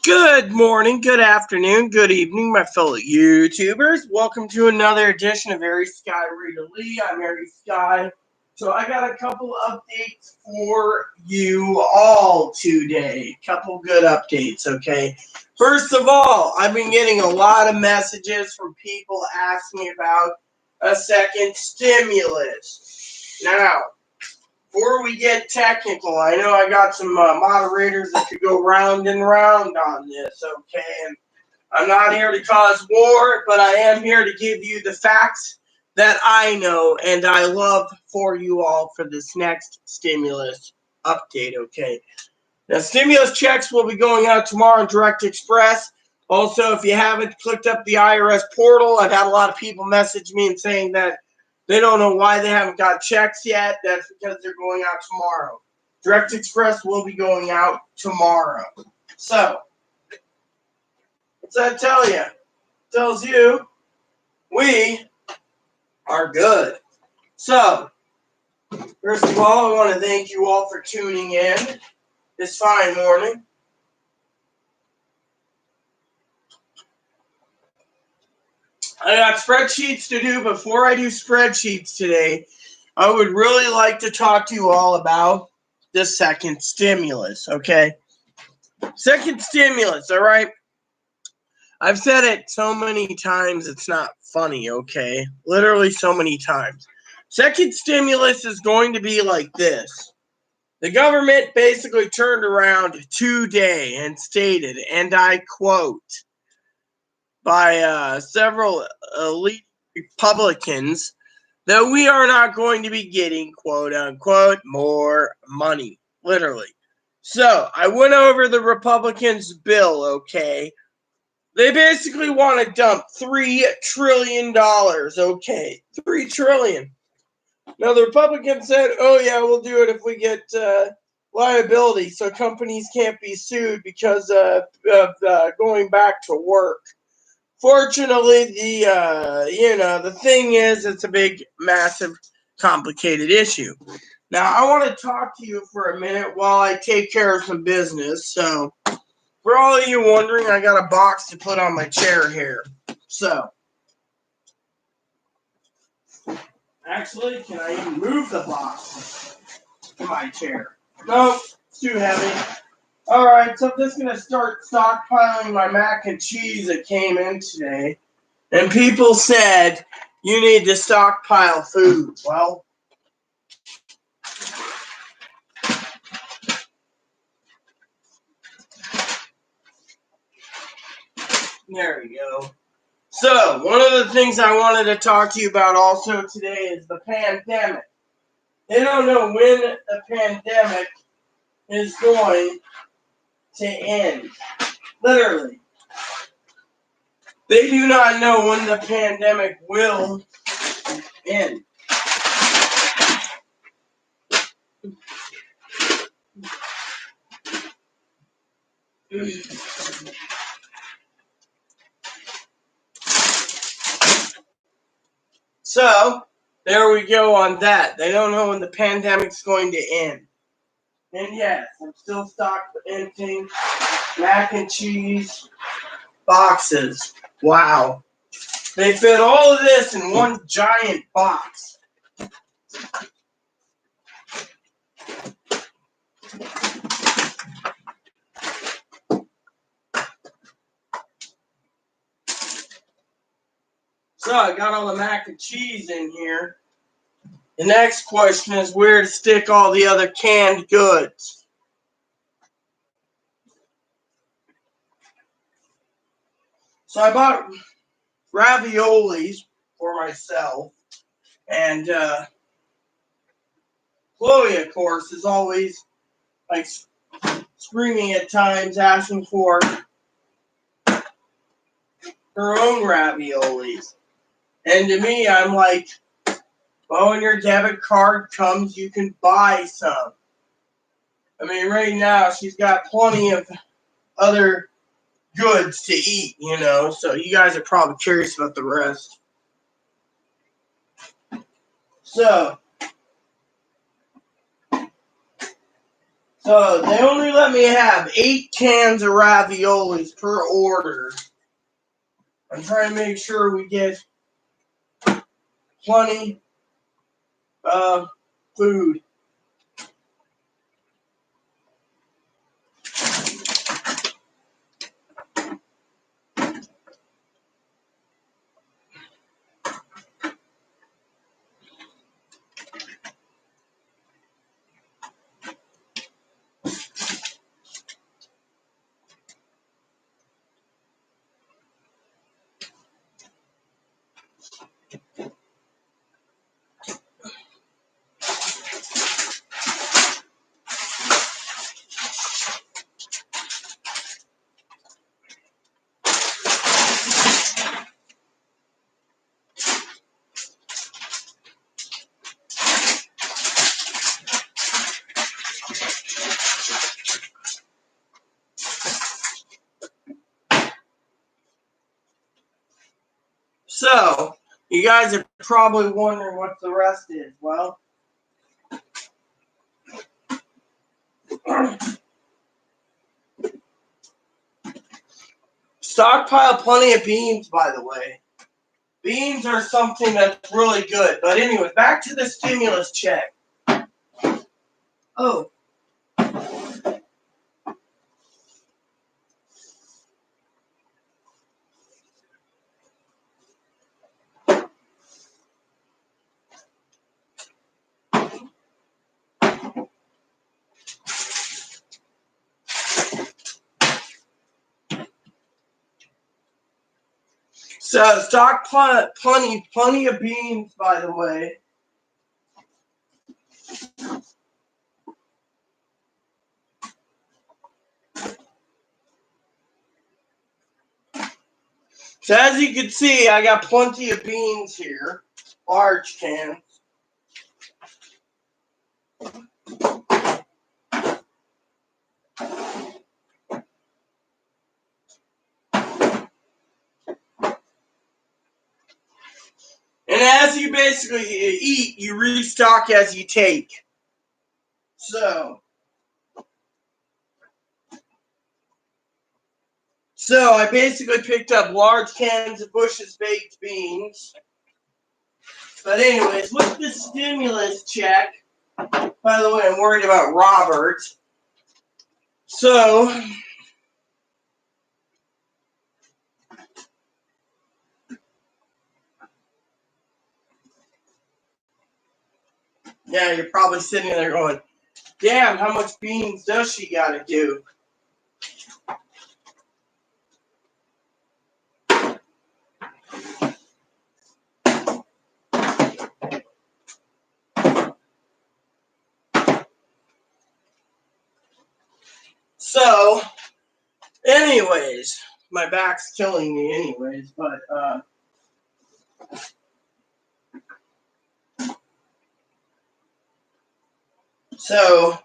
Good morning, good afternoon, good evening, my fellow YouTubers. Welcome to another edition of Ari Sky Rita Lee. I'm Ari Sky. So I got a couple updates for you all today. Couple good updates, okay? First of all, I've been getting a lot of messages from people asking me about a second stimulus. Now, before we get technical, I know I got some moderators that could go round and round on this, okay? And I'm not here to cause war, but I am here to give you the facts that I know and I love for you all for this next stimulus update, okay? Now, stimulus checks will be going out tomorrow on Direct Express. Also, if you haven't clicked up the IRS portal, I've had a lot of people message me and saying that they don't know why they haven't got checks yet. That's because they're going out tomorrow. Direct Express will be going out tomorrow. So, what's that tell you? It tells you we are good. So, first of all, I want to thank you all for tuning in this fine morning. I got spreadsheets to do. Before I do spreadsheets today, I would really like to talk to you all about the second stimulus, okay? Second stimulus, all right? I've said it so many times it's not funny, okay? Literally so many times. Second stimulus is going to be like this. The government basically turned around today and stated, and I quote, by several elite Republicans, that we are not going to be getting, quote unquote, more money, literally. So I went over the Republicans' bill, okay? They basically want to dump $3 trillion, okay? $3 trillion. Now the Republicans said, oh yeah, we'll do it if we get liability so companies can't be sued because of going back to work. Fortunately, the thing is, it's a big, massive, complicated issue. Now, I want to talk to you for a minute while I take care of some business. So, for all of you wondering, I got a box to put on my chair here. So, actually, can I even move the box to my chair? Nope, it's too heavy. Alright, so I'm just going to start stockpiling my mac and cheese that came in today. And people said, you need to stockpile food. Well, there we go. So, one of the things I wanted to talk to you about also today is the pandemic. They don't know when the pandemic is going to end. Literally. They do not know when the pandemic will end. So, there we go on that. They don't know when the pandemic's going to end. And yes, I'm still emptying mac and cheese boxes. Wow. They fit all of this in one giant box. So I got all the mac and cheese in here. The next question is where to stick all the other canned goods. So I bought raviolis for myself. And Chloe, of course, is always like screaming at times, asking for her own raviolis. And to me, I'm like, well, when your debit card comes, you can buy some. I mean, right now, she's got plenty of other goods to eat, so you guys are probably curious about the rest. So So they only let me have 8 cans of raviolis per order. I'm trying to make sure we get plenty of food. So, you guys are probably wondering what the rest is. Well, stockpile plenty of beans, by the way. Beans are something that's really good. But anyway, back to the stimulus check. Oh. So, plenty of beans, by the way. So, as you can see, I got plenty of beans here. Large cans. And as you basically eat, you restock as you take. So I basically picked up large cans of Bush's baked beans. But anyways, with the stimulus check, by the way, I'm worried about Robert. So yeah, you're probably sitting there going, damn, how much beans does she gotta do? So, anyways, my back's killing me anyways, but so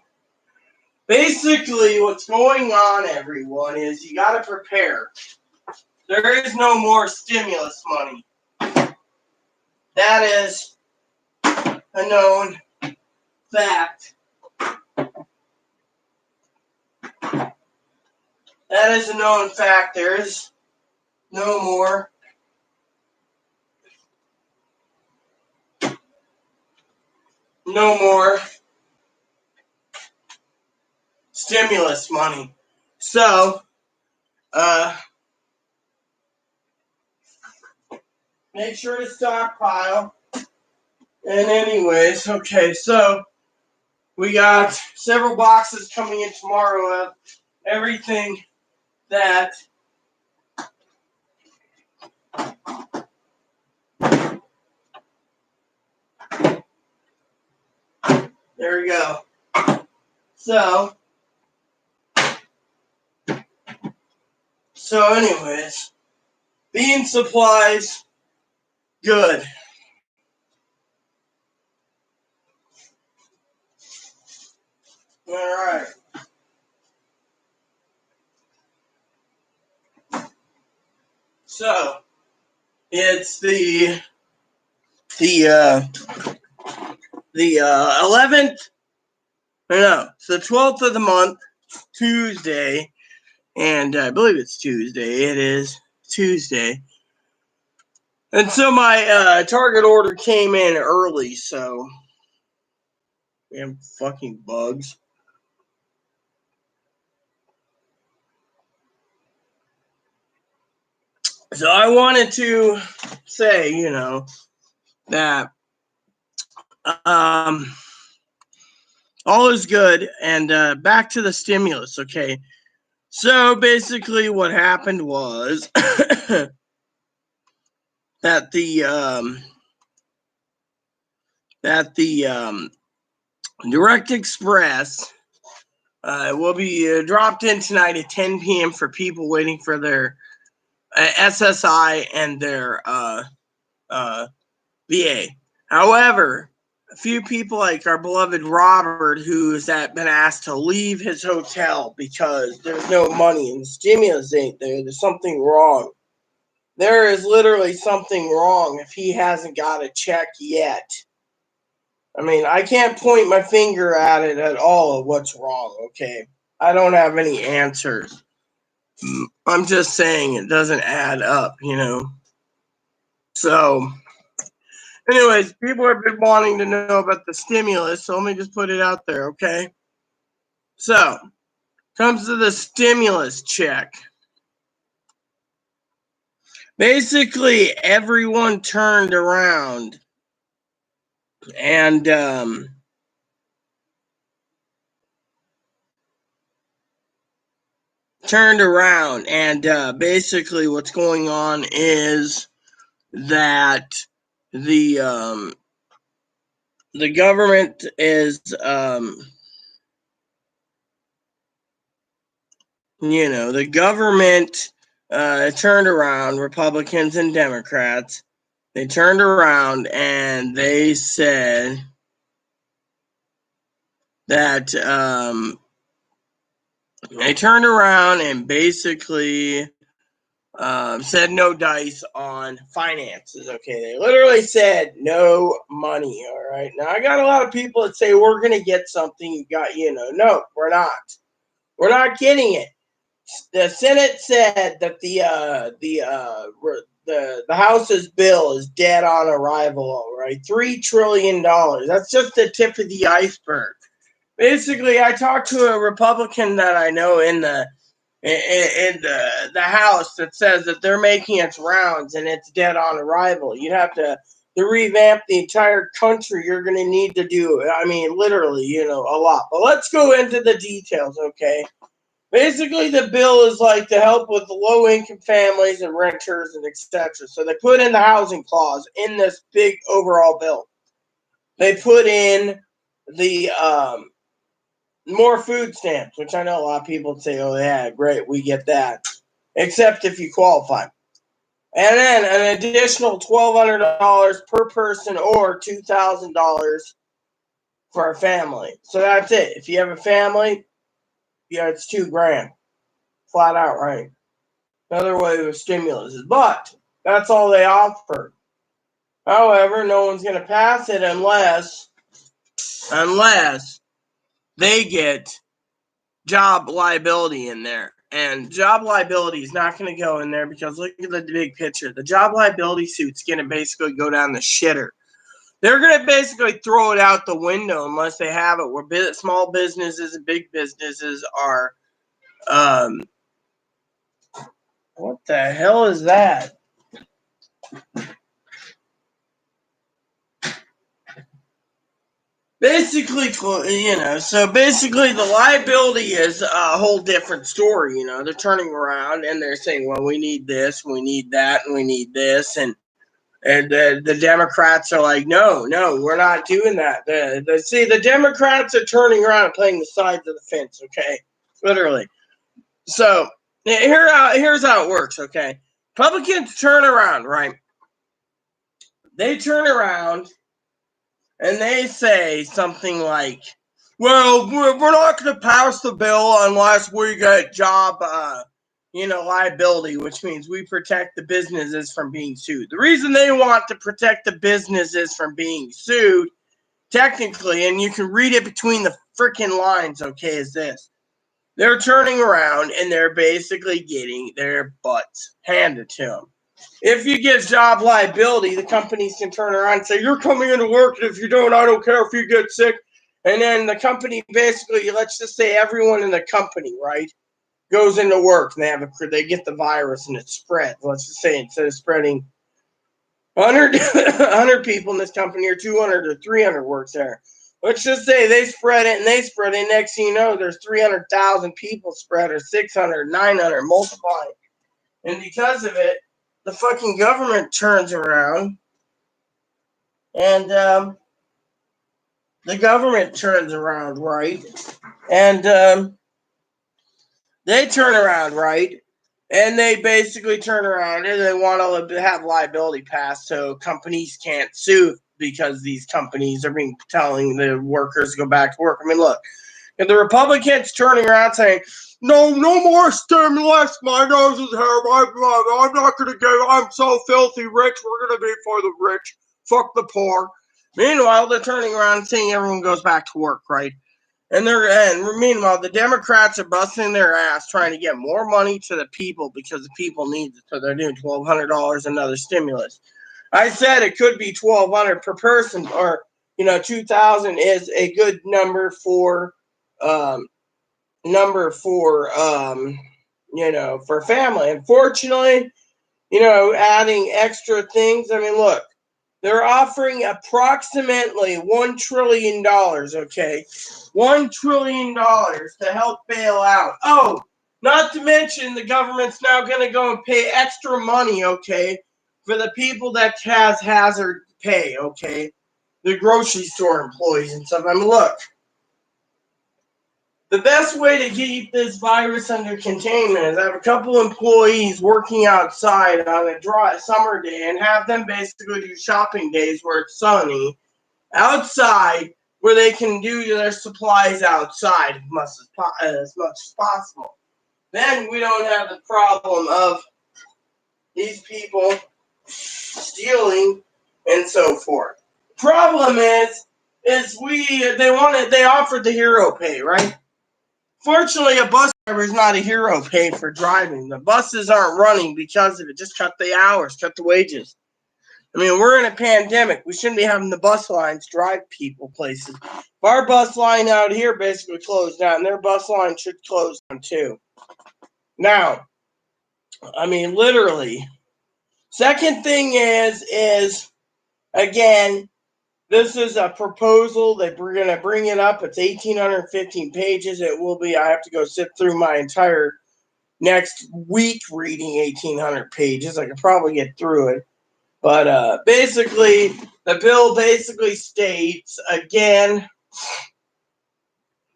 basically what's going on, everyone, is you gotta prepare. There is no more stimulus money. That is a known fact. That is a known fact. There is no more stimulus money. So, make sure to stockpile. And anyways, okay, so we got several boxes coming in tomorrow of everything that there we go. So anyways, bean supplies, good. All right. So it's the 11th I know. It's the 12th of the month, Tuesday, and I believe it's Tuesday. It is Tuesday. And so my Target order came in early, so damn fucking bugs. So I wanted to say, that all is good, and back to the stimulus, okay? So basically what happened was that the Direct Express will be dropped in tonight at 10 p.m. for people waiting for their SSI and their VA. However, a few people like our beloved Robert, who's been asked to leave his hotel because there's no money and the stimulus ain't there. There's something wrong. There is literally something wrong if he hasn't got a check yet. I mean, I can't point my finger at it at all of what's wrong, okay? I don't have any answers. I'm just saying it doesn't add up, So, anyways, people have been wanting to know about the stimulus, so let me just put it out there, okay? So, comes to the stimulus check. Basically, everyone turned around and basically what's going on is that the government is the government turned around, Republicans and Democrats, they turned around and they said that they turned around and basically said no dice on finances. Okay, they literally said no money. All right, now I got a lot of people that say we're gonna get something. You got, no, we're not. We're not getting it. The Senate said that the House's bill is dead on arrival. All right, $3 trillion. That's just the tip of the iceberg. Basically, I talked to a Republican that I know in the House that says that they're making its rounds and it's dead on arrival. You have to revamp the entire country. You're going to need to do, I mean, literally, a lot. But let's go into the details, okay? Basically, the bill is like to help with the low-income families and renters and etc. So they put in the housing clause in this big overall bill. They put in the more food stamps, which I know a lot of people say, oh, yeah, great, we get that. Except if you qualify. And then an additional $1,200 per person or $2,000 for a family. So that's it. If you have a family, it's $2,000. Flat out, right? Another way with stimulus. But that's all they offer. However, no one's going to pass it unless they get job liability in there. And job liability is not going to go in there because look at the big picture. The job liability suit's going to basically go down the shitter. They're going to basically throw it out the window unless they have it where small businesses and big businesses are. What the hell is that? Basically, so basically the liability is a whole different story. They're turning around and they're saying, well, we need this, we need that, and we need this. And the Democrats are like, no, we're not doing that. The Democrats are turning around and playing the sides of the fence, okay? Literally. So here's how it works, okay? Republicans turn around, right? They turn around and they say something like, well, we're not going to pass the bill unless we get job, liability, which means we protect the businesses from being sued. The reason they want to protect the businesses from being sued technically, and you can read it between the freaking lines, okay, is this. They're turning around and they're basically getting their butts handed to them. If you get job liability, the companies can turn around and say, you're coming into work, and if you don't, I don't care if you get sick. And then the company basically, let's just say everyone in the company, right, goes into work and they get the virus and it spreads. Let's just say instead of spreading 100 people in this company or 200 or 300 works there. Let's just say they spread it and they spread it. Next thing you know, there's 300,000 people spread or 600, 900, multiply. And because of it, the fucking government turns around and the government turns around, right? And they turn around, right? And they basically turn around and they want to have liability passed so companies can't sue because these companies are telling the workers to go back to work. I mean, look, if the Republicans turning around saying, no more stimulus, my nose is hair, I'm not going to go, I'm so filthy rich, we're going to be for the rich, fuck the poor. Meanwhile, they're turning around and saying everyone goes back to work, right? And meanwhile, the Democrats are busting their ass trying to get more money to the people because the people need it. So they're doing $1,200 another stimulus. I said it could be $1,200 per person, or $2,000 is a good number for for family. Unfortunately, adding extra things. I mean, look. They're offering approximately $1 trillion, okay? $1 trillion to help bail out. Oh, not to mention the government's now going to go and pay extra money, okay, for the people that has hazard pay, okay? The grocery store employees and stuff. I mean, look. The best way to keep this virus under containment is have a couple employees working outside on a dry summer day and have them basically do shopping days where it's sunny outside, where they can do their supplies outside as much as possible. Then we don't have the problem of these people stealing and so forth. Problem is they offered the hero pay, right? Fortunately, a bus driver is not a hero pay for driving. The buses aren't running because of it. Just cut the hours, cut the wages. I mean, we're in a pandemic. We shouldn't be having the bus lines drive people places. Our bus line out here basically closed down. Their bus line should close down too. Now, I mean, literally. Second thing is again, this is a proposal that we're going to bring it up. It's 1,815 pages. It will be, I have to go sit through my entire next week reading 1,800 pages. I could probably get through it. But basically, the bill basically states, again,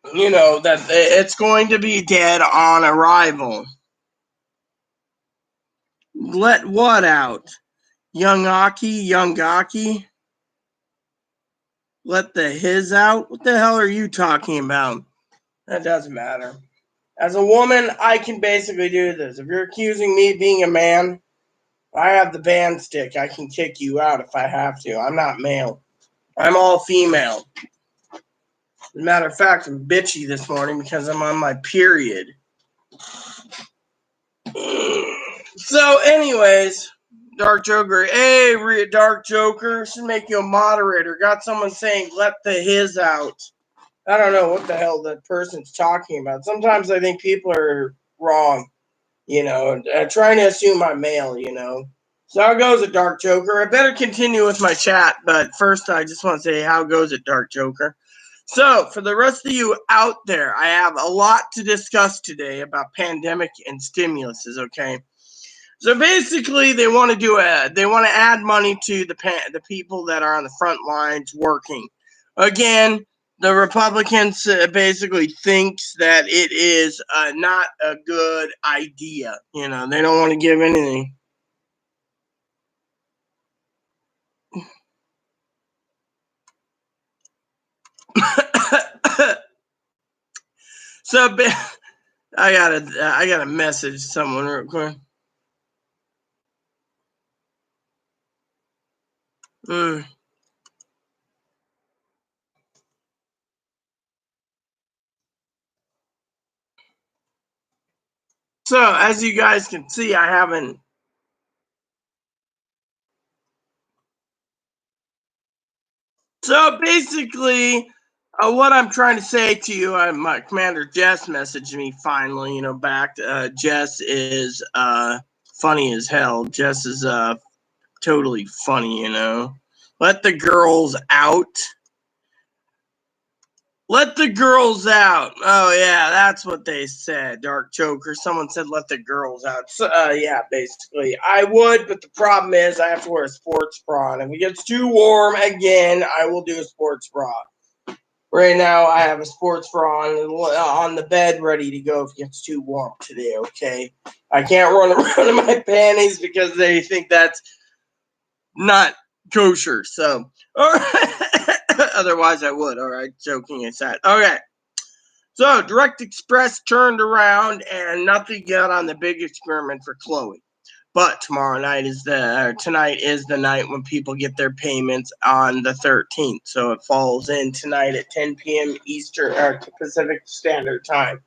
that it's going to be dead on arrival. Let what out? Young Aki? Let the his out? What the hell are you talking about? That doesn't matter. As a woman, I can basically do this. If you're accusing me of being a man, I have the band stick. I can kick you out if I have to. I'm not male. I'm all female. As a matter of fact, I'm bitchy this morning because I'm on my period. So, anyways, Dark Joker. Hey, Dark Joker. Should make you a moderator. Got someone saying, let the his out. I don't know what the hell that person's talking about. Sometimes I think people are wrong, trying to assume I'm male, So how goes it, Dark Joker? I better continue with my chat, but first I just want to say, how goes it, Dark Joker? So, for the rest of you out there, I have a lot to discuss today about pandemic and stimuluses, okay? So basically, they want to add money to the people that are on the front lines working. Again, the Republicans basically thinks that it is not a good idea. They don't want to give anything. So I gotta message someone real quick. So, as you guys can see, I haven't. So, basically, what I'm trying to say to you, my Commander Jess messaged me finally, back. Jess is funny as hell. Jess is totally funny. Let the girls out. Let the girls out. Oh, yeah, that's what they said. Dark Joker. Someone said let the girls out. So, yeah, basically. I would, but the problem is I have to wear a sports bra. And if it gets too warm again, I will do a sports bra. Right now, I have a sports bra on the bed ready to go if it gets too warm today, okay? I can't run around in my panties because they think that's not kosher. So, all right. Otherwise, I would. All right, joking aside. Okay. So, Direct Express turned around and nothing got on the big experiment for Chloe. But tonight is the night when people get their payments on the 13th. So it falls in tonight at 10 p.m. Eastern or Pacific Standard Time.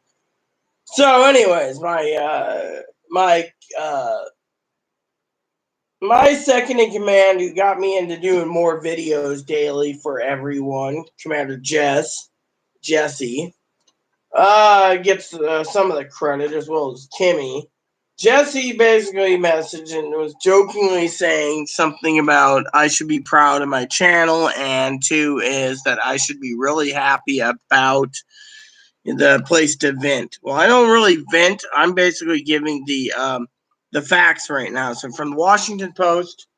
So, anyways, my second in command, who got me into doing more videos daily for everyone, Commander Jesse, gets some of the credit as well as Kimmy. Jesse basically messaged and was jokingly saying something about I should be proud of my channel, and two is that I should be really happy about the place to vent. Well, I don't really vent. I'm basically giving the facts right now. So from the Washington Post,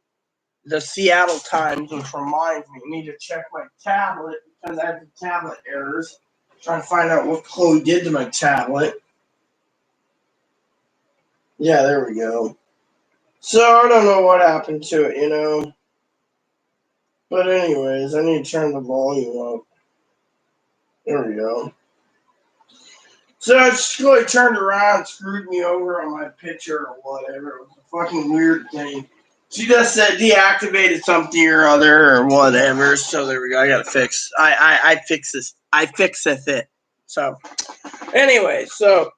the Seattle Times, which reminds me, I need to check my tablet because I have the tablet errors. Trying to find out what Chloe did to my tablet. Yeah, there we go. So I don't know what happened to it. But anyways, I need to turn the volume up. There we go. So it's really turned around, screwed me over on my picture or whatever. It was a fucking weird thing. She just said deactivated something or other or whatever. So there we go. I gotta fix. I fix this. I fixeth it. So anyway, so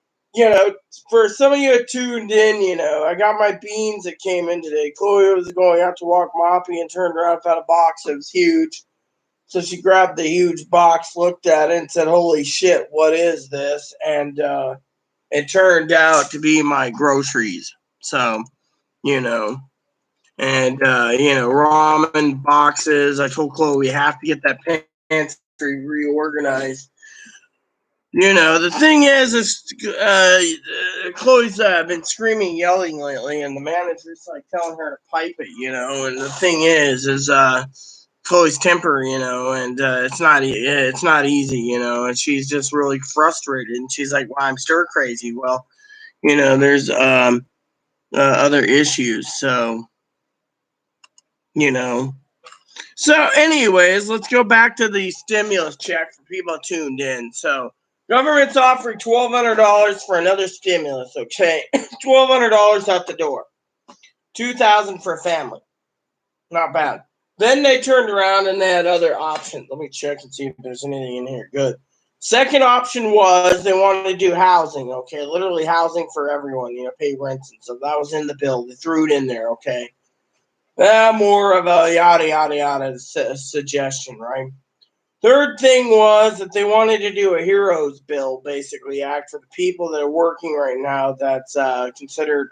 for some of you that tuned in, I got my beans that came in today. Chloe was going out to walk Moppy and turned around, found a box that was huge. So she grabbed the huge box, looked at it, and said, "Holy shit, what is this?" And it turned out to be my groceries. So, you know, and ramen boxes. I told Chloe we have to get that pantry reorganized. The thing is Chloe's been screaming, yelling lately, and the manager's like telling her to pipe it, And the thing is Chloe's temper, and it's not easy, and she's just really frustrated, and she's like, "Well, I'm stir crazy." Well, there's other issues, so you know. So, anyways, let's go back to the stimulus check for people tuned in. So, government's offering $1,200 for another stimulus. Okay, $1,200 out the door, $2,000 for a family. Not bad. Then they turned around and they had other options. Let me check and see if there's anything in here. Good. Second option was they wanted to do housing. Okay, literally housing for everyone. Pay rents and stuff. That was in the bill. They threw it in there. Okay. More of a yada yada yada suggestion, right? Third thing was that they wanted to do a heroes bill, basically act for the people that are working right now. That's considered.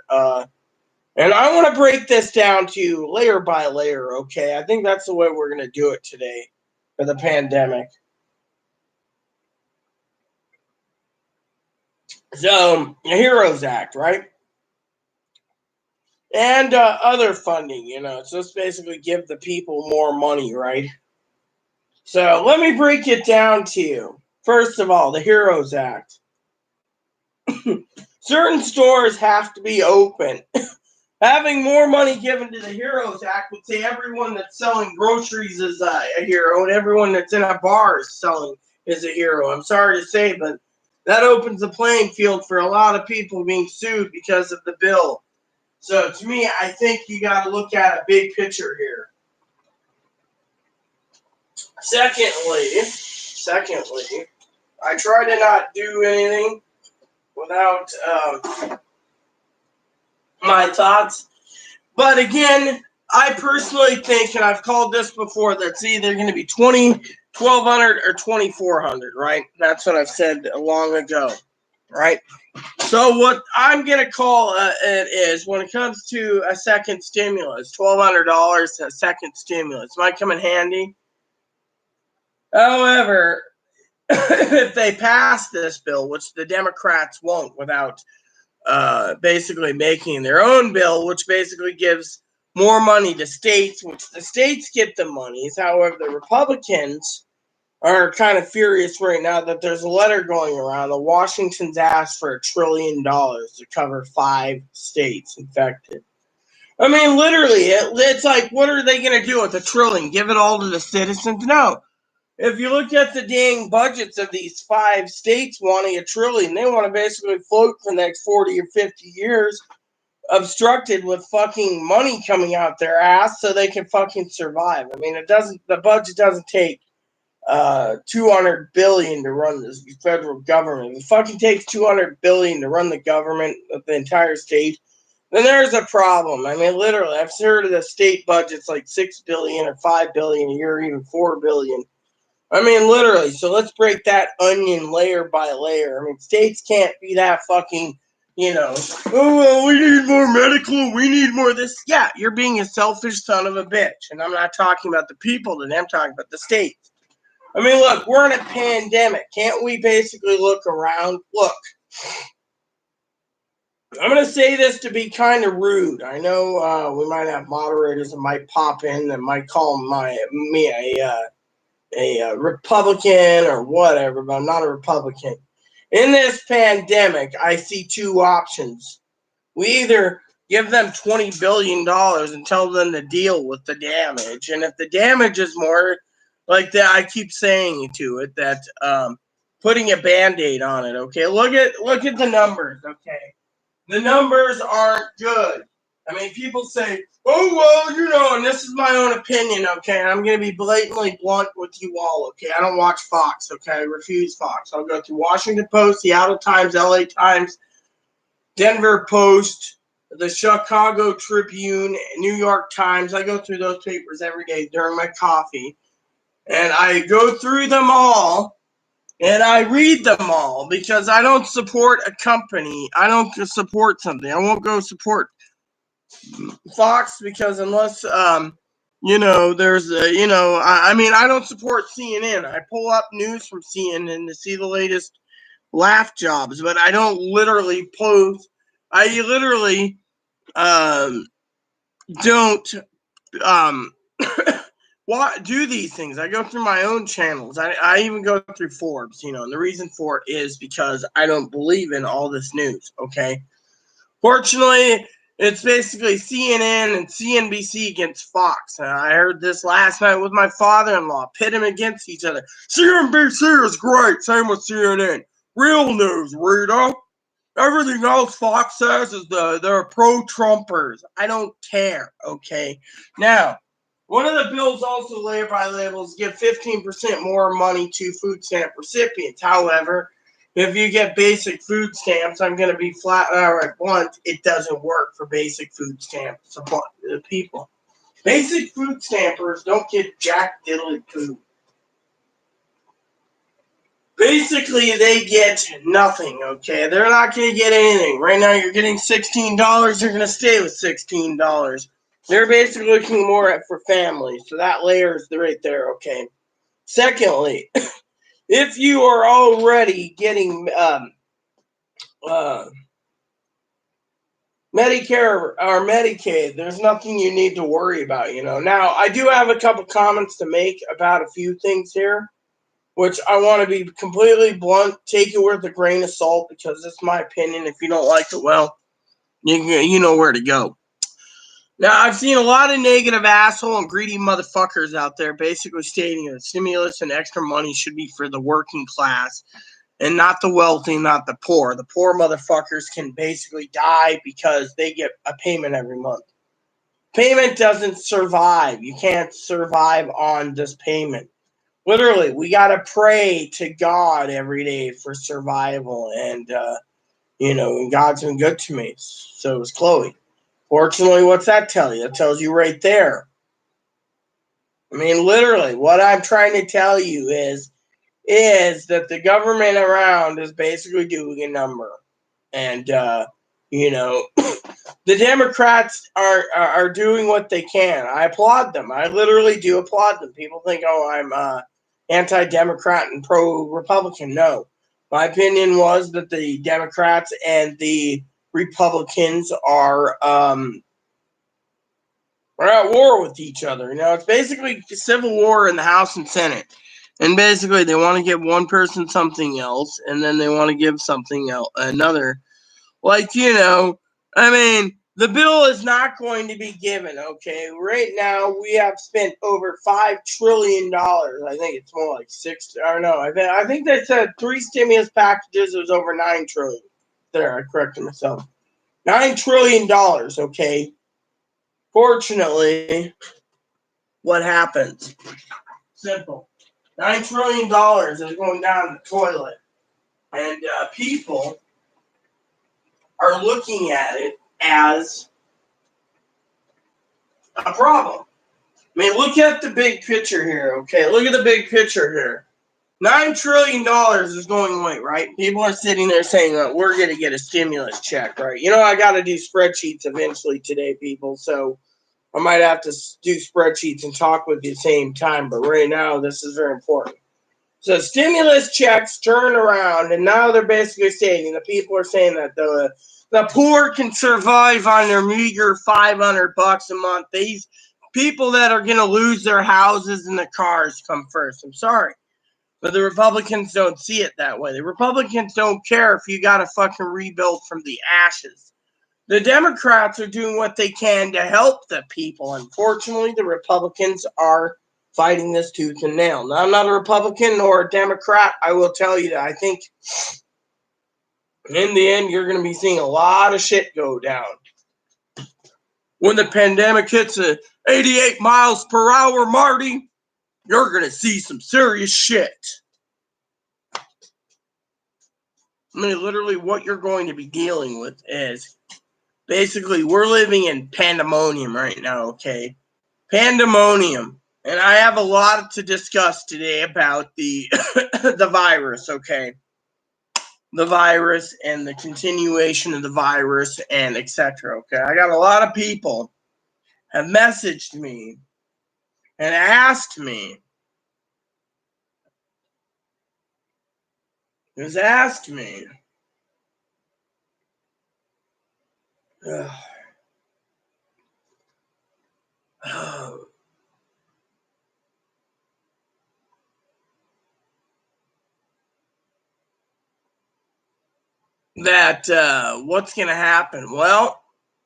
And I want to break this down to you layer by layer. Okay, I think that's the way we're going to do it today for the pandemic. So, a Heroes Act, right? And other funding, it's just basically give the people more money, right? So let me break it down to you. First of all, the Heroes Act. Certain stores have to be open. Having more money given to the Heroes Act would say everyone that's selling groceries is a hero, and everyone that's in a bar is a hero. I'm sorry to say, but that opens the playing field for a lot of people being sued because of the bill. So to me, I think you got to look at a big picture here. Secondly, I try to not do anything without my thoughts. But again, I personally think, and I've called this before, that's either going to be 1,200 or 2,400, right? That's what I've said long ago, right? So what I'm going to call it is, when it comes to a second stimulus, $1,200 a second stimulus might come in handy. However, if they pass this bill, which the Democrats won't without basically making their own bill, which basically gives more money to states, which the states get the monies. However, the Republicans are kind of furious right now that there's a letter going around that Washington's asked for $1 trillion to cover 5 states infected. I mean, literally, it's like, what are they going to do with $1 trillion? Give it all to the citizens? No. If you look at the dang budgets of these 5 states wanting $1 trillion, they want to basically float for the next 40 or 50 years, obstructed with fucking money coming out their ass so they can fucking survive. I mean, the budget doesn't take $200 billion to run this federal government. If it fucking takes $200 billion to run the government of the entire state, then there's a problem. I mean, literally, I've heard of the state budgets like $6 billion or $5 billion a year, or even $4 billion. I mean, literally. So let's break that onion layer by layer. I mean, states can't be that fucking, oh, well, we need more medical, we need more this. Yeah, you're being a selfish son of a bitch. And I'm not talking about the people today, I'm talking about the states. I mean, look, we're in a pandemic. Can't we basically look around? Look, I'm going to say this to be kind of rude. I know we might have moderators that might pop in that might call me a Republican or whatever, but I'm not a Republican. In this pandemic, I see 2 options. We either give them $20 billion and tell them to deal with the damage. And if the damage is more like that, I keep saying to it that putting a Band-Aid on it, okay? Look at the numbers, okay? The numbers aren't good. I mean, people say, oh, well, and this is my own opinion, okay? And I'm going to be blatantly blunt with you all, okay? I don't watch Fox, okay? I refuse Fox. I'll go through Washington Post, Seattle Times, LA Times, Denver Post, the Chicago Tribune, New York Times. I go through those papers every day during my coffee. And I go through them all. And I read them all because I don't support a company. I don't support something. I won't go support Fox because unless, there's I mean, I don't support CNN. I pull up news from CNN to see the latest laugh jobs, but I don't literally post. I literally don't do these things. I go through my own channels. I even go through Forbes, and the reason for it is because I don't believe in all this news, okay? Fortunately, it's basically CNN and CNBC against Fox. And I heard this last night with my father-in-law, pit them against each other. CNBC is great, same with CNN. Real news, Rita. Everything else Fox says is they're pro-Trumpers. I don't care, okay? Now, one of the bills also, layer by labels, give 15% more money to food stamp recipients. However, if you get basic food stamps, I'm going to be flat out blunt, it doesn't work for basic food stamp people. Basic food stampers don't get jack diddly food. Basically, they get nothing, okay? They're not going to get anything. Right now, you're getting $16. They're going to stay with $16. They're basically looking more at for families. So that layer is right there, okay? Secondly, if you are already getting Medicare or Medicaid, there's nothing you need to worry about, Now, I do have a couple comments to make about a few things here, which I want to be completely blunt. Take it with a grain of salt because it's my opinion. If you don't like it, well, you know where to go. Now, I've seen a lot of negative asshole and greedy motherfuckers out there basically stating that stimulus and extra money should be for the working class and not the wealthy, not the poor. The poor motherfuckers can basically die because they get a payment every month. Payment doesn't survive. You can't survive on this payment. Literally, we got to pray to God every day for survival. And, God's been good to me. So is Chloe. Fortunately, what's that tell you? It tells you right there. I mean, literally, what I'm trying to tell you is that the government around is basically doing a number. And, the Democrats are doing what they can. I applaud them. I literally do applaud them. People think, oh, I'm anti-Democrat and pro-Republican. No. My opinion was that the Democrats and the Republicans are at war with each other. It's basically a civil war in the House and Senate. And basically, they want to give one person something else, and then they want to give something else, another. The bill is not going to be given, okay? Right now, we have spent over $5 trillion. I think it's more like six. I don't know. I think they said 3 stimulus packages. It was over $9 trillion. There, I corrected myself. $9 trillion, okay? Fortunately, what happens? Simple. $9 trillion is going down the toilet. And people are looking at it as a problem. I mean, look at the big picture here, okay? Look at the big picture here. $9 trillion is going away, right? People are sitting there saying, we're going to get a stimulus check, right? I got to do spreadsheets eventually today, people, so I might have to do spreadsheets and talk with you at the same time, but right now, this is very important. So stimulus checks turn around, and now they're basically saying, the people are saying that the poor can survive on their meager $500 a month. These people that are going to lose their houses and their cars come first. I'm sorry, but the Republicans don't see it that way. The Republicans don't care if you got to fucking rebuild from the ashes. The Democrats are doing what they can to help the people. Unfortunately, the Republicans are fighting this tooth and nail. Now, I'm not a Republican nor a Democrat. I will tell you that I think in the end, you're going to be seeing a lot of shit go down. When the pandemic hits at 88 miles per hour, Marty, you're going to see some serious shit. I mean, literally what you're going to be dealing with is basically we're living in pandemonium right now, okay? Pandemonium. And I have a lot to discuss today about the the virus, okay? The virus and the continuation of the virus and etc. Okay, I got a lot of people have messaged me and asked me. That what's going to happen? Well,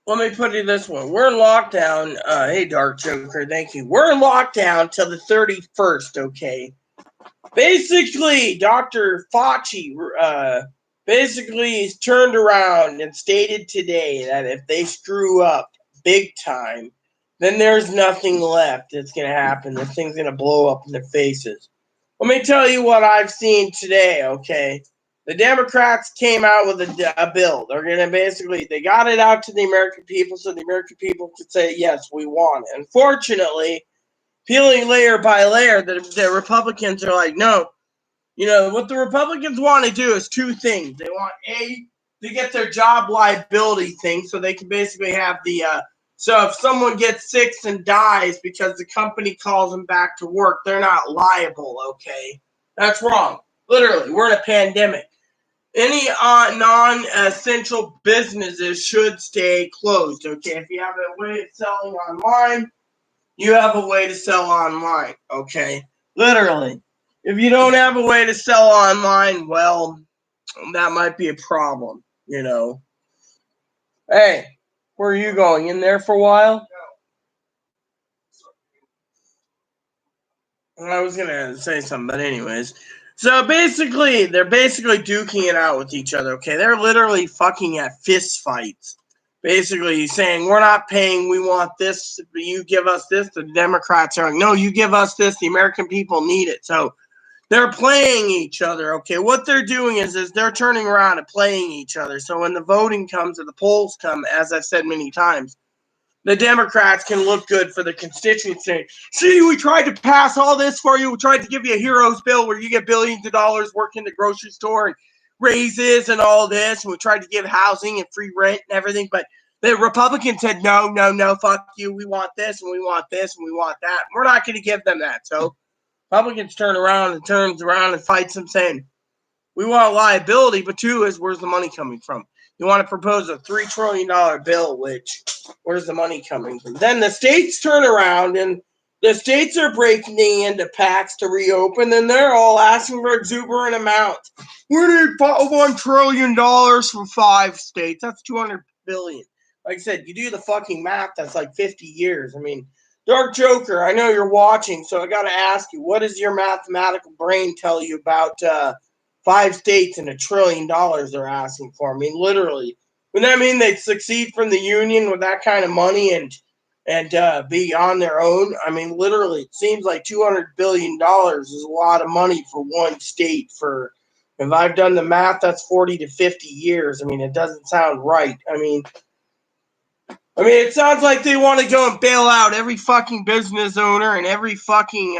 let me put it this way. We're in lockdown. Hey, Dark Joker, thank you. We're in lockdown till the 31st, okay? Basically, Dr. Fauci basically turned around and stated today that if they screw up big time, then there's nothing left that's going to happen. This thing's going to blow up in their faces. Let me tell you what I've seen today, okay? The Democrats came out with a bill. They're going to they got it out to the American people so the American people could say, yes, we want it. Unfortunately, peeling layer by layer, the Republicans are like, no. What the Republicans want to do is two things. They want, A, to get their job liability thing so they can basically have so if someone gets sick and dies because the company calls them back to work, they're not liable, okay? That's wrong. Literally, we're in a pandemic. Any non-essential businesses should stay closed, okay? If you have a way of selling online, you have a way to sell online, okay? Literally. If you don't have a way to sell online, well, that might be a problem, Hey, where are you going? In there for a while? I was going to say something, but anyways. So basically, they're basically duking it out with each other, okay? They're literally fucking at fist fights. Basically saying, we're not paying, we want this, you give us this. The Democrats are like, no, you give us this, the American people need it. So they're playing each other, okay? What they're doing is they're turning around and playing each other. So when the voting comes or the polls come, as I've said many times, the Democrats can look good for the constituency. See, we tried to pass all this for you. We tried to give you a hero's bill where you get billions of dollars, work in the grocery store and raises and all this. And we tried to give housing and free rent and everything. But the Republicans said, no, no, no, fuck you. We want this and we want this and we want that. We're not going to give them that. So Republicans turns around and fights them saying, we want liability, but two is where's the money coming from? You want to propose a $3 trillion bill, which where's the money coming from? Then the states turn around and the states are breaking into pacts to reopen, and they're all asking for exuberant amounts. We need $1 trillion from 5 states. That's $200 billion. Like I said, you do the fucking math, that's like 50 years. I mean, Dark Joker, I know you're watching, so I got to ask you, what does your mathematical brain tell you about 5 states and $1 trillion they're asking for? I mean, literally. Wouldn't that mean they'd succeed from the union with that kind of money and be on their own? I mean, literally, it seems like $200 billion is a lot of money for one state. For, if I've done the math, that's 40 to 50 years. I mean, it doesn't sound right. I mean, it sounds like they want to go and bail out every fucking business owner and every fucking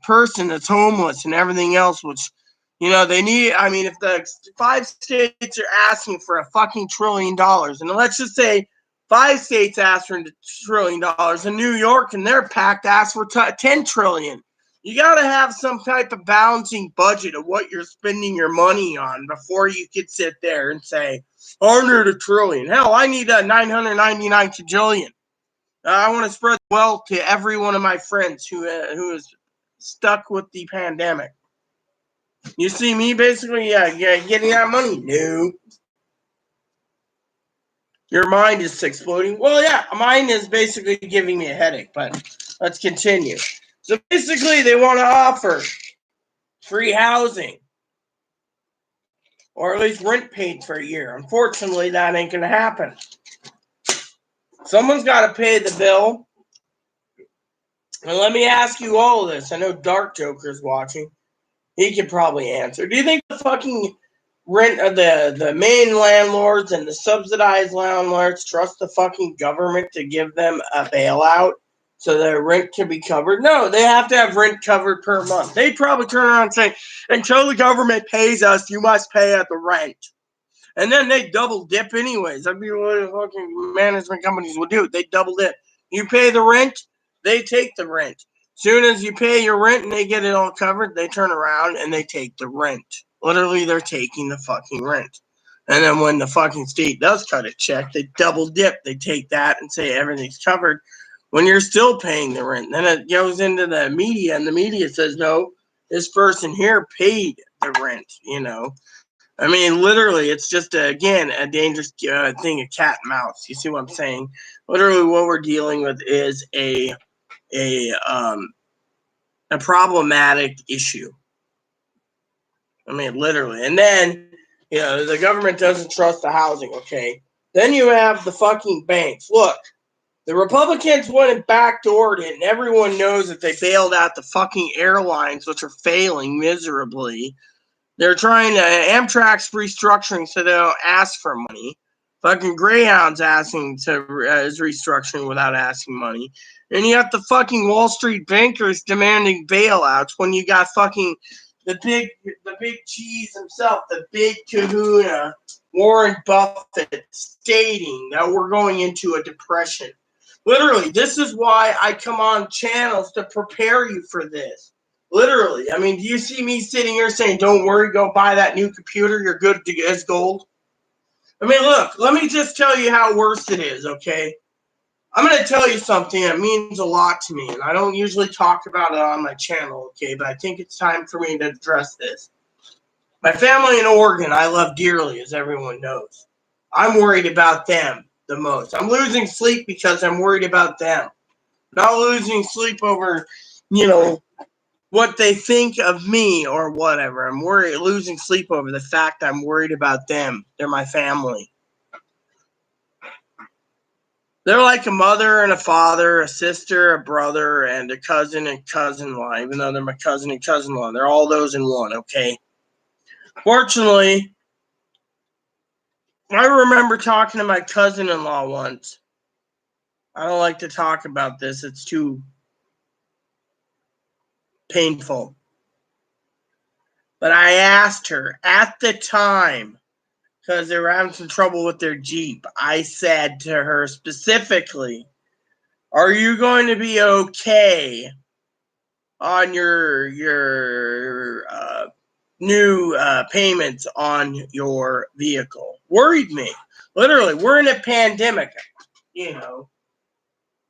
person that's homeless and everything else, which, they need. I mean, if the 5 states are asking for a fucking $1 trillion, and let's just say 5 states ask for $1 trillion, and New York and their pact asked for $10 trillion. You got to have some type of balancing budget of what you're spending your money on before you could sit there and say, I need $1 trillion. Hell, I need a 999 kajillion. I want to spread wealth to every one of my friends who is stuck with the pandemic. You see me basically getting that money? No. Your mind is exploding. Well, yeah, mine is basically giving me a headache, but let's continue. So basically, they want to offer free housing, or at least rent paid for a year. Unfortunately, that ain't going to happen. Someone's got to pay the bill. And let me ask you all of this. I know Dark Joker's watching. He could probably answer. Do you think the fucking rent of the main landlords and the subsidized landlords trust the fucking government to give them a bailout so their rent can be covered? No, they have to have rent covered per month. They probably turn around and say, until the government pays us, you must pay at the rent. And then they double dip anyways. That'd be what the fucking management companies would do. They double dip. You pay the rent, they take the rent. Soon as you pay your rent and they get it all covered, they turn around and they take the rent. Literally, they're taking the fucking rent. And then when the fucking state does cut a check, they double dip. They take that and say everything's covered when you're still paying the rent. Then it goes into the media, and the media says, no, this person here paid the rent, I mean, literally, it's just, again, a dangerous thing of cat and mouse. You see what I'm saying? Literally, what we're dealing with is a problematic issue. I mean, literally. And then, the government doesn't trust the housing, okay? Then you have the fucking banks. Look, the Republicans went and backdoored it, and everyone knows that they bailed out the fucking airlines, which are failing miserably. They're trying to, Amtrak's restructuring so they don't ask for money. Fucking Greyhound's is restructuring without asking money. And you have the fucking Wall Street bankers demanding bailouts when you got fucking the big cheese himself, the big kahuna, Warren Buffett, stating that we're going into a depression. Literally, this is why I come on channels to prepare you for this. Literally. I mean, do you see me sitting here saying, don't worry, go buy that new computer, you're good as gold? I mean, look, let me just tell you how worse it is, okay? I'm going to tell you something that means a lot to me, and I don't usually talk about it on my channel, okay, but I think it's time for me to address this. My family in Oregon, I love dearly, as everyone knows. I'm worried about them the most. I'm losing sleep because I'm worried about them. Not losing sleep over, what they think of me or whatever. I'm losing sleep over the fact I'm worried about them. They're my family. They're like a mother and a father, a sister, a brother, and a cousin and cousin-in-law, even though they're my cousin and cousin-in-law. They're all those in one, okay? Fortunately, I remember talking to my cousin-in-law once, I don't like to talk about this. It's too painful. But I asked her at the time, because they were having some trouble with their Jeep, I said to her specifically, are you going to be okay on your new payments on your vehicle? Worried me. Literally, we're in a pandemic, you know.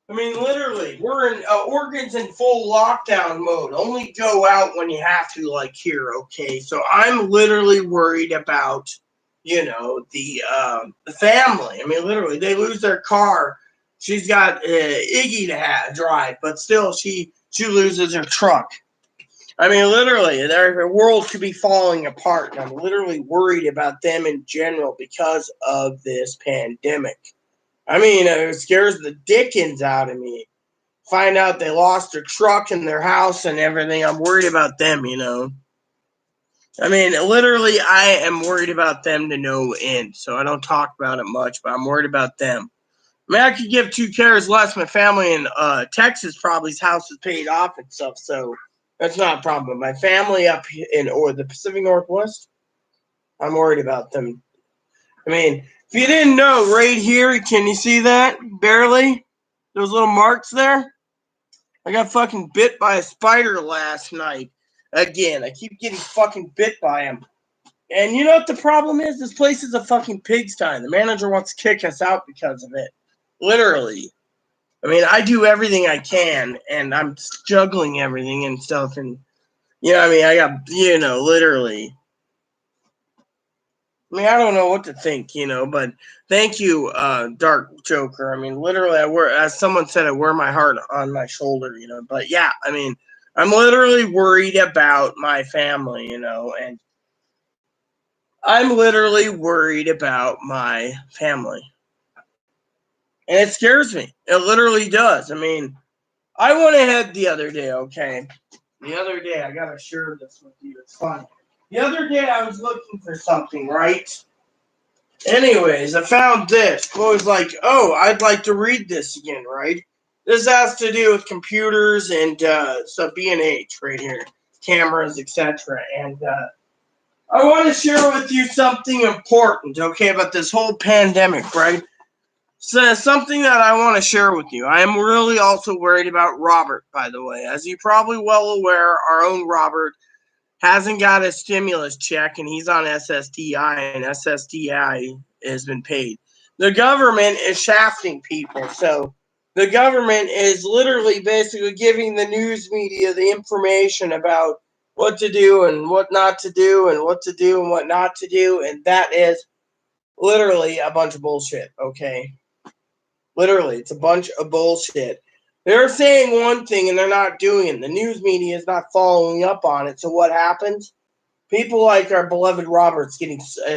I mean, literally, we're in Oregon's in full lockdown mode. Only go out when you have to, like here, okay? So I'm literally worried about, the family. I mean, literally, they lose their car. She's got Iggy to drive, but still, she loses her truck. I mean, literally, their world could be falling apart. And I'm literally worried about them in general because of this pandemic. I mean, it scares the dickens out of me. Find out they lost their truck and their house and everything. I'm worried about them, I mean, literally, I am worried about them to no end. So I don't talk about it much, but I'm worried about them. I mean, I could give 2 cares less. My family in Texas probably's house is paid off and stuff, so that's not a problem. My family up in the Pacific Northwest, I'm worried about them. I mean, if you didn't know, right here, can you see that? Barely? Those little marks there? I got fucking bit by a spider last night. Again, I keep getting fucking bit by them. And you know what the problem is? This place is a fucking pigsty. The manager wants to kick us out because of it. Literally. I mean, I do everything I can, and I'm juggling everything and stuff. And, I mean, I got, literally. I mean, I don't know what to think, but thank you, Dark Joker. I mean, literally, as someone said, I wear my heart on my shoulder, but yeah, I mean, I'm literally worried about my family, and I'm literally worried about my family. And it scares me. It literally does. I mean, I went ahead the other day, okay? The other day, I got to share this with you. It's fun. The other day, I was looking for something, right? Anyways, I found this. I was like, oh, I'd like to read this again, right? This has to do with computers and stuff, B&H right here, cameras, etc. And I want to share with you something important, okay, about this whole pandemic, right? So something that I want to share with you. I am really also worried about Robert, by the way. As you're probably well aware, our own Robert hasn't got a stimulus check, and he's on SSDI, and SSDI has been paid. The government is shafting people. So the government is literally basically giving the news media the information about what to do and what not to do and what to do and what not to do. And that is literally a bunch of bullshit, okay? Literally, it's a bunch of bullshit. They're saying one thing and they're not doing it. The news media is not following up on it. So what happens? People like our beloved Robert's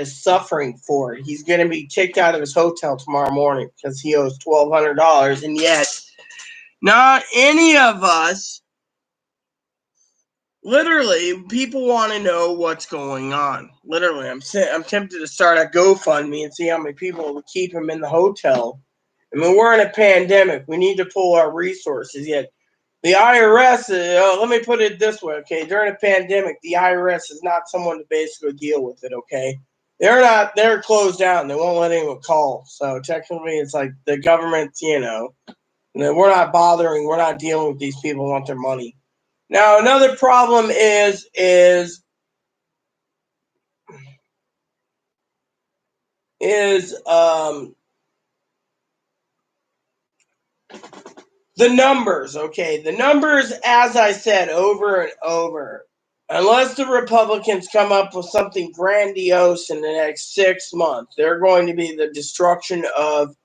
suffering for it. He's going to be kicked out of his hotel tomorrow morning because he owes $1,200, and yet not any of us. Literally, people want to know what's going on. Literally, I'm tempted to start a GoFundMe and see how many people will keep him in the hotel. I mean, we're in a pandemic. We need to pull our resources. Yet the IRS, let me put it this way, okay? During a pandemic, the IRS is not someone to basically deal with it, okay? They're closed down. They won't let anyone call. So technically, it's like the government, we're not bothering. We're not dealing with these people who want their money. Now, another problem is the numbers, okay? The numbers, as I said over and over, unless the Republicans come up with something grandiose in the next 6 months, they're going to be the destruction of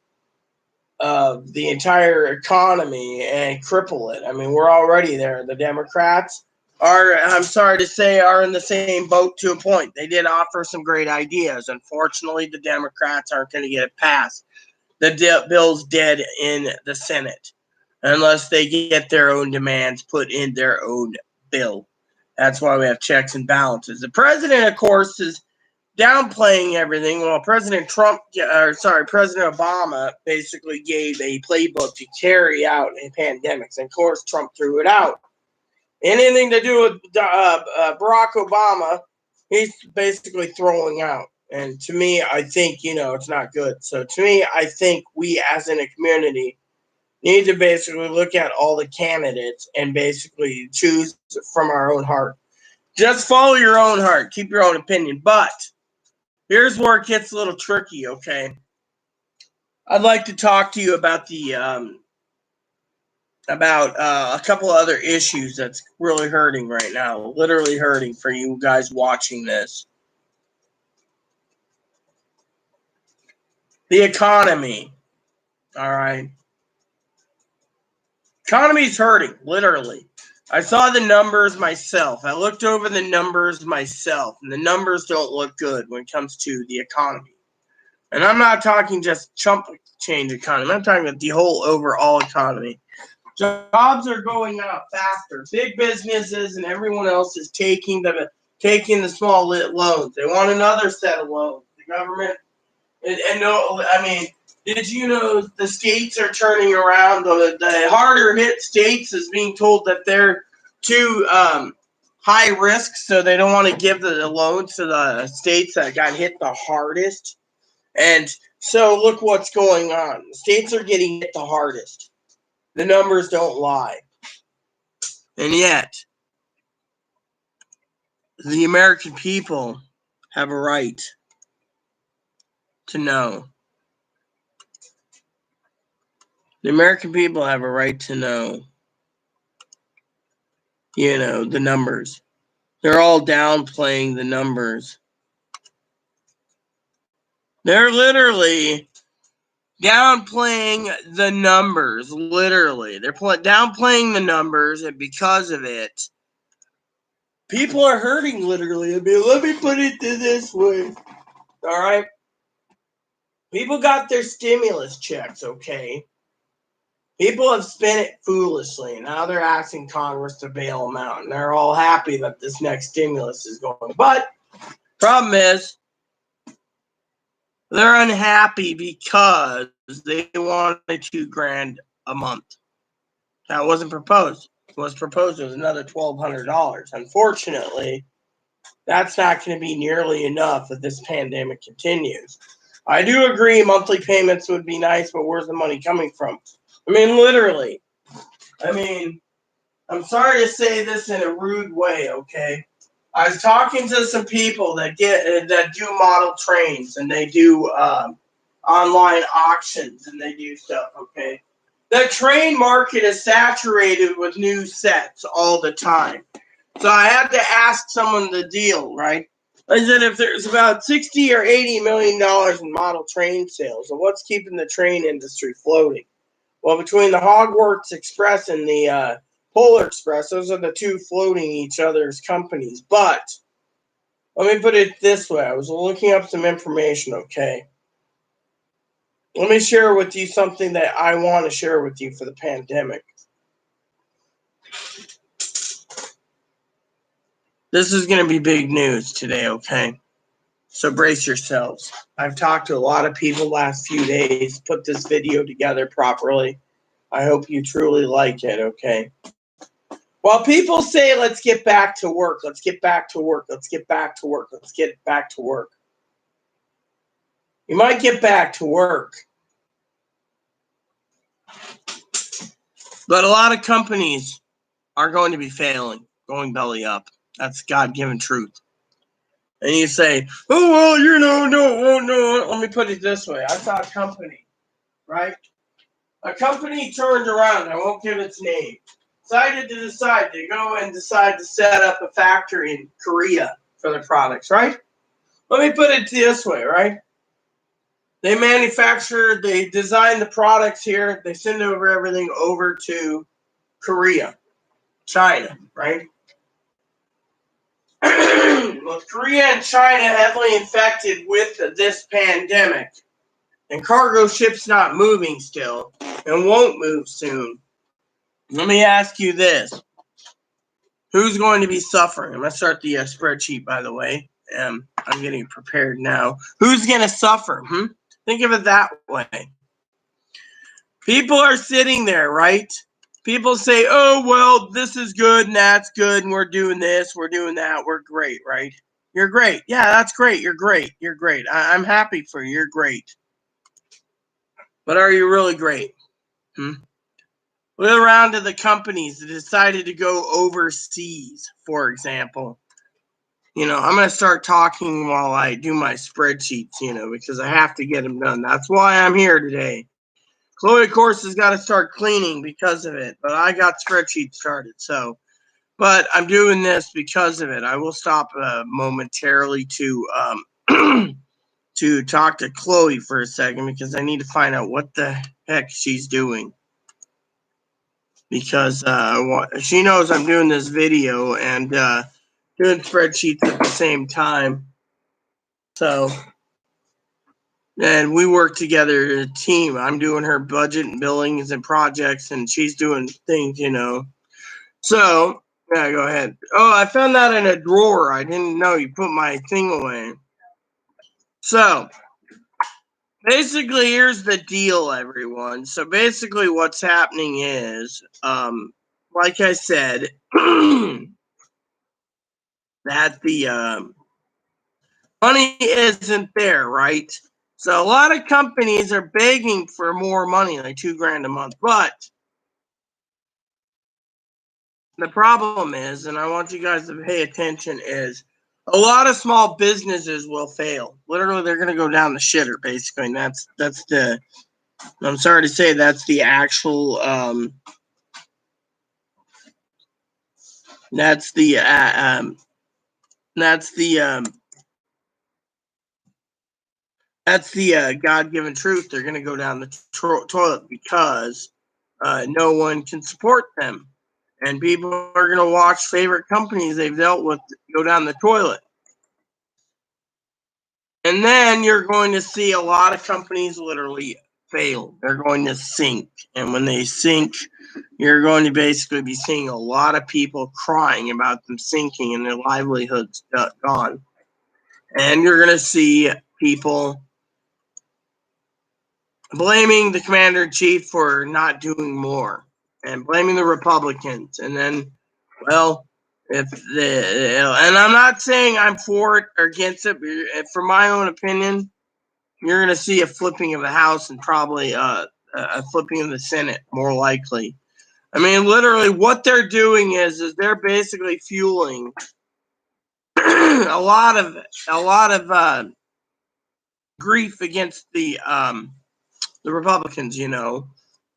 the entire economy and cripple it. I mean, we're already there. The Democrats are, I'm sorry to say, are in the same boat to a point. They did offer some great ideas. Unfortunately, the Democrats aren't going to get it passed. The bill's dead in the Senate unless they get their own demands put in their own bill. That's why we have checks and balances. The president, of course, is downplaying everything. Well, President Obama basically gave a playbook to carry out a pandemic. And of course, Trump threw it out. Anything to do with Barack Obama, he's basically throwing out. And to me, I think, it's not good. So to me, I think we as in a community need to basically look at all the candidates and basically choose from our own heart. Just follow your own heart. Keep your own opinion. But here's where it gets a little tricky, okay? I'd like to talk to you about a couple of other issues that's really hurting right now. Literally hurting for you guys watching this. The economy. All right. Economy's hurting, literally. I saw the numbers myself. I looked over the numbers myself, and the numbers don't look good when it comes to the economy. And I'm not talking just chump change economy. I'm talking about the whole overall economy. Jobs are going up faster. Big businesses and everyone else is taking the small loans. They want another set of loans. The government did you know the states are turning around? The harder hit states is being told that they're too high risk, so they don't want to give the loans to the states that got hit the hardest. And so look what's going on. The states are getting hit the hardest. The numbers don't lie. And yet, the American people have a right to know. The American people have a right to know, the numbers. They're all downplaying the numbers. They're literally downplaying the numbers, literally. They're downplaying the numbers, and because of it, people are hurting, literally. Let me put it this way. All right? People got their stimulus checks, okay? People have spent it foolishly, and now they're asking Congress to bail them out, and they're all happy that this next stimulus is going. But problem is, they're unhappy because they wanted $2,000 a month. That wasn't proposed. What was proposed was another $1,200. Unfortunately, that's not going to be nearly enough if this pandemic continues. I do agree monthly payments would be nice, but where's the money coming from? Literally. I'm sorry to say this in a rude way, okay? I was talking to some people that do model trains, and they do online auctions, and they do stuff, okay? The train market is saturated with new sets all the time. So I had to ask someone the deal, right? I said, if there's about $60 or $80 million in model train sales, then what's keeping the train industry floating? Well, between the Hogwarts Express and the Polar Express, those are the two floating each other's companies. But let me put it this way. I was looking up some information, okay? Let me share with you something that I want to share with you for the pandemic. This is going to be big news today, okay? So brace yourselves. I've talked to a lot of people last few days, put this video together properly. I hope you truly like it, okay? While people say, let's get back to work, let's get back to work, let's get back to work, let's get back to work. You might get back to work, but a lot of companies are going to be failing, going belly up. That's God-given truth. And you say, oh, well, no. Let me put it this way. I saw a company, right? A company turned around, I won't give its name, decided to go and decide to set up a factory in Korea for their products, right? Let me put it this way, right? They they design the products here, they send everything over to Korea, China, right? With Korea and China heavily infected with this pandemic, and cargo ships not moving still, and won't move soon, let me ask you this. Who's going to be suffering? I'm going to start the spreadsheet, by the way. I'm getting prepared now. Who's going to suffer? Think of it that way. People are sitting there, right? People say, oh, well, this is good and that's good and we're doing this, we're doing that, we're great, right? You're great. Yeah, that's great. You're great. You're great. I'm happy for you. You're great. But are you really great? Look around to the companies that decided to go overseas, for example. I'm going to start talking while I do my spreadsheets, because I have to get them done. That's why I'm here today. Chloe, of course, has got to start cleaning because of it, but I got spreadsheets started. But I'm doing this because of it. I will stop momentarily to to talk to Chloe for a second because I need to find out what the heck she's doing. Because she knows I'm doing this video and doing spreadsheets at the same time. So, and we work together as a team. I'm doing her budget and billings and projects, and she's doing things, So, yeah, go ahead. Oh, I found that in a drawer. I didn't know you put my thing away. So, basically, here's the deal, everyone. So, basically, what's happening is, like I said, that the money isn't there, right? So a lot of companies are begging for more money, like $2,000 a month. But the problem is, and I want you guys to pay attention, is a lot of small businesses will fail. Literally, they're going to go down the shitter, basically. And that's the. I'm sorry to say, that's the actual. That's the. That's the God-given truth. They're going to go down the toilet because no one can support them. And people are going to watch favorite companies they've dealt with go down the toilet. And then you're going to see a lot of companies literally fail. They're going to sink. And when they sink, you're going to basically be seeing a lot of people crying about them sinking and their livelihoods gone. And you're going to see people blaming the commander-in-chief for not doing more and blaming the Republicans. And then, well, and I'm not saying I'm for it or against it, but for my own opinion, you're going to see a flipping of the House and probably a flipping of the Senate, more likely. I mean, literally, what they're doing is they're basically fueling a lot of grief against the Republicans,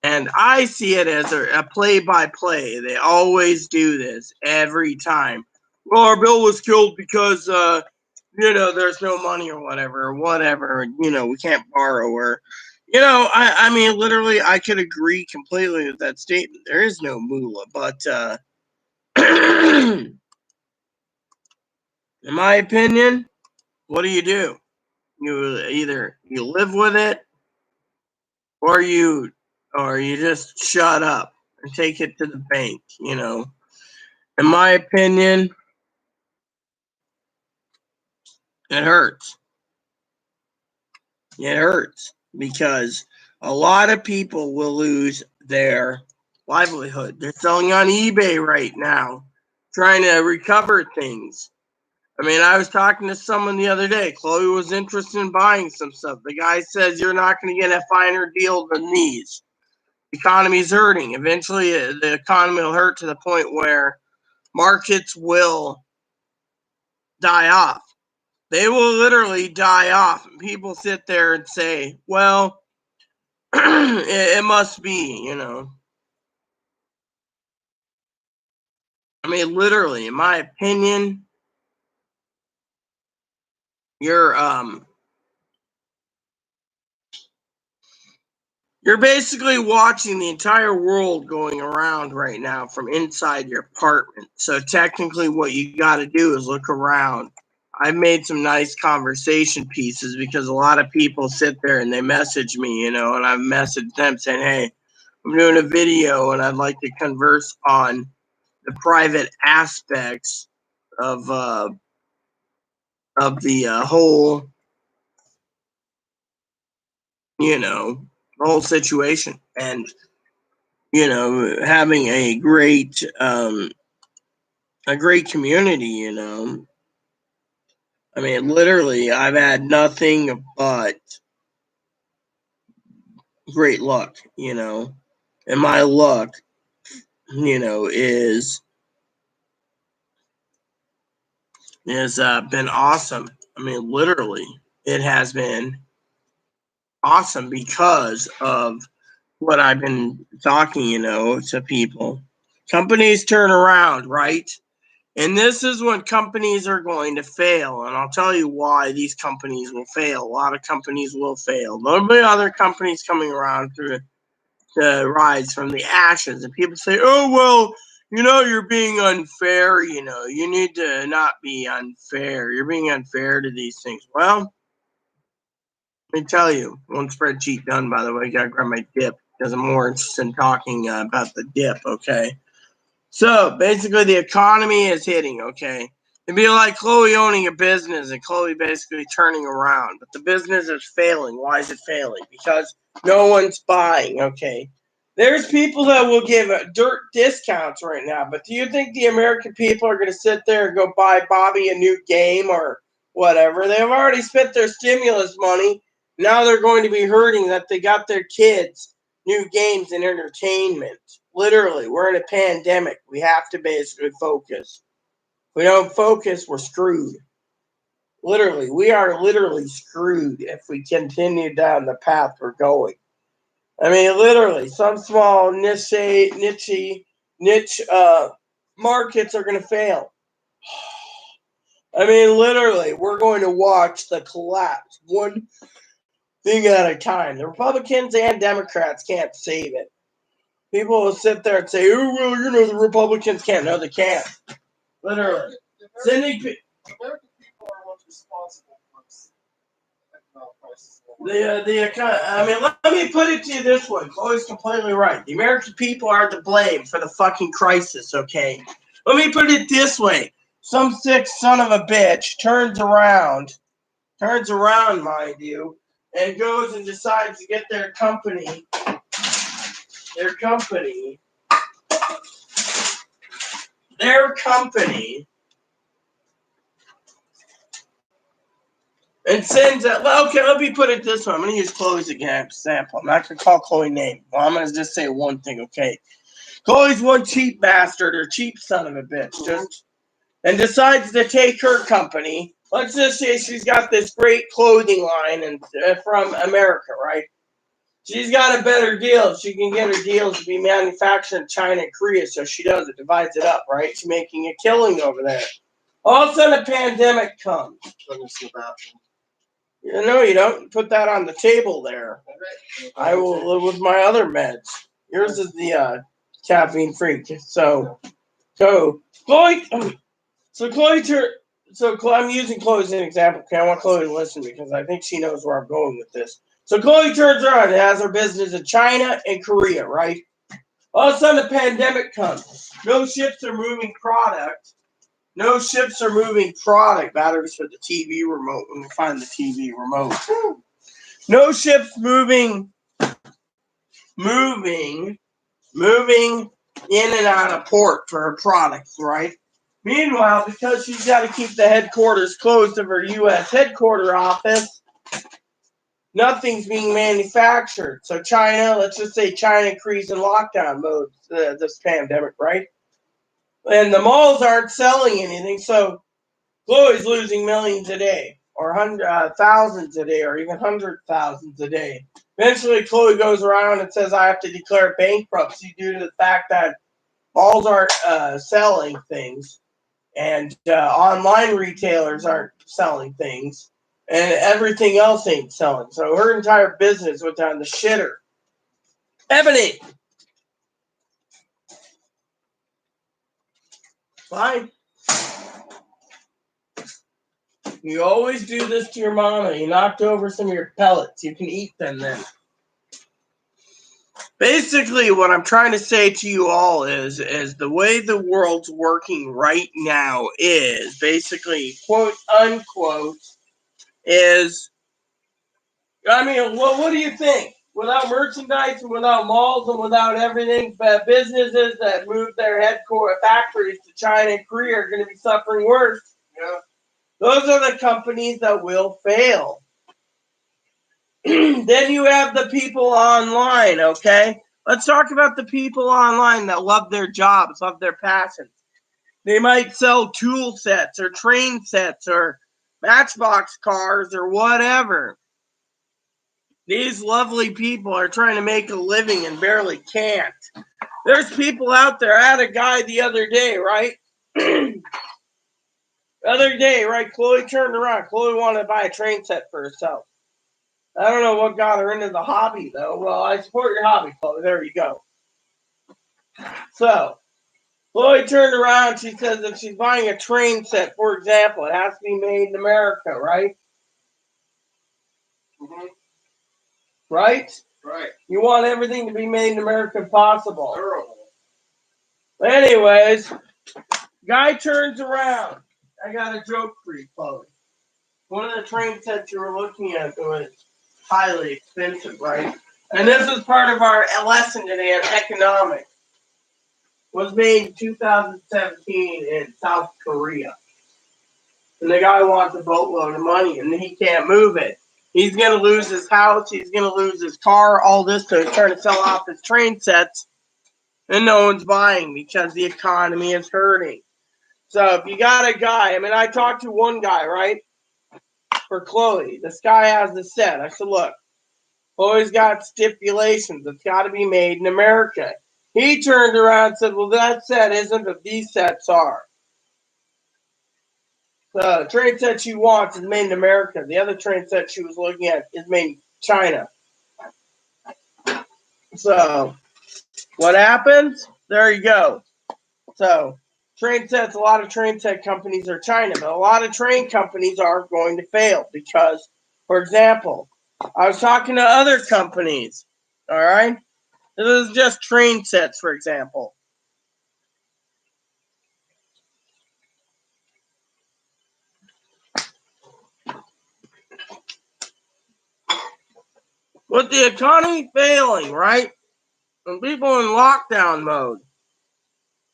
And I see it as a play-by-play. They always do this every time. Well, our bill was killed because, there's no money or whatever. We can't borrow or, I mean, literally, I could agree completely with that statement. There is no moolah, but in my opinion, what do? You either you live with it or you just shut up and take it to the bank, In my opinion, it hurts. It hurts because a lot of people will lose their livelihood. They're selling on eBay right now, trying to recover things. I mean, I was talking to someone the other day. Chloe was interested in buying some stuff. The guy says you're not going to get a finer deal than these. The economy's hurting. Eventually, the economy will hurt to the point where markets will die off. They will literally die off. And people sit there and say, well, it must be, I mean, literally, in my opinion, you're basically watching the entire world going around right now from inside your apartment. So technically what you got to do is look around. I've made some nice conversation pieces because a lot of people sit there and they message me, and I've messaged them saying, hey, I'm doing a video and I'd like to converse on the private aspects of of the whole, the whole situation, and having a great community. I mean, literally, I've had nothing but great luck. And my luck, is been awesome. I mean, literally, it has been awesome because of what I've been talking, to people. Companies turn around, right? And this is when companies are going to fail. And I'll tell you why these companies will fail. A lot of companies will fail. There'll be other companies coming around to rise from the ashes. And people say, oh, well, you're being unfair. You need to not be unfair. You're being unfair to these things. Well, let me tell you, one spreadsheet done, by the way. Got to grab my dip because I'm more interested in talking about the dip, okay? So basically, the economy is hitting, okay? It'd be like Chloe owning a business and Chloe basically turning around, but the business is failing. Why is it failing? Because no one's buying, okay? There's people that will give dirt discounts right now, but do you think the American people are going to sit there and go buy Bobby a new game or whatever? They've already spent their stimulus money. Now they're going to be hurting that they got their kids new games and entertainment. Literally, we're in a pandemic. We have to basically focus. If we don't focus, we're screwed. Literally, we are literally screwed if we continue down the path we're going. I mean, literally, some small niche markets are going to fail. I mean, literally, we're going to watch the collapse one thing at a time. The Republicans and Democrats can't save it. People will sit there and say, oh, well, the Republicans can't. No, they can't. Literally. American people are what's responsible for prices. Let me put it to you this way. Chloe's completely right. The American people are to blame for the fucking crisis, okay? Let me put it this way. Some sick son of a bitch turns around, mind you, and goes and decides to get their company, and sends it. Well, okay, let me put it this way. I'm going to use Chloe's example. I'm not going to call Chloe name. Well, I'm going to just say one thing, okay? Chloe's one cheap bastard or cheap son of a bitch and decides to take her company. Let's just say she's got this great clothing line and from America, right? She's got a better deal. She can get her deals to be manufactured in China and Korea, so she does it, divides it up, right? She's making a killing over there. All of a sudden, a pandemic comes. No, you don't. Put that on the table there. I will live with my other meds. Yours is the caffeine free. So Chloe. I'm using Chloe as an example. Okay, I want Chloe to listen because I think she knows where I'm going with this. So Chloe turns around and has her business in China and Korea, right? All of a sudden, the pandemic comes. No ships are moving product. Batteries for the TV remote. When we find the TV remote. No ships moving in and out of port for her products, right? Meanwhile, because she's got to keep the headquarters closed of her U.S. headquarter office, nothing's being manufactured. So China, let's just say China increased in lockdown mode this pandemic, right? And the malls aren't selling anything, so Chloe's losing millions a day, or thousands a day, or even 100,000s a day. Eventually, Chloe goes around and says, I have to declare bankruptcy due to the fact that malls aren't selling things, and online retailers aren't selling things, and everything else ain't selling. So her entire business went down the shitter. Ebony! Fine. You always do this to your mama. You knocked over some of your pellets. You can eat them then. Basically, what I'm trying to say to you all is the way the world's working right now is basically, quote unquote, is, I mean, what do you think? Without merchandise and without malls and without everything, but businesses that move their headquarters factories to China and Korea are going to be suffering worse. Yeah. Those are the companies that will fail. Then you have the people online, okay? Let's talk about the people online that love their jobs, love their passions. They might sell tool sets or train sets or Matchbox cars or whatever. These lovely people are trying to make a living and barely can't. There's people out there. I had a guy the other day, right? Chloe turned around. Chloe wanted to buy a train set for herself. I don't know what got her into the hobby, though. Well, I support your hobby, Chloe. There you go. So, Chloe turned around. She says if she's buying a train set, for example, it has to be made in America, right? Mm-hmm. Right? Right. You want everything to be made in America if possible. Terrible. Anyways, guy turns around. I got a joke for you, Chloe. One of the train sets you were looking at was highly expensive, right? And this is part of our lesson today on economics. Was made in 2017 in South Korea. And the guy wants a boatload of money and he can't move it. He's going to lose his house. He's going to lose his car. All this to trying to sell off his train sets. And no one's buying because the economy is hurting. So if you got a guy, I mean, I talked to one guy, right? For Chloe. This guy has the set. I said, look, Chloe's got stipulations. It's got to be made in America. He turned around and said, well, that set isn't, but these sets are. The train set she wants is made in America. The other train set she was looking at is made in China. So what happens? There you go. So train sets, a lot of train set companies are China, but a lot of train companies are going to fail because, for example, I was talking to other companies, all right? This is just train sets, for example. With the economy failing, right? And people in lockdown mode,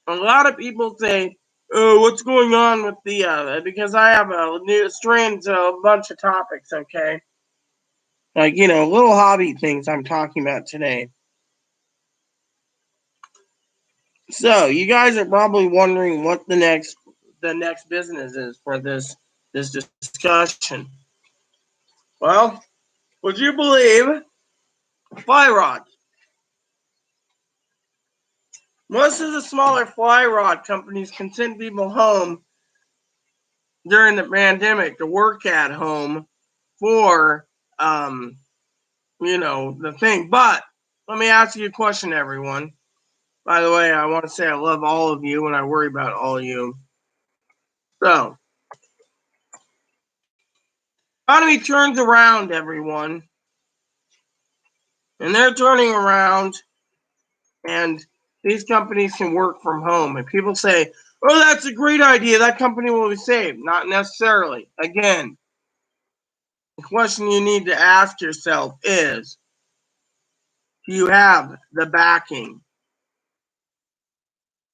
a lot of people say, oh, what's going on with the, because I have a new strand, a bunch of topics, okay? Like, little hobby things I'm talking about today. So, you guys are probably wondering what the next business is for this discussion. Well, would you believe fly rods? Most of the smaller fly rod companies can send people home during the pandemic to work at home for the thing. But let me ask you a question, everyone. By the way, I want to say I love all of you and I worry about all of you. So, economy turns around, everyone. And they're turning around and these companies can work from home. And people say, oh, that's a great idea. That company will be saved. Not necessarily. Again, the question you need to ask yourself is, do you have the backing?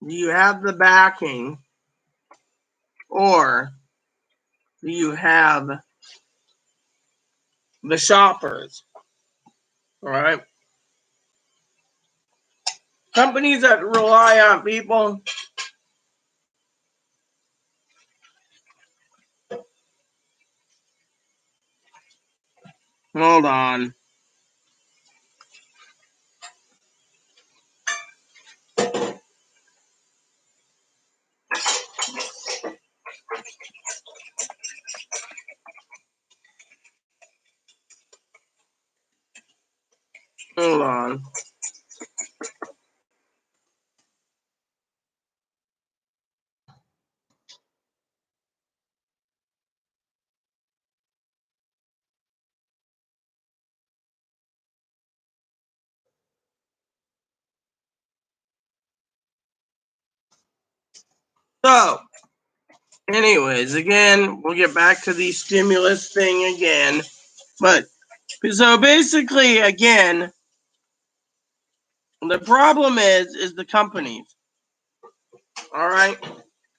Do you have the backing or do you have the shoppers? All right. Companies that rely on people. Hold on. Hold on. So, anyways, again, we'll get back to the stimulus thing again. But, so basically, again, the problem is the companies. All right?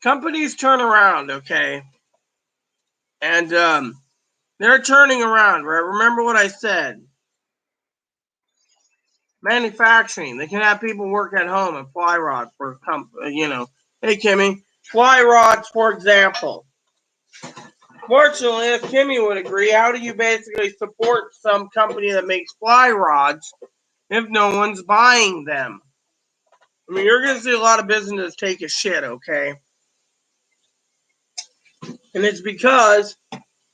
Companies turn around, okay? And they're turning around, right? Remember what I said. Manufacturing. They can have people work at home and fly rods for Hey, Kimmy. Fly rods, for example. Fortunately, if Kimmy would agree, how do you basically support some company that makes fly rods if no one's buying them? I mean, you're going to see a lot of businesses take a shit, okay? And it's because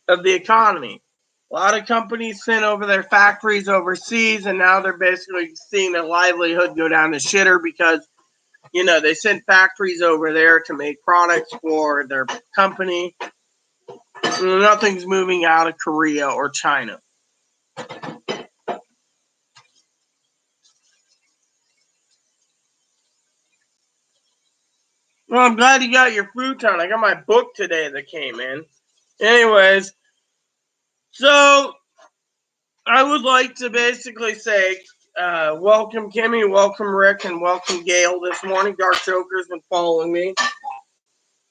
of the economy. A lot of companies sent over their factories overseas, and now they're basically seeing their livelihood go down the shitter because, they sent factories over there to make products for their company. Nothing's moving out of Korea or China. Well, I'm glad you got your futon. I got my book today that came in. Anyways, so I would like to basically say welcome Kimmy, welcome Rick, and welcome Gail this morning. Dark Joker's been following me.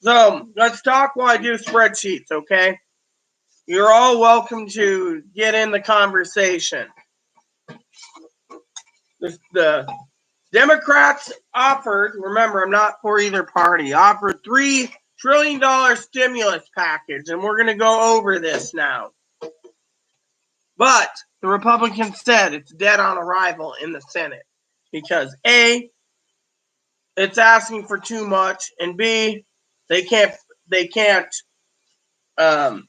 So let's talk while I do spreadsheets, okay? You're all welcome to get in the conversation. The Democrats offered, remember, I'm not for either party, offered $3 trillion stimulus package, and we're going to go over this now. But the Republicans said it's dead on arrival in the Senate because A, it's asking for too much, and B, they can't, from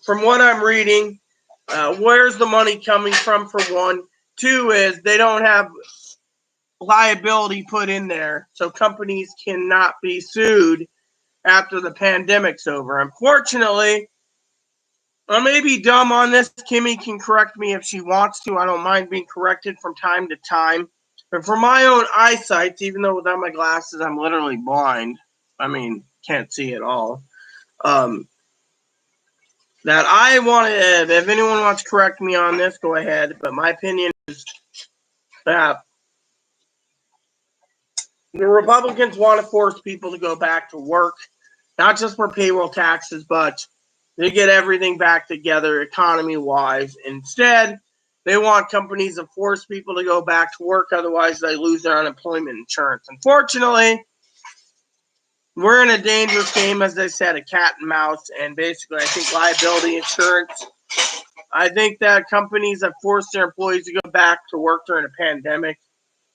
what I'm reading, where's the money coming from, for one? Two is they don't have liability put in there, so companies cannot be sued after the pandemic's over. Unfortunately, I may be dumb on this. Kimmy can correct me if she wants to. I don't mind being corrected from time to time. But for my own eyesight, even though without my glasses I'm literally blind, I mean, can't see at all, that I want to, if anyone wants to correct me on this, go ahead. But my opinion is that the Republicans want to force people to go back to work, not just for payroll taxes, but to get everything back together economy-wise. Instead, they want companies to force people to go back to work, otherwise they lose their unemployment insurance. Unfortunately, we're in a dangerous game, as I said, a cat and mouse, and basically I think liability insurance, I think that companies that force their employees to go back to work during a pandemic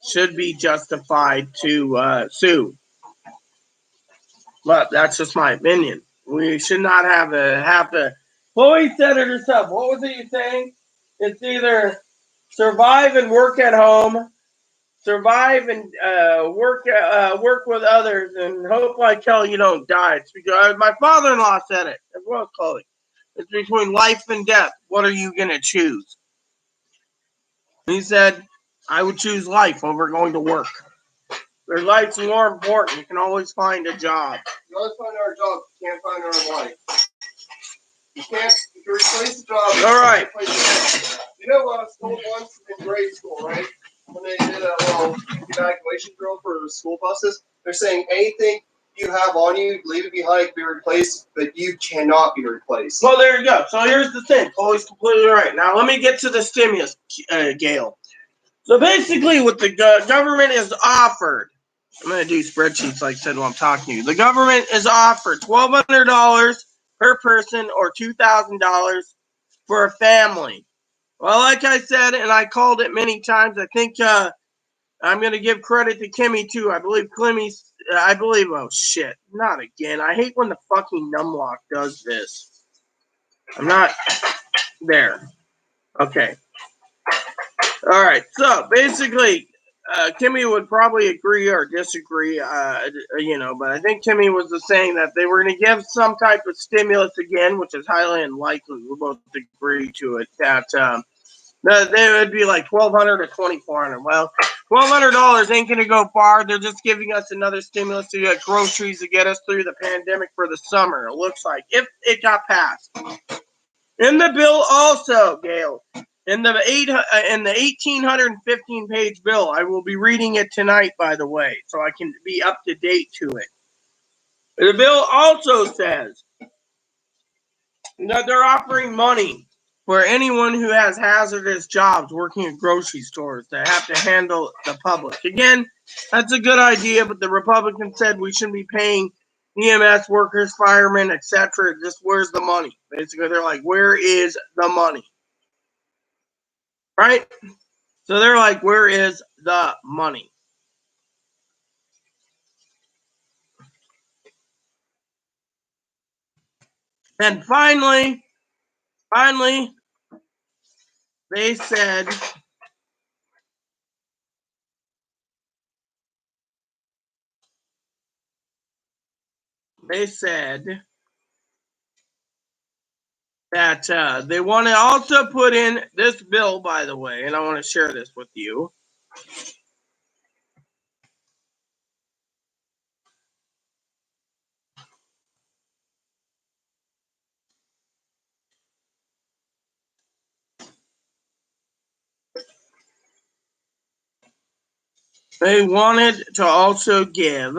should be justified to sue. But that's just my opinion. We should not have to. Chloe said it herself. What was it you saying? It's either survive and work at home, survive and work with others, and hope like hell you don't die. It's because my father-in-law said it as well as Chloe. It's between life and death. What are you gonna choose? He said, I would choose life over going to work. Their life's more important. You can always find a job. You always find our job. You can't find our life. You can replace the job. All right. You know what I was told once in grade school, right? When they did a little evacuation drill for school buses, they're saying anything you have on you, leave it behind, can be replaced, but you cannot be replaced. Well, there you go. So here's the thing. Chloe's completely right. Now let me get to the stimulus, Gail. So basically what the government is offered, I'm going to do spreadsheets like I said while I'm talking to you. The government is offered $1,200 per person or $2,000 for a family. Well, like I said, and I called it many times, I think I'm going to give credit to Kimmy too. I believe oh shit, not again. I hate when the fucking numlock does this. I'm not there. Okay. All right. So basically, Kimmy would probably agree or disagree, but I think Kimmy was saying that they were going to give some type of stimulus again, which is highly unlikely. We'll both agree to it, that they would be like $1,200 to $2,400. Well, $1,200 ain't going to go far. They're just giving us another stimulus to get groceries to get us through the pandemic for the summer, it looks like, if it got passed. In the bill also, Gail, in the 1,815-page bill, I will be reading it tonight, by the way, so I can be up to date to it. The bill also says that they're offering money for anyone who has hazardous jobs working at grocery stores that have to handle the public. Again, that's a good idea, but the Republicans said we shouldn't be paying EMS workers, firemen, etc. Just where's the money? Basically, they're like, where is the money? Right? So they're like, where is the money? And finally, they said that they want to also put in this bill, by the way, and I want to share this with you. They wanted to also give,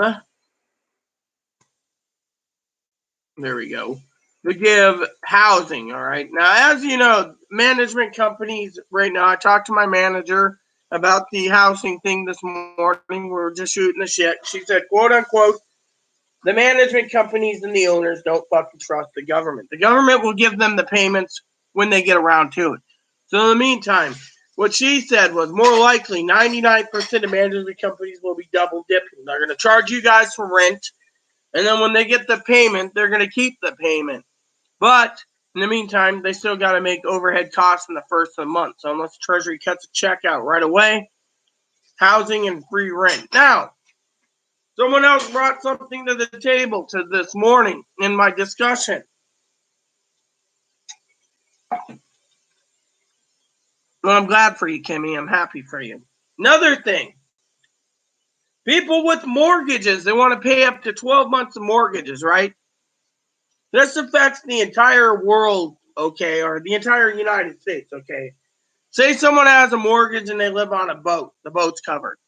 there we go, to give housing, all right? Now, as you know, management companies right now, I talked to my manager about the housing thing this morning. We were just shooting the shit. She said, quote unquote, the management companies and the owners don't fucking trust the government. The government will give them the payments when they get around to it. So in the meantime, what she said was more likely 99% of management companies will be double dipping. They're going to charge you guys for rent, and then when they get the payment, they're going to keep the payment. But in the meantime, they still got to make overhead costs in the first of the month. So unless Treasury cuts a check out right away, housing and free rent. Now, someone else brought something to the table to this morning in my discussion. Well, I'm glad for you, Kimmy. I'm happy for you. Another thing, people with mortgages, they want to pay up to 12 months of mortgages, right? This affects the entire world, okay, or the entire United States, okay? Say someone has a mortgage and they live on a boat. The boat's covered.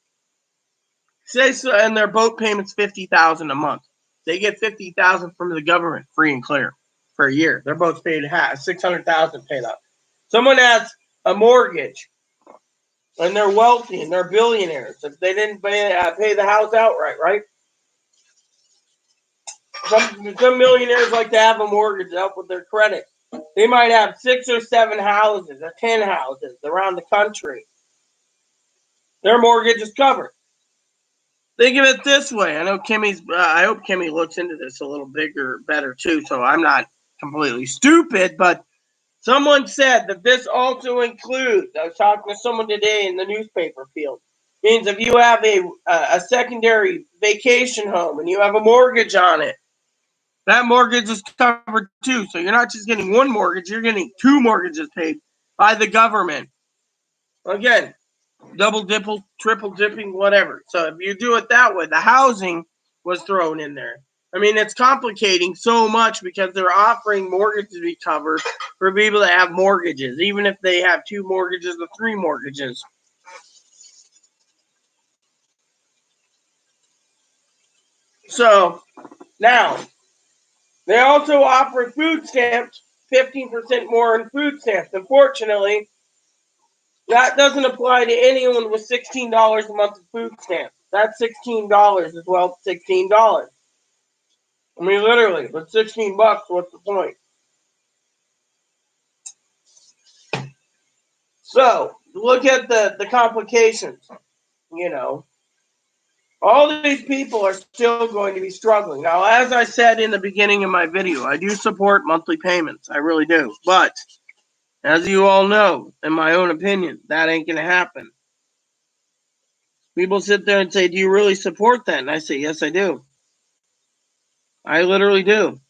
Say so, and their boat payment's $50,000 a month. They get $50,000 from the government, free and clear, for a year. Their boat's paid half, $600,000 paid up. Someone has a mortgage and they're wealthy and they're billionaires. If they didn't pay the house outright, right? Some millionaires like to have a mortgage to help with their credit. They might have 6 or 7 houses or 10 houses around the country. Their mortgage is covered. Think of it this way. I know Kimmy's. I hope Kimmy looks into this a little better too. So I'm not completely stupid, but someone said that this also includes. I was talking to someone today in the newspaper field. Means if you have a secondary vacation home and you have a mortgage on it, that mortgage is covered too. So you're not just getting one mortgage; you're getting 2 mortgages paid by the government. Again, double dipping, triple dipping, whatever. So if you do it that way, the housing was thrown in there. I mean, it's complicating so much because they're offering mortgages to be covered for people that have mortgages, even if they have 2 mortgages or 3 mortgages. So now they also offer food stamps, 15% more in food stamps. Unfortunately, that doesn't apply to anyone with $16 a month of food stamps. That's $16 as well, $16. I mean, literally, with $16, what's the point? So, look at the complications. You know, all these people are still going to be struggling. Now, as I said in the beginning of my video, I do support monthly payments. I really do. But, as you all know, in my own opinion, that ain't going to happen. People sit there and say, do you really support that? And I say, yes, I do. I literally do.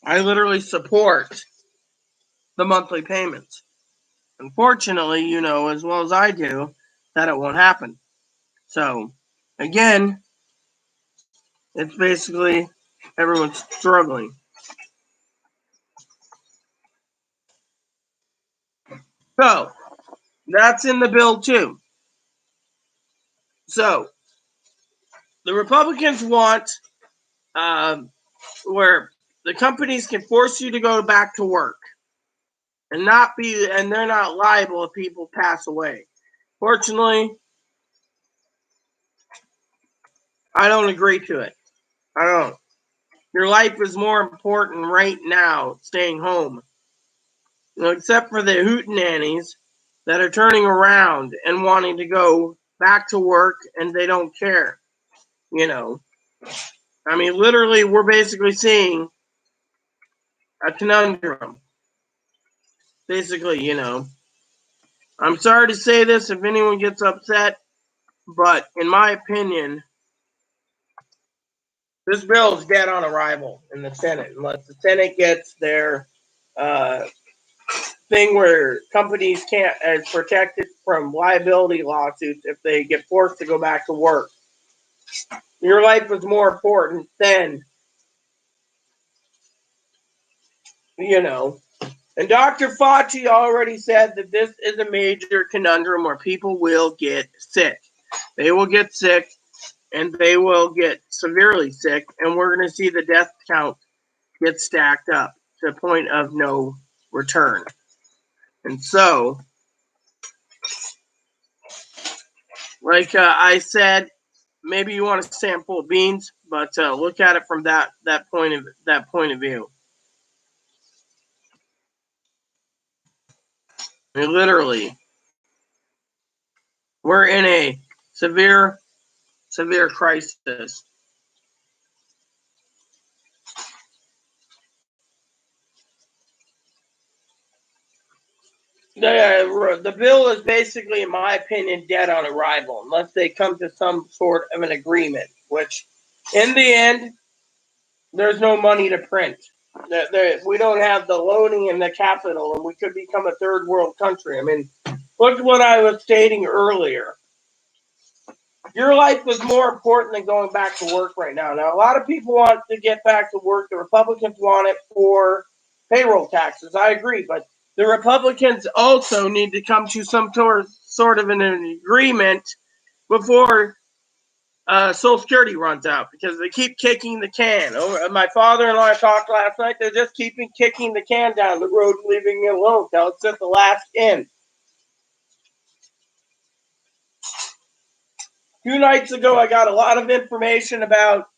I literally support the monthly payments. Unfortunately, you know, as well as I do, that it won't happen. So, again, it's basically everyone's struggling. So, that's in the bill too. So, the Republicans want where the companies can force you to go back to work and they're not liable if people pass away. Fortunately, I don't agree to it. I don't. Your life is more important right now, staying home. Except for the hootenannies that are turning around and wanting to go back to work and they don't care. I mean, literally, we're basically seeing a conundrum. Basically, I'm sorry to say this if anyone gets upset, but in my opinion, this bill is dead on arrival in the Senate unless the Senate gets their thing where companies can't is protected from liability lawsuits if they get forced to go back to work. Your life is more important than, And Dr. Fauci already said that this is a major conundrum where people will get sick. They will get sick and they will get severely sick, and we're going to see the death count get stacked up to a point of no return. And so, like I said, maybe you want a sample of beans, but look at it from that point of view. I mean, literally, we're in a severe crisis. The bill is basically, in my opinion, dead on arrival unless they come to some sort of an agreement, which in the end, there's no money to print. We don't have the loaning and the capital, and we could become a third world country. I mean, look at what I was stating earlier. Your life is more important than going back to work right now. Now, a lot of people want to get back to work. The Republicans want it for payroll taxes. I agree, but the Republicans also need to come to some sort of an agreement before Social Security runs out, because they keep kicking the can. My father-in-law talked last night. They're just keeping kicking the can down the road, leaving it alone till it's at the last in. 2 nights ago, I got a lot of information about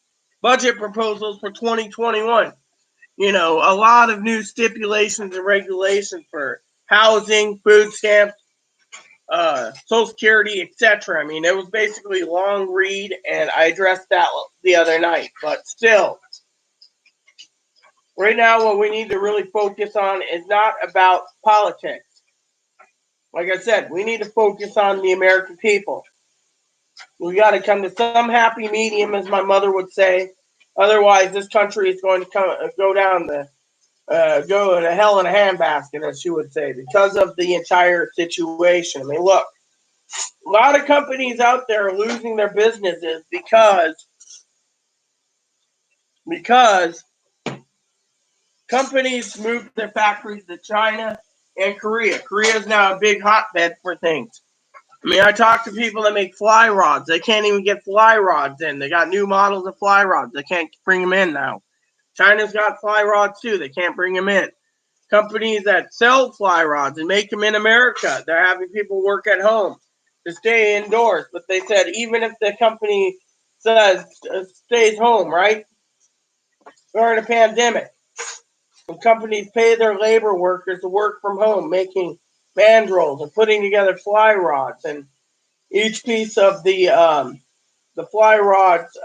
budget proposals for 2021. A lot of new stipulations and regulations for housing, food stamps, Social Security, etc. I mean, it was basically a long read, and I addressed that the other night. But still, right now, what we need to really focus on is not about politics. Like I said, we need to focus on the American people. We got to come to some happy medium, as my mother would say. Otherwise, this country is going to go to hell in a handbasket, as she would say, because of the entire situation. I mean, look, a lot of companies out there are losing their businesses because companies moved their factories to China and Korea. Korea is now a big hotbed for things. I mean, I talk to people that make fly rods. They can't even get fly rods in. They got new models of fly rods. They can't bring them in now. China's got fly rods too. They can't bring them in. Companies that sell fly rods and make them in America, they're having people work at home to stay indoors. But they said even if the company says stays home, right, during a pandemic, when companies pay their labor workers to work from home, making mandrels and putting together fly rods, and each piece of the fly rod's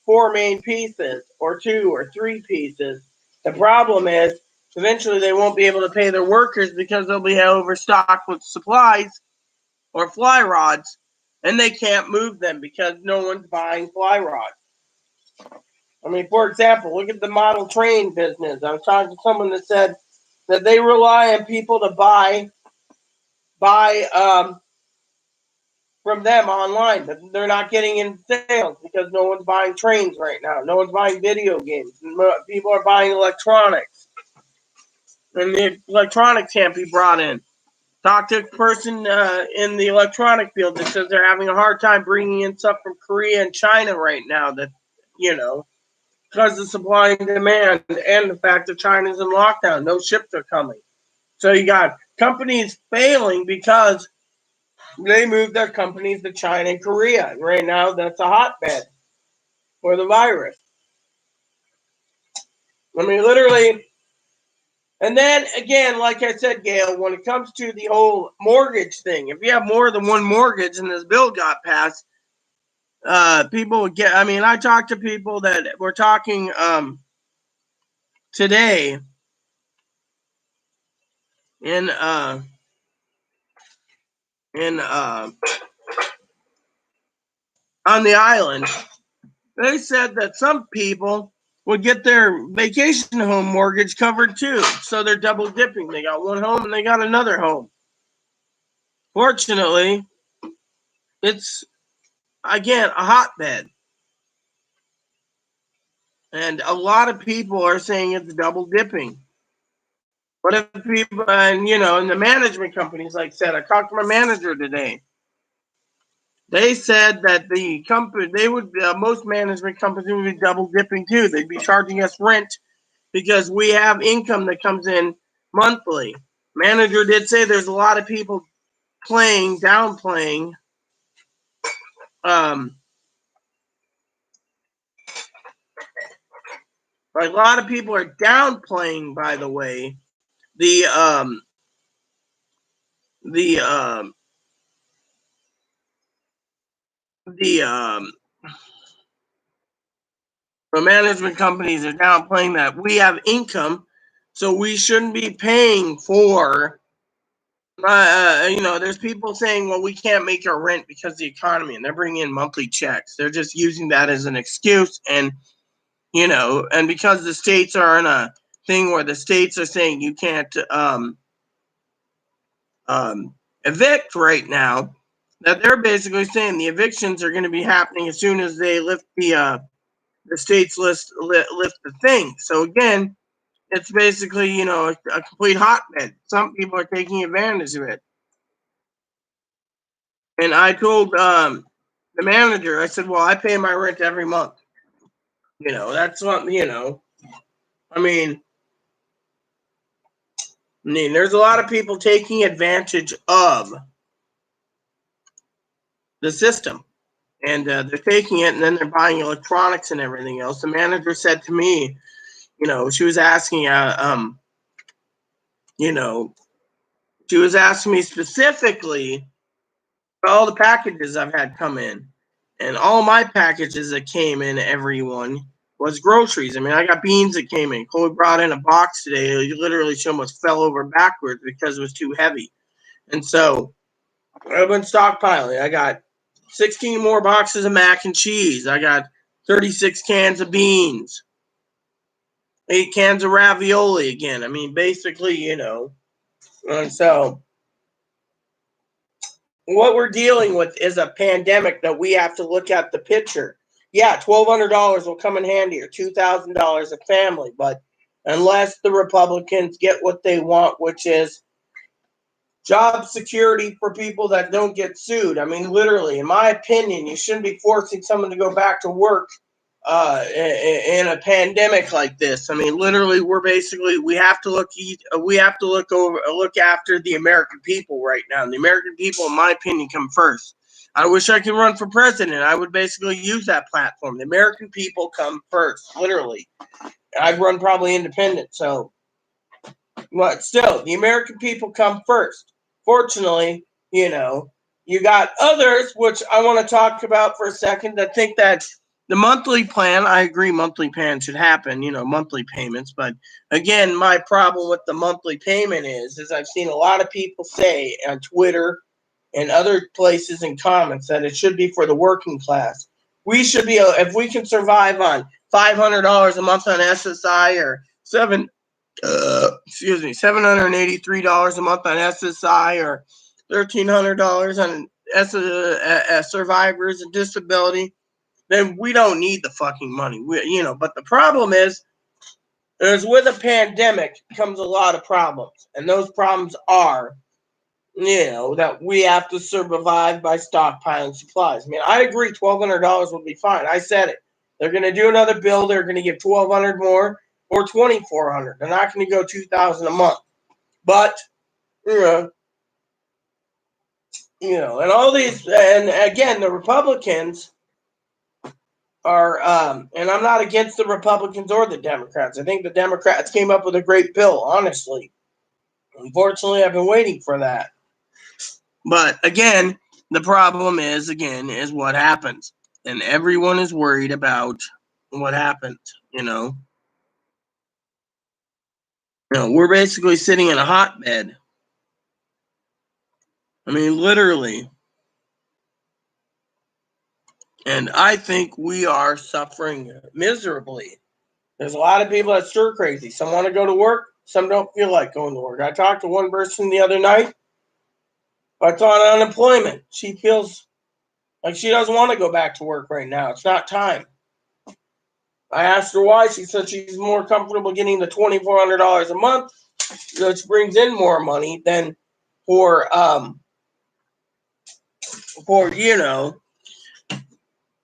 4 main pieces, or 2 or 3 pieces. The problem is eventually they won't be able to pay their workers because they'll be overstocked with supplies or fly rods, and they can't move them because no one's buying fly rods. I mean, for example, look at the model train business. I was talking to someone that said that they rely on people to buy from them online, but they're not getting in sales because no one's buying trains right now. No one's buying video games. People are buying electronics, and the electronics can't be brought in. Talk to a person in the electronic field that says they're having a hard time bringing in stuff from Korea and China right now. That because of supply and demand, and the fact that China's in lockdown, no ships are coming. So you got companies failing because they moved their companies to China and Korea. And right now, that's a hotbed for the virus. I mean, literally. And then again, like I said, Gail, when it comes to the whole mortgage thing, if you have more than one mortgage and this bill got passed, people would get. I mean, I talked to people that were talking today in on the island. They said that some people would get their vacation home mortgage covered too, so they're double dipping. They got one home and they got another home. Fortunately, it's again a hotbed, and a lot of people are saying it's double dipping. But if people, and the management companies, like I said, I talked to my manager today. They said that the company, most management companies would be double dipping too. They'd be charging us rent because we have income that comes in monthly. Manager did say there's a lot of people downplaying a lot of people are downplaying, by the way, the the management companies are downplaying that we have income, so we shouldn't be paying for. There's people saying, well, we can't make our rent because of the economy, and they're bringing in monthly checks. They're just using that as an excuse, and and because the states are in a thing where the states are saying you can't evict right now, that they're basically saying the evictions are going to be happening as soon as they lift the states lift the thing. So again, it's basically a complete hotbed. Some people are taking advantage of it. And I told the manager, I said, well, I pay my rent every month. That's what I mean, there's a lot of people taking advantage of the system, and they're taking it, and then they're buying electronics and everything else. The manager said to me, she was asking, she was asking me specifically about all the packages I've had come in, and all my packages that came in, everyone was groceries. I mean, I got beans that came in. Chloe brought in a box today. Literally, she almost fell over backwards because it was too heavy. And so I've been stockpiling. I got 16 more boxes of mac and cheese. I got 36 cans of beans, 8 cans of ravioli again. I mean, basically, And so what we're dealing with is a pandemic that we have to look at the picture. Yeah, $1,200 will come in handy, or $2,000 a family, but unless the Republicans get what they want, which is job security for people that don't get sued. I mean, literally, in my opinion, you shouldn't be forcing someone to go back to work in a pandemic like this. I mean, literally, we have to look after the American people right now. And the American people, in my opinion, come first. I wish I could run for president. I would basically use that platform. The American people come first, literally. I'd run probably independent. So, but still, the American people come first. Fortunately, you got others, which I want to talk about for a second, that think that the monthly plan, I agree, monthly plan should happen, monthly payments. But again, my problem with the monthly payment is I've seen a lot of people say on Twitter and other places in comments that it should be for the working class. We should be, if we can survive on $500 a month on SSI, or $783 a month on SSI, or $1,300 on survivors of disability, then we don't need the fucking money. But the problem is with a pandemic comes a lot of problems. And those problems are, that we have to survive by stockpiling supplies. I mean, I agree $1,200 would be fine. I said it. They're going to do another bill. They're going to give $1,200 more or $2,400. They're not going to go $2,000 a month. But, and all these, and again, the Republicans are, and I'm not against the Republicans or the Democrats. I think the Democrats came up with a great bill, honestly. Unfortunately, I've been waiting for that. But again, the problem is what happens. And everyone is worried about what happened, we're basically sitting in a hotbed. I mean, literally. And I think we are suffering miserably. There's a lot of people that stir crazy. Some want to go to work. Some don't feel like going to work. I talked to one person the other night. That's on unemployment. She feels like she doesn't want to go back to work right now. It's not time. I asked her why. She said she's more comfortable getting the $2,400 a month, which brings in more money than for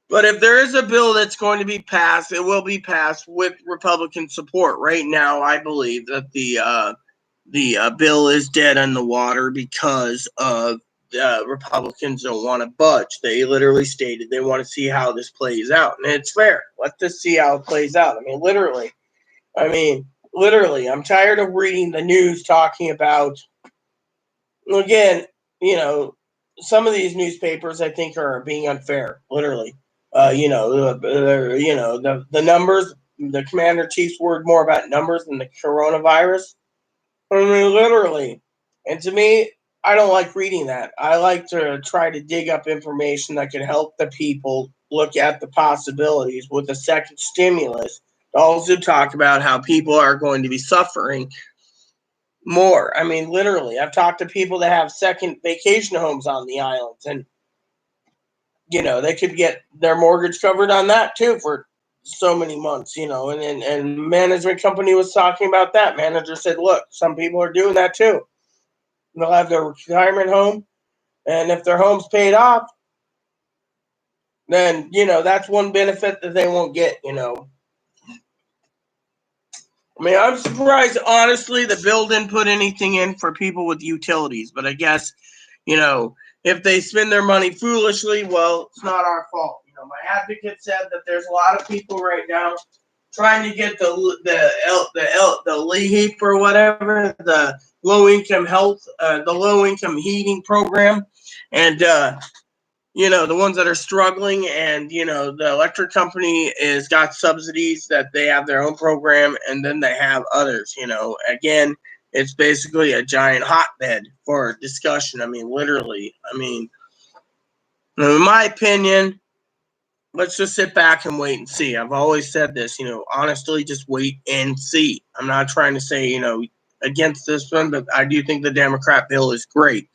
But if there is a bill that's going to be passed, it will be passed with Republican support. Right now, I believe that the bill is dead in the water because of Republicans don't want to budge. They literally stated they want to see how this plays out. And it's fair. Let's just see how it plays out. I mean, literally, I'm tired of reading the news talking about, again, some of these newspapers I think are being unfair, literally. The numbers, the commander-in-chief's word more about numbers than the coronavirus. I mean, literally. And to me, I don't like reading that. I like to try to dig up information that can help the people look at the possibilities with a second stimulus. Also talk about how people are going to be suffering more. I mean, literally, I've talked to people that have second vacation homes on the islands, and they could get their mortgage covered on that too for so many months, and management company was talking about that. Manager said, look, some people are doing that too. They'll have their retirement home, and if their home's paid off, then, that's one benefit that they won't get, I mean, I'm surprised, honestly, the bill didn't put anything in for people with utilities, but I guess, if they spend their money foolishly, well, it's not our fault. My advocate said that there's a lot of people right now trying to get the LEHEAP or whatever, the low income heating program, and the ones that are struggling, and the electric company is got subsidies that they have their own program, and then they have others. Again, it's basically a giant hotbed for discussion. I mean, literally. I mean, in my opinion, let's just sit back and wait and see. I've always said this, honestly, just wait and see. I'm not trying to say, against this one, but I do think the Democrat bill is great.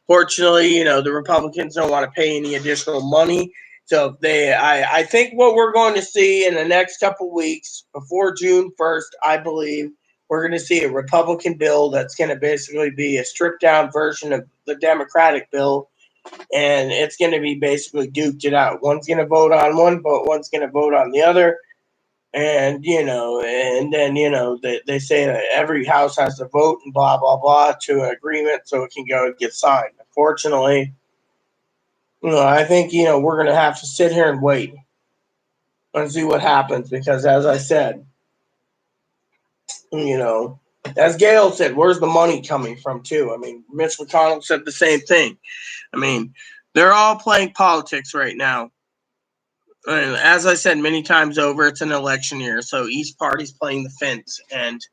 Fortunately, the Republicans don't want to pay any additional money. So I think what we're going to see in the next couple weeks, before June 1st, I believe, we're going to see a Republican bill that's going to basically be a stripped down version of the Democratic bill. And it's going to be basically duked it out. One's going to vote on one, but one's going to vote on the other. And, and then, they say that every house has to vote and blah, blah, blah to an agreement so it can go and get signed. Unfortunately, I think, we're going to have to sit here and wait and see what happens because, as I said, as Gail said, where's the money coming from, too? I mean, Mitch McConnell said the same thing. I mean, they're all playing politics right now. As I said many times over, it's an election year, so each party's playing the fence. And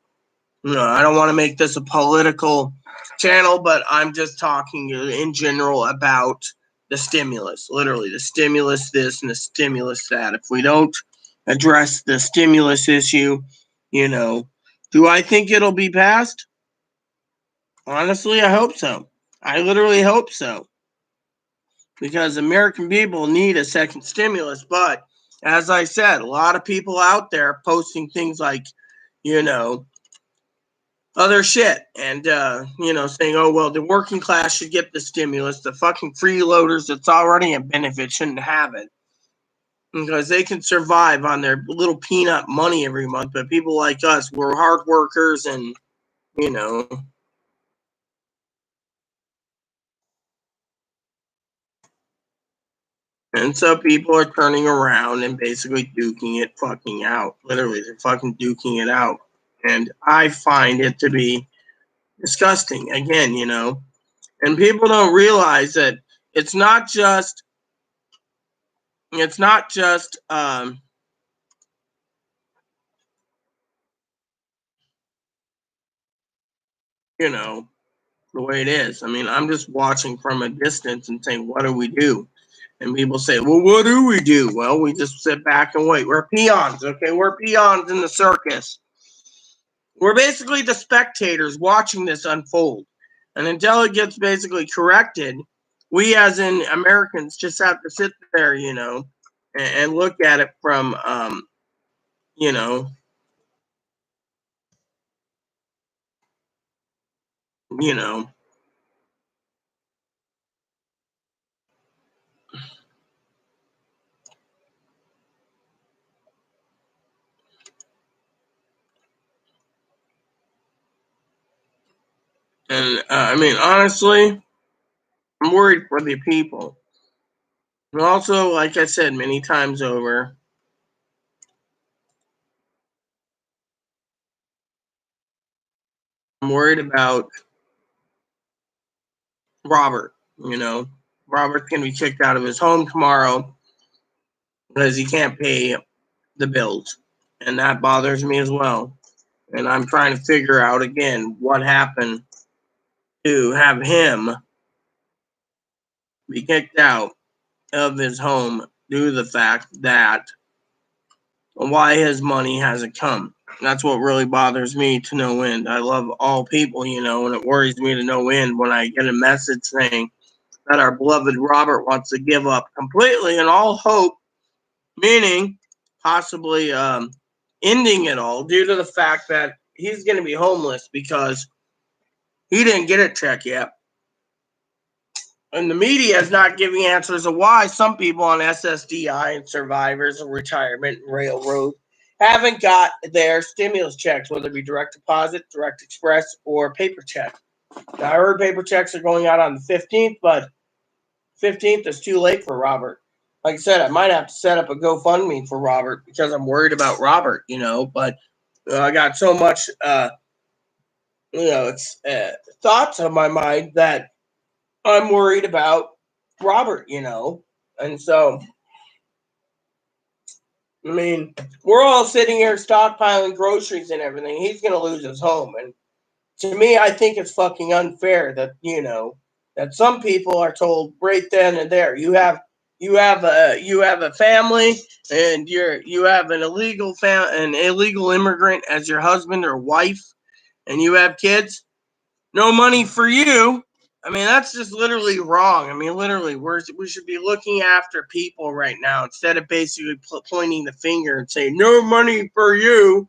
I don't want to make this a political channel, but I'm just talking in general about the stimulus. Literally, the stimulus this and the stimulus that. If we don't address the stimulus issue, do I think it'll be passed? Honestly, I hope so. I literally hope so. because American people need a second stimulus. But as I said, a lot of people out there posting things like, you know, other shit and, saying, oh, well, the working class should get the stimulus. The fucking freeloaders that's already in benefit shouldn't have it because they can survive on their little peanut money every month. But people like us, we're hard workers and, you know, and so people are turning around and basically duking it fucking out. Literally, they're fucking duking it out. And I find it to be disgusting. Again, and people don't realize that it's not just it's not just you know the way it is. I mean, I'm just watching from a distance and saying, what do we do? And people say, well, what do we do? Well, we just sit back and wait. We're peons, okay? We're peons in the circus. We're basically the spectators watching this unfold. And until it gets basically corrected, we as in Americans just have to sit there, and look at it from, you know, you know, and I mean, honestly, I'm worried for the people. And also, like I said many times over, I'm worried about Robert. Robert's going to be kicked out of his home tomorrow because he can't pay the bills. And that bothers me as well. And I'm trying to figure out again what happened to have him be kicked out of his home due to the fact that why his money hasn't come. That's what really bothers me to no end. I love all people, and it worries me to no end when I get a message saying that our beloved Robert wants to give up completely and all hope, meaning possibly ending it all due to the fact that he's going to be homeless because he didn't get a check yet. And the media is not giving answers of why some people on SSDI and survivors of retirement and railroad haven't got their stimulus checks, whether it be direct deposit, direct express, or paper check. Now, I heard paper checks are going out on the 15th, but 15th is too late for Robert. Like I said, I might have to set up a GoFundMe for Robert because I'm worried about Robert, but I got so much, it's thoughts on my mind that I'm worried about Robert, and so I mean, we're all sitting here stockpiling groceries and everything. He's gonna lose his home, and to me, I think it's fucking unfair that that some people are told right then and there you have a family and you have an illegal immigrant as your husband or wife, and you have kids. No money for you. I mean, that's just literally wrong. I mean, literally, we should be looking after people right now instead of basically pointing the finger and saying, no money for you.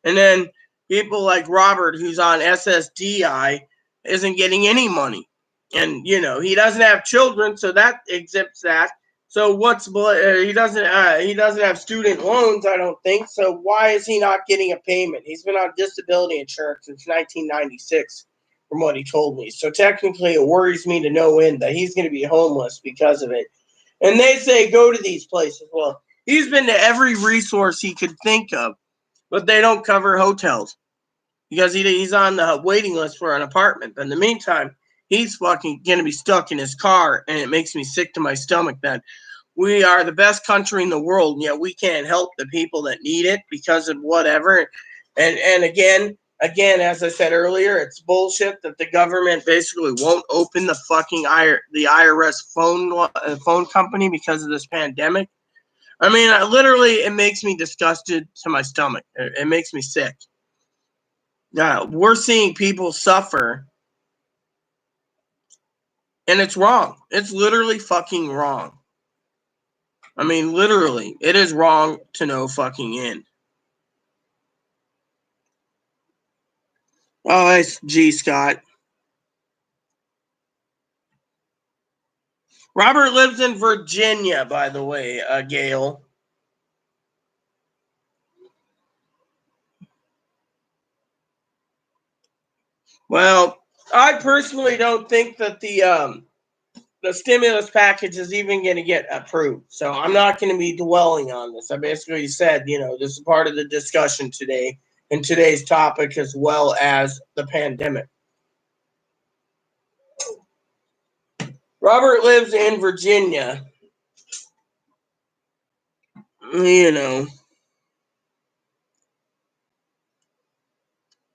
And then people like Robert, who's on SSDI, isn't getting any money. And, he doesn't have children, so that exempts that. So he doesn't have student loans, I don't think. So why is he not getting a payment? He's been on disability insurance since 1996 from what he told me. So technically, it worries me to no end that he's going to be homeless because of it. And they say go to these places. Well, he's been to every resource he could think of, but they don't cover hotels because he's on the waiting list for an apartment. But in the meantime, he's fucking going to be stuck in his car, and it makes me sick to my stomach that we are the best country in the world, and yet we can't help the people that need it because of whatever. And again, as I said earlier, it's bullshit that the government basically won't open the fucking the IRS phone company because of this pandemic. I mean, literally, it makes me disgusted to my stomach. It makes me sick. Yeah, we're seeing people suffer And it's wrong. It's literally fucking wrong. I mean, literally, it is wrong to no fucking end. Oh, it's G. Scott. Robert lives in Virginia, by the way, Gail. Well, I personally don't think that the stimulus package is even going to get approved. So I'm not going to be dwelling on this. I basically said, this is part of the discussion today in today's topic, as well as the pandemic. Robert lives in Virginia.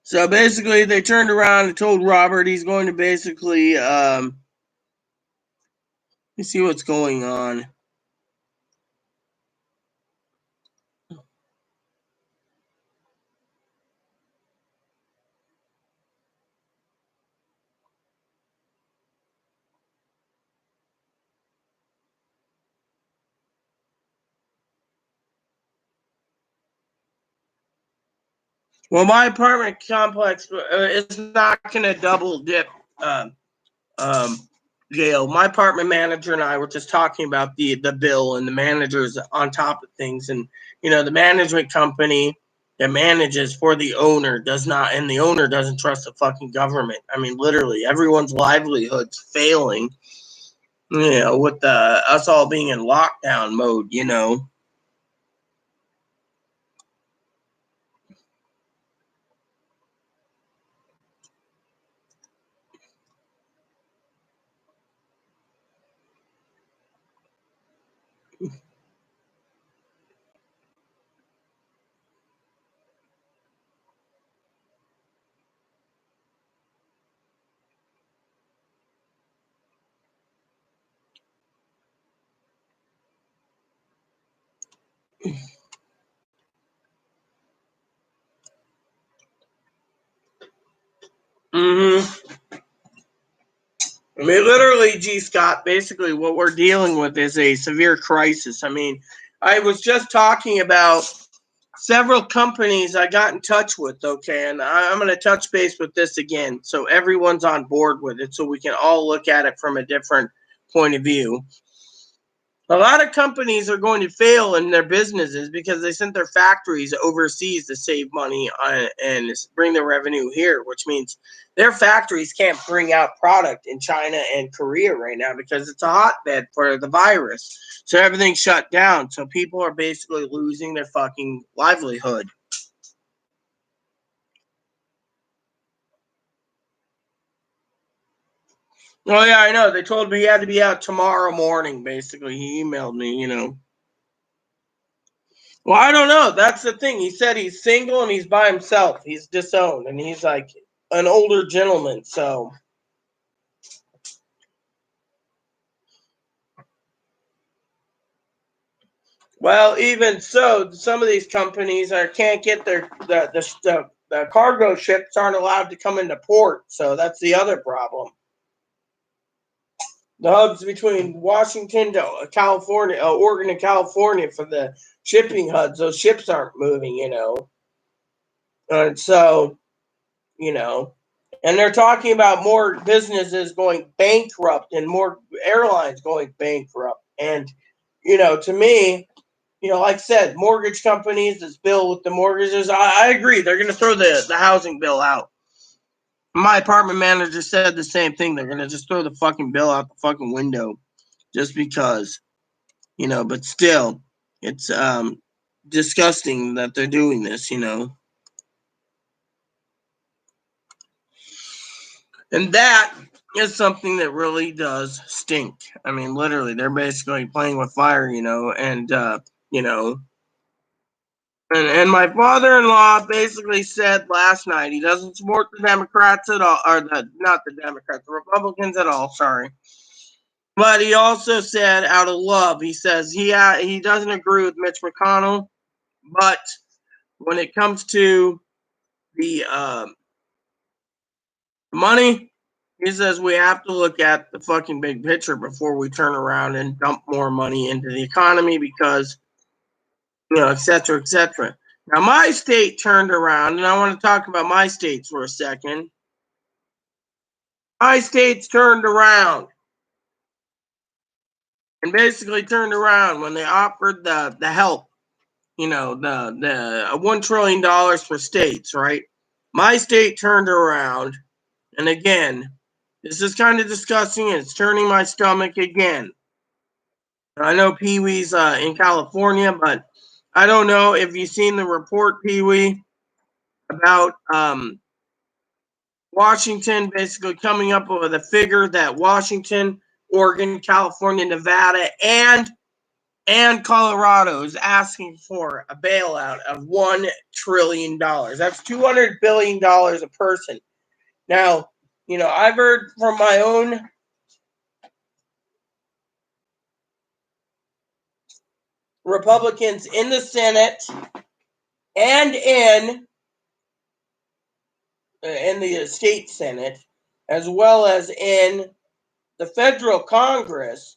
So basically, they turned around and told Robert he's going to basically, let me see what's going on. Well, my apartment complex is not going to double dip, Gail. My apartment manager and I were just talking about the bill and the managers on top of things. And, the management company that manages for the owner does not, and the owner doesn't trust the fucking government. I mean, literally, everyone's livelihood's failing, with us all being in lockdown mode, Mm-hmm. I mean, literally, G. Scott, basically what we're dealing with is a severe crisis. I mean, I was just talking about several companies I got in touch with, okay, and I'm going to touch base with this again so everyone's on board with it so we can all look at it from a different point of view. A lot of companies are going to fail in their businesses because they sent their factories overseas to save money and bring their revenue here, which means their factories can't bring out product in China and Korea right now because it's a hotbed for the virus. So everything's shut down. So people are basically losing their fucking livelihood. Oh, yeah, I know. They told me he had to be out tomorrow morning, basically. He emailed me. Well, I don't know. That's the thing. He said he's single and he's by himself. He's disowned and he's like an older gentleman. So, well, even so, some of these companies can't get the cargo ships aren't allowed to come into port. So that's the other problem. The hubs between Washington to California, Oregon and California for the shipping hubs, those ships aren't moving. And so, you know, and they're talking about more businesses going bankrupt and more airlines going bankrupt. And, to me, like I said, mortgage companies that's bill with the mortgages, I agree. They're going to throw the housing bill out. My apartment manager said the same thing. They're going to just throw the fucking bill out the fucking window just because, but still, it's disgusting that they're doing this. And that is something that really does stink. I mean, literally, they're basically playing with fire, you know, and my father-in-law basically said last night he doesn't support the Democrats at all, or not the Democrats, the Republicans at all. Sorry, but he also said out of love, he says he doesn't agree with Mitch McConnell, but when it comes to the money, He says we have to look at the fucking big picture before we turn around and dump more money into the economy because, et cetera, et cetera. Now, my state turned around, and I want to talk about my states for a second. My states turned around and basically turned around when they offered the help, the $1 trillion for states, right? My state turned around, and again, this is kind of disgusting. It's turning my stomach again. I know Pee Wee's in California, but I don't know if you've seen the report, Pee Wee, about Washington basically coming up with a figure that Washington, Oregon, California, Nevada, and Colorado is asking for a bailout of $1 trillion. That's $200 billion a person. Now, I've heard from my own Republicans in the Senate and in the state Senate, as well as in the federal Congress,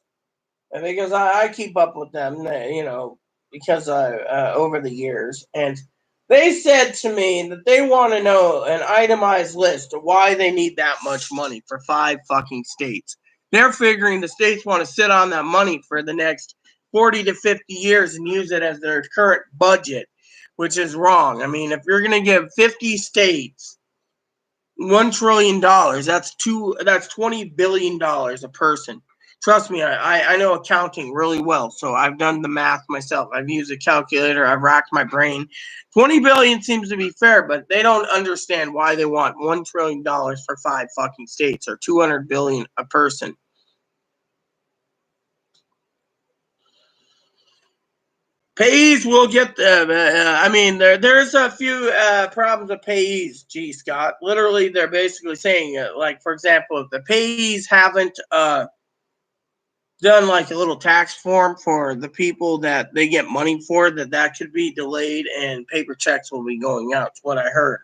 because I keep up with them, because over the years, and they said to me that they want to know an itemized list of why they need that much money for 5 fucking states. They're figuring the states want to sit on that money for the next 40 to 50 years and use it as their current budget, which is wrong. I mean, if you're going to give 50 states $1 trillion, that's $20 billion a person. Trust me, I know accounting really well, so I've done the math myself. I've used a calculator. I've racked my brain. 20 billion seems to be fair, but they don't understand why they want $1 trillion for 5 fucking states or 200 billion a person. Payees will get there's a few problems with payees, G. Scott. Literally, they're basically saying, like, for example, if the payees haven't done like a little tax form for the people that they get money for, that could be delayed and paper checks will be going out. That's what I heard.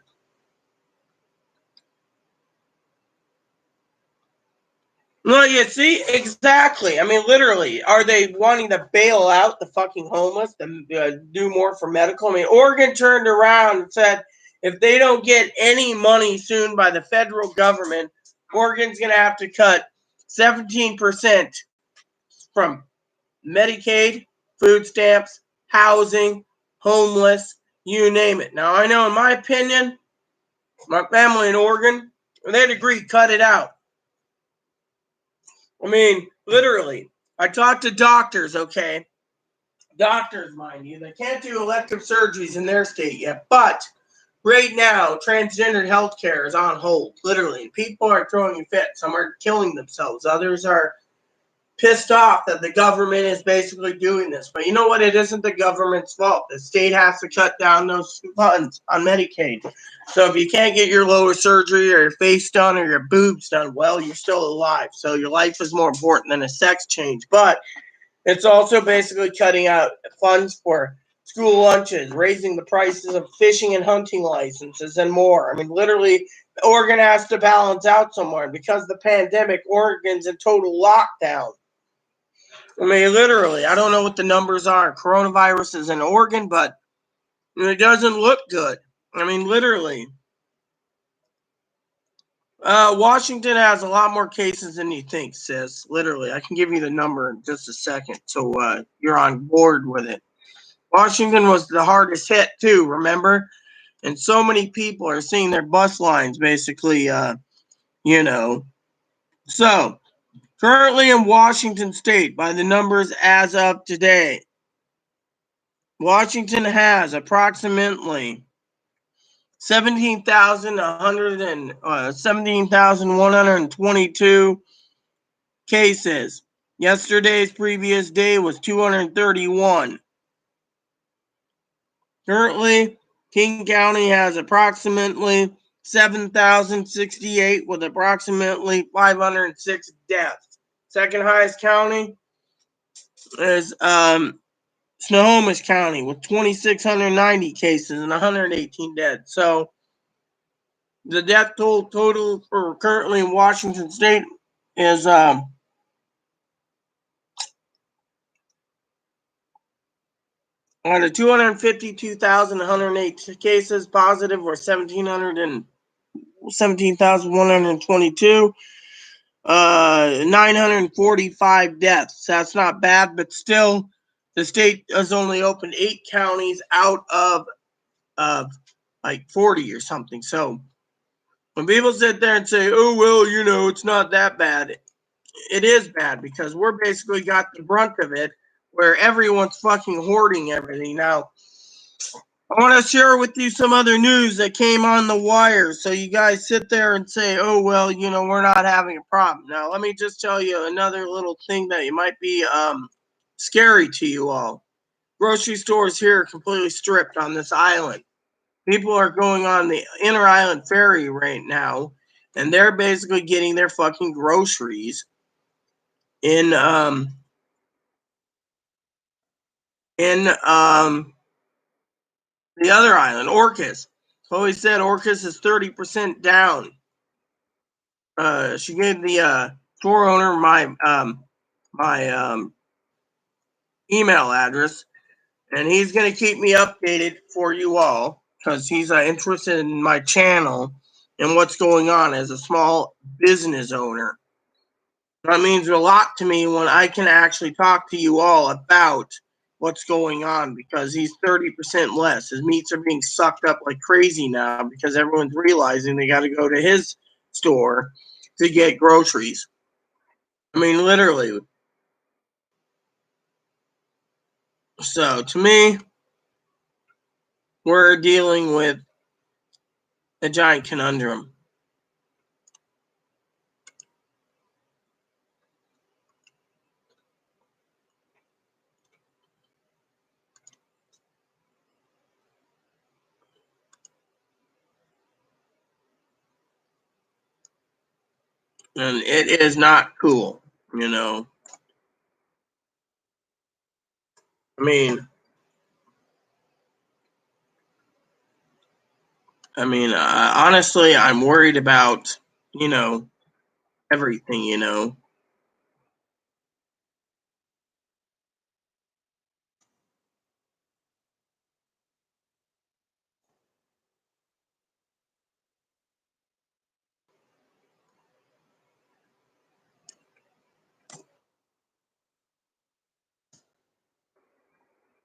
Well, you see, exactly. I mean, literally, are they wanting to bail out the fucking homeless to do more for medical? I mean, Oregon turned around and said if they don't get any money soon by the federal government, Oregon's going to have to cut 17% from Medicaid, food stamps, housing, homeless, you name it. Now, I know, in my opinion, my family in Oregon, they'd agree, cut it out. I mean, literally, I talked to doctors, okay? Doctors, mind you, they can't do elective surgeries in their state yet, but right now, transgendered healthcare is on hold, literally. People are throwing a fit. Some are killing themselves. Others are pissed off that the government is basically doing this. But you know what? It isn't the government's fault. The state has to cut down those funds on Medicaid. So if you can't get your lower surgery or your face done or your boobs done, well, you're still alive. So your life is more important than a sex change. But it's also basically cutting out funds for school lunches, raising the prices of fishing and hunting licenses, and more. I mean, literally, Oregon has to balance out somewhere. Because of the pandemic, Oregon's in total lockdown. I mean, literally, I don't know what the numbers are. Coronavirus is in Oregon, but it doesn't look good. I mean, literally. Washington has a lot more cases than you think, sis. Literally. I can give you the number in just a second so you're on board with it. Washington was the hardest hit, too, remember? And so many people are seeing their bus lines basically, So, currently in Washington State, by the numbers as of today, Washington has approximately 17,122 cases. Yesterday's previous day was 231. Currently, King County has approximately 7,068 with approximately 506 deaths. Second highest county is Snohomish County with 2,690 cases and 118 dead. So The death total for currently in Washington State is out of 252,108 cases, positive were 17,122. 945 deaths. That's not bad, but still, the state has only opened 8 counties out of like 40 or something. So when people sit there and say, "Oh well, it's not that bad," it is bad because we're basically got the brunt of it, where everyone's fucking hoarding everything now. I want to share with you some other news that came on the wire. So you guys sit there and say, "Oh well, we're not having a problem." Now let me just tell you another little thing that it might be scary to you all. Grocery stores here are completely stripped on this island. People are going on the inter island ferry right now, and they're basically getting their fucking groceries in the other island, Orcas. So he said Orcas is 30% down. She gave the store owner my email address, and he's going to keep me updated for you all because he's interested in my channel and what's going on as a small business owner. That means a lot to me when I can actually talk to you all about what's going on because he's 30% less. His meats are being sucked up like crazy now because everyone's realizing they got to go to his store to get groceries. I mean, literally. So to me, we're dealing with a giant conundrum. And it is not cool, I mean, honestly, I'm worried about, everything.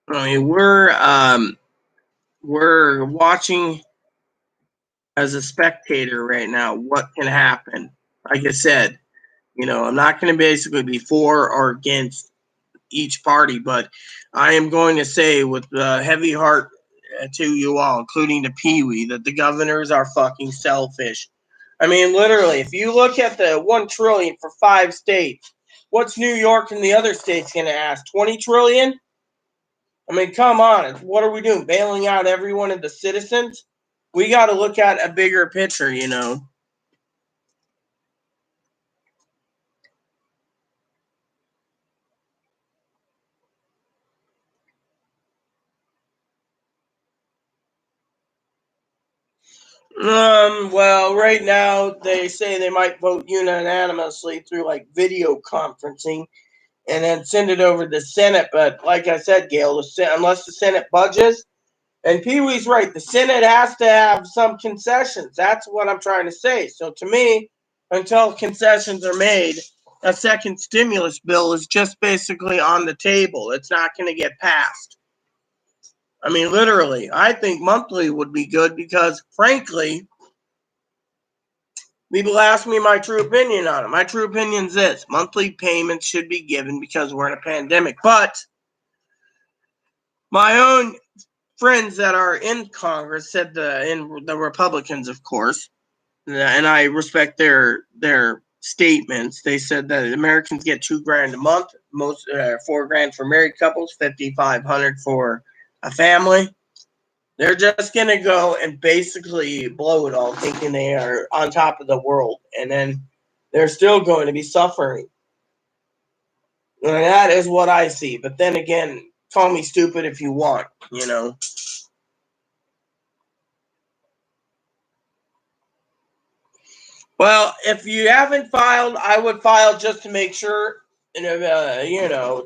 I mean, we're watching as a spectator right now what can happen. Like I said, I'm not going to basically be for or against each party, but I am going to say with a heavy heart to you all, including the Pee-wee, that the governors are fucking selfish. I mean, literally, if you look at the 1 trillion for 5 states, what's New York and the other states going to ask? 20 trillion? I mean, come on. What are we doing? Bailing out every one of the citizens? We got to look at a bigger picture. Well, right now they say they might vote unanimously through like video conferencing and then send it over to the Senate. But like I said, Gail, unless the Senate budges, and Pee Wee's right, the Senate has to have some concessions. That's what I'm trying to say. So to me, until concessions are made, a second stimulus bill is just basically on the table. It's not going to get passed. I mean, literally, I think monthly would be good because, frankly, people ask me my true opinion on it. My true opinion is this: monthly payments should be given because we're in a pandemic. But my own friends that are in Congress said in the Republicans, of course, and I respect their statements. They said that Americans get $2,000 a month, most $4,000 for married couples, $5,500 for a family. They're just gonna go and basically blow it all, thinking they are on top of the world, and then they're still going to be suffering. And that is what I see. But then again, call me stupid if you want. Well, if you haven't filed, I would file just to make sure, and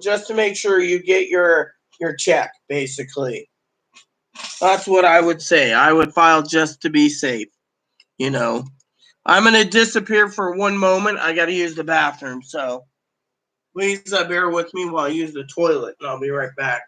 just to make sure you get your check. Basically, that's what I would say. I would file just to be safe. I'm gonna disappear for one moment. I got to use the bathroom, so please bear with me while I use the toilet, and I'll be right back.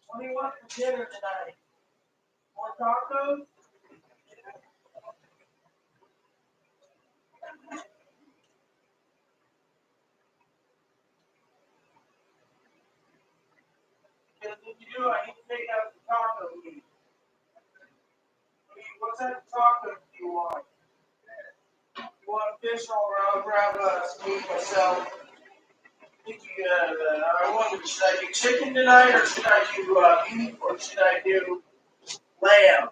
What do you want for dinner tonight? More tacos? Because if you do, I need to take out the taco meat. What type of tacos do you want? You want a fish roll? I'll grab some meat myself. I wonder, should I do chicken tonight, or should I do beef, or should I do lamb?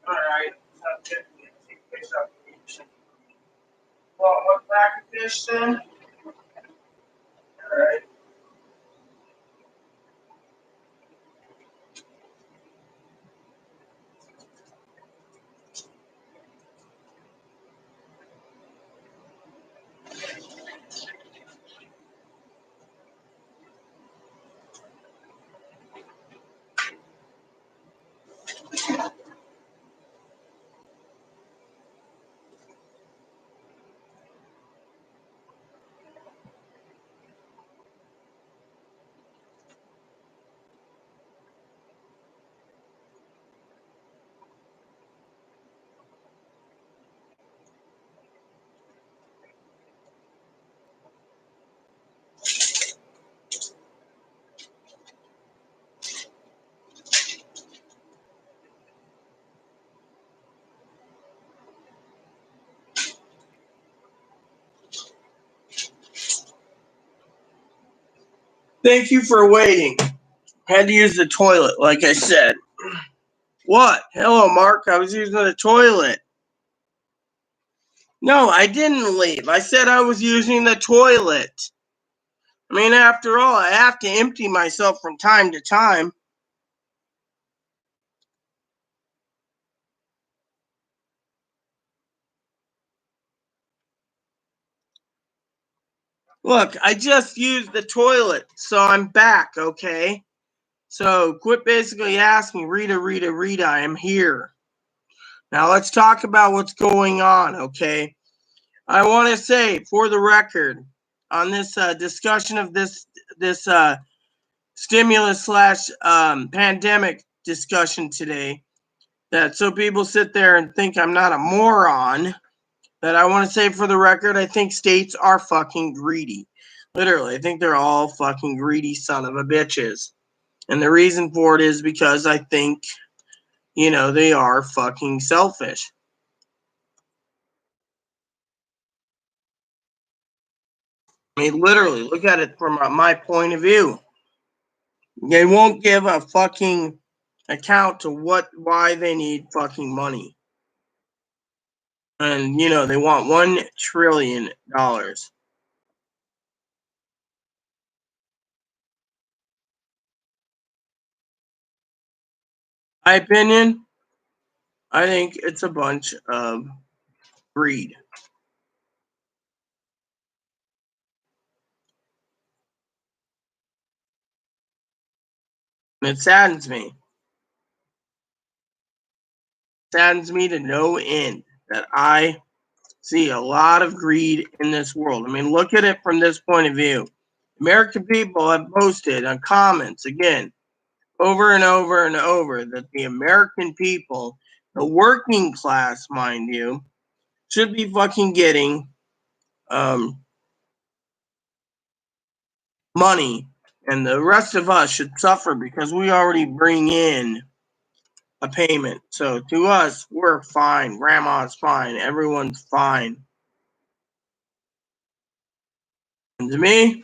All right, sounds good. Well, what pack of fish then? All right. Thank you for waiting. Had to use the toilet, like I said. What? Hello, Mark. I was using the toilet. No, I didn't leave. I said I was using the toilet. I mean, after all, I have to empty myself from time to time. Look, I just used the toilet, so I'm back, okay? So quit basically asking, Rita, I am here. Now let's talk about what's going on, okay? I want to say, for the record, on this discussion of this stimulus slash pandemic discussion today, that so people sit there and think I'm not a moron, that I want to say for the record, I think states are fucking greedy. Literally, I think they're all fucking greedy son of a bitches. And the reason for it is because I think, they are fucking selfish. I mean, literally, look at it from my point of view. They won't give a fucking account to why they need fucking money. And, they want $1 trillion. My opinion, I think it's a bunch of greed. And it saddens me. Saddens me to no end that I see a lot of greed in this world. I mean, look at it from this point of view. American people have posted on comments again over and over and over that the American people, the working class, mind you, should be fucking getting money, and the rest of us should suffer because we already bring in a payment. So to us, we're fine. Grandma's fine. Everyone's fine. And to me,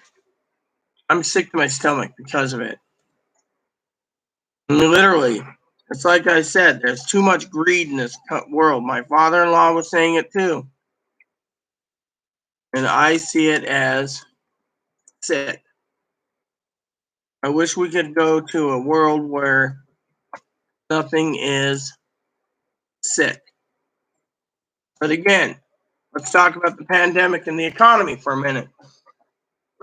I'm sick to my stomach because of it. I mean, literally, it's like I said, there's too much greed in this world. My father-in-law was saying it too. And I see it as sick. I wish we could go to a world where nothing is sick. But again, let's talk about the pandemic and the economy for a minute.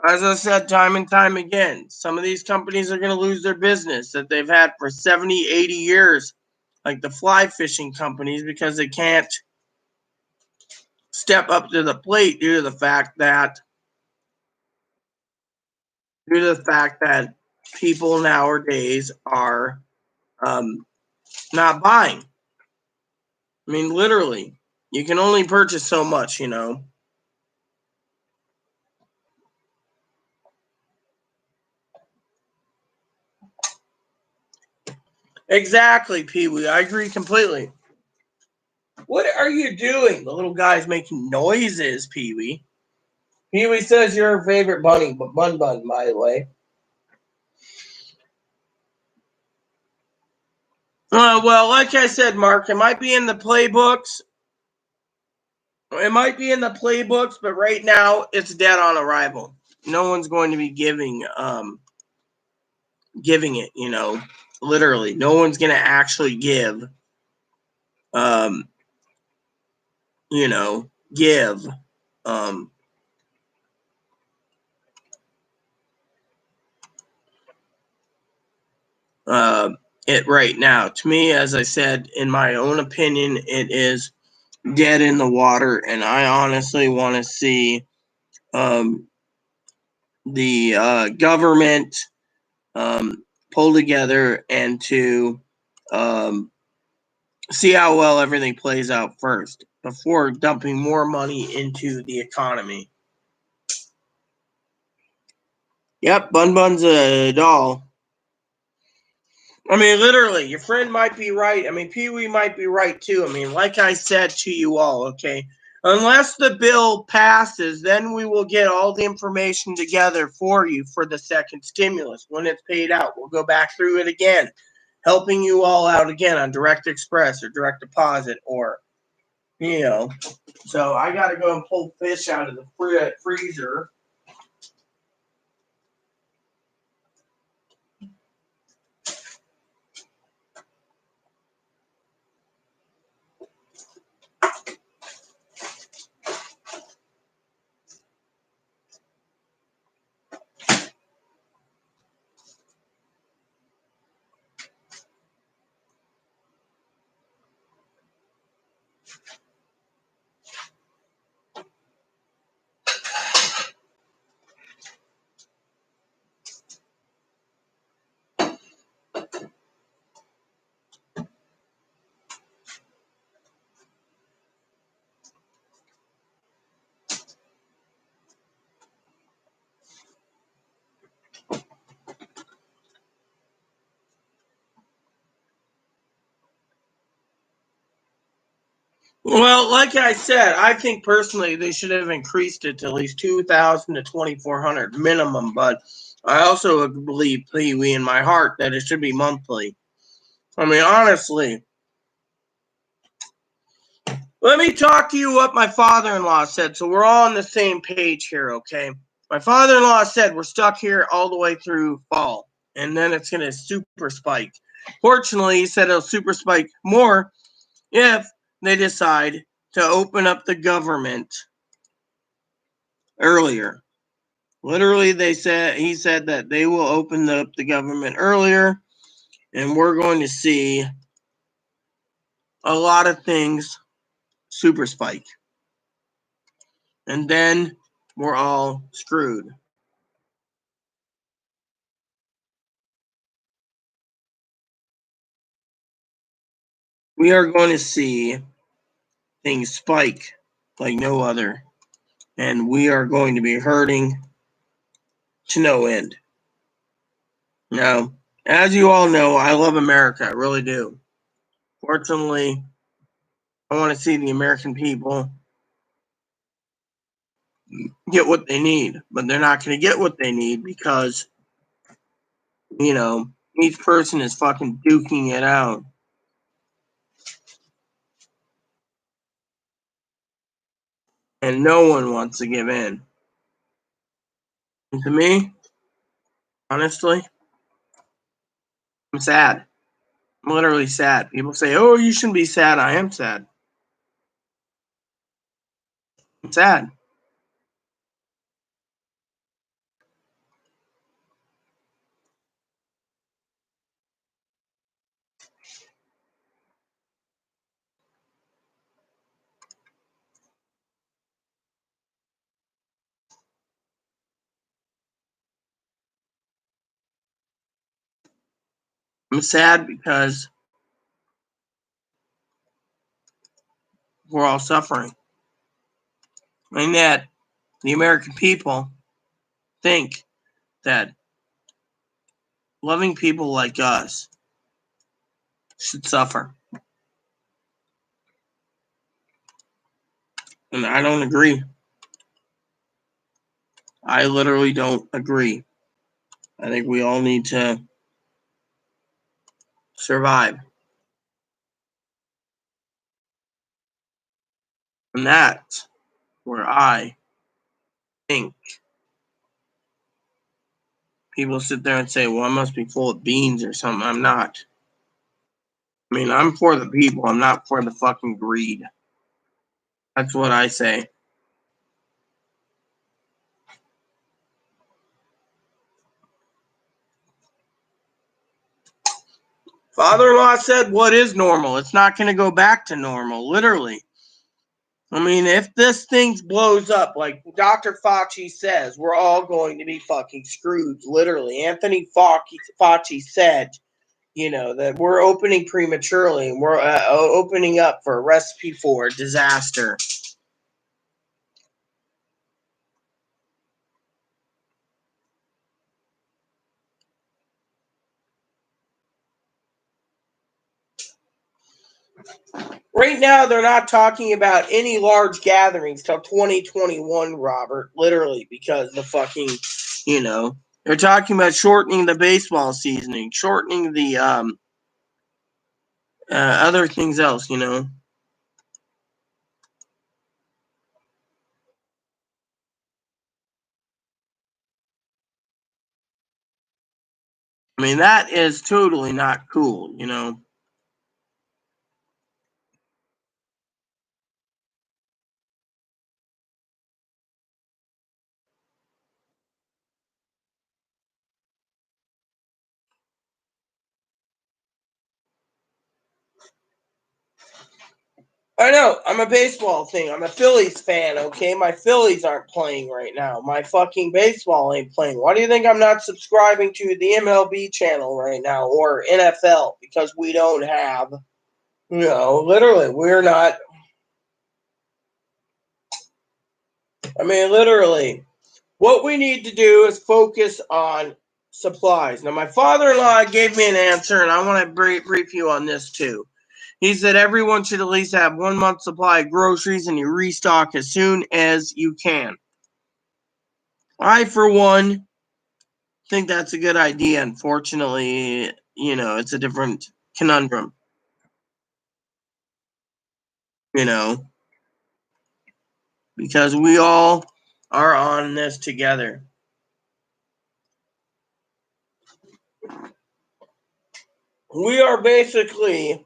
As I said time and time again, some of these companies are going to lose their business that they've had for 70, 80 years, like the fly fishing companies, because they can't step up to the plate due to the fact that people nowadays are not buying. I mean, literally, you can only purchase so much, you know. Exactly, Pee Wee. I agree completely. What are you doing? The little guy's making noises, Pee Wee. Pee Wee says you're her favorite bunny, but Bun Bun, by the way. Well, like I said, Mark, it might be in the playbooks. It might be in the playbooks, but right now it's dead on arrival. No one's going to be giving it, you know, literally. No one's going to actually give, um, you know, give um, it right now. To me, as I said, in my own opinion, it is dead in the water, and I honestly want to see the government pull together and to um, see how well everything plays out first before dumping more money into the economy. Yep, Bun Bun's a doll. I mean, literally, your friend might be right. I mean, Pee Wee might be right too. I mean, like I said to you all, okay, unless the bill passes, then we will get all the information together for you for the second stimulus. When it's paid out, we'll go back through it again, helping you all out again on direct express or direct deposit or, you know. So I got to go and pull fish out of the freezer. Well, like I said, I think personally they should have increased it to at least 2,000 to 2,400 minimum. But I also believe, Pee Wee, in my heart that it should be monthly. I mean, honestly, let me talk to you what my father-in-law said, so we're all on the same page here, okay? My father-in-law said we're stuck here all the way through fall, and then it's going to super spike. Fortunately, he said it'll super spike more if they decide to open up the government earlier. Literally, he said that they will open up the government earlier, and we're going to see a lot of things super spike. and then we're all screwed. We are going to see things spike like no other, and we are going to be hurting to no end. Now, as you all know, I love America. I really do. Fortunately, I want to see the American people get what they need, but they're not going to get what they need because, each person is fucking duking it out. And no one wants to give in. And to me, honestly, I'm sad. I'm literally sad. People say, oh, you shouldn't be sad. I am sad. I'm sad. I'm sad because we're all suffering. And that the American people think that loving people like us should suffer. And I don't agree. I literally don't agree. I think we all need to survive. And that's where I think people sit there and say, well, I must be full of beans or something. I'm not. I mean, I'm for the people. I'm not for the fucking greed. That's what I say. Father-in-law said, what is normal? It's not going to go back to normal, literally. I mean, if this thing blows up, like Dr. Fauci says, we're all going to be fucking screwed, literally. Anthony Fauci said, that we're opening prematurely and we're opening up for a recipe for disaster. Right now, they're not talking about any large gatherings till 2021, Robert, literally, because the fucking, they're talking about shortening the baseball seasoning, shortening the other things else. I mean, that is totally not cool. I know. I'm a baseball thing. I'm a Phillies fan, okay? My Phillies aren't playing right now. My fucking baseball ain't playing. Why do you think I'm not subscribing to the MLB channel right now or NFL? Because we don't have, literally, we're not. I mean, literally, what we need to do is focus on supplies. Now, my father-in-law gave me an answer, and I want to brief you on this too. He said everyone should at least have 1 month supply of groceries and you restock as soon as you can. I, for one, think that's a good idea. Unfortunately, it's a different conundrum, you know, because we all are on this together. We are basically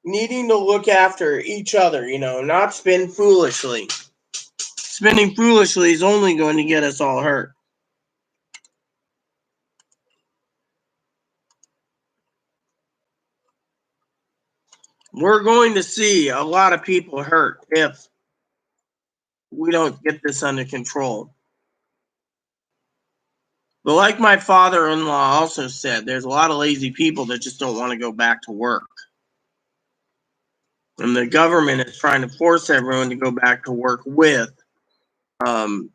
needing to look after each other, not spend foolishly. Spending foolishly is only going to get us all hurt. We're going to see a lot of people hurt if we don't get this under control. But like my father-in-law also said, there's a lot of lazy people that just don't want to go back to work. And the government is trying to force everyone to go back to work with um,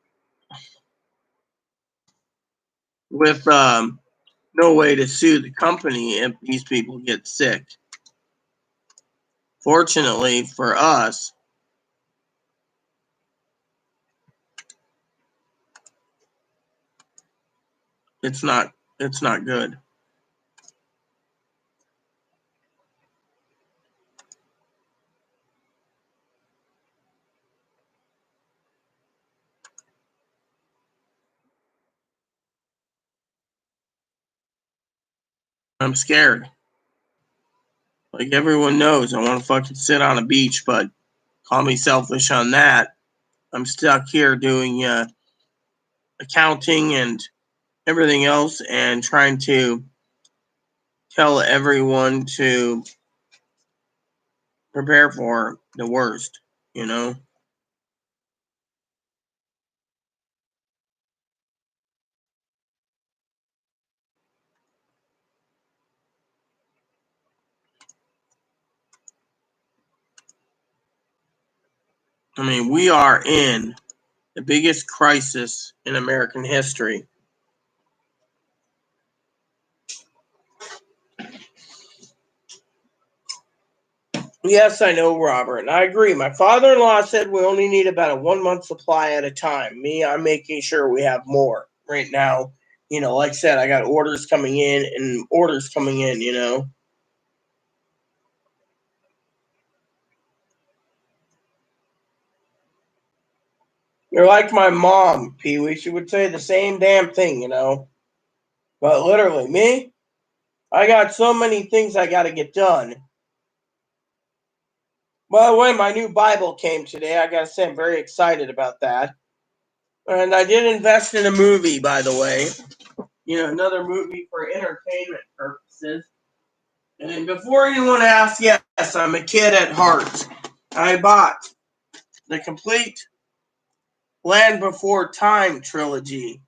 no way to sue the company if these people get sick. Fortunately for us, it's not good. I'm scared. Like everyone knows, I want to fucking sit on a beach, but call me selfish on that. I'm stuck here doing accounting and everything else and trying to tell everyone to prepare for the worst, you know? I mean, we are in the biggest crisis in American history. Yes, I know, Robert, and I agree. My father-in-law said we only need about a 1 month supply at a time. Me, I'm making sure we have more right now. You know, like I said, I got orders coming in and orders coming in, you know. You're like my mom, Pee Wee. She would say the same damn thing, you know. But literally, me, I got so many things I got to get done. By the way, my new Bible came today. I got to say, I'm very excited about that. And I did invest in a movie, by the way. You know, another movie for entertainment purposes. And before anyone asks, yes, I'm a kid at heart. I bought the complete Land Before Time trilogy.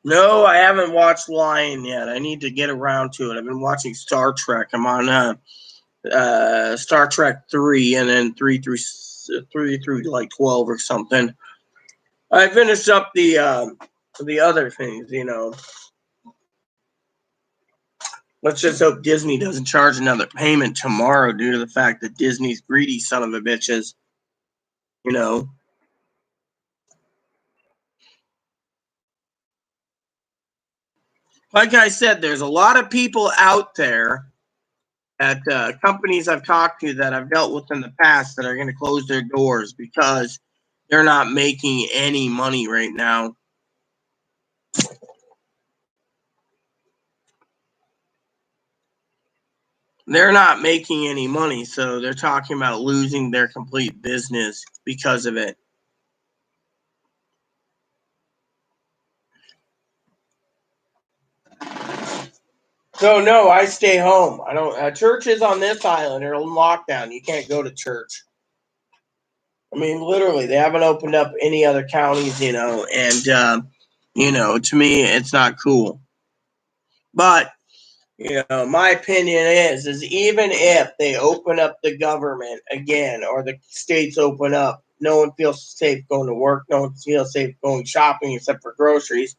No, I haven't watched Lion yet. I need to get around to it. I've been watching Star Trek. I'm on Star Trek 3 and then 3 through like 12 or something. I finished up the other things, you know. Let's just hope Disney doesn't charge another payment tomorrow due to the fact that Disney's greedy son of a bitches, you know. Like I said, there's a lot of people out there at companies I've talked to that I've dealt with in the past that are going to close their doors because they're not making any money right now. They're not making any money, so they're talking about losing their complete business because of it. So no, I stay home. I don't. Churches on this island are in lockdown. You can't go to church. I mean, literally, they haven't opened up any other counties, you know, and you know, to me, it's not cool. But you know, my opinion is even if they open up the government again or the states open up, no one feels safe going to work. No one feels safe going shopping except for groceries.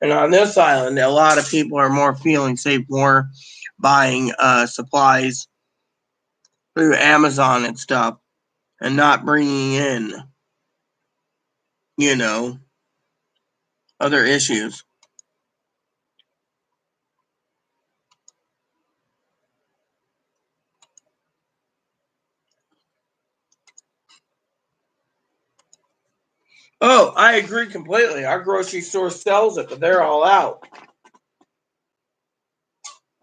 And on this island, a lot of people are more feeling safe, more buying supplies through Amazon and stuff, and not bringing in, you know, other issues. Oh, I agree completely. Our grocery store sells it, but they're all out.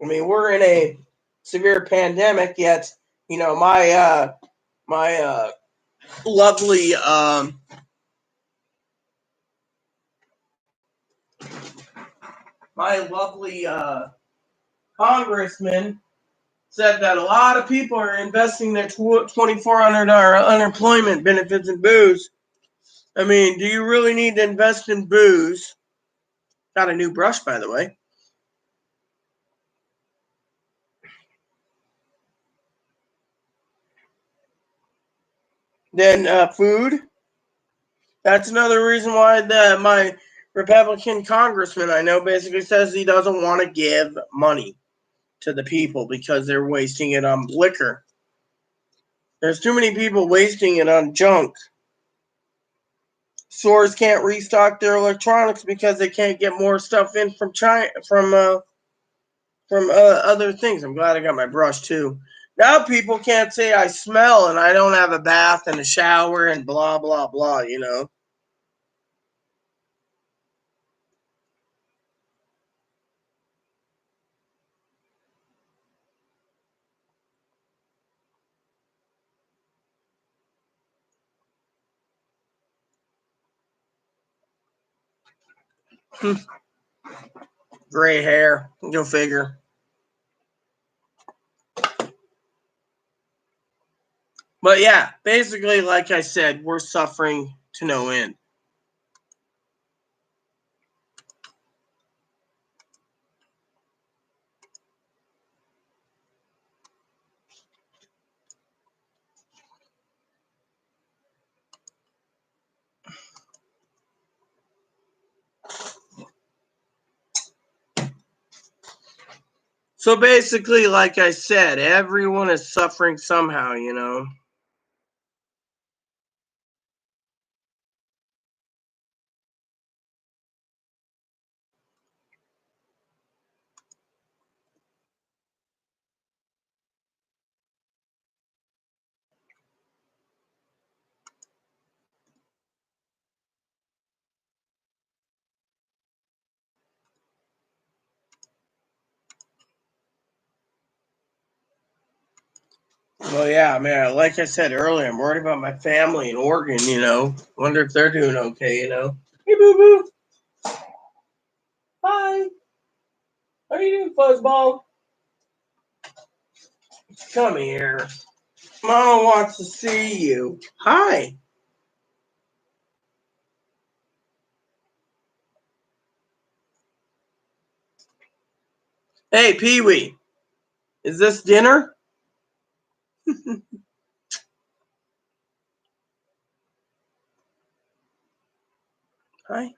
I mean, we're in a severe pandemic, yet you know my lovely my lovely congressman said that a lot of people are investing their $2,400 unemployment benefits in booze. I mean, do you really need to invest in booze? Got a new brush, by the way. Then food. That's another reason why my Republican congressman I know basically says he doesn't want to give money to the people because they're wasting it on liquor. There's too many people wasting it on junk. Stores can't restock their electronics because they can't get more stuff in from China from other things. I'm glad I got my brush too. Now people can't say I smell and I don't have a bath and a shower and blah blah blah. You know. Gray hair. Go figure. But yeah, basically, like I said, we're suffering to no end. So basically, like I said, everyone is suffering somehow, you know. Well, yeah, man. Like I said earlier, I'm worried about my family in Oregon. You know, wonder if they're doing okay. You know. Hey, boo boo. Hi. How you doing, fuzzball? Come here. Mama wants to see you. Hi. Hey, Pee Wee. Is this dinner? Hi.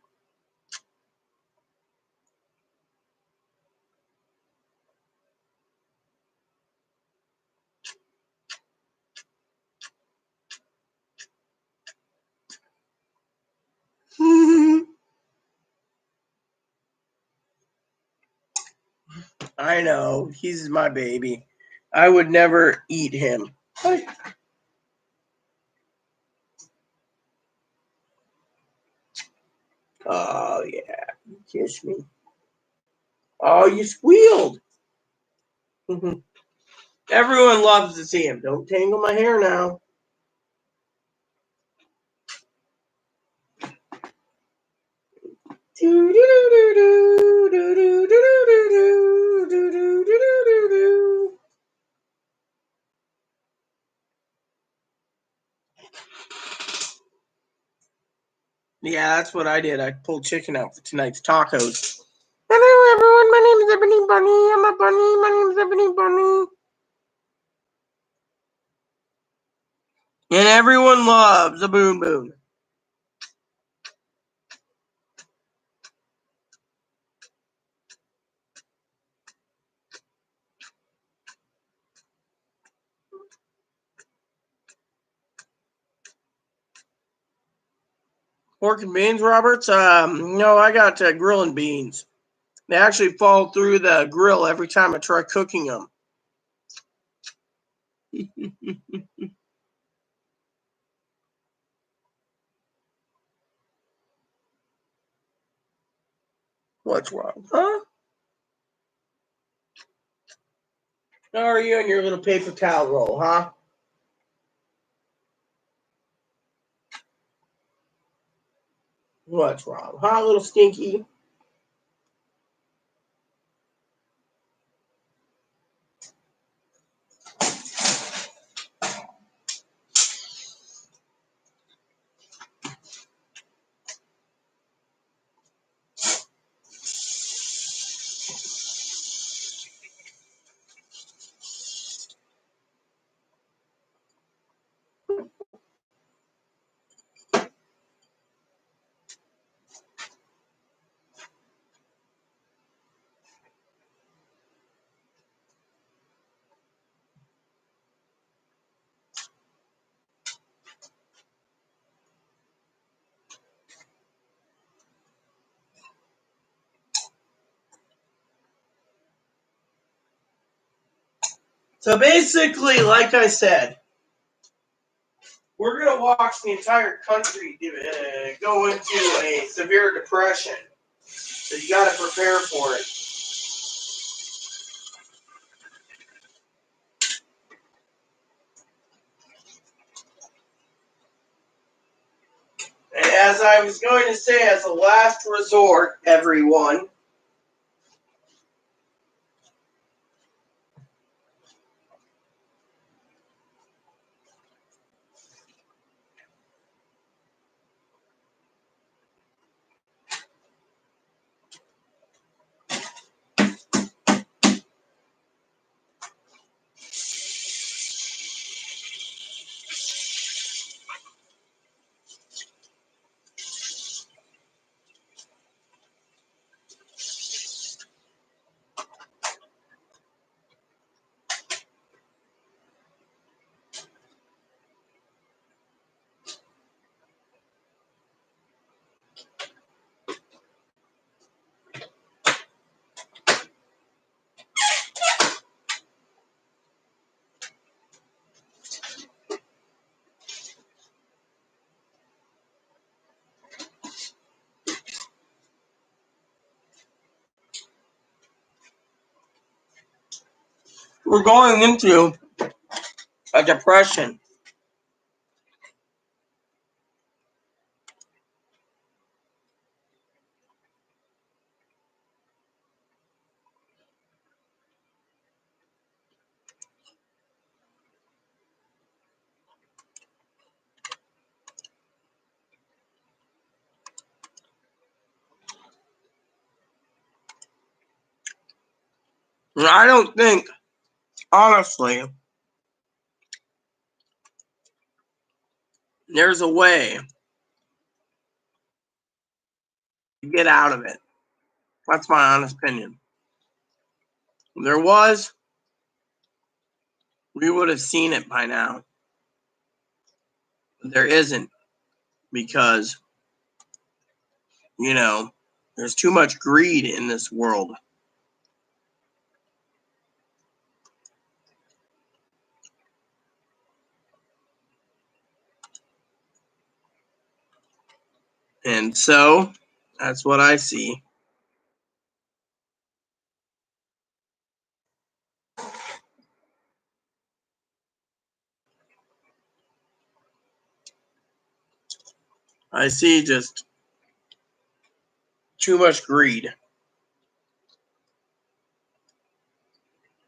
I know. He's my baby. I would never eat him. Hi. Oh, yeah. Kiss me. Oh, you squealed. Everyone loves to see him. Don't tangle my hair now. Yeah, that's what I did. I pulled chicken out for tonight's tacos. Hello, everyone. My name is Ebony Bunny. I'm a bunny. My name is Ebony Bunny. And everyone loves a boom boom. Pork and beans, Roberts? No, I got grilling beans. They actually fall through the grill every time I try cooking them. What's wrong? Huh? How are you and your little paper towel roll, huh? What's wrong? Huh, little stinky? So basically, like I said, we're going to watch the entire country go into a severe depression. So you got to prepare for it. And as I was going to say, as a last resort, everyone, we're going into a depression. And I don't think, honestly, there's a way to get out of it. That's my honest opinion. If there was, we would have seen it by now. But there isn't because, there's too much greed in this world. And so, that's what I see. I see just too much greed.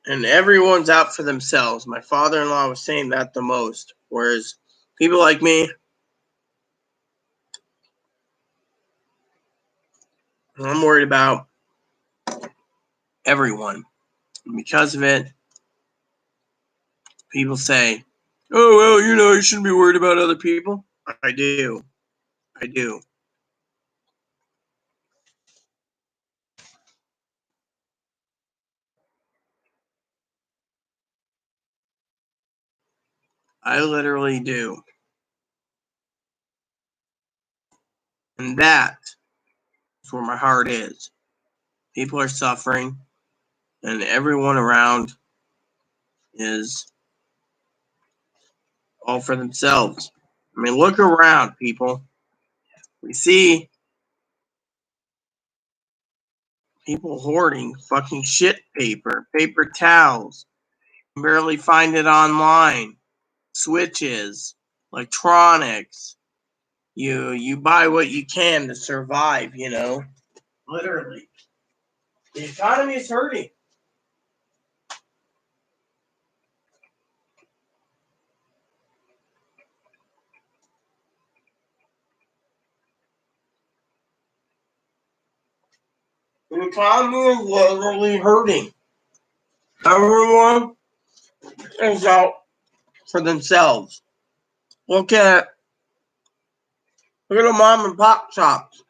And everyone's out for themselves. My father-in-law was saying that the most. Whereas people like me, I'm worried about everyone. And because of it, people say, oh, well, you shouldn't be worried about other people. I do. I do. I literally do. And that's where my heart is. People are suffering, and everyone around is all for themselves. I mean, look around, people. We see people hoarding fucking shit paper, paper towels. You can barely find it online. Switches, electronics. You buy what you can to survive, Literally. The economy is hurting. The economy is literally hurting. Everyone is out for themselves. Look at the mom and pop shops.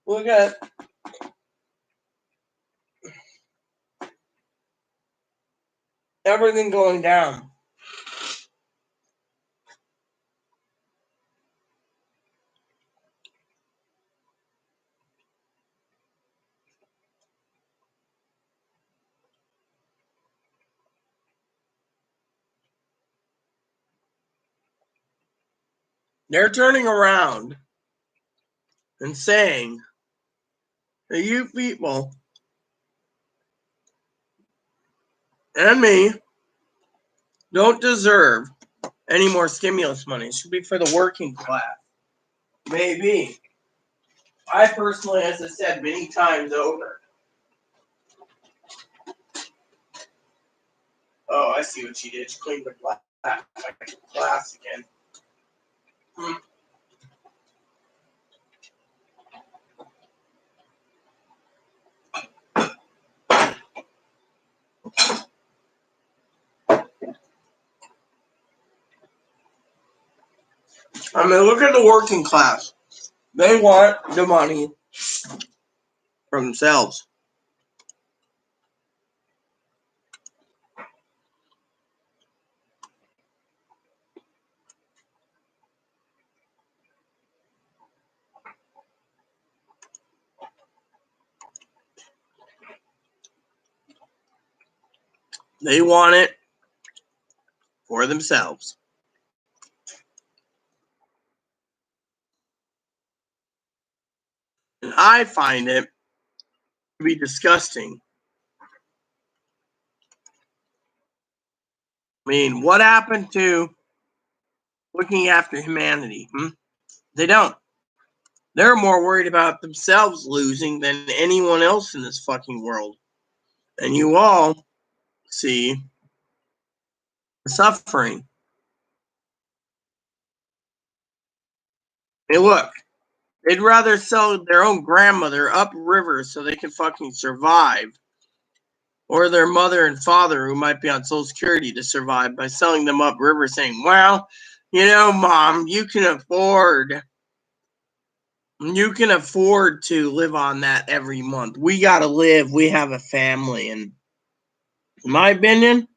Look at everything going down. They're turning around and saying that you people and me don't deserve any more stimulus money. It should be for the working class. Maybe. I personally, as I said many times over. Oh, I see what she did. She cleaned the glass again. I mean, look at the working class. They want the money for themselves. They want it for themselves. And I find it to be disgusting. I mean, what happened to looking after humanity? They don't. They're more worried about themselves losing than anyone else in this fucking world. And you all see the suffering. Hey, look, they'd rather sell their own grandmother upriver so they can fucking survive, or their mother and father who might be on Social Security to survive by selling them upriver, saying, well, you know, Mom, you can afford to live on that every month. We got to live. We have a family. And in my opinion,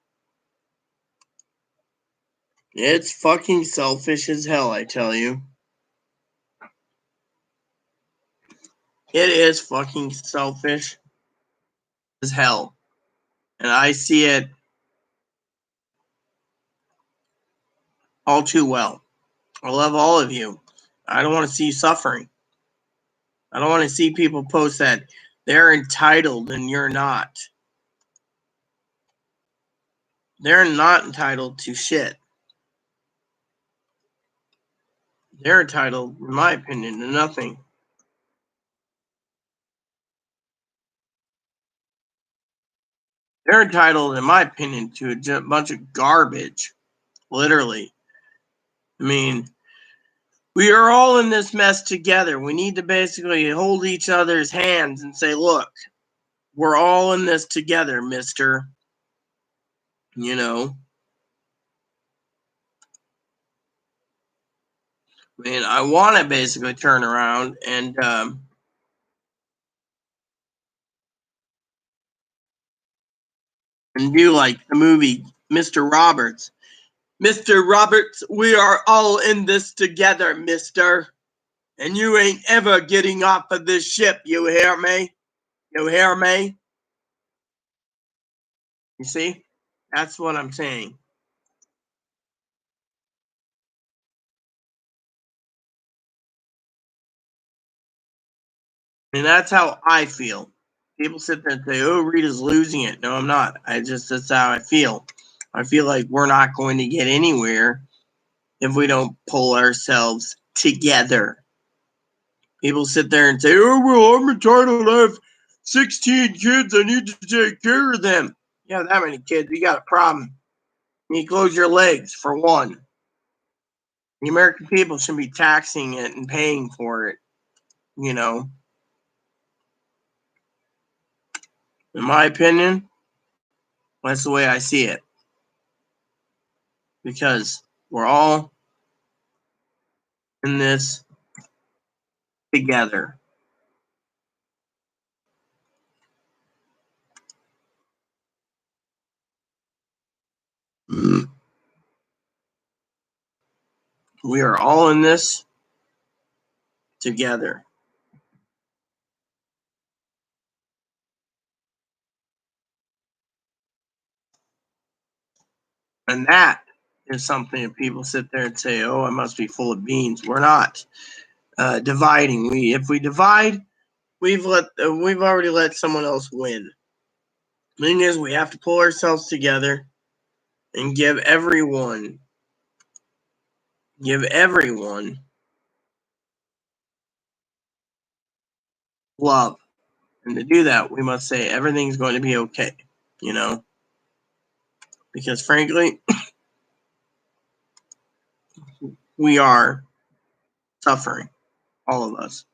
it's fucking selfish as hell, I tell you. It is fucking selfish as hell. And I see it all too well. I love all of you. I don't want to see you suffering. I don't want to see people post that they're entitled and you're not. They're not entitled to shit. They're entitled, in my opinion, to nothing. They're entitled, in my opinion, to a bunch of garbage. Literally. I mean, we are all in this mess together. We need to basically hold each other's hands and say, look, we're all in this together, mister. You know? I mean, I want to basically turn around and do like the movie Mr. Roberts. Mr. Roberts, we are all in this together, mister. And you ain't ever getting off of this ship, you hear me? You hear me? You see? That's what I'm saying. And that's how I feel. People sit there and say, oh, Rita's losing it. No, I'm not. That's how I feel. I feel like we're not going to get anywhere if we don't pull ourselves together. People sit there and say, oh, well, I'm entitled to have 16 kids. I need to take care of them. You have that many kids, you got a problem. You close your legs, for one. The American people shouldn't be taxing it and paying for it, you know. In my opinion, that's the way I see it. Because we're all in this together. We are all in this together. And that is something that people sit there and say, "Oh, I must be full of beans." We're not dividing. If we divide, we've already let someone else win. The thing is, we have to pull ourselves together and give everyone love. And to do that, we must say everything's going to be okay, because frankly, we are suffering, all of us.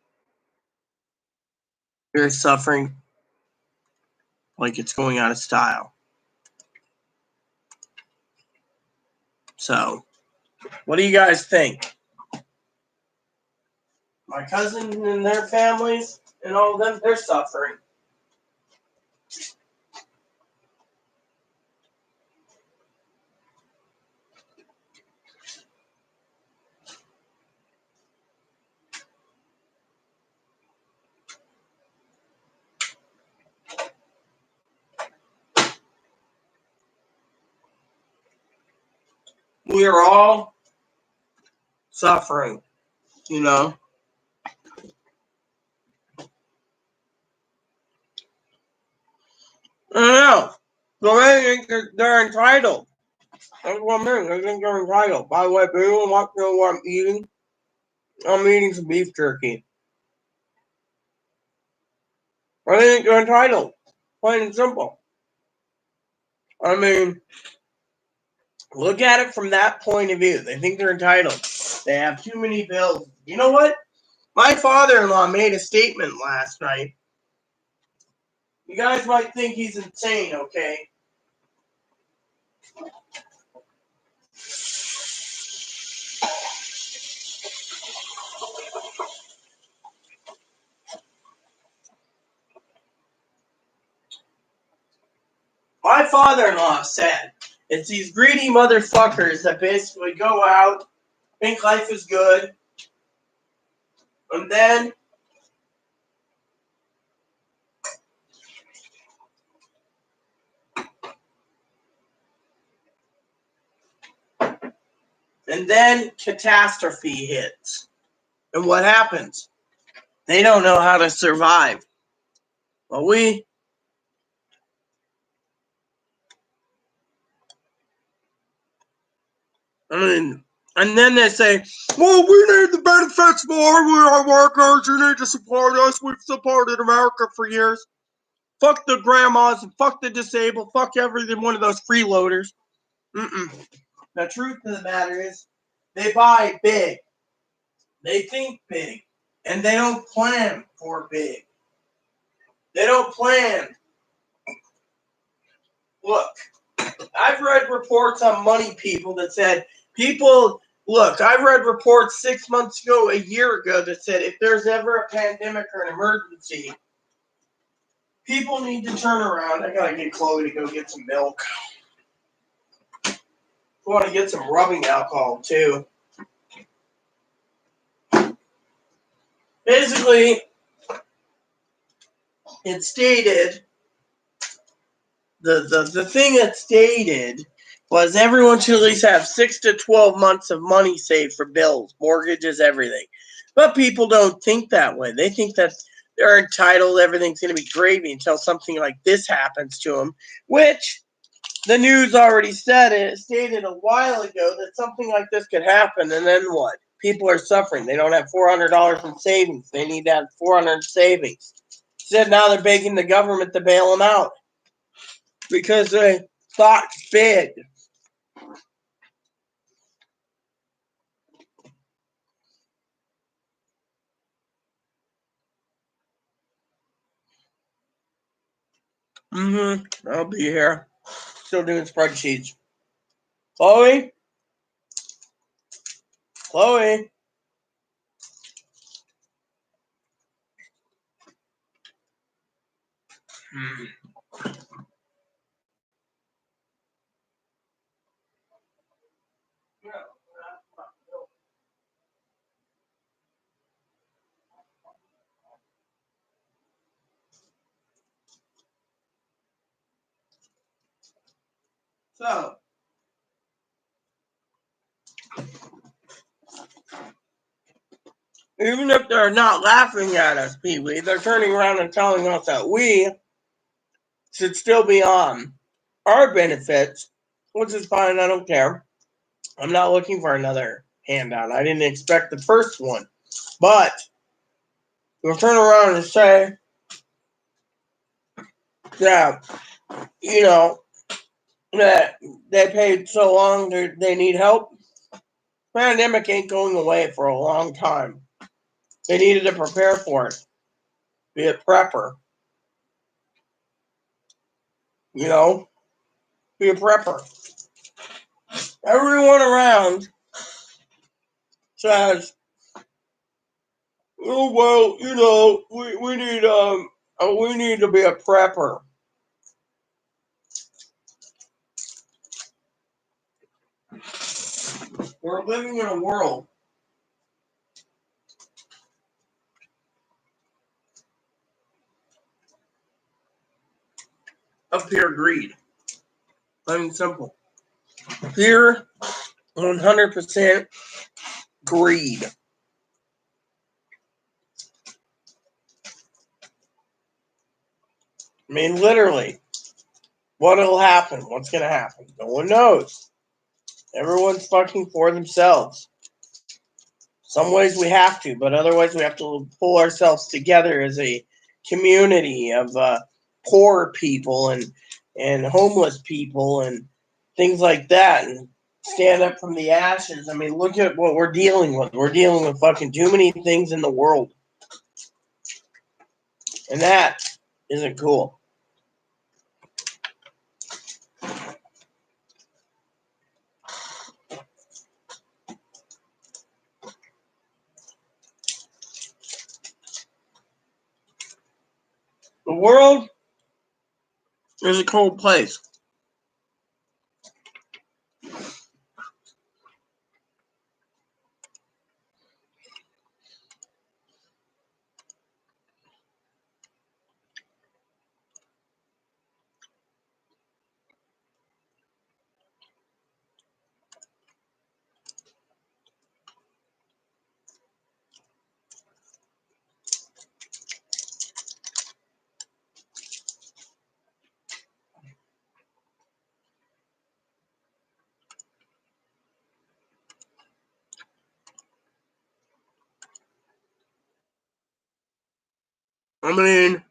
We're suffering like it's going out of style. So, what do you guys think? My cousins and their families and all of them, they're suffering. We are all suffering, I don't know. So they think they're entitled. That's what I mean. They think they're entitled. By the way, if anyone wants to know what I'm eating some beef jerky. I think they're entitled. Plain and simple. I mean, look at it from that point of view. They think they're entitled. They have too many bills. You know what? My father-in-law made a statement last night. You guys might think he's insane, okay? My father-in-law said it's these greedy motherfuckers that basically go out, think life is good, and then catastrophe hits. And what happens? They don't know how to survive. Well, and then they say, well, we need the benefits more. We are workers. You need to support us. We've supported America for years. Fuck the grandmas and fuck the disabled. Fuck every one of those freeloaders. The truth of the matter is, they buy big. They think big. And they don't plan for big. They don't plan. Look, I've read reports on money people that said I read reports 6 months ago, a year ago, that said if there's ever a pandemic or an emergency, people need to turn around. I gotta get Chloe to go get some milk. I want to get some rubbing alcohol too. Basically, it stated the thing that stated was everyone should at least have 6 to 12 months of money saved for bills, mortgages, everything. But people don't think that way. They think that they're entitled, everything's going to be gravy until something like this happens to them, which the news already stated a while ago that something like this could happen, and then what? People are suffering. They don't have $400 in savings. They need to have $400 in savings. Instead, now they're begging the government to bail them out because they thought big. I'll be here. Still doing spreadsheets. Chloe? Chloe? So, Even if they're not laughing at us, Pee-wee, they're turning around and telling us that we should still be on our benefits, which is fine. I don't care. I'm not looking for another handout. I didn't expect the first one. But they'll turn around and say that, that they paid so long, they need help. Pandemic ain't going away for a long time. They needed to prepare for it. Be a prepper. Be a prepper. Everyone around says, oh well, we need to be a prepper. We're living in a world of pure greed. Plain and simple. Pure 100% greed. I mean, literally, what'll happen? What's going to happen? No one knows. Everyone's fucking for themselves. Some ways we have to, but otherwise we have to pull ourselves together as a community of poor people and homeless people and things like that, and stand up from the ashes. I mean, look at what we're dealing with. We're dealing with fucking too many things in the world. And that isn't cool. The world is a cold place. I mean,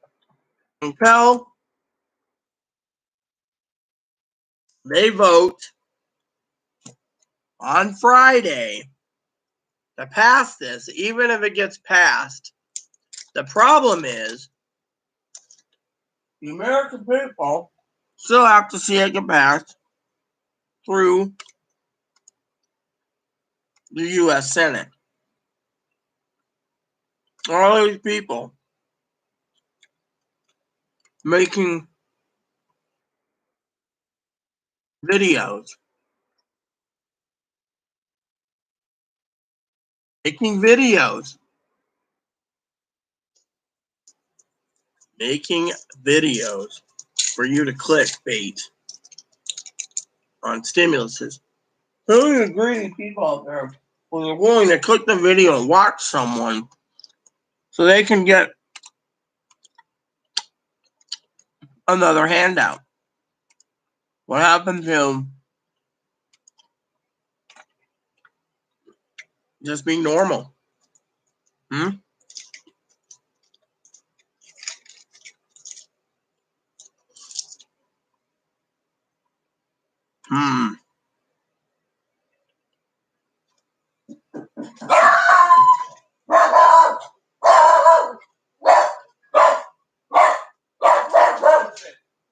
until they vote on Friday to pass this, even if it gets passed, the problem is the American people still have to see it get passed through the U.S. Senate. All these people making videos, making videos for you to clickbait on stimuluses. Who are the greedy people out there who are willing to click the video and watch someone so they can get another handout? What happened to just being normal? Hmm? Hmm.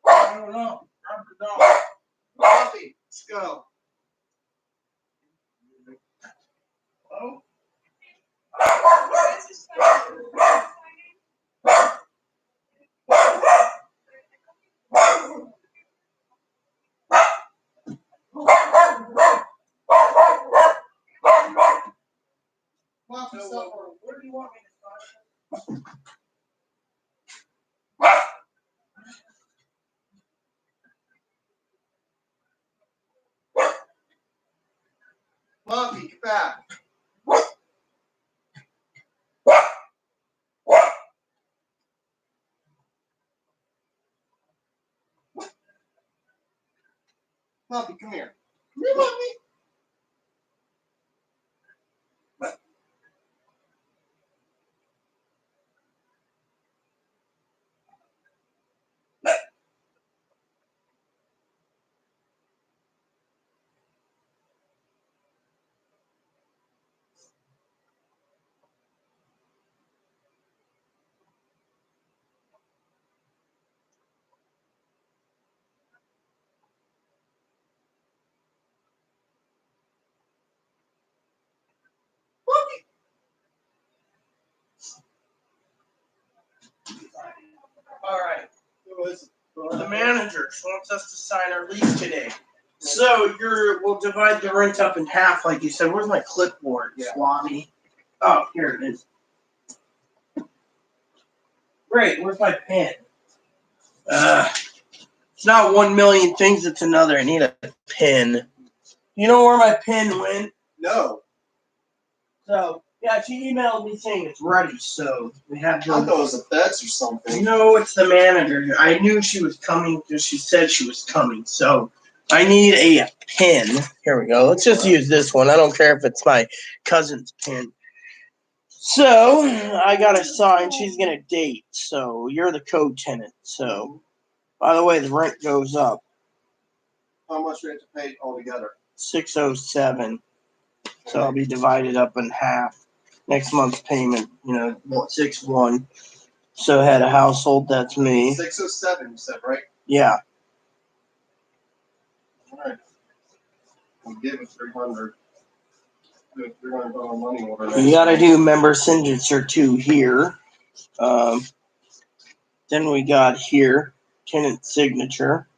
I don't know. Coffee. Let's go. Hello? Where do you want me to start? Fluffy, get back. Puppy, come here. Come here, Puppy. All right. The manager wants us to sign our lease today. So we'll divide the rent up in half, like you said. Where's my clipboard, Swami? Oh, here it is. Great. Where's my pen? It's not 1,000,000 things. It's another. I need a pen. You know where my pen went? No. So yeah, she emailed me saying it's ready. So we have to. I thought it was the feds or something. No, it's the manager. I knew she was coming because she said she was coming. So I need a pen. Here we go. Let's just use this one. I don't care if it's my cousin's pen. So I got to sign. She's going to date. So you're the co-tenant. So, by the way, the rent goes up. How much do we have to pay altogether? $607. So I'll be divided up in half. Next month's payment, 6-1. So head of household, that's me. 607, you said, right? Yeah. All right. We'll give it 300. $300 money order. You got to do member signature too here. Then we got here, tenant signature.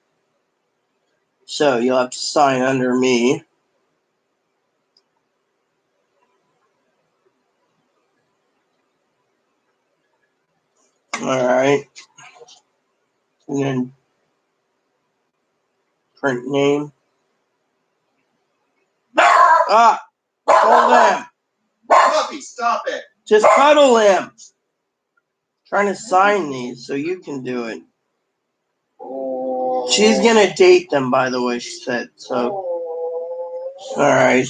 So you'll have to sign under me. All right. And then print name. Ah! Hold him. Puppy, stop it. Just cuddle him. Trying to sign these so you can do it. Oh. She's going to date them, by the way, she said. So, all right.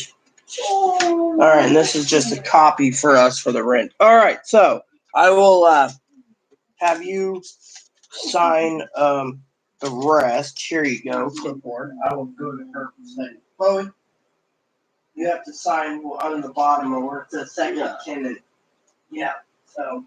All right, and this is just a copy for us for the rent. All right, so I will have you sign the rest. Here you go, clipboard. I will go to her and say, Chloe, you have to sign on the bottom of where it says second tenant. Yeah, so.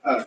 Okay.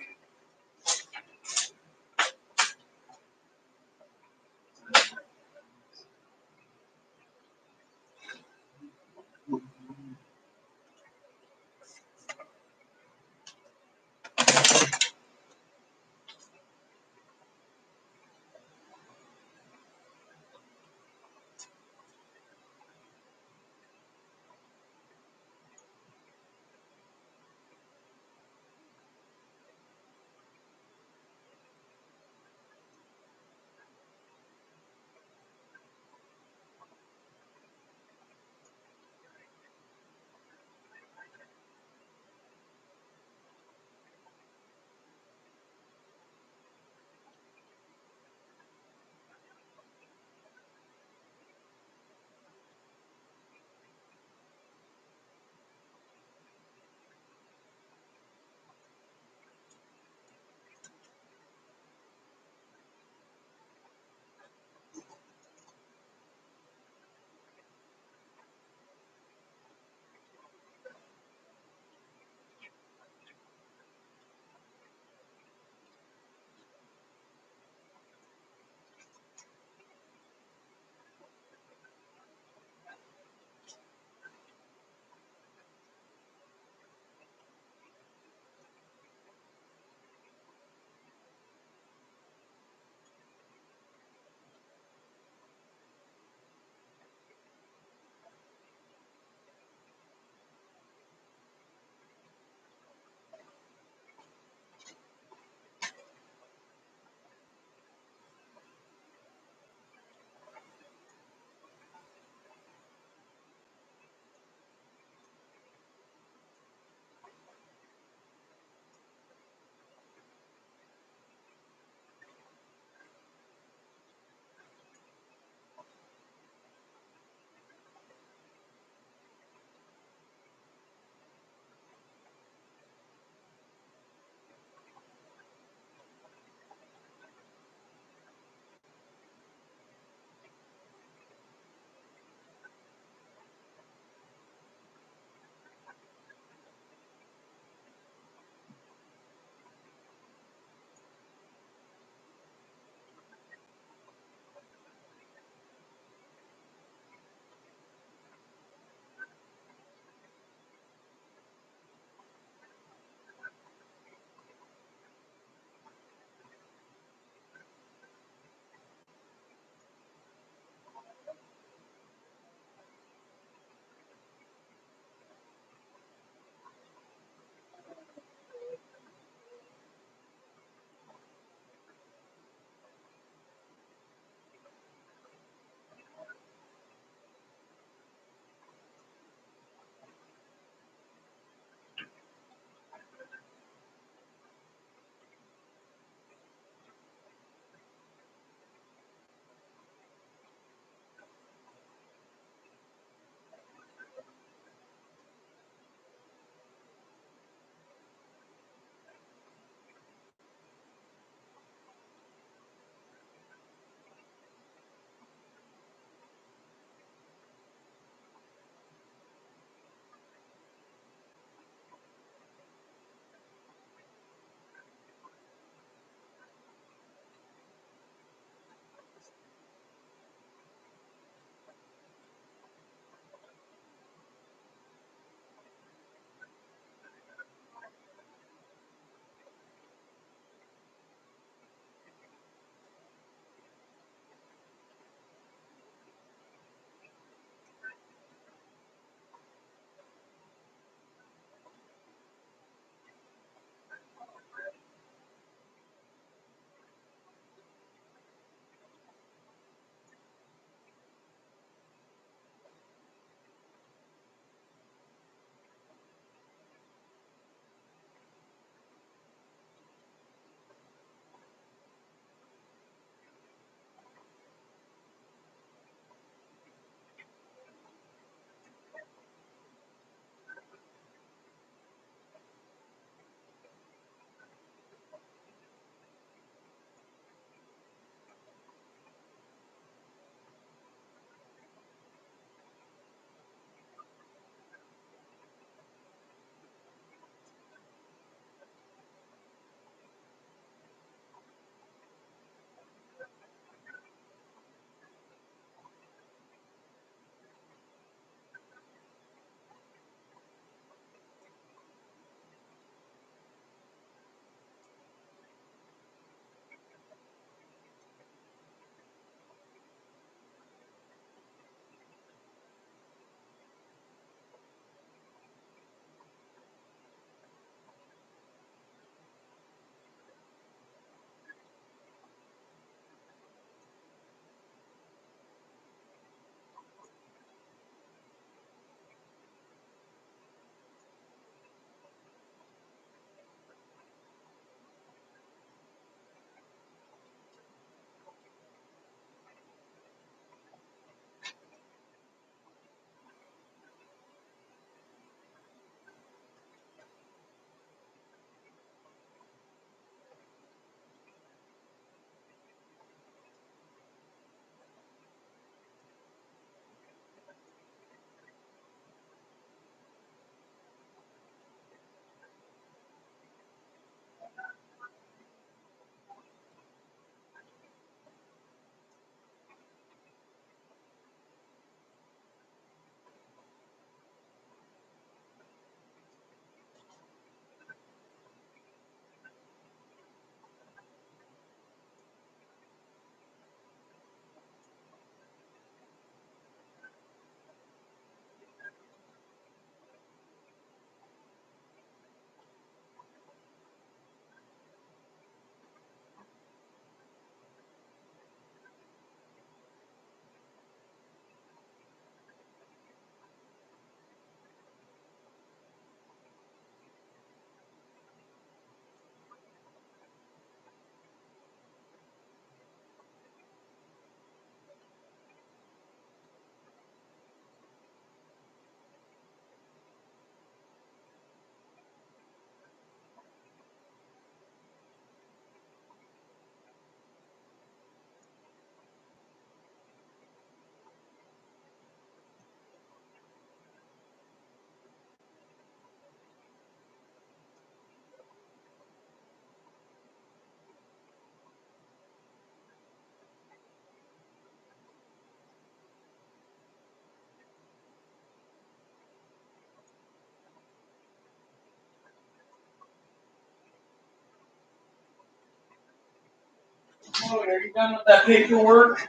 Oh, are you done with that paperwork?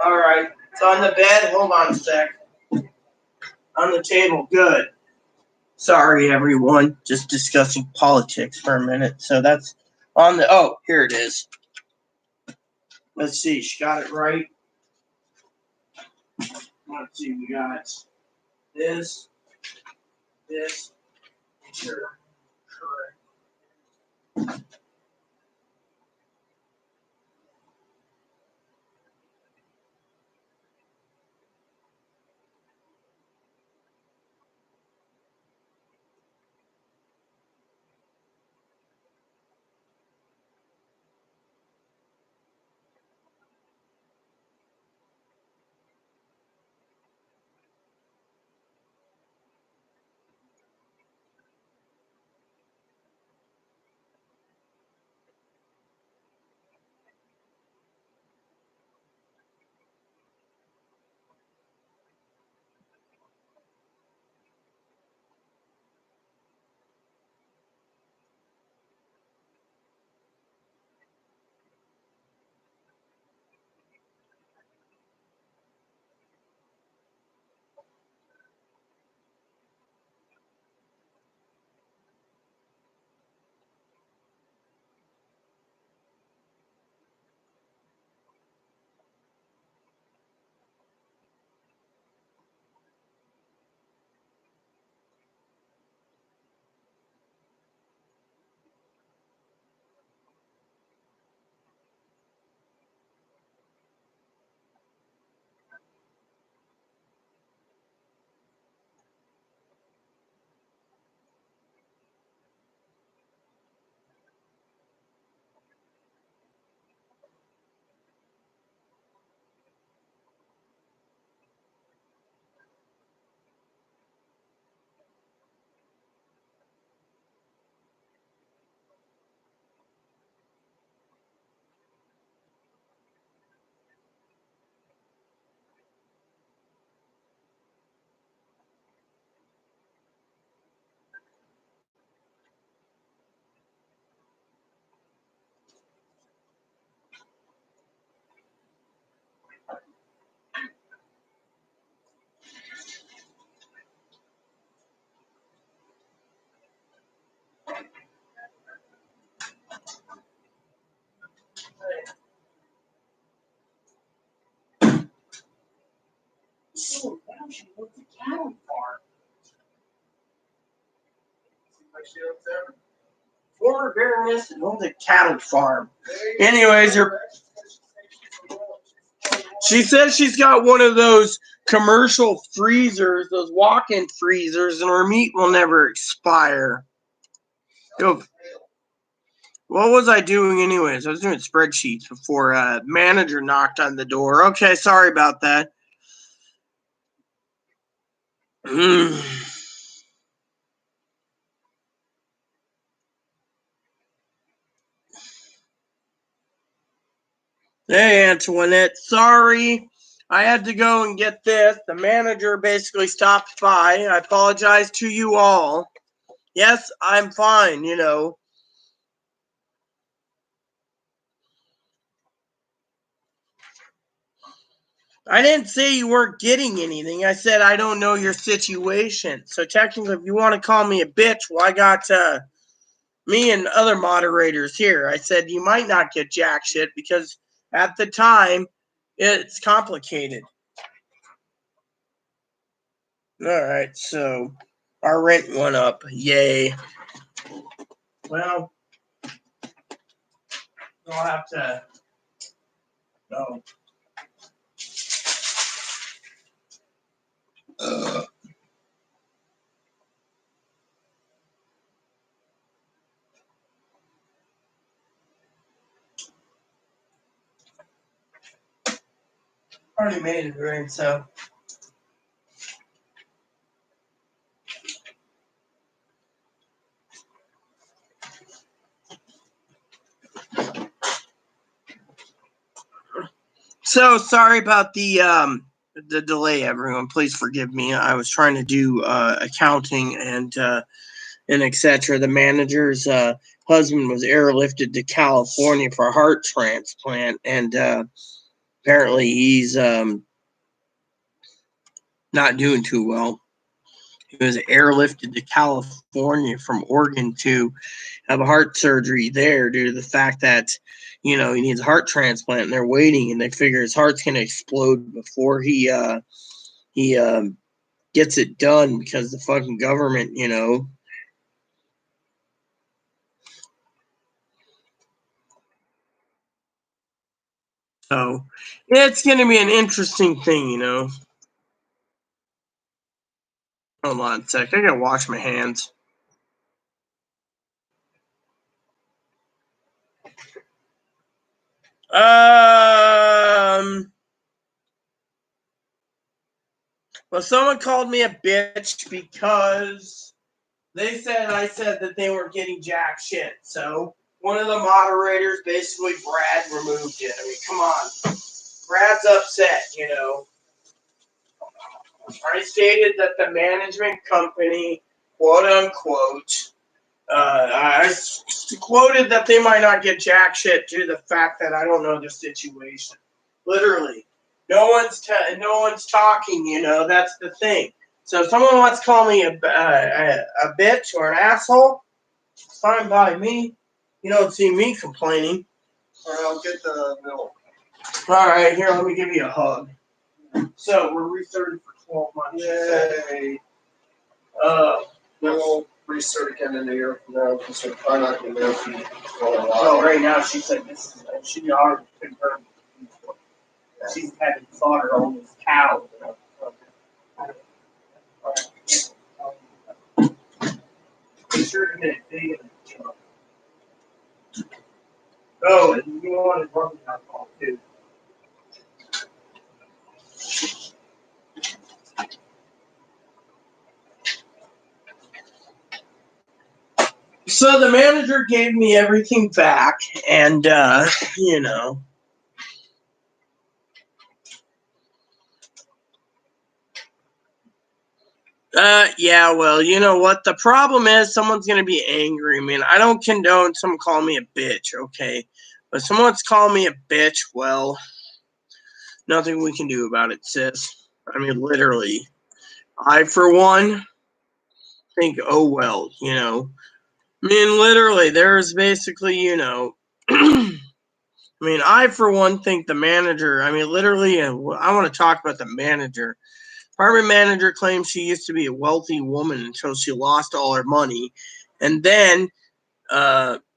All right. It's on the bed. Hold on a sec. On the table. Good. Sorry, everyone. Just discussing politics for a minute. So that's on the. Oh, here it is. Let's see. She got it right. Let's see. We got this. Sure. Correct. Oh, wow, she went to cattle farm. Former Baroness and owns a cattle farm. Anyways, she says she's got one of those commercial freezers, those walk-in freezers, and her meat will never expire. Yo, what was I doing anyways? I was doing spreadsheets before manager knocked on the door. Okay, sorry about that. Hey, Antoinette. Sorry. I had to go and get this. The manager basically stopped by. I apologize to you all. Yes, I'm fine, you know. I didn't say you weren't getting anything. I said I don't know your situation. So technically, if you want to call me a bitch, well, I got me and other moderators here. I said you might not get jack shit because at the time, it's complicated. All right, so our rent went up. Yay. Well, I'll have to. No. Already made it, right? So. So sorry about the delay, everyone. Please forgive me. I was trying to do accounting and and etc. The manager's husband was airlifted to California for a heart transplant, and apparently he's not doing too well. He was airlifted to California from Oregon to have a heart surgery there due to the fact that, he needs a heart transplant, and they're waiting, and they figure his heart's going to explode before he gets it done, because the fucking government, So it's going to be an interesting thing, Hold on a sec. I got to wash my hands. Well, someone called me a bitch because I said that they weren't getting jack shit. So one of the moderators, basically Brad, removed it. I mean, come on. Brad's upset, I stated that the management company, quote unquote, I quoted that they might not get jack shit due to the fact that I don't know the situation. Literally, no one's talking. That's the thing. So if someone wants to call me a bitch or an asshole, it's fine by me. You don't see me complaining. All right, I'll get the milk. All right, here, let me give you a hug. So we're restarting for 12 months. Yay! We'll restart again in a year from now because we're probably not going to live for a while. Well, right now she said this is. She already confirmed. She's had to slaughter all these cows. Be sure to get it big in the truck. Oh, and you wanted rubbing alcohol too. So the manager gave me everything back, and yeah, well, you know what? The problem is someone's going to be angry. I mean, I don't condone someone calling me a bitch, okay? But someone's calling me a bitch, well, nothing we can do about it, sis. I mean, literally. I, for one, think, oh, well, I mean, literally, there's basically, I mean, I, for one, think the manager, I mean, literally, I want to talk about the manager. Apartment manager claims she used to be a wealthy woman until she lost all her money. And then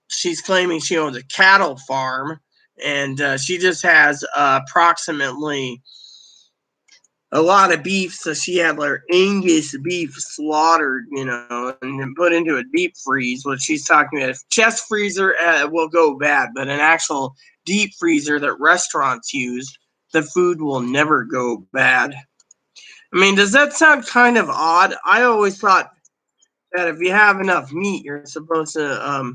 she's claiming she owns a cattle farm, and she just has approximately a lot of beef. So she had her Angus beef slaughtered, and put into a deep freeze. What she's talking about, if chest freezer will go bad, but an actual deep freezer that restaurants use, the food will never go bad. I mean, does that sound kind of odd? I always thought that if you have enough meat, you're supposed to, I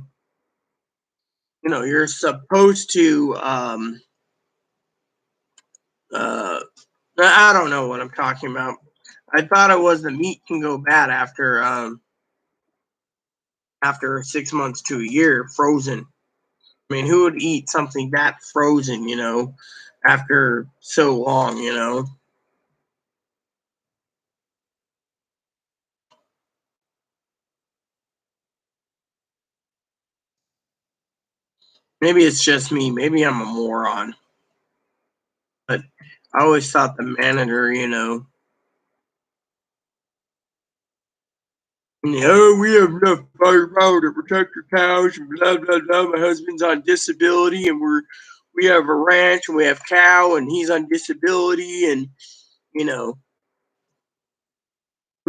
don't know what I'm talking about. I thought it was the meat can go bad after 6 months to a year frozen. I mean, who would eat something that frozen, after so long? Maybe it's just me. Maybe I'm a moron. But I always thought the manager, we have enough firepower to protect the cows and blah blah blah. My husband's on disability, and we have a ranch and we have cow, and he's on disability, and you know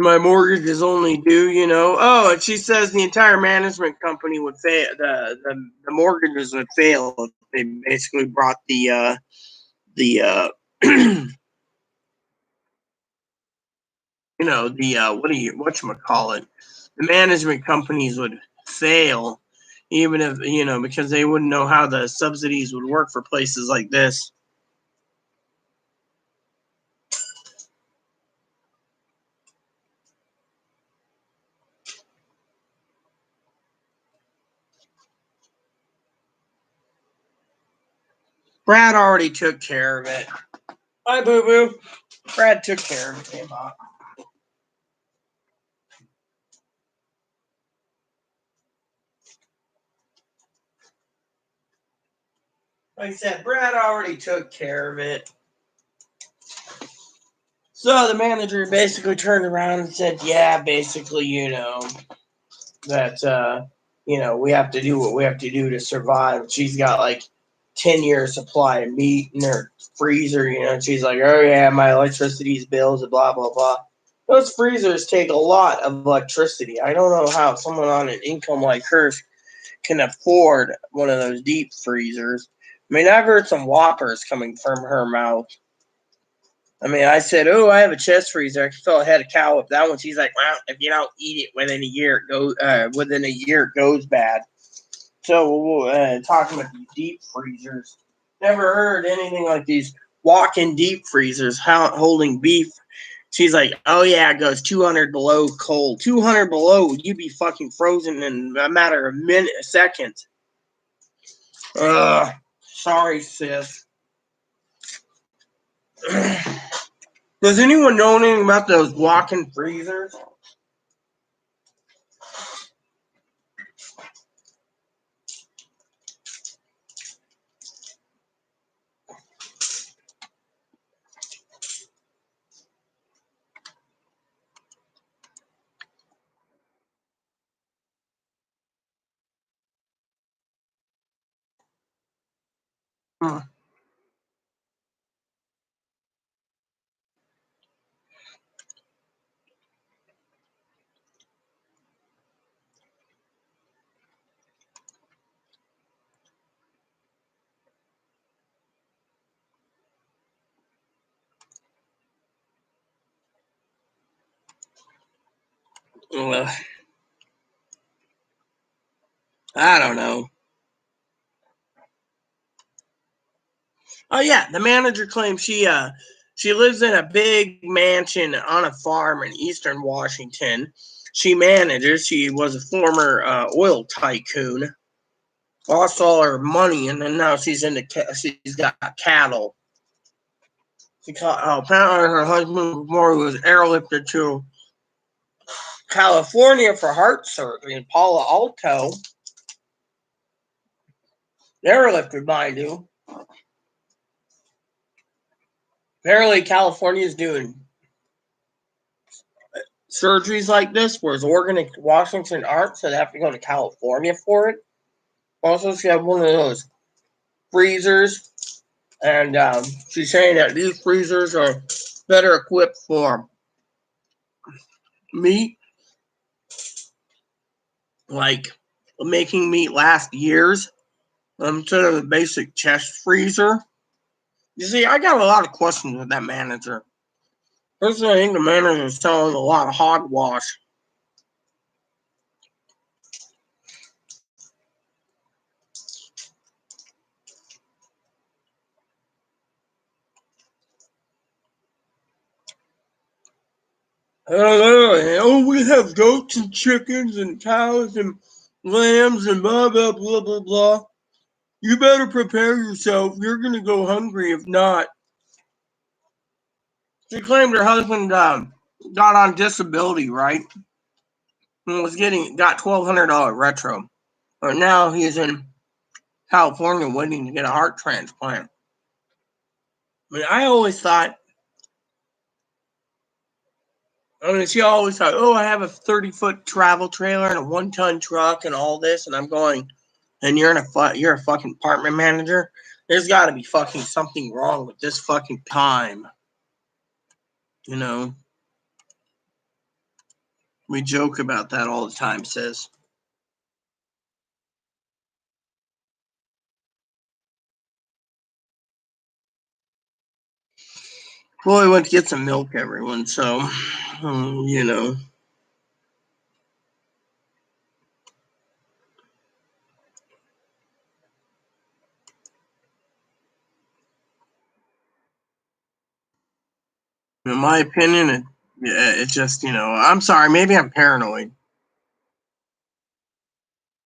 my mortgage is only due. Oh, and she says the entire management company would fail. The mortgages would fail if they basically brought the whatchamacallit, the management companies would fail, even if, because they wouldn't know how the subsidies would work for places like this. Brad already took care of it. Bye, boo boo. Brad took care of it. Like I said, Brad already took care of it. So the manager basically turned around and said, yeah, basically, that, we have to do what we have to do to survive. She's got like 10-year supply of meat in her freezer, and she's like, oh yeah, my electricity's bills and blah, blah, blah. Those freezers take a lot of electricity. I don't know how someone on an income like hers can afford one of those deep freezers. I mean, I've heard some whoppers coming from her mouth. I mean, I said, "Oh, I have a chest freezer. I can fill a head of cow with that one." She's like, "Well, if you don't eat it within a year, it goes bad." So, talking about these deep freezers, never heard anything like these walk-in deep freezers holding beef. She's like, "Oh yeah, it goes 200 below cold. 200 below, you'd be fucking frozen in a matter of seconds." Sorry, sis. Does anyone know anything about those walk-in freezers? Hmm. Well, I don't know. Oh yeah, the manager claims she lives in a big mansion on a farm in eastern Washington. She was a former oil tycoon, lost all her money, and then now she's got cattle. Apparently her husband before he was airlifted to California for heart surgery in Palo Alto. Airlifted, mind you. Apparently California is doing surgeries like this, whereas Oregon and Washington aren't, so they have to go to California for it. Also, she had one of those freezers, and she's saying that these freezers are better equipped for meat, like making meat last years, instead of the basic chest freezer. You see, I got a lot of questions with that manager. Personally, I think the manager is telling a lot of hogwash. Oh, we have goats and chickens and cows and lambs and blah, blah, blah, blah, blah. You better prepare yourself. You're going to go hungry if not. She claimed her husband got on disability, right? And got $1,200 retro. But now he's in California waiting to get a heart transplant. I mean, she always thought, oh, I have a 30-foot travel trailer and a 1-ton truck and all this. And I'm going, and you're a fucking apartment manager. There's got to be fucking something wrong with this fucking time. You know? We joke about that all the time, sis. Well, we went to get some milk, everyone, so, you know. In my opinion, it just, I'm sorry, maybe I'm paranoid.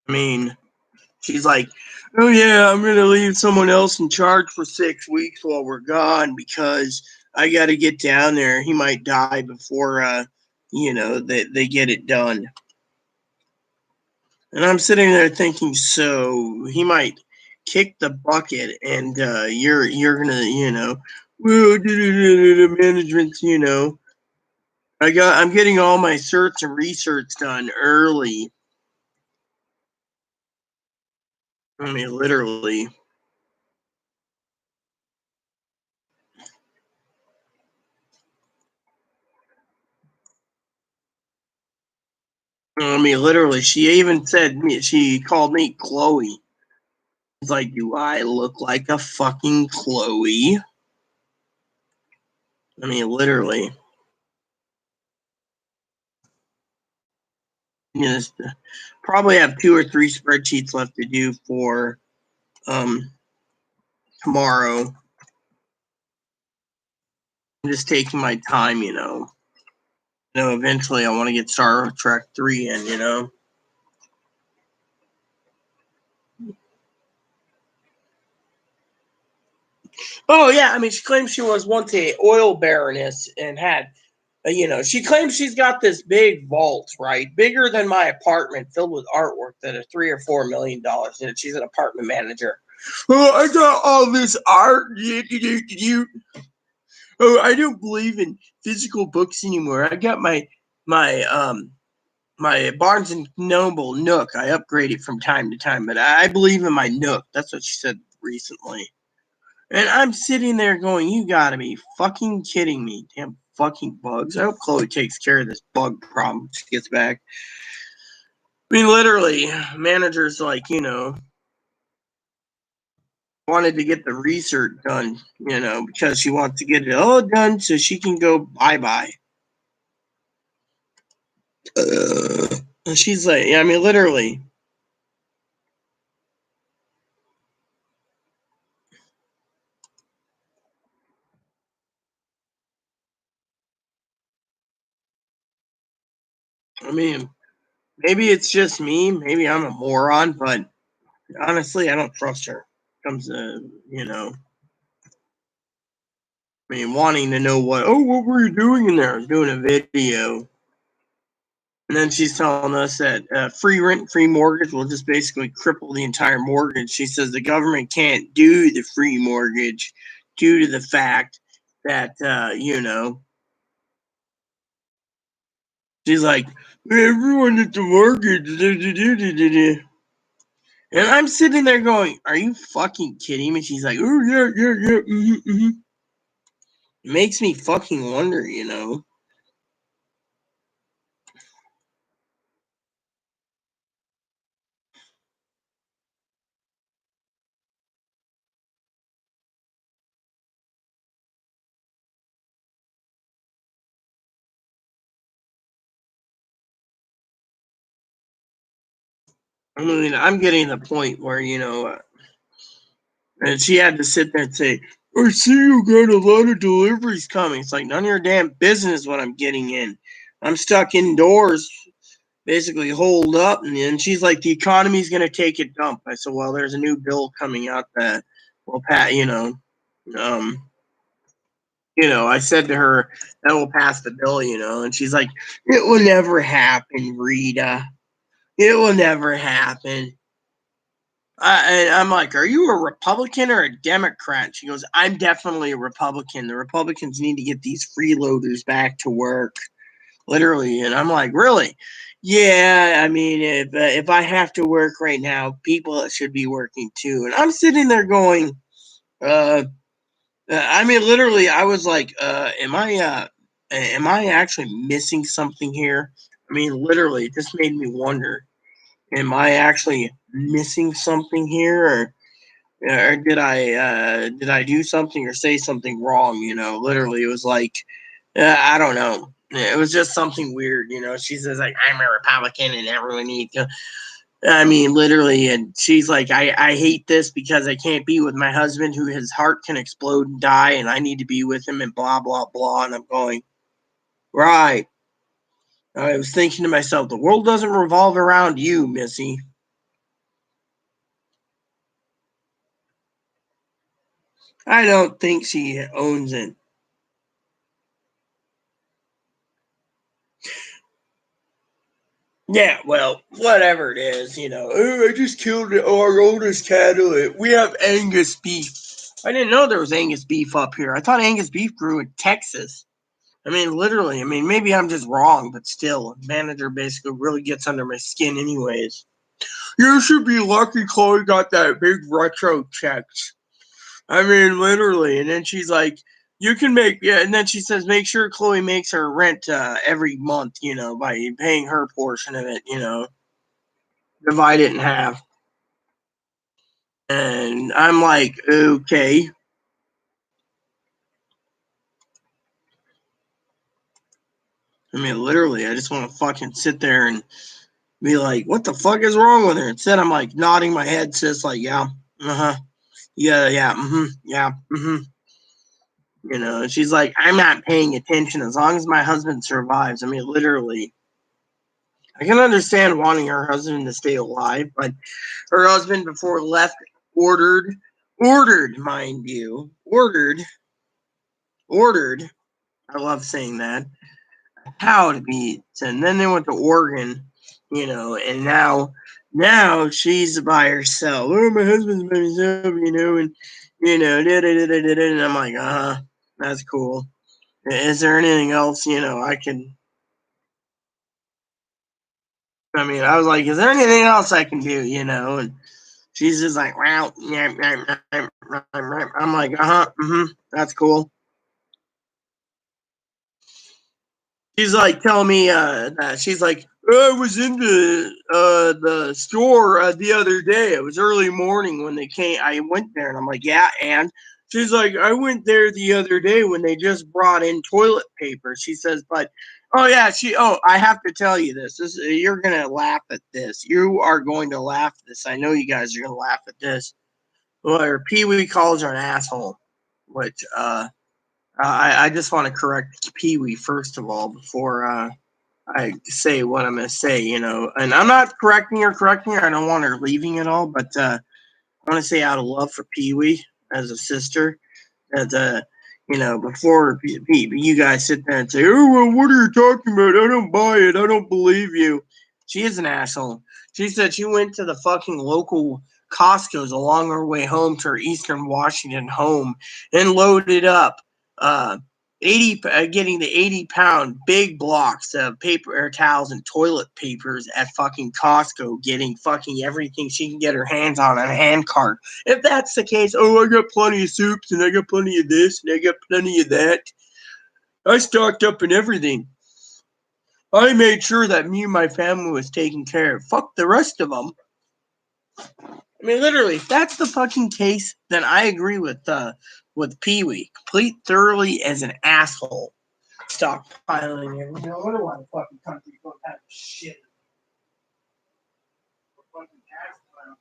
I mean, she's like, Oh yeah, I'm gonna leave someone else in charge for 6 weeks while we're gone because I got to get down there. He might die before, they get it done. And I'm sitting there thinking, so he might kick the bucket, and you're gonna, well, the management's, I'm getting all my certs and research done early. I mean, literally. I mean, literally. She even said me. She called me Chloe. It's like, do I look like a fucking Chloe? I mean, literally. Just probably have 2 or 3 spreadsheets left to do for um tomorrow. I'm just taking my time, eventually I want to get Star Trek 3 in. Oh yeah, I mean, she claims she was once a oil baroness and had, she claims she's got this big vault, right, bigger than my apartment, filled with artwork that are $3 or $4 million in it. She's an apartment manager. Oh, I got all this art. Oh, I don't believe in physical books anymore. I got my Barnes and Noble Nook. I upgrade it from time to time, but I believe in my Nook. That's what she said recently. And I'm sitting there going, you gotta be fucking kidding me. Damn fucking bugs. I hope Chloe takes care of this bug problem when she gets back. I mean, literally, managers like, wanted to get the research done, because she wants to get it all done so she can go bye-bye. And she's like, yeah, I mean, literally. I mean, maybe it's just me. Maybe I'm a moron, but honestly, I don't trust her. Comes to, I mean, wanting to know what were you doing in there? I was doing a video. And then she's telling us that free rent, free mortgage will just basically cripple the entire mortgage. She says the government can't do the free mortgage due to the fact that, she's like, everyone at the mortgage. And I'm sitting there going, are you fucking kidding me? She's like, oh, yeah, yeah, yeah. Mm-hmm, mm-hmm. It makes me fucking wonder. I mean, I'm getting the point where, and she had to sit there and say, I see you got a lot of deliveries coming. It's like, none of your damn business what I'm getting in. I'm stuck indoors, basically holed up. And then she's like, the economy's going to take a dump. I said, well, there's a new bill coming out that will pass, um, I said to her, that will pass the bill, and she's like, it will never happen, Rita. It will never happen. And I'm like, are you a Republican or a Democrat? She goes, I'm definitely a Republican. The Republicans need to get these freeloaders back to work, literally. And I'm like, really? Yeah, I mean, if I have to work right now, people should be working too. And I'm sitting there going, I mean, literally, I was like, am I actually missing something here? I mean, literally, it just made me wonder, am I actually missing something here, or did I do something or say something wrong? Literally, it was like, I don't know. It was just something weird. She says like, I'm a Republican and everyone needs to. I mean, literally, and she's like, I hate this because I can't be with my husband who his heart can explode and die, and I need to be with him and blah blah blah. And I'm going, right. I was thinking to myself, the world doesn't revolve around you, Missy. I don't think she owns it. Yeah, well, whatever it is, Oh, I just killed our oldest cattle. We have Angus beef. I didn't know there was Angus beef up here. I thought Angus beef grew in Texas. I mean, literally. I mean, maybe I'm just wrong, but still, manager basically really gets under my skin, anyways. You should be lucky Chloe got that big retro check. I mean, literally. And then she's like, you can make, yeah. And then she says, make sure Chloe makes her rent every month, by paying her portion of it, divide it in half. And I'm like, okay. I mean, literally, I just want to fucking sit there and be like, what the fuck is wrong with her? Instead, I'm like nodding my head, sis, like, yeah, yeah, yeah, and she's like, I'm not paying attention as long as my husband survives. I mean, literally, I can understand wanting her husband to stay alive, but her husband before left ordered, mind you, ordered. I love saying that. Cow to be, and then they went to Oregon, and now she's by herself. Oh, my husband's by himself, and I'm like, that's cool. Is there anything else, I can? I mean, I was like, is there anything else I can do, And she's just like, wow, yeah, I'm like, that's cool. She's like telling me that she's like, I was in the store the other day. It was early morning when they came. I went there, and I'm like, yeah. And she's like, I went there the other day when they just brought in toilet paper. She says, but oh yeah, I have to tell you this. You're gonna laugh at this. You are going to laugh at this. I know you guys are gonna laugh at this. Well, Pee Wee calls her an asshole, which I just want to correct Pee Wee first of all before I say what I'm going to say, And I'm not correcting her. I don't want her leaving at all, but I want to say out of love for Pee Wee as a sister that, before you guys sit there and say, oh, well, what are you talking about? I don't buy it. I don't believe you. She is an asshole. She said she went to the fucking local Costco's along her way home to her Eastern Washington home and loaded up uh, getting the 80-pound big blocks of paper towels and toilet papers at fucking Costco, getting fucking everything she can get her hands on a hand cart. If that's the case, I got plenty of soups and I got plenty of this and I got plenty of that. I stocked up in everything. I made sure that me and my family was taken care of. Fuck the rest of them. I mean, literally, if that's the fucking case, then I agree with Pee Wee. Complete thoroughly as an asshole. Stockpiling everything. I wonder why the fucking country don't have shit. Fucking stockpiling.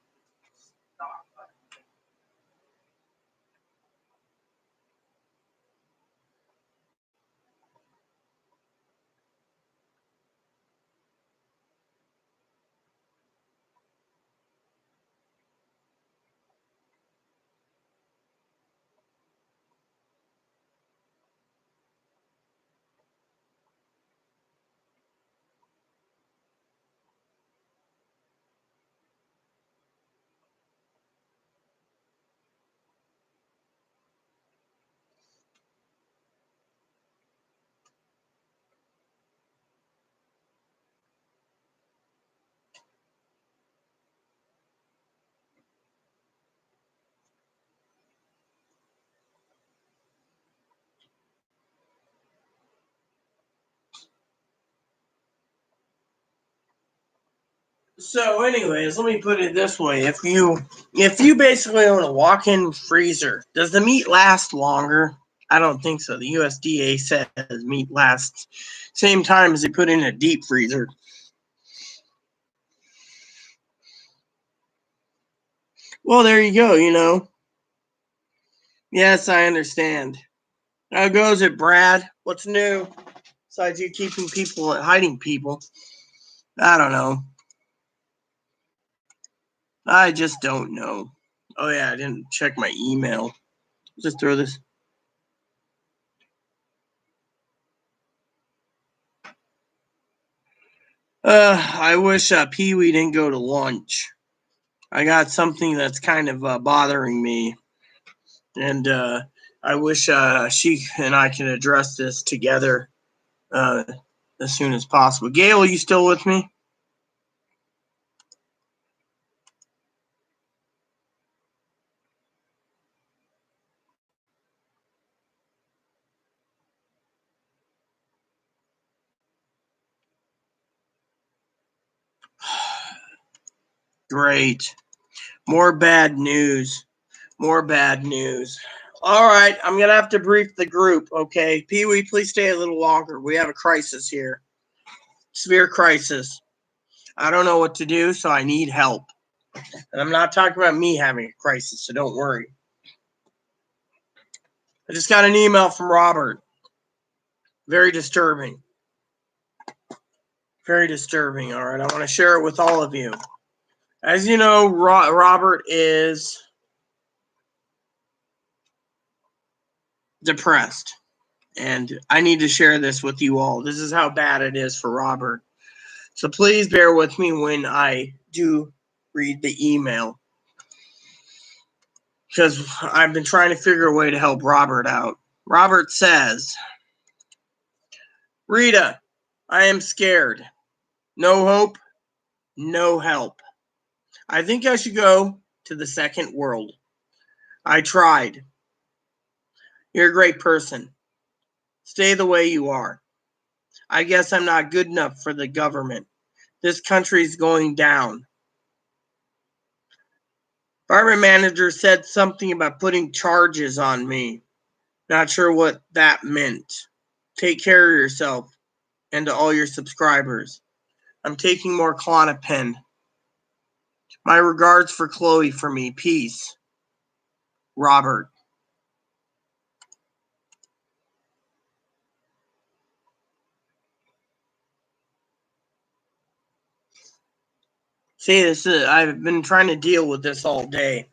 So, anyways, let me put it this way: if you basically own a walk-in freezer, does the meat last longer? I don't think so. The USDA says meat lasts same time as they put in a deep freezer. Well, there you go. Yes, I understand. How goes it, Brad? What's new? Besides you keeping people hiding people. I don't know. I just don't know. Oh yeah, I didn't check my email. Just throw this. I wish Pee-wee didn't go to lunch. I got something that's kind of bothering me. And I wish she and I can address this together as soon as possible. Gail, are you still with me? Great. More bad news. More bad news. All right, I'm going to have to brief the group, okay? Pee-wee, please stay a little longer. We have a crisis here. Severe crisis. I don't know what to do, so I need help. And I'm not talking about me having a crisis, so don't worry. I just got an email from Robert. Very disturbing. Very disturbing, all right? I want to share it with all of you. As you know, Robert is depressed. And I need to share this with you all. This is how bad it is for Robert. So please bear with me when I do read the email, because I've been trying to figure a way to help Robert out. Robert says, Rita, I am scared. No hope, no help. I think I should go to the second world. I tried. You're a great person. Stay the way you are. I guess I'm not good enough for the government. This country's going down. Department manager said something about putting charges on me. Not sure what that meant. Take care of yourself and to all your subscribers. I'm taking more Klonopin. My regards for Chloe for me. Peace. Robert. See, I've been trying to deal with this all day.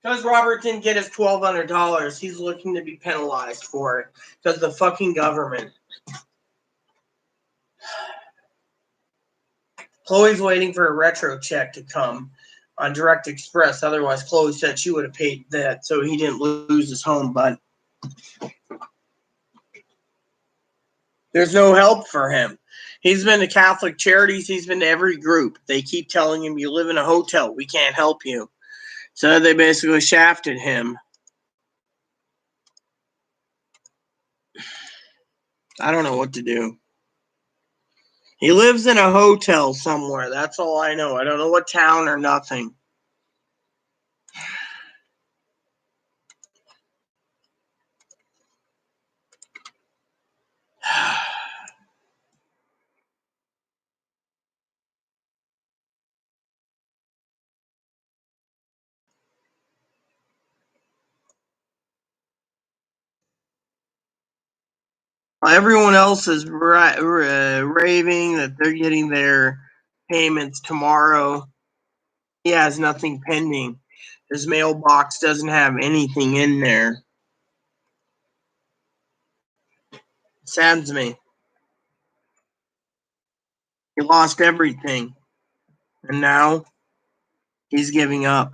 Because Robert didn't get his $1,200, he's looking to be penalized for it. Because the fucking government. Chloe's waiting for a retro check to come on Direct Express. Otherwise, Chloe said she would have paid that so he didn't lose his home. But there's no help for him. He's been to Catholic Charities. He's been to every group. They keep telling him, you live in a hotel. We can't help you. So they basically shafted him. I don't know what to do. He lives in a hotel somewhere. That's all I know. I don't know what town or nothing. Everyone else is raving that they're getting their payments tomorrow. He has nothing pending. His mailbox doesn't have anything in there. It saddens me. He lost everything. And now he's giving up.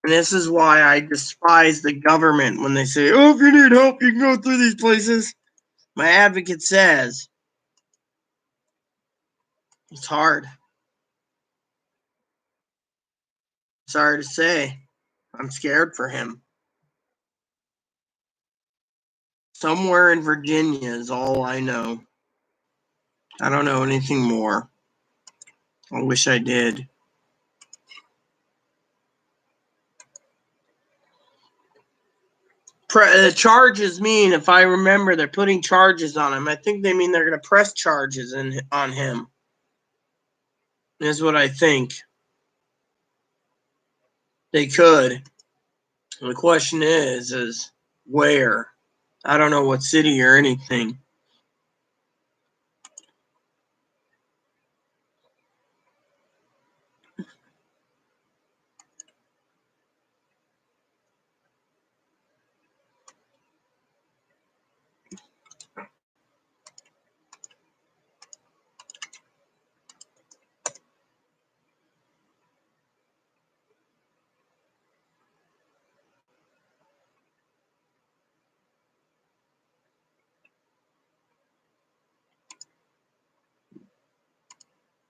And this is why I despise the government when they say, oh, if you need help, you can go through these places. My advocate says it's hard. Sorry to say, I'm scared for him. Somewhere in Virginia is all I know. I don't know anything more. I wish I did. The charges mean, if I remember, they're putting charges on him. I think they mean they're going to press charges on him. Is what I think. They could. The question is where? I don't know what city or anything.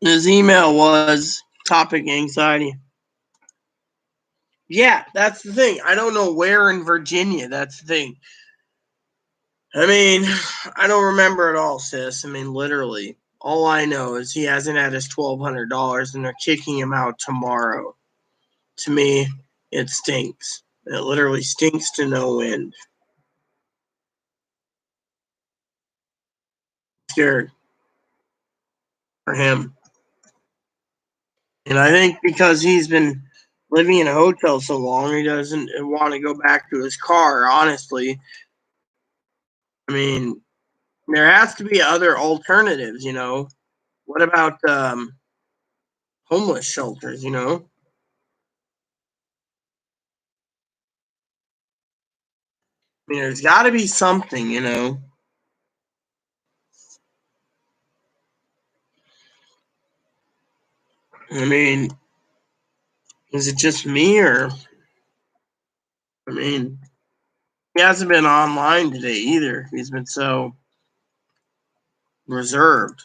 His email was topic anxiety. Yeah, that's the thing. I don't know where in Virginia. That's the thing. I mean, I don't remember at all, sis. I mean, literally. All I know is he hasn't had his $1,200 and they're kicking him out tomorrow. To me, it stinks. It literally stinks to no end. Scared for him. And I think because he's been living in a hotel so long, he doesn't want to go back to his car, honestly. I mean, there has to be other alternatives, you know. What about homeless shelters, you know? I mean, there's got to be something, you know. I mean, is it just me or, I mean, he hasn't been online today either. He's been so reserved.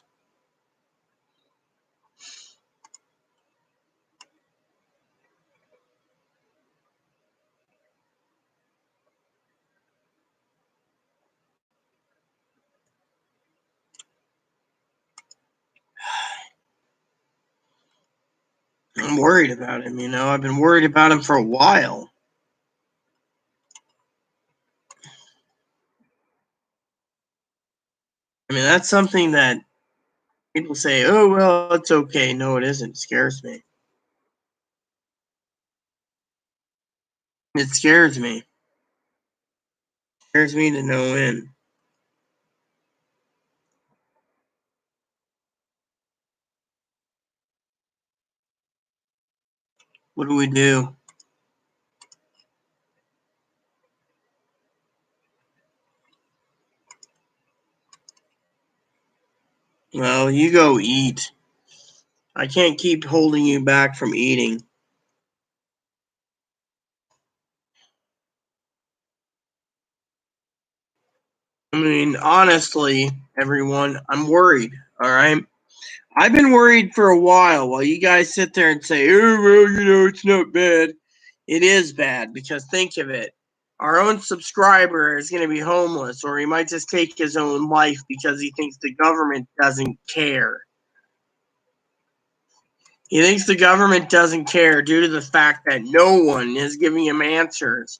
I'm worried about him, you know. I've been worried about him for a while. I mean, that's something that people say, oh, well, it's okay. No, it isn't. It scares me. It scares me. It scares me to no end. What do we do? Well, you go eat. I can't keep holding you back from eating. I mean, honestly, everyone, I'm worried. All right. I've been worried for a while you guys sit there and say, oh, well, you know, it's not bad. It is bad because think of it. Our own subscriber is going to be homeless, or he might just take his own life because he thinks the government doesn't care. He thinks the government doesn't care due to the fact that no one is giving him answers.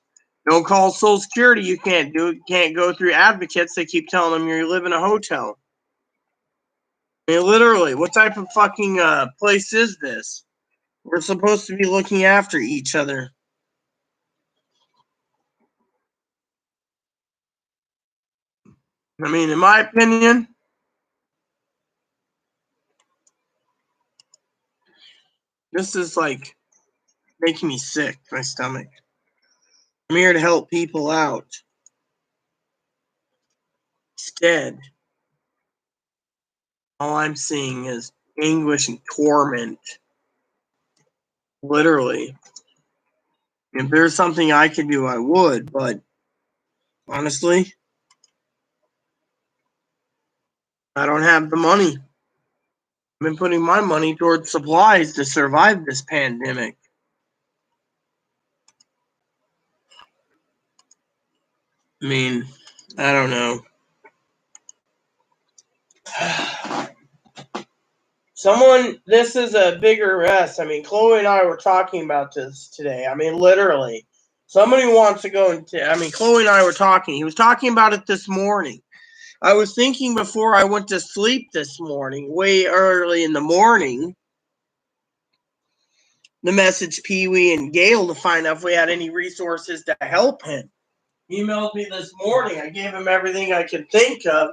Don't call Social Security. You can't do it. You can't go through advocates. They keep telling him you live in a hotel. I mean, literally, what type of fucking place is this? We're supposed to be looking after each other. I mean, in my opinion, this is like making me sick, my stomach. I'm here to help people out. Instead, all I'm seeing is anguish and torment. Literally. If there's something I could do, I would, but honestly, I don't have the money. I've been putting my money towards supplies to survive this pandemic. I mean, I don't know. This is a bigger mess. I mean, Chloe and I were talking about this today. I mean, literally. Somebody wants to go into, I mean, Chloe and I were talking. He was talking about it this morning. I was thinking before I went to sleep this morning, way early in the morning, to message Pee Wee and Gail to find out if we had any resources to help him. He emailed me this morning. I gave him everything I could think of.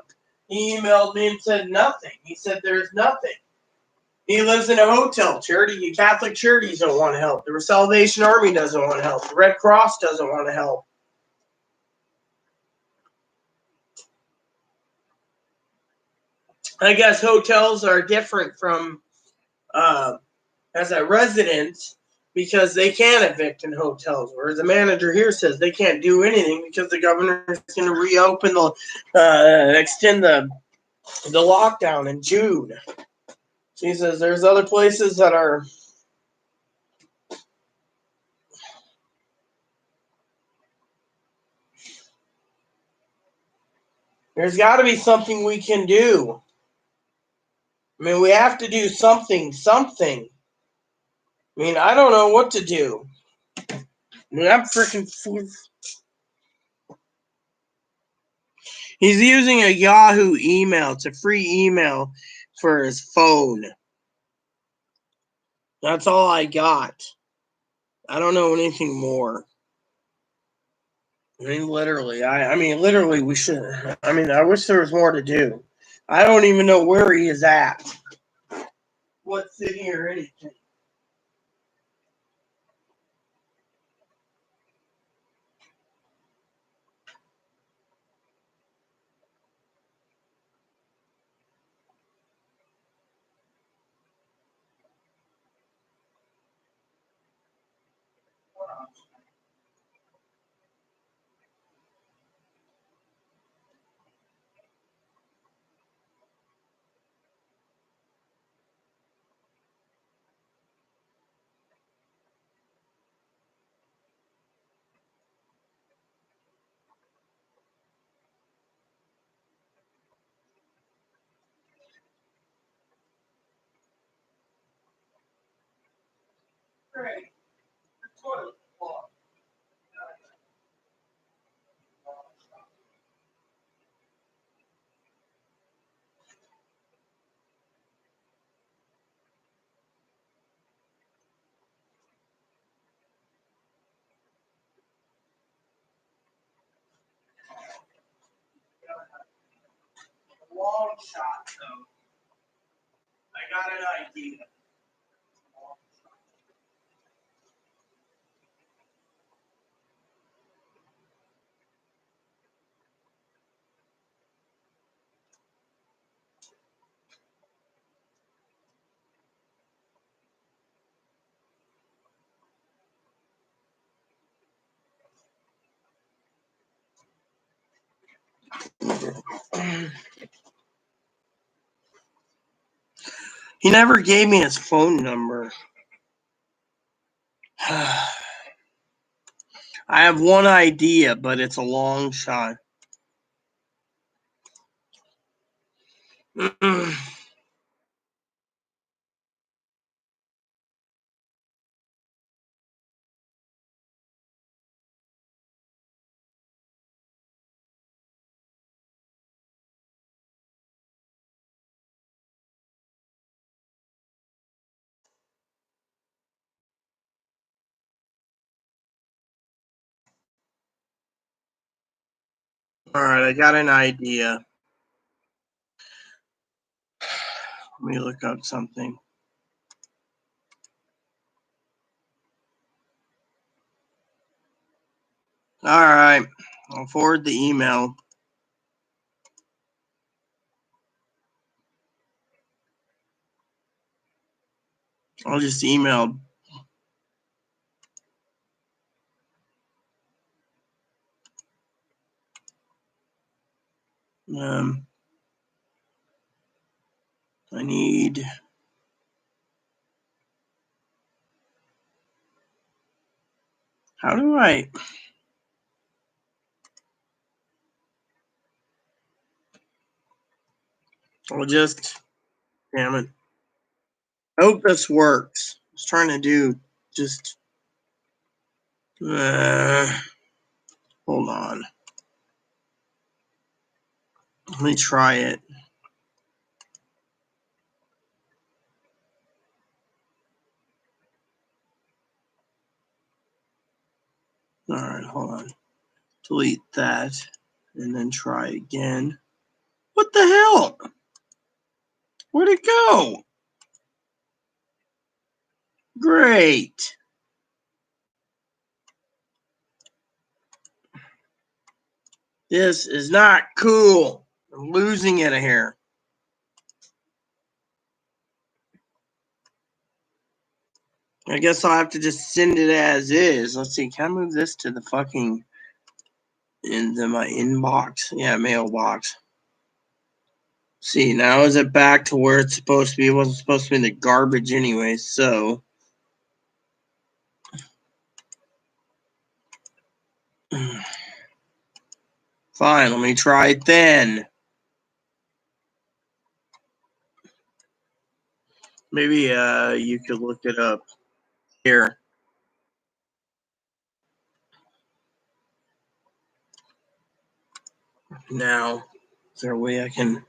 He emailed me and said nothing. He said there's nothing. He lives in a hotel. Catholic charities don't want to help. The Salvation Army doesn't want to help. The Red Cross doesn't want to help. I guess hotels are different from as a resident because they can evict in hotels. Whereas the manager here says they can't do anything because the governor is going to reopen extend the lockdown in June. She says there's other places that are. There's got to be something we can do. I mean, we have to do something. I mean, I don't know what to do. I mean, I'm freaking. He's using a Yahoo email. It's a free email for his phone. That's all I got. I don't know anything more. I mean, literally, we should. I mean, I wish there was more to do. I don't even know where he is at. What city or anything. Great. Toilet block. Long shot, though. I got an idea. He never gave me his phone number. I have one idea, but it's a long shot. All right, I got an idea. Let me look up something. All right, I'll forward the email. I'll just email. I need. How do I? I'll just. Damn it. I hope this works. I was trying to do just. Hold on. Let me try it. All right, hold on. Delete that and then try again. What the hell? Where'd it go? Great. This is not cool. I'm losing it here. I guess I'll have to just send it as is. Let's see. Can I move this to the fucking into my inbox? Yeah, mailbox. See, now is it back to where it's supposed to be? It wasn't supposed to be in the garbage anyway, so. Fine, let me try it then. Maybe you could look it up here. Now, is there a way I can?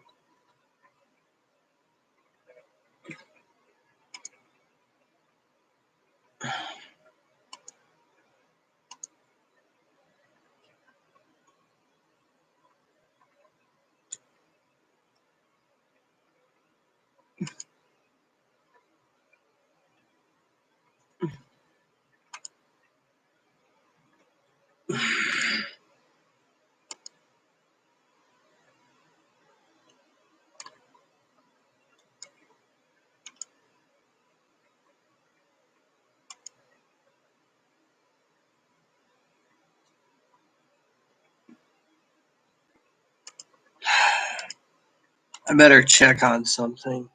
I better check on something.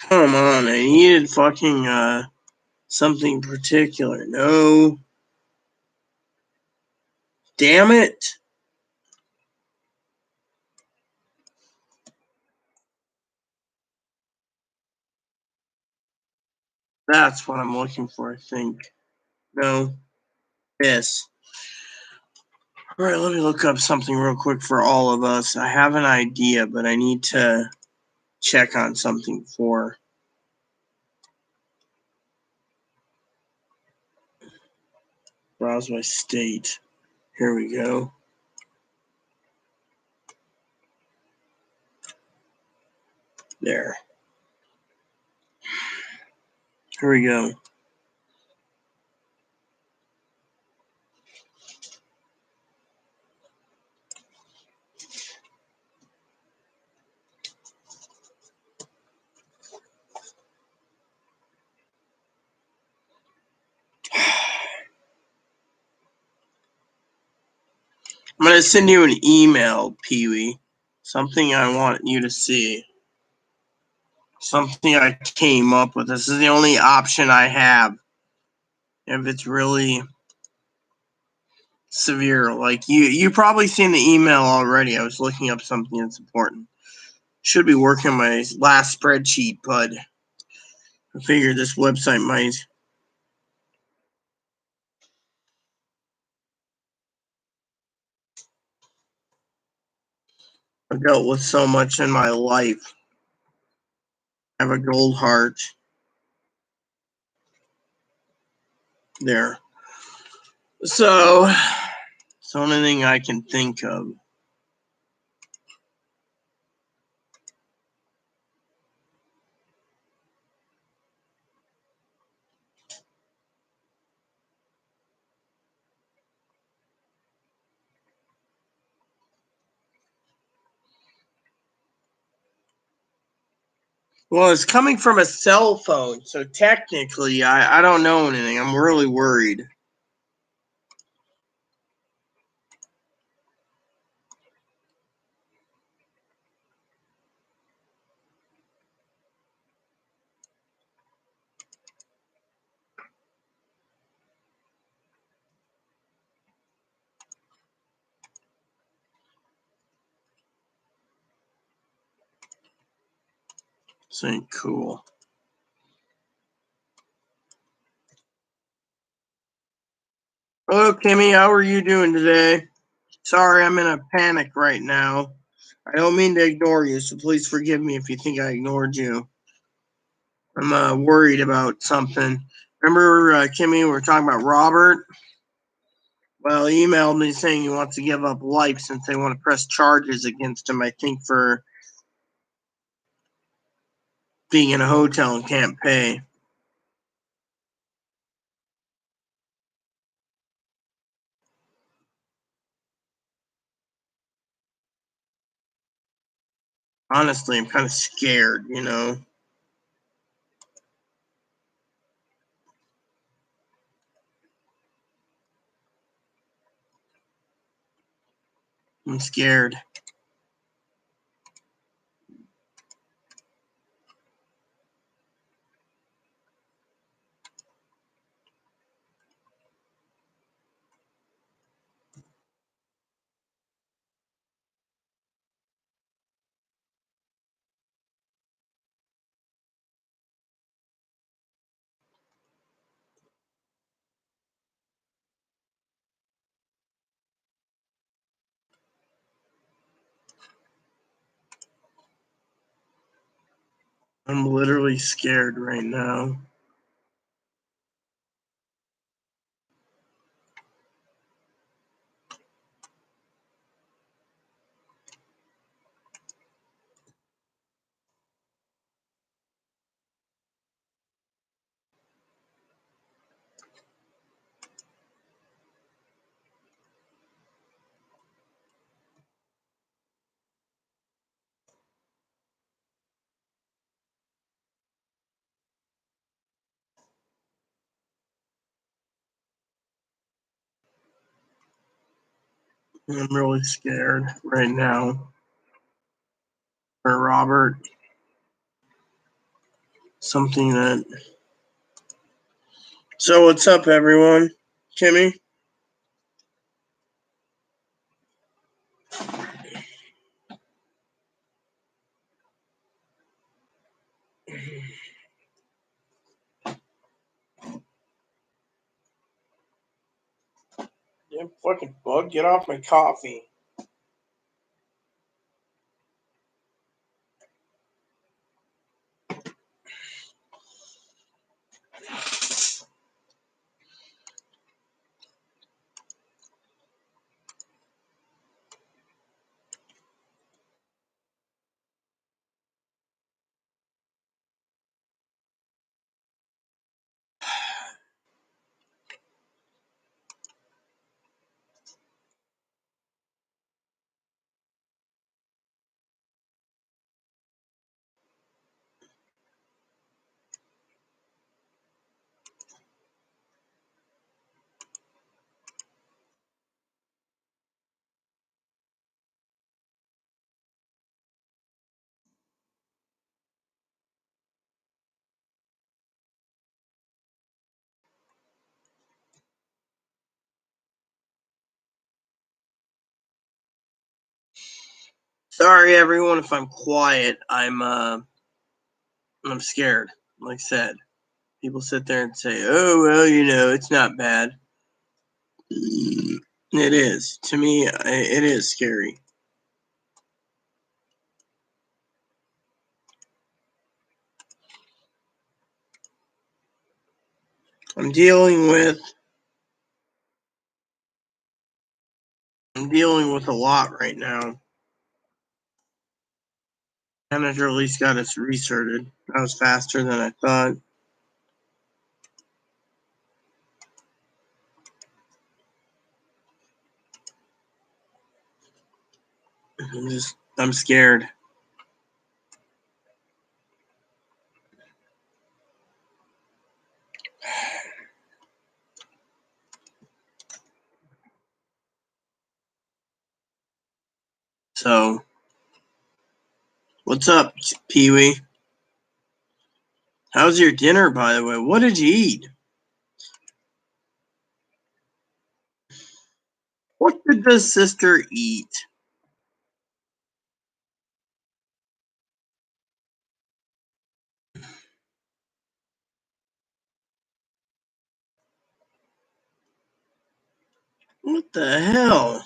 Come on, I needed fucking something particular. No. Damn it. That's what I'm looking for, I think. No. Yes. All right, let me look up something real quick for all of us. I have an idea, but I need to check on something for browse by state. Here we go. There. Here we go. I'm going to send you an email, Pee-wee. Something I want you to see. Something I came up with. This is the only option I have. If it's really severe. Like, you probably seen the email already. I was looking up something that's important. Should be working my last spreadsheet, but I figured this website might. I've dealt with so much in my life. I have a gold heart. There. So, it's the only thing I can think of. Well, it's coming from a cell phone, so technically, I don't know anything. I'm really worried. This ain't cool. Hello, Kimmy. How are you doing today? Sorry, I'm in a panic right now. I don't mean to ignore you, so please forgive me if you think I ignored you. I'm worried about something. Remember, Kimmy, we were talking about Robert? Well, he emailed me saying he wants to give up life since they want to press charges against him, I think, for being in a hotel and can't pay. Honestly, I'm kind of scared, you know. I'm scared. I'm literally scared right now. I'm really scared right now. For Robert, something that. So what's up, everyone? Kimmy? Yeah, fucking bug, get off my coffee. Sorry, everyone, if I'm quiet. I'm scared. Like I said, people sit there and say, "Oh, well, you know, it's not bad." It is. To me, it is scary. I'm dealing with a lot right now. Manager at least got us restarted. That was faster than I thought. I'm scared. So, what's up, Pee Wee? How's your dinner, by the way? What did you eat? What did the sister eat? What the hell?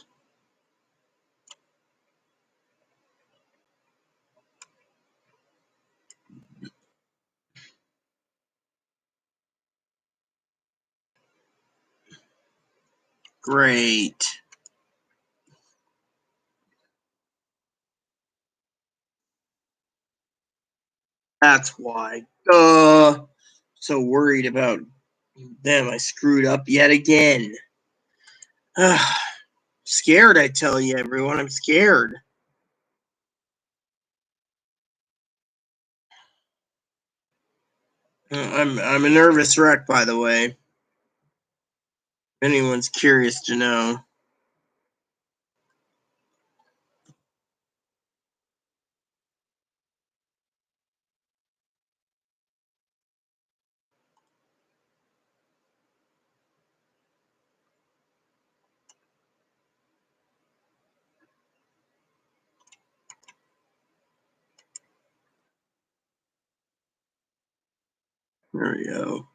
Great. That's why. So worried about them. I screwed up yet again. Scared, I tell you, everyone. I'm scared. I'm a nervous wreck, by the way. If anyone's curious to know. There we go.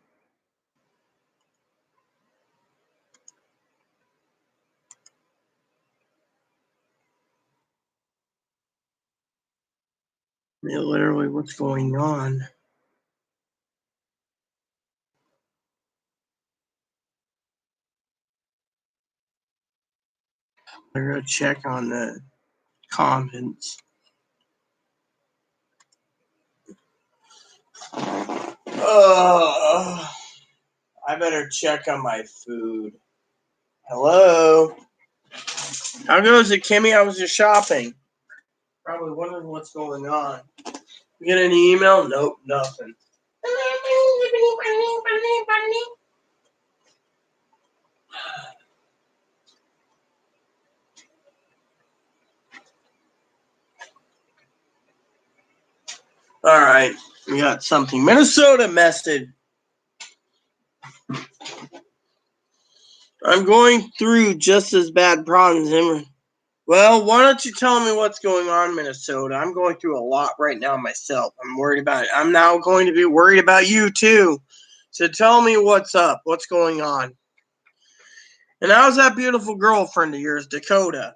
Yeah, literally, what's going on? I gotta check on the comments. I better check on my food. Hello? How goes it, Kimmy? How was your shopping? Probably wondering what's going on. You get any email? Nope, nothing. All right, we got something. Minnesota message. I'm going through just as bad problems. Well, why don't you tell me what's going on, Minnesota? I'm going through a lot right now myself. I'm worried about it. I'm now going to be worried about you too. So tell me what's up. What's going on? And how's that beautiful girlfriend of yours, Dakota?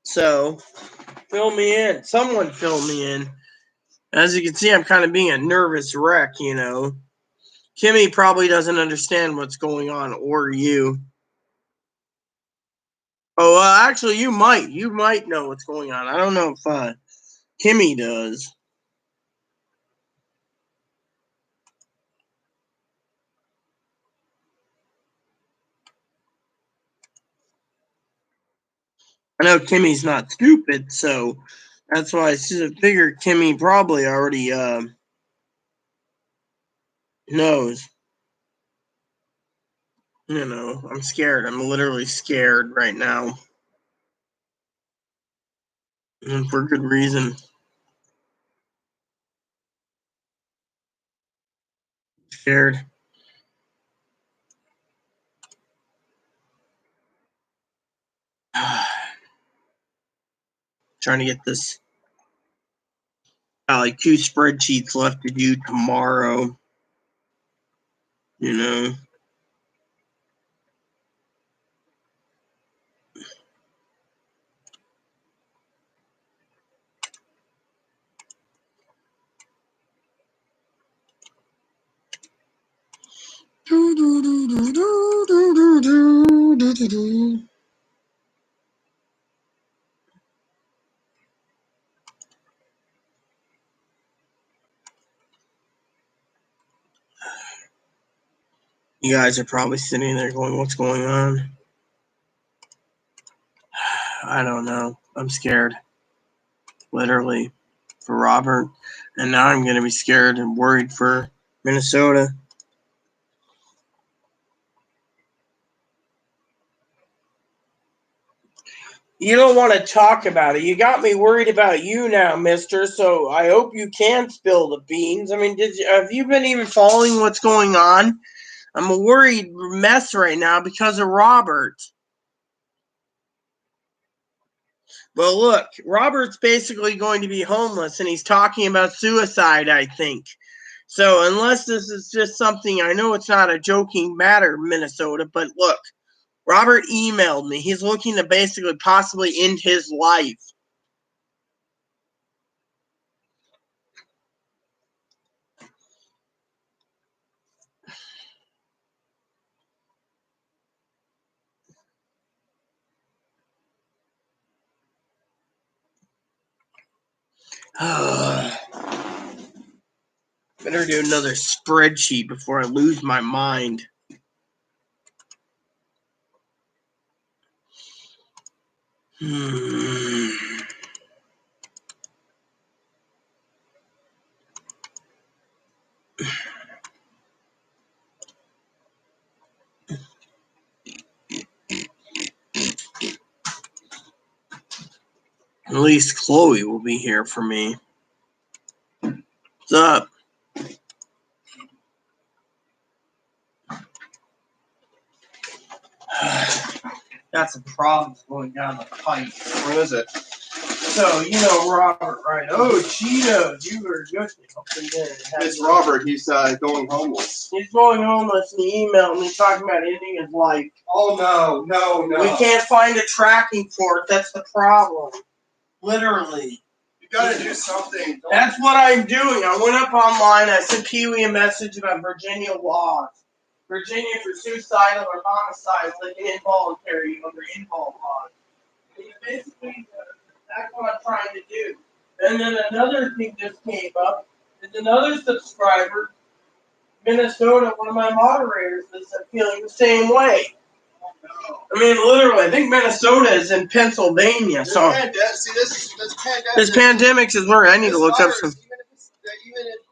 So, fill me in. Someone fill me in. As you can see, I'm kind of being a nervous wreck, you know. Kimmy probably doesn't understand what's going on, or you. Oh, actually, you might. You might know what's going on. I don't know if Kimmy does. I know Kimmy's not stupid, so that's why I figure Kimmy probably already knows. You know, I'm scared. I'm literally scared right now. And for good reason. Scared. Trying to get this. Like 2 spreadsheets left to do tomorrow. You know. You guys are probably sitting there going, what's going on? I don't know. I'm scared. Literally. For Robert. And now I'm going to be scared and worried for Minnesota. You don't want to talk about it. You got me worried about you now, mister. So I hope you can spill the beans. I mean, have you been even following what's going on? I'm a worried mess right now because of Robert. Well, look, Robert's basically going to be homeless, and he's talking about suicide, I think. So unless this is just something, I know it's not a joking matter, Minnesota, but look, Robert emailed me. He's looking to basically possibly end his life. Better do another spreadsheet before I lose my mind. At least Chloe will be here for me. What's up? Got some problems going down the pipe. What is it? So, you know Robert, right? Oh, Cheetos, you were good. It's Robert. He's going homeless. He's going homeless, and he emailed me talking about ending his life. Oh, no. We can't find a tracking for it. That's the problem. Literally. You gotta do something. That's what I'm doing. I went up online. I sent Pee-wee a message about Virginia laws. Virginia for suicidal or homicide, like involuntary under invol laws. Basically, that's what I'm trying to do. And then another thing just came up is another subscriber, Minnesota, one of my moderators, is feeling the same way. I mean, literally, I think Minnesota is in Pennsylvania. So this pandemic is where I need to look up some.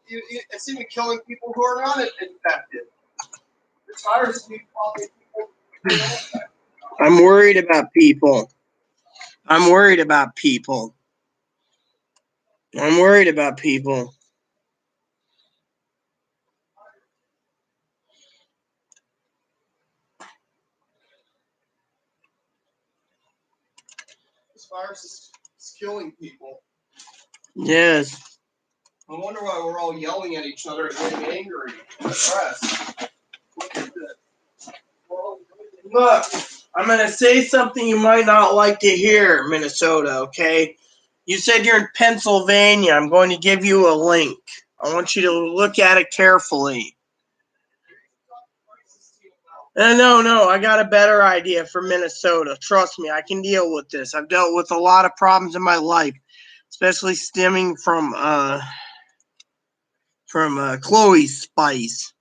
It's even killing people who are not infected. This virus is probably people. I'm worried about people. I'm worried about people. I'm worried about people. This virus is killing people. Yes. I wonder why we're all yelling at each other and getting angry and depressed. Look at this. Look, I'm going to say something you might not like to hear, Minnesota, okay? You said you're in Pennsylvania. I'm going to give you a link. I want you to look at it carefully. No, I got a better idea for Minnesota. Trust me, I can deal with this. I've dealt with a lot of problems in my life, especially stemming from Chloe's spice.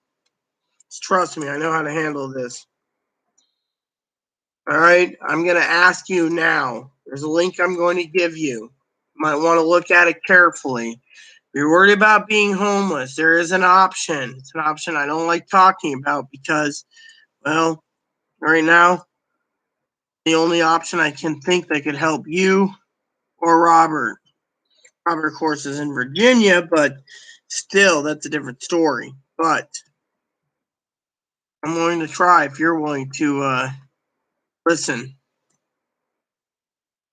Trust me, I know how to handle this. All right, I'm going to ask you now. There's a link I'm going to give you. You might want to look at it carefully. If you're worried about being homeless, there is an option. It's an option I don't like talking about because, well, right now, the only option I can think that could help you or Robert. Robert, of course, is in Virginia, but still, that's a different story. But I'm willing to try if you're willing to listen.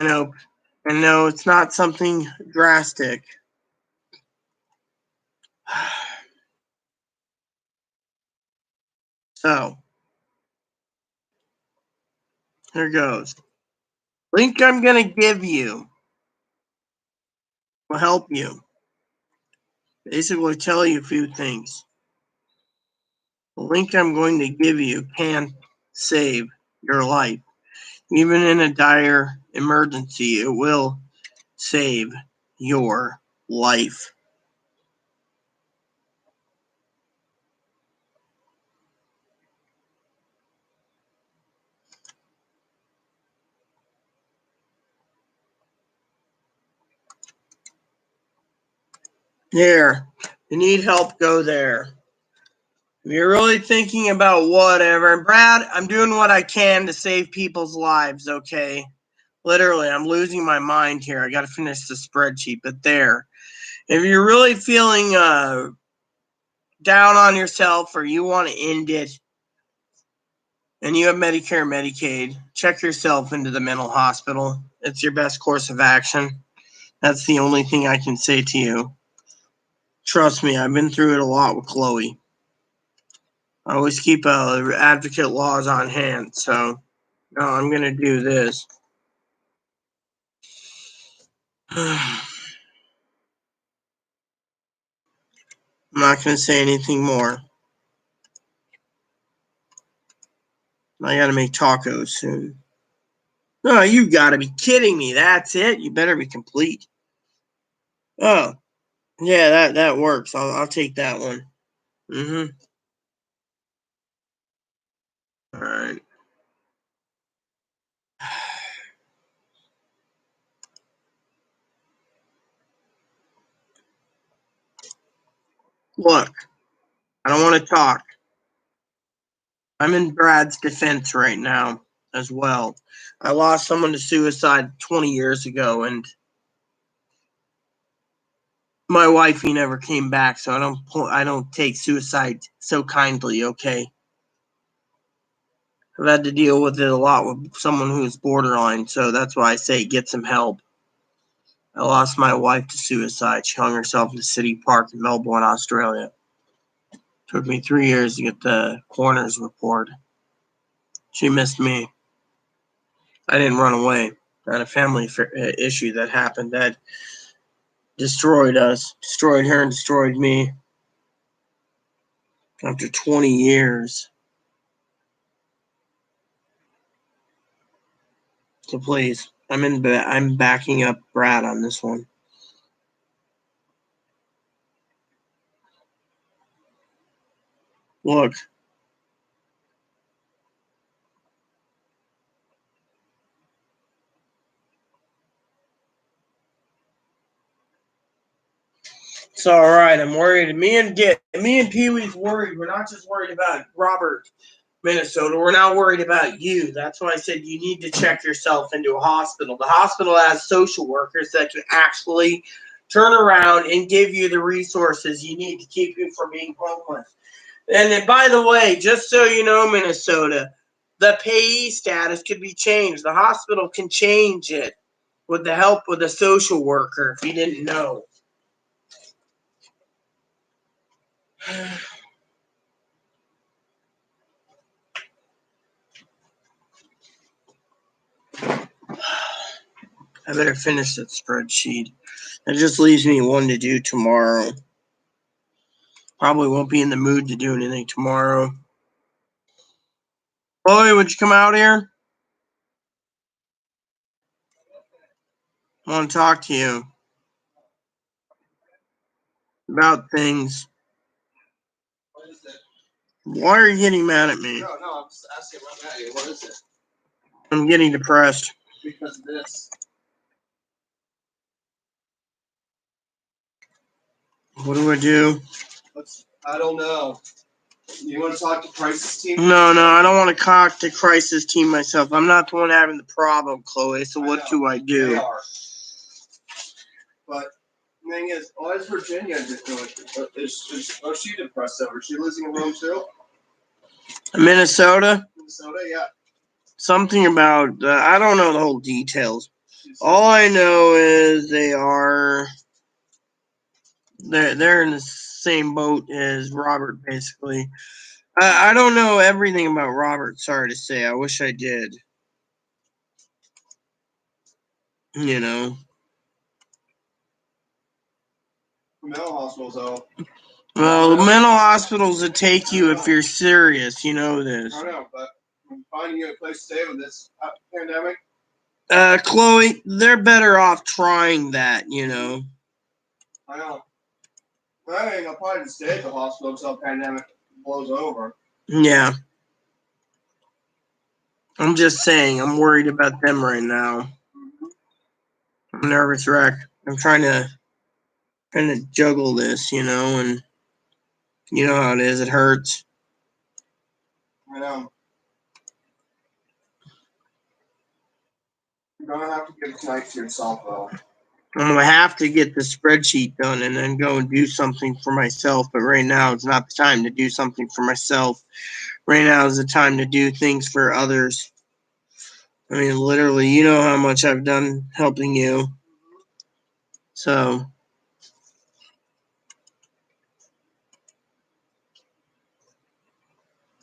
And no, it's not something drastic. So, here goes. Link I'm going to give you will help you. Basically tell you a few things. The link I'm going to give you can save your life. Even in a dire emergency, it will save your life. There. You need help, go there. If you're really thinking about whatever, and Brad, I'm doing what I can to save people's lives, okay? Literally, I'm losing my mind here. I got to finish the spreadsheet, but there. If you're really feeling down on yourself or you want to end it, and you have Medicare, Medicaid, check yourself into the mental hospital. It's your best course of action. That's the only thing I can say to you. Trust me, I've been through it a lot with Chloe. I always keep advocate laws on hand, so no, I'm going to do this. I'm not going to say anything more. I got to make tacos soon. No, you got to be kidding me. That's it? You better be complete. Oh, yeah, that works. I'll take that one. All right. Look, I don't want to talk. I'm in Brad's defense right now as well. I lost someone to suicide 20 years ago, and My wifey never came back, so I don't take suicide so kindly, okay? I've had to deal with it a lot with someone who's borderline, so that's why I say get some help. I lost my wife to suicide. She hung herself in the city park in Melbourne, Australia. Took me 3 years to get the coroner's report. She missed me. I didn't run away. I had a family issue that happened that destroyed us, destroyed her, and destroyed me. After 20 years. So please, I'm backing up Brad on this one. Look. It's all right. I'm worried. Me and Pee Wee's worried. We're not just worried about Robert, Minnesota. We're not worried about you. That's why I said you need to check yourself into a hospital. The hospital has social workers that can actually turn around and give you the resources you need to keep you from being homeless. And then, by the way, just so you know, Minnesota, the payee status could be changed. The hospital can change it with the help of a social worker, if you didn't know. I better finish that spreadsheet. That just leaves me one to do tomorrow. Probably won't be in the mood to do anything tomorrow. Chloe, would you come out here? I want to talk to you about things. What is it? Why are you getting mad at me? No, I'm just asking right now. What is it? I'm getting depressed. Because of this. What do I do? I don't know. You want to talk to Crisis Team? No, I don't want to talk to Crisis Team myself. I'm not the one having the problem, Chloe, so what do I do? They are. But the thing is, why is Virginia doing? Is she depressed over? Is she losing a room too? Minnesota? Minnesota, yeah. Something about, I don't know the whole details. All I know is they're in the same boat as Robert, basically. I don't know everything about Robert, sorry to say. I wish I did. You know. Mental hospitals, though. Well, mental hospitals would take you if you're serious. You know this. I know, but finding you a place to stay with this pandemic. Chloe, they're better off trying that, you know. I know. I ain't gonna probably stay at the hospital until the pandemic blows over. Yeah. I'm just saying, I'm worried about them right now. I'm a nervous wreck. I'm trying to juggle this, you know, and you know how it is. It hurts. I know. You're gonna have to give tonight to yourself, though. I'm going to have to get the spreadsheet done and then go and do something for myself. But right now, it's not the time to do something for myself. Right now is the time to do things for others. I mean, literally, you know how much I've done helping you. So,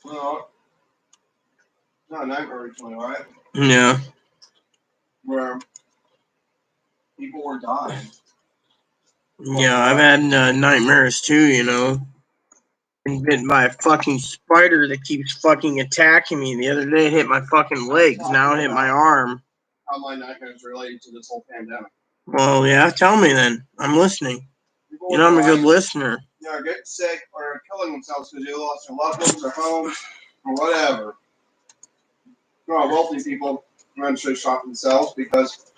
Well, not a nightmare recently, right? yeah. Where people were dying. Yeah, I've had nightmares too, you know. Been bitten by a fucking spider that keeps fucking attacking me. The other day it hit my fucking legs. Now it hit my arm. How my nightmares related to this whole pandemic. Well, yeah, tell me then. I'm listening. You know I'm a good listener. Yeah, getting sick or killing themselves because they lost their loved ones or homes or whatever. Wealthy people eventually shot themselves because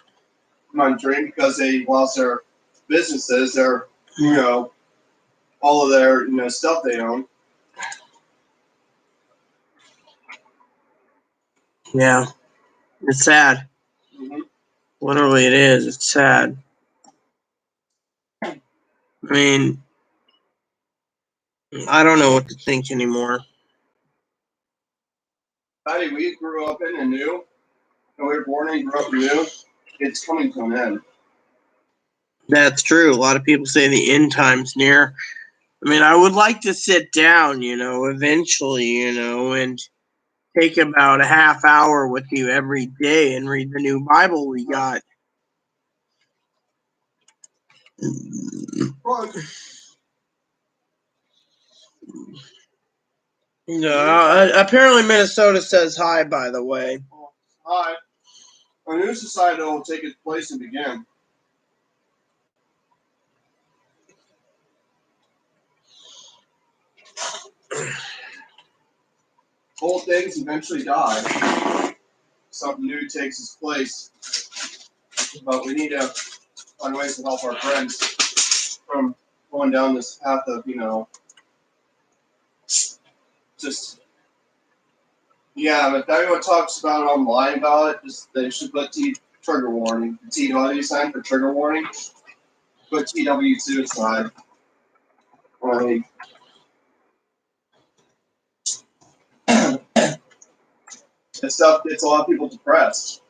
they lost their businesses, their all of their stuff they own. Yeah, it's sad. Mm-hmm. Literally, it is. It's sad. I mean, I don't know what to think anymore. Patty, we grew up in and knew, and we were born and grew up and knew, it's coming to an end. That's true. A lot of people say the end time's near. I mean, I would like to sit down, eventually, and take about a half hour with you every day and read the new Bible we got. Apparently Minnesota says hi, by the way. Hi. A new society will take its place and begin. Old things eventually die. Something new takes its place. But we need to find ways to help our friends from going down this path of, just, yeah, if everyone talks about it online about it, just they should put trigger warning. TW sign for trigger warning. Put TW suicide. Like, this stuff gets a lot of people depressed.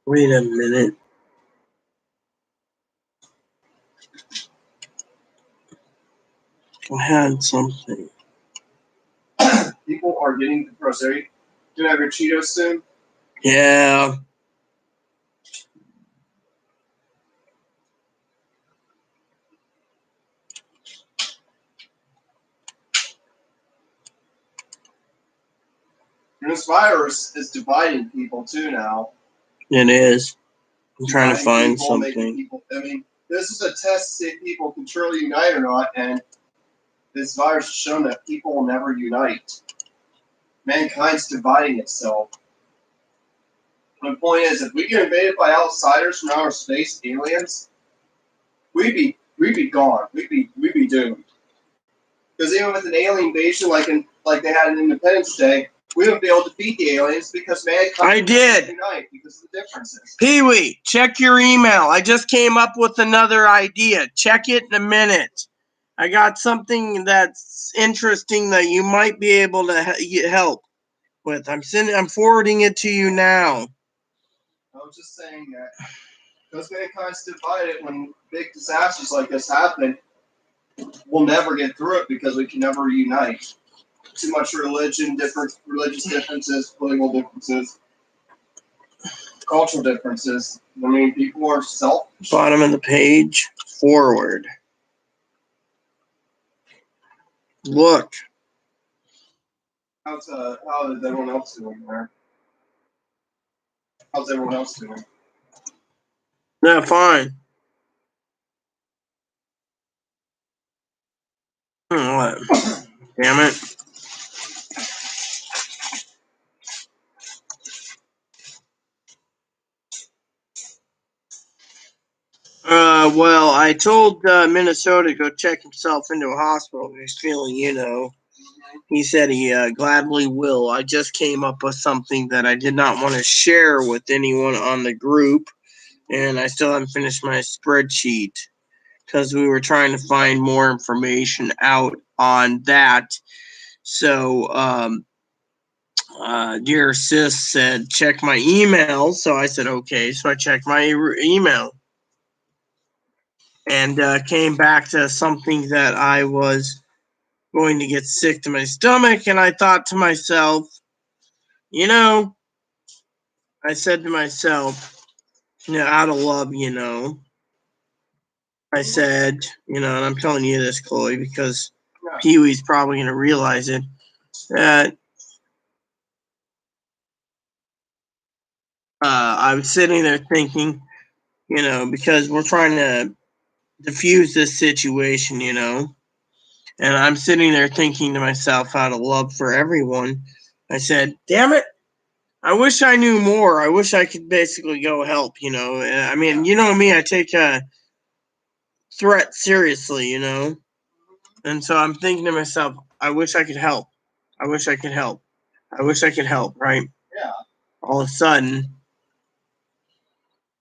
Wait a minute. I had something. People are getting depressed. Are you gonna have your Cheetos soon? Yeah. This virus is dividing people too now. It is. I'm trying to find People, something. People, I mean, this is a test to see if people can truly unite or not, and this virus has shown that people will never unite. Mankind's dividing itself. The point is, if we get invaded by outsiders from outer space, aliens, we'd be gone. We'd be doomed. Because even with an alien invasion, like they had in Independence Day, we wouldn't be able to defeat the aliens because mankind I did. unite because of the differences. Pee-wee, check your email. I just came up with another idea. Check it in a minute. I got something that's interesting that you might be able to help with. I'm forwarding it to you now. I was just saying that because mankind's divided, when big disasters like this happen, we'll never get through it because we can never unite. Too much religion, different religious differences, political differences, cultural differences. I mean, people are selfish. Bottom of the page, forward. Look. How is everyone else doing there? How's everyone else doing? Yeah, fine. What? Damn it. Well, I told Minnesota to go check himself into a hospital. He's feeling, he said he gladly will. I just came up with something that I did not want to share with anyone on the group, and I still haven't finished my spreadsheet because we were trying to find more information out on that. So, dear sis said, check my email. So I said, okay. So I checked my email and came back to something that I was going to get sick to my stomach. And I thought to myself, I said to myself, out of love, I said, and I'm telling you this, Chloe, because Pee-wee's probably going to realize it, that I was sitting there thinking, because we're trying to diffuse this situation, and I'm sitting there thinking to myself out of love for everyone, I said, damn it, I wish I knew more. I wish I could basically go help, you know. I mean, you know me, I take a threat seriously, you know. And so I'm thinking to myself, I wish I could help. I wish I could help. I wish I could help, right? Yeah. All of a sudden,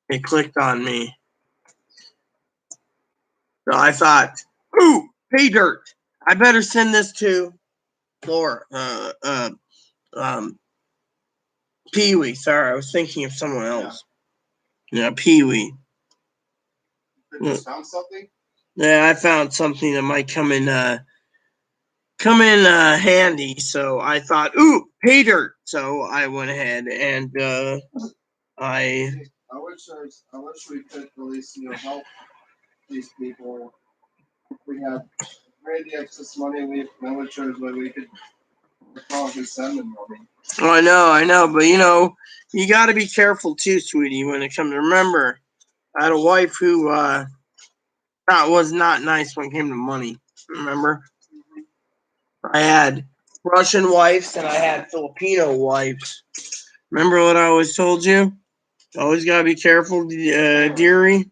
it clicked on me. So I thought, ooh, pay dirt. I better send this to Laura, Pee Wee. Sorry, I was thinking of someone else. Yeah, Pee Wee. You just found something? Yeah, I found something that might come in handy. So I thought, ooh, pay dirt. So I went ahead and I wish we could at least help these people. If we had really excess money, we militaries where we could probably send them money. Oh, I know, but you know, you got to be careful too, sweetie, when it comes to remember. I had a wife who was not nice when it came to money. Remember, I had Russian wives and I had Filipino wives. Remember what I always told you? Always gotta be careful, dearie.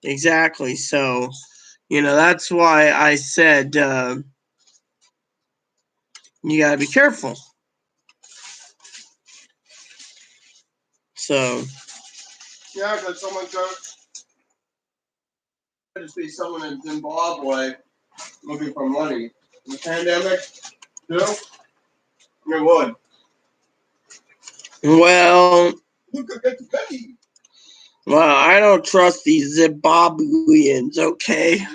Exactly. So, you know, that's why I said you gotta be careful. So. Yeah, because someone could just be someone in Zimbabwe looking for money. The pandemic, too? It would. Well, I don't trust these Zimbabweans, okay?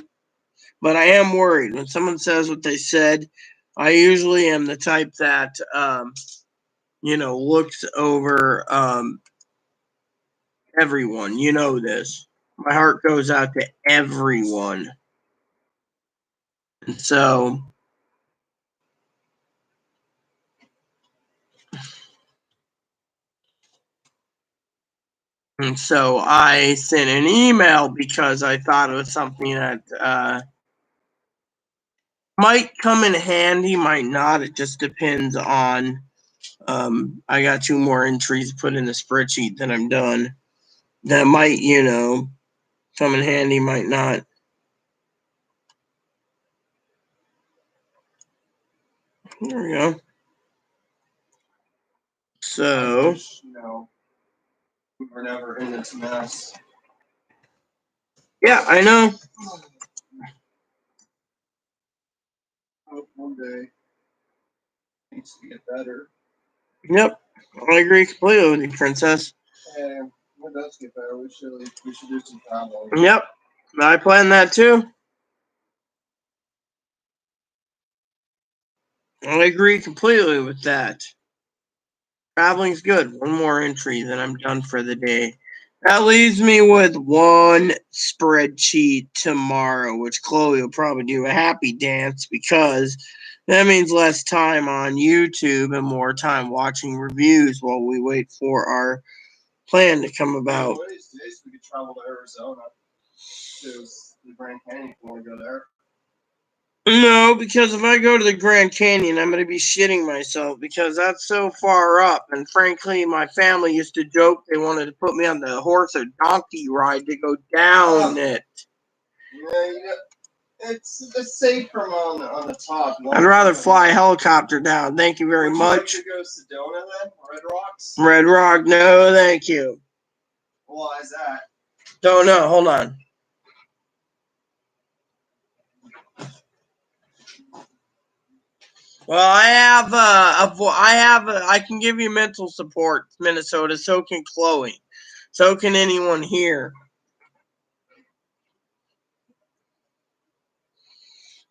But I am worried. When someone says what they said, I usually am the type that, you know, looks over everyone. You know this. My heart goes out to everyone. And so, I sent an email because I thought it was something that might come in handy, might not. It just depends on. I got 2 more entries put in the spreadsheet, then I'm done. That might, you know, come in handy, might not. There we go. So, we're never in this mess. Yeah, I know. Hope one day things to get better. Yep, I agree completely with you, Princess. And when it does get better, we should do some traveling. Yep, I plan that too. I agree completely with that. Traveling's good. One more entry, then I'm done for the day. That leaves me with one spreadsheet tomorrow, which Chloe will probably do a happy dance because that means less time on YouTube and more time watching reviews while we wait for our plan to come about. One of these days we could travel to Arizona to the Grand Canyon if you want to go there. No, because if I go to the Grand Canyon, I'm going to be shitting myself because that's so far up. And frankly, my family used to joke they wanted to put me on the horse or donkey ride to go down it. Yeah, it's safe from on the top. I'd rather fly a helicopter down. Thank you very much. Would you like to go Sedona then? Red Rocks? Red Rock, no, thank you. Why is that? Don't know. Hold on. Well, I can give you mental support, Minnesota. So can Chloe. So can anyone here.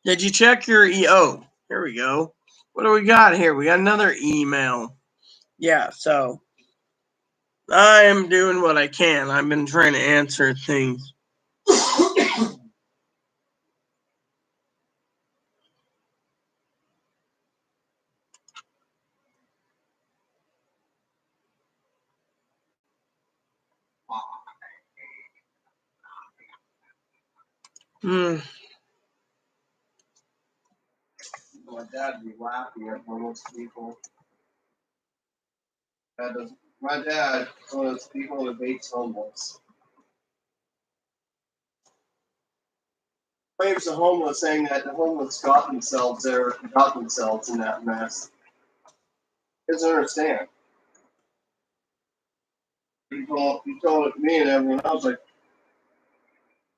Did you check your Oh, here we go. What do we got here? We got another email. Yeah, so I am doing what I can. I've been trying to answer things. My dad would be laughing at most people. Dad doesn't My dad, one of those people that dates homeless. Claims the homeless, saying that the homeless got themselves in that mess. He doesn't understand. He told me and everyone else, like,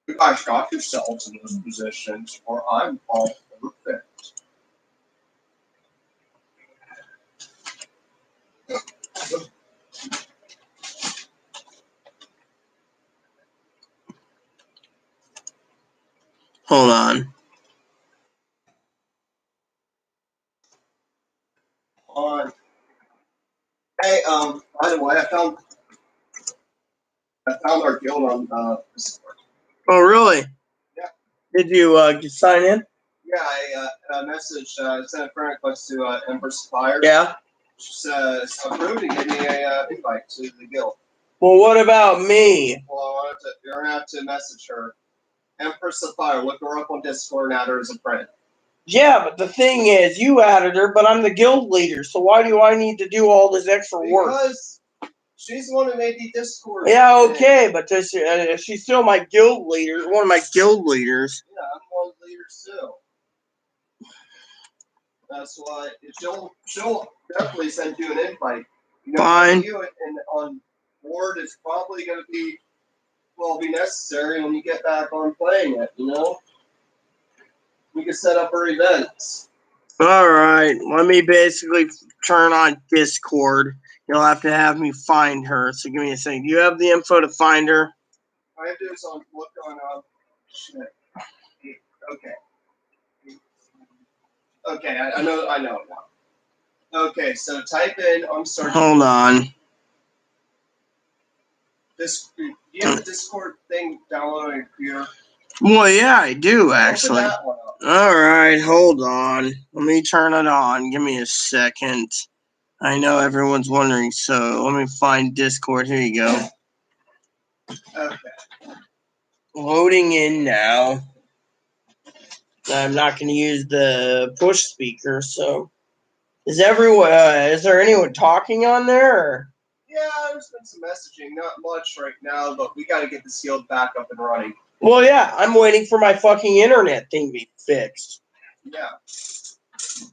you guys got yourselves in those positions, or I'm all perfect. Hold on. Hey, by the way, I found our guild on Discord. Oh, really? Yeah. Did you sign in? Yeah, I messaged, sent a friend request to Empress Fire. Yeah. She says approved and gave me a invite to the guild. Well, what about me? Well, you're gonna have to message her. Empress of Fire. Look her up on Discord and add her as a friend. Yeah, but the thing is, you added her, but I'm the guild leader, so why do I need to do all this extra work? Because she's the one who made the Discord. Yeah, okay, but she's still my guild leader, one of my guild leaders. Yeah, I'm one of the leaders too. That's why she'll definitely send you an invite. You know, Fine. you and on board is probably going to be necessary when you get back on playing it. You know, we can set up our events. All right, let me basically turn on Discord. You'll have to have me find her. So give me a second. Do you have the info to find her? I have to do some look on shit. Okay, I know it now. Okay, so type in. I'm sorry. Hold on. Do you have the Discord thing downloaded on your computer? Well, yeah, I do actually. Open that one up. All right, hold on. Let me turn it on. Give me a second. I know everyone's wondering, so let me find Discord. Here you go. Okay. Loading in now. I'm not going to use the push speaker, so is there anyone talking on there? Or? Yeah, there's been some messaging, not much right now, but we got to get the guild back up and running. Well, yeah, I'm waiting for my fucking internet thing to be fixed. Yeah.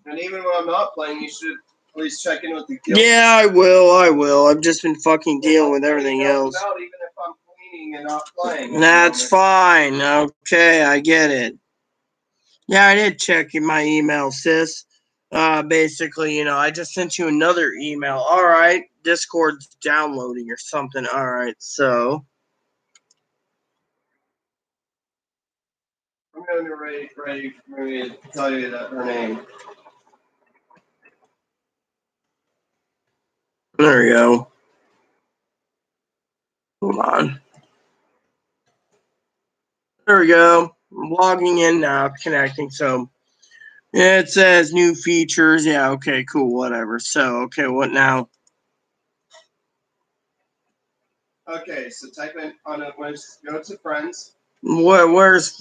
And even when I'm not playing, you should at least check in with the guild. Yeah, I will. I've just been fucking dealing with everything else. Out, even if I'm cleaning and not playing. That's fine. Okay, I get it. Yeah, I did check in my email, sis. Basically, I just sent you another email. All right, Discord's downloading or something. All right, so. I'm going to be ready for me to tell you that her name. There we go. Hold on. There we go. I'm logging in now, connecting. So it says new features. Yeah, okay, cool, whatever. So, okay, what now? Okay, so type in go to friends. Where's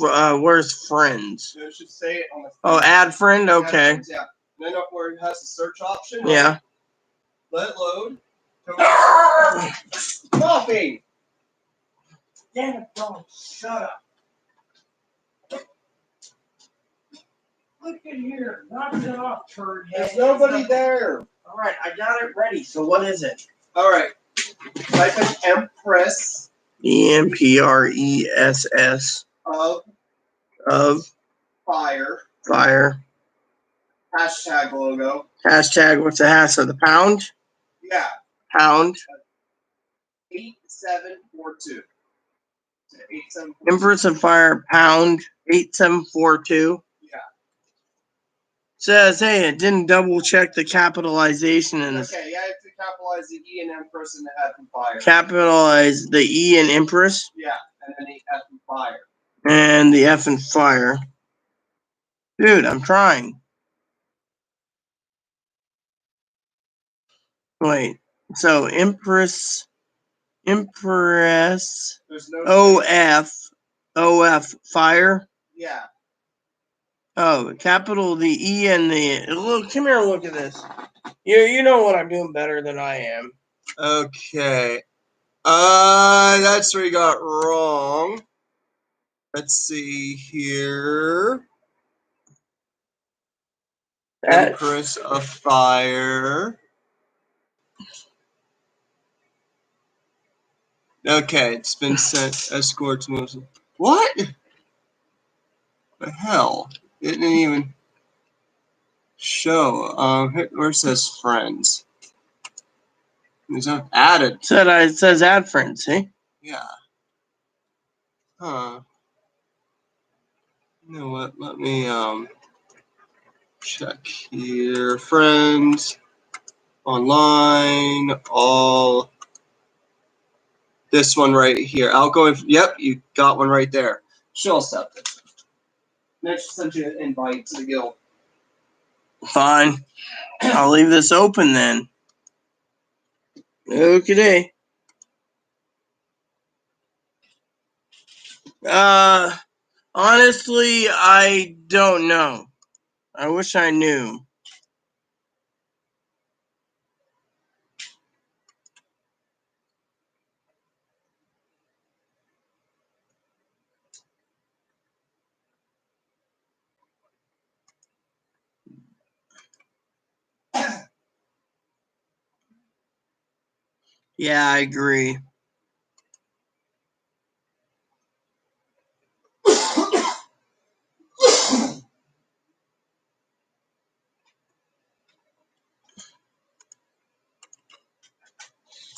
friends? It should say on the add friend. Okay. Friends, yeah. Then up where it has the search option. Yeah. Let it load. Coffee. Damn it, don't shut up. Look at here. Knock it off, turd. There's nobody there. All right, I got it ready. So what is it? All right. Type in Empress. EMPRESS. Of. Fire. Hashtag logo. Hashtag, what's the hash of the pound? Yeah. Pound. 8742. Empress of Fire pound 8742. Yeah. Says, hey, it didn't double check the capitalization in this. Okay, yeah, I have to capitalize the E and Empress and the F and Fire. Capitalize the E in Empress? Yeah, and then the F and Fire. And the F and Fire. Dude, I'm trying. Wait. So Empress There's no OF Fire. Yeah. Oh, capital the E and the look. Come here and look at this. You know what I'm doing better than I am. Okay. That's where you got wrong. Let's see here. Empress of Fire. Okay, it's been sent. Escorts Muslim. What? The hell? It didn't even show. Where it says friends. It's not added. It says add friends, see? Yeah. Huh. You know what? Let me check here. Friends. Online. All. This one right here. I'll go. Yep, you got one right there. She'll accept it. Next, send you an invite to the guild. Fine. I'll leave this open then. Okay. Honestly, I don't know. I wish I knew. Yeah, I agree.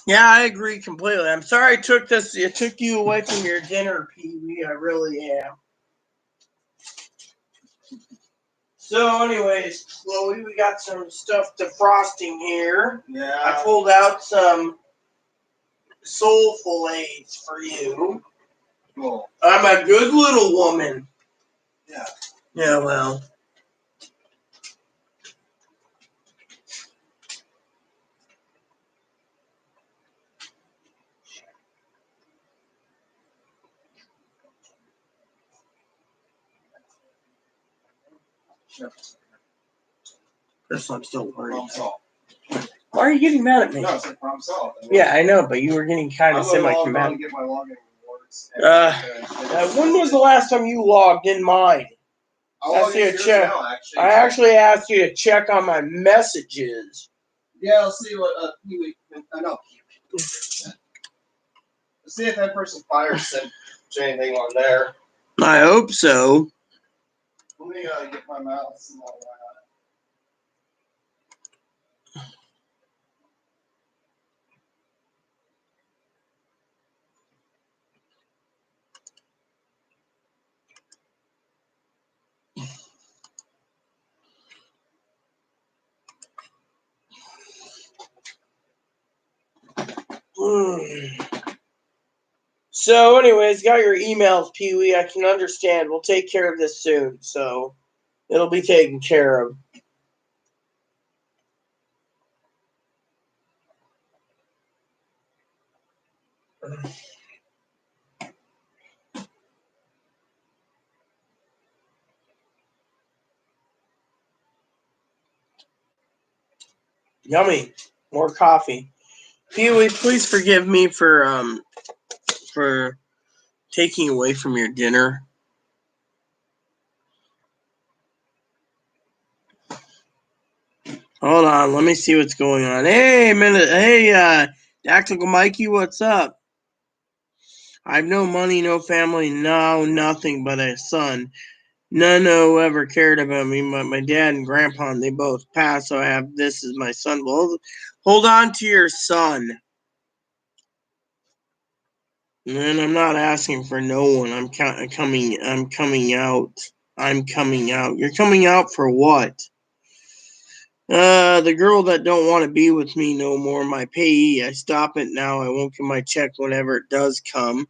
Yeah, I agree completely. I'm sorry it took you away from your dinner, Pee-wee. I really am. So, anyways, Chloe, we got some stuff defrosting here. Yeah. I pulled out some soulful aids for you. Cool. I'm a good little woman. Yeah. Yeah, well. Sure. This I'm still worried. Why are you getting mad at me? No, it's a problem solved. Yeah, I know, but you were getting kind of semi-combative. When was the last time you logged in mine? I actually asked you to check on my messages. Yeah, I'll see what I know. Let's see if that person fires sent anything on there. I hope so. Let me get my mouse and all that. So, anyways, got your emails, Pee-wee. I can understand. We'll take care of this soon. So, it'll be taken care of. Yummy. More coffee. Pee-wee, please forgive me for taking away from your dinner. Hold on, let me see what's going on. Hey, Tactical Mikey, what's up? I have no money, no family, no nothing but a son. None who ever cared about me. My dad and grandpa, they both passed, so I have this as my son. Well, hold on to your son. And I'm not asking for no one. I'm coming out. I'm coming out. You're coming out for what? The girl that don't want to be with me no more, my payee. I stop it now. I won't get my check whenever it does come.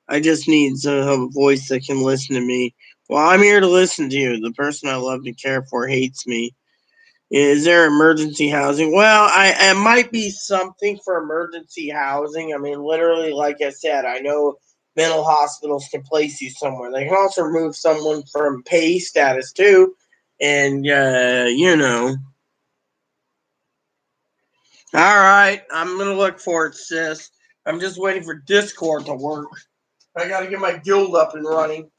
I just need a voice that can listen to me. Well, I'm here to listen to you. The person I love and care for hates me. Is there emergency housing? Well, it might be something for emergency housing. I mean, literally, like I said, I know mental hospitals can place you somewhere. They can also remove someone from pay status too. And, All right, I'm gonna look for it, sis. I'm just waiting for Discord to work. I gotta get my guild up and running.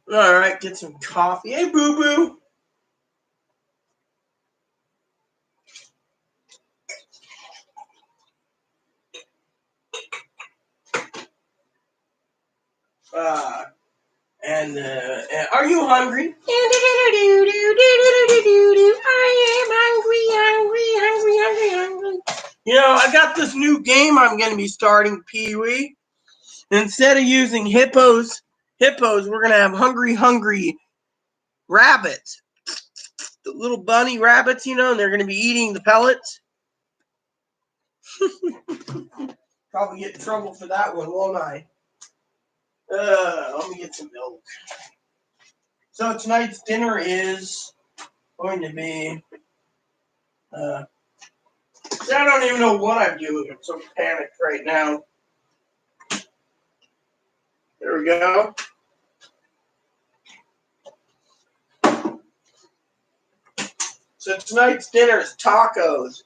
All right, get some coffee. Hey, boo boo. And are you hungry? I am hungry. You know, I got this new game I'm going to be starting, Pee-wee. Instead of using hippos, we're going to have hungry rabbits. The little bunny rabbits, you know, and they're going to be eating the pellets. Probably get in trouble for that one, won't I? Let me get some milk. So tonight's dinner is going to be, I don't even know what I'm doing. I'm so panicked right now. There we go. So tonight's dinner is tacos.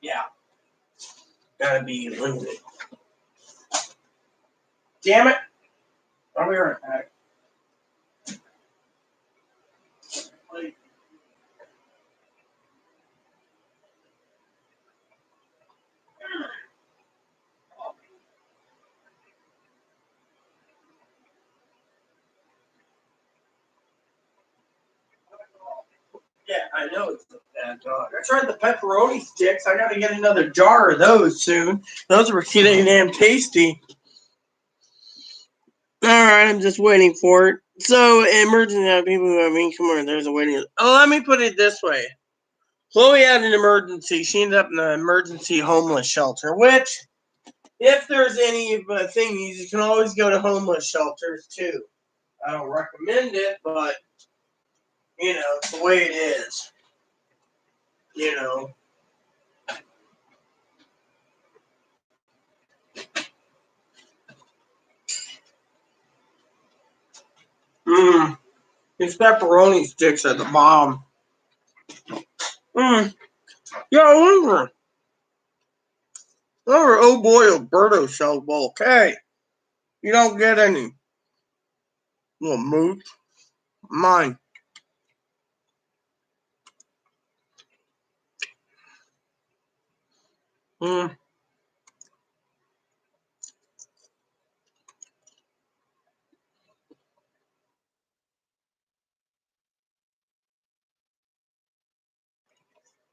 Yeah. Gotta be limited. Damn it. I'll be right back. Yeah, I know it's a bad dog. I tried the pepperoni sticks. I gotta get another jar of those soon. Those were getting damn tasty. Alright, I'm just waiting for it. So, emergency people who have income or there's a waiting list. Oh, let me put it this way. Chloe had an emergency. She ended up in an emergency homeless shelter, which, if there's any thing, you can always go to homeless shelters too. I don't recommend it, but, you know, it's the way it is. You know. These pepperoni sticks are the bomb. Yeah, I wonder. Oh boy, Alberto shell bowl. Okay. You don't get any. Little mooch. Mine. Mm.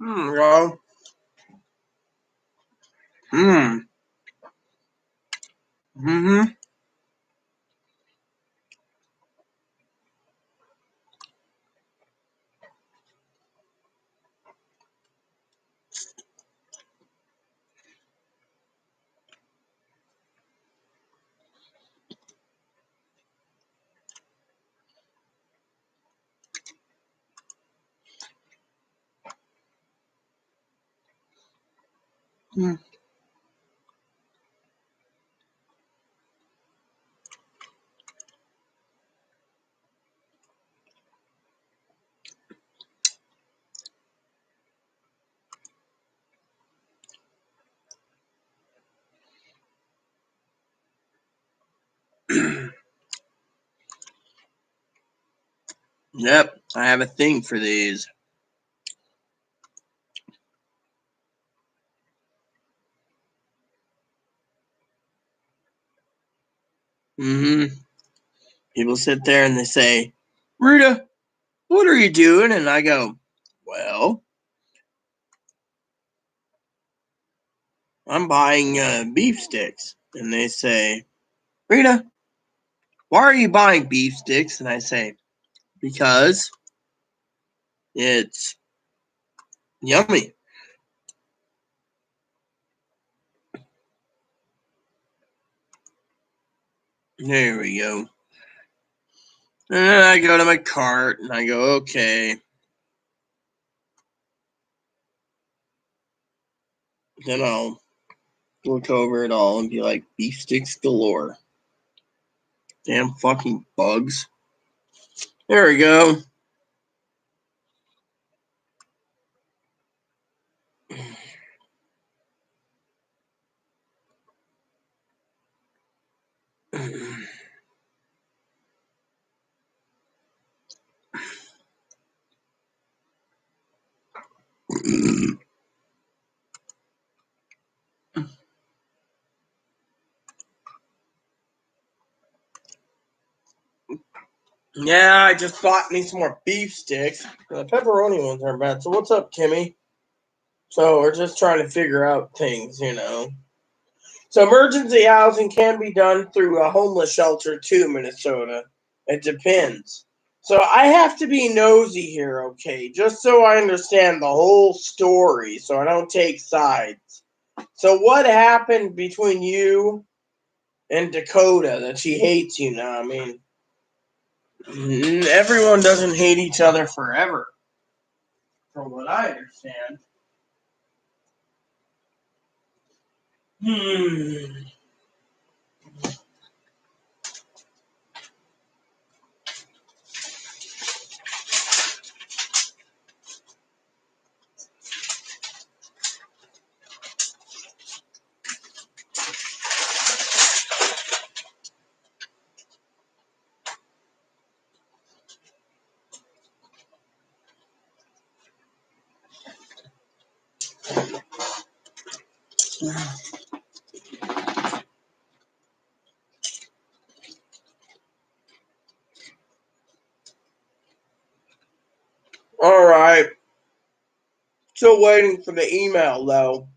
Yeah. Mm-hmm. Mm. Yep, I have a thing for these. Mm-hmm. People sit there and they say, Rita, what are you doing? And I go, well, I'm buying beef sticks. And they say, Rita, why are you buying beef sticks? And I say, because it's yummy. There we go. And then I go to my cart and I go, okay. Then I'll look over it all and be like, beef sticks galore. Damn fucking bugs. There we go. Yeah, I just bought me some more beef sticks. The pepperoni ones aren't bad. So what's up, Kimmy? So we're just trying to figure out things, you know. So emergency housing can be done through a homeless shelter too, Minnesota. It depends. So I have to be nosy here, okay, just so I understand the whole story, so I don't take sides. So what happened between you and Dakota that she hates you now? I mean, everyone doesn't hate each other forever, from what I understand. Hmm. All right. Still waiting for the email, though.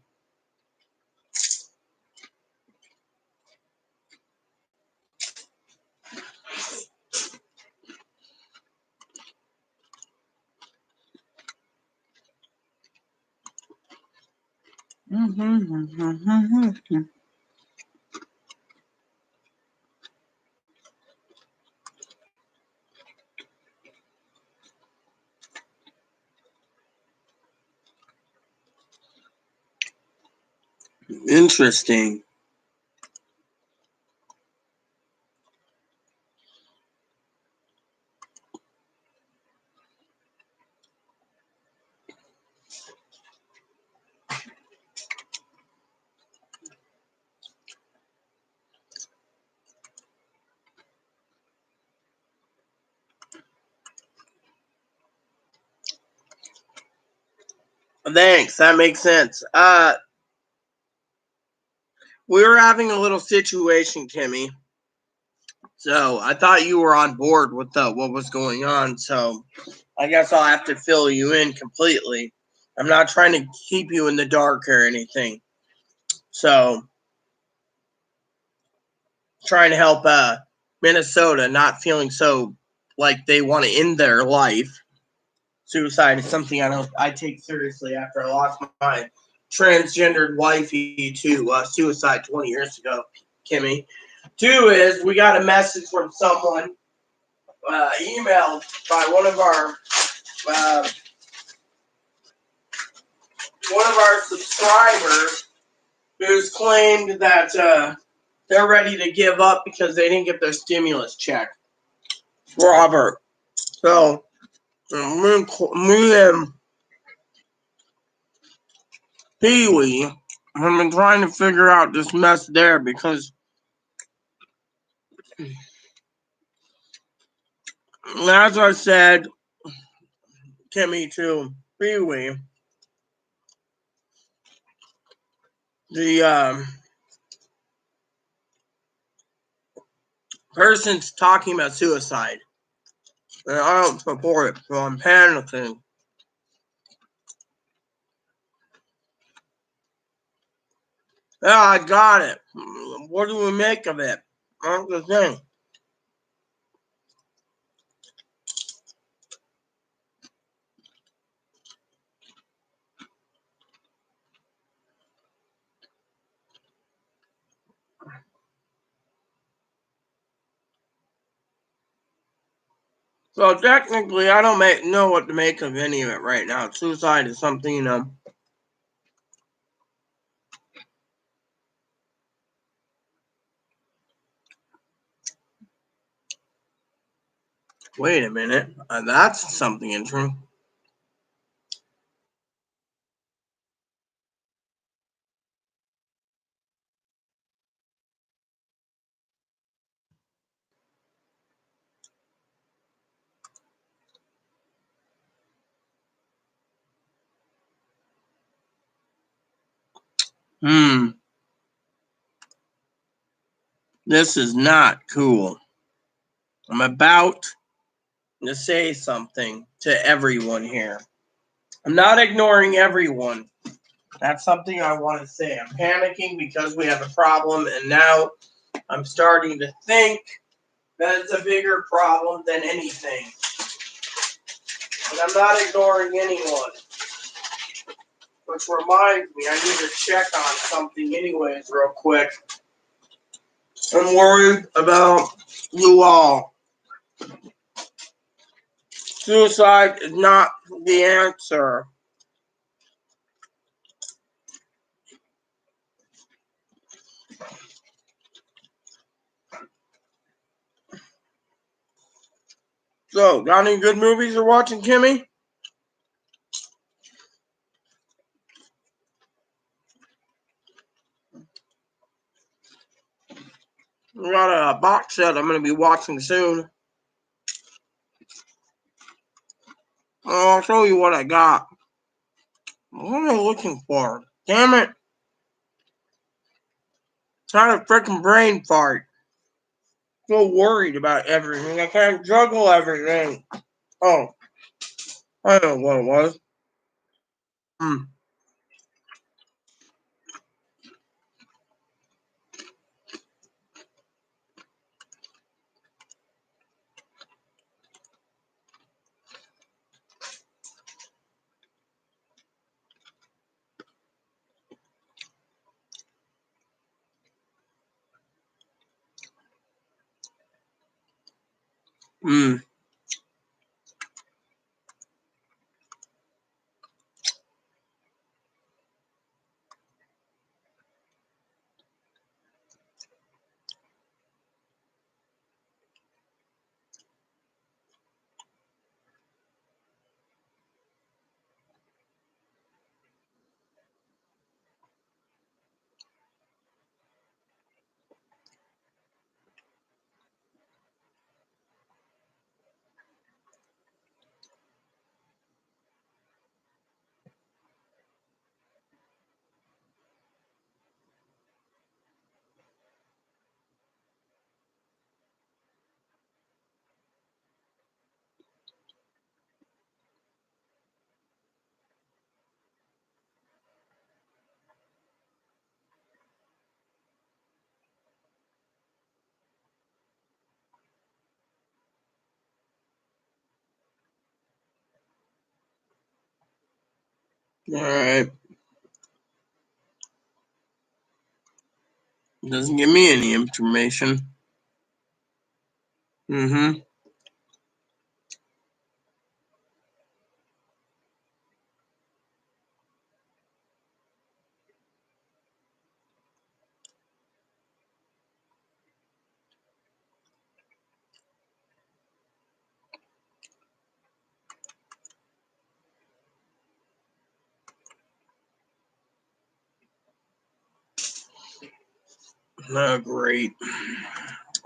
Interesting. Thanks. That makes sense. We were having a little situation, Kimmy. So I thought you were on board with what was going on. So I guess I'll have to fill you in completely. I'm not trying to keep you in the dark or anything. So trying to help Minnesota not feeling so like they want to end their life. Suicide is something I take seriously after I lost my transgendered wifey to suicide 20 years ago, Kimmy. Two is we got a message from someone emailed by uh, one of our subscribers who's claimed that they're ready to give up because they didn't get their stimulus check. Robert. So me and Pee Wee have been trying to figure out this mess there because, as I said, Kimmy to Pee Wee, the person's talking about suicide. And I don't support it, so I'm panicking. Yeah, I got it. What do we make of it? That's the thing. So technically, I don't know what to make of any of it right now. Suicide is something, you know. Wait a minute. That's something interesting. This is not cool. I'm about to say something to everyone here. I'm not ignoring everyone. That's something I want to say. I'm panicking because we have a problem, and now I'm starting to think that it's a bigger problem than anything. But I'm not ignoring anyone. Which reminds me, I need to check on something anyways real quick. I'm worried about you all. Suicide is not the answer. So, got any good movies you're watching, Kimmy? We got a box set I'm going to be watching soon. I'll show you what I got. What am I looking for? Damn it. It's not a freaking brain fart. So worried about everything. I can't juggle everything. Oh, I don't know what it was. Hmm. Hmm. Alright. Doesn't give me any information. Mm-hmm. Oh, great.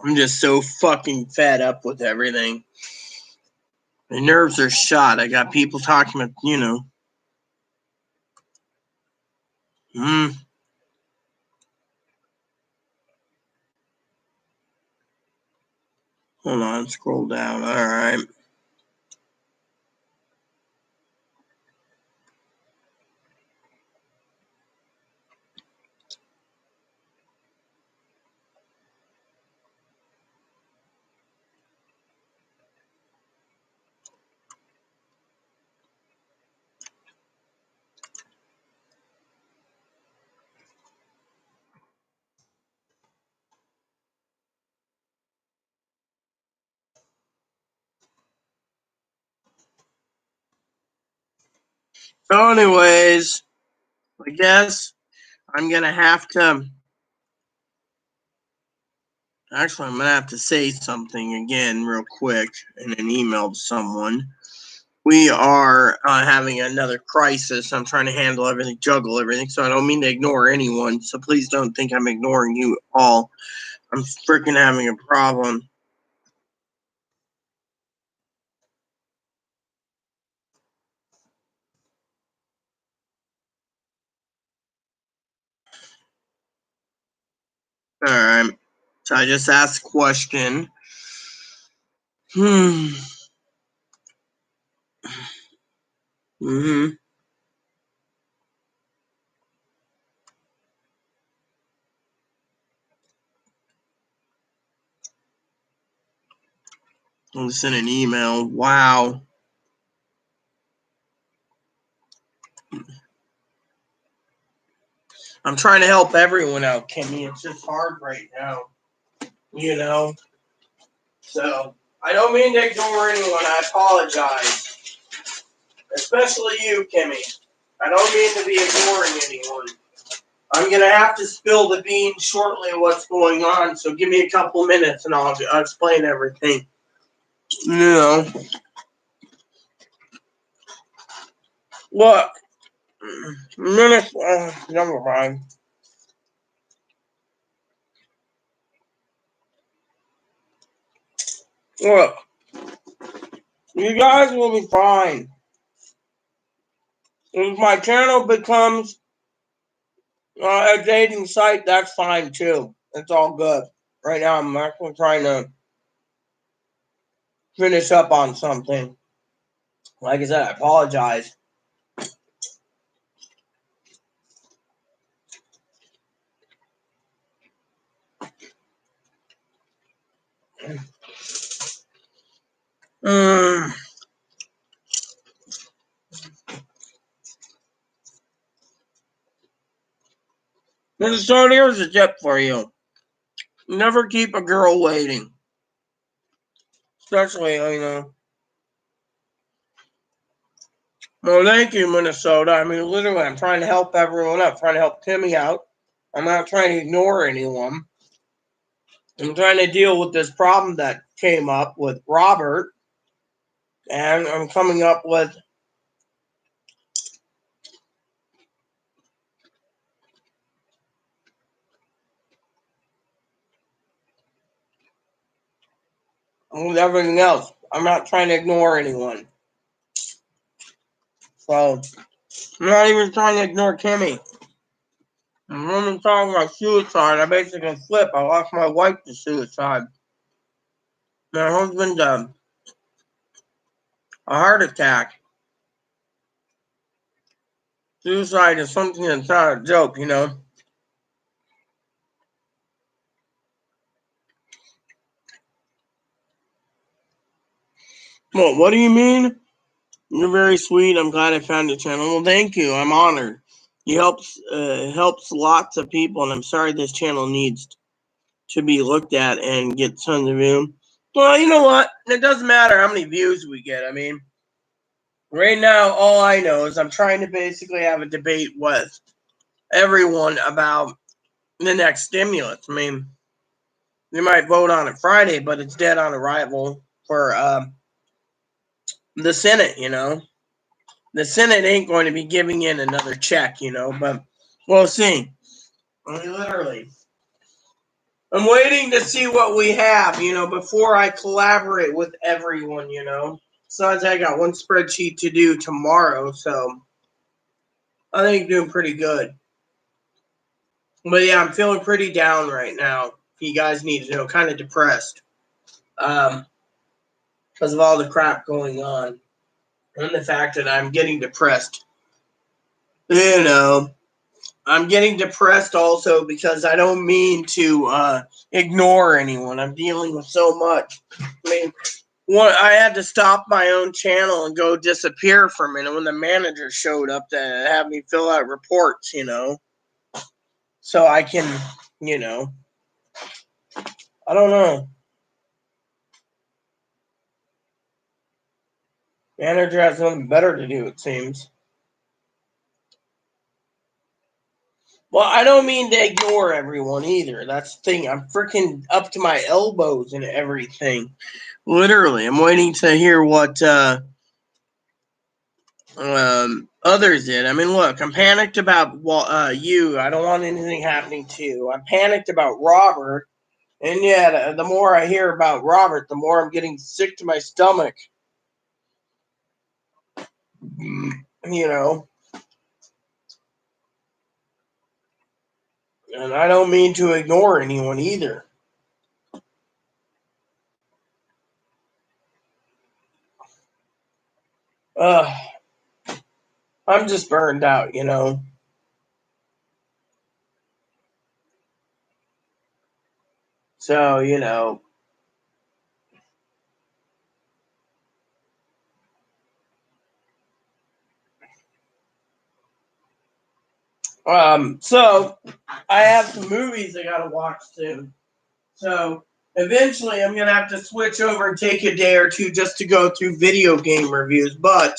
I'm just so fucking fed up with everything. My nerves are shot. I got people talking about, you know. Hold on, scroll down. Alright. So anyways, I guess I'm going to have to, actually, I'm going to have to say something again real quick in an email to someone. We are having another crisis. I'm trying to handle everything, juggle everything, so I don't mean to ignore anyone. So please don't think I'm ignoring you all. I'm freaking having a problem. All right. So I just asked a question. Hmm. Mm-hmm. I'll send an email. Wow. I'm trying to help everyone out, Kimmy. It's just hard right now. You know? So I don't mean to ignore anyone. I apologize. Especially you, Kimmy. I don't mean to be ignoring anyone. I'm going to have to spill the beans shortly what's going on, so give me a couple minutes and I'll explain everything. You know, look, minutes, never mind. Look, you guys will be fine. If my channel becomes a dating site, that's fine too. It's all good. Right now, I'm actually trying to finish up on something. Like I said, I apologize. Mm. So here's a tip for you. Never keep a girl waiting. Especially, you know. Well, thank you, Minnesota. I mean, literally, I'm trying to help everyone out. I'm trying to help Timmy out. I'm not trying to ignore anyone. I'm trying to deal with this problem that came up with Robert. And I'm coming up with everything else. I'm not trying to ignore anyone. So, I'm not even trying to ignore Kimmy. I'm only talking about suicide. I basically flipped. I lost my wife to suicide. My husband died. A heart attack. Suicide is something that's not a joke, you know. Well, what do you mean? You're very sweet. I'm glad I found your channel. Well, thank you. I'm honored. You helps lots of people, and I'm sorry this channel needs to be looked at and get tons of views. Well, you know what? It doesn't matter how many views we get. I mean, right now, all I know is I'm trying to basically have a debate with everyone about the next stimulus. I mean, they might vote on it Friday, but it's dead on arrival for the Senate, you know. The Senate ain't going to be giving in another check, you know, but we'll see. I mean, literally. I'm waiting to see what we have, you know, before I collaborate with everyone, you know. Besides, I got one spreadsheet to do tomorrow, so I think doing pretty good. But yeah, I'm feeling pretty down right now. If you guys need to know, kind of depressed. Because of all the crap going on. And the fact that I'm getting depressed. You know, I'm getting depressed also because I don't mean to ignore anyone. I'm dealing with so much. I mean, I had to stop my own channel and go disappear for a minute when the manager showed up to have me fill out reports, you know. So I can, you know, I don't know. Manager has nothing better to do, it seems. Well, I don't mean to ignore everyone either. That's the thing. I'm freaking up to my elbows in everything. Literally, I'm waiting to hear what others did. I mean, look, I'm panicked about you. I don't want anything happening to you. I'm panicked about Robert. And yet, the more I hear about Robert, the more I'm getting sick to my stomach. You know, and I don't mean to ignore anyone either. Uh, I'm just burned out, you know. So, you know, so I have some movies I gotta watch soon. So eventually I'm gonna have to switch over and take a day or two just to go through video game reviews. But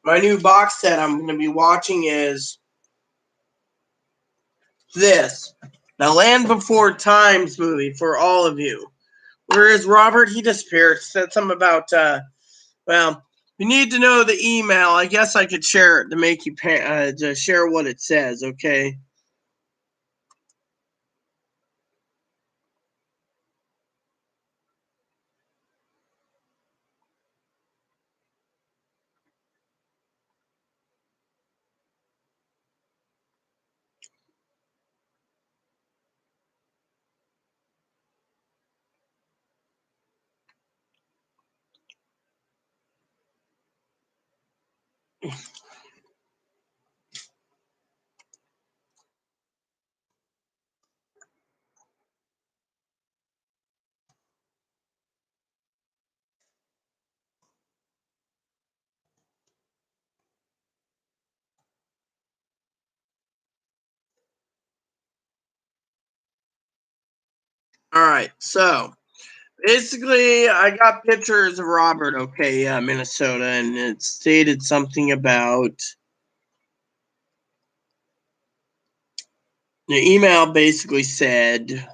my new box set I'm gonna be watching is this. The Land Before Times movie for all of you. Where is Robert? He disappeared. Said something about well, you need to know the email. I guess I could share it to make you to share what it says, okay? All right, so basically, I got pictures of Robert, okay, Minnesota, and it stated something about the email basically said,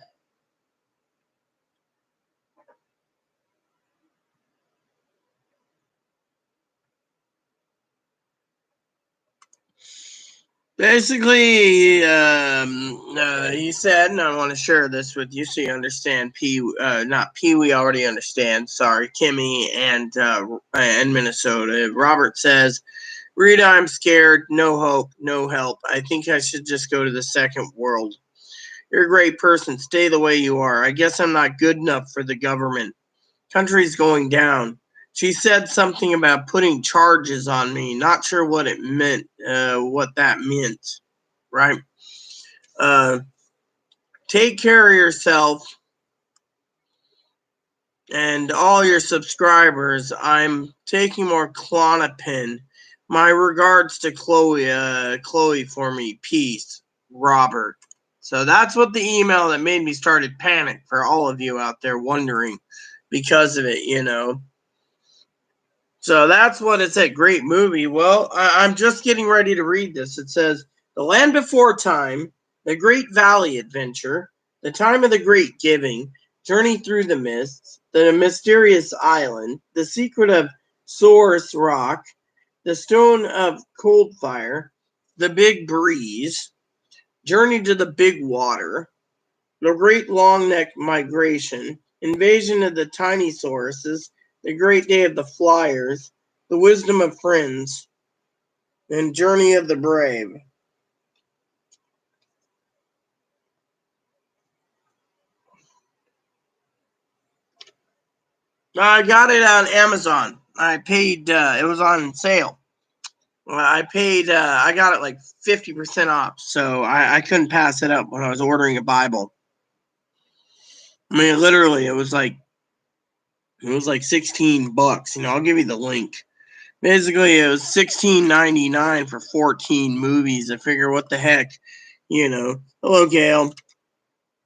basically, he said, and I want to share this with you so you understand. Not Pee Wee already understands. Sorry, Kimmy and Minnesota. Robert says, Rita, I'm scared. No hope. No help. I think I should just go to the second world. You're a great person. Stay the way you are. I guess I'm not good enough for the government. Country's going down. She said something about putting charges on me. Not sure what it meant, what that meant, right? Uh, take care of yourself and all your subscribers. I'm taking more Klonopin. My regards to Chloe for me. Peace, Robert. So that's what the email that made me started panic for all of you out there wondering because of it, you know. So that's what it said. Great movie. Well, I'm just getting ready to read this. It says, The Land Before Time, The Great Valley Adventure, The Time of the Great Giving, Journey Through the Mists, The Mysterious Island, The Secret of Source Rock, The Stone of Cold Fire, The Big Breeze, Journey to the Big Water, The Great Long Neck Migration, Invasion of the Tiny Sauruses, The Great Day of the Flyers, The Wisdom of Friends, and Journey of the Brave. I got it on Amazon. I paid, it was on sale. I paid, I got it like 50% off, so I couldn't pass it up when I was ordering a Bible. I mean, literally, it was like $16. You know, I'll give you the link. Basically, it was $16.99 for 14 movies. I figure, what the heck, you know. Hello, Gail.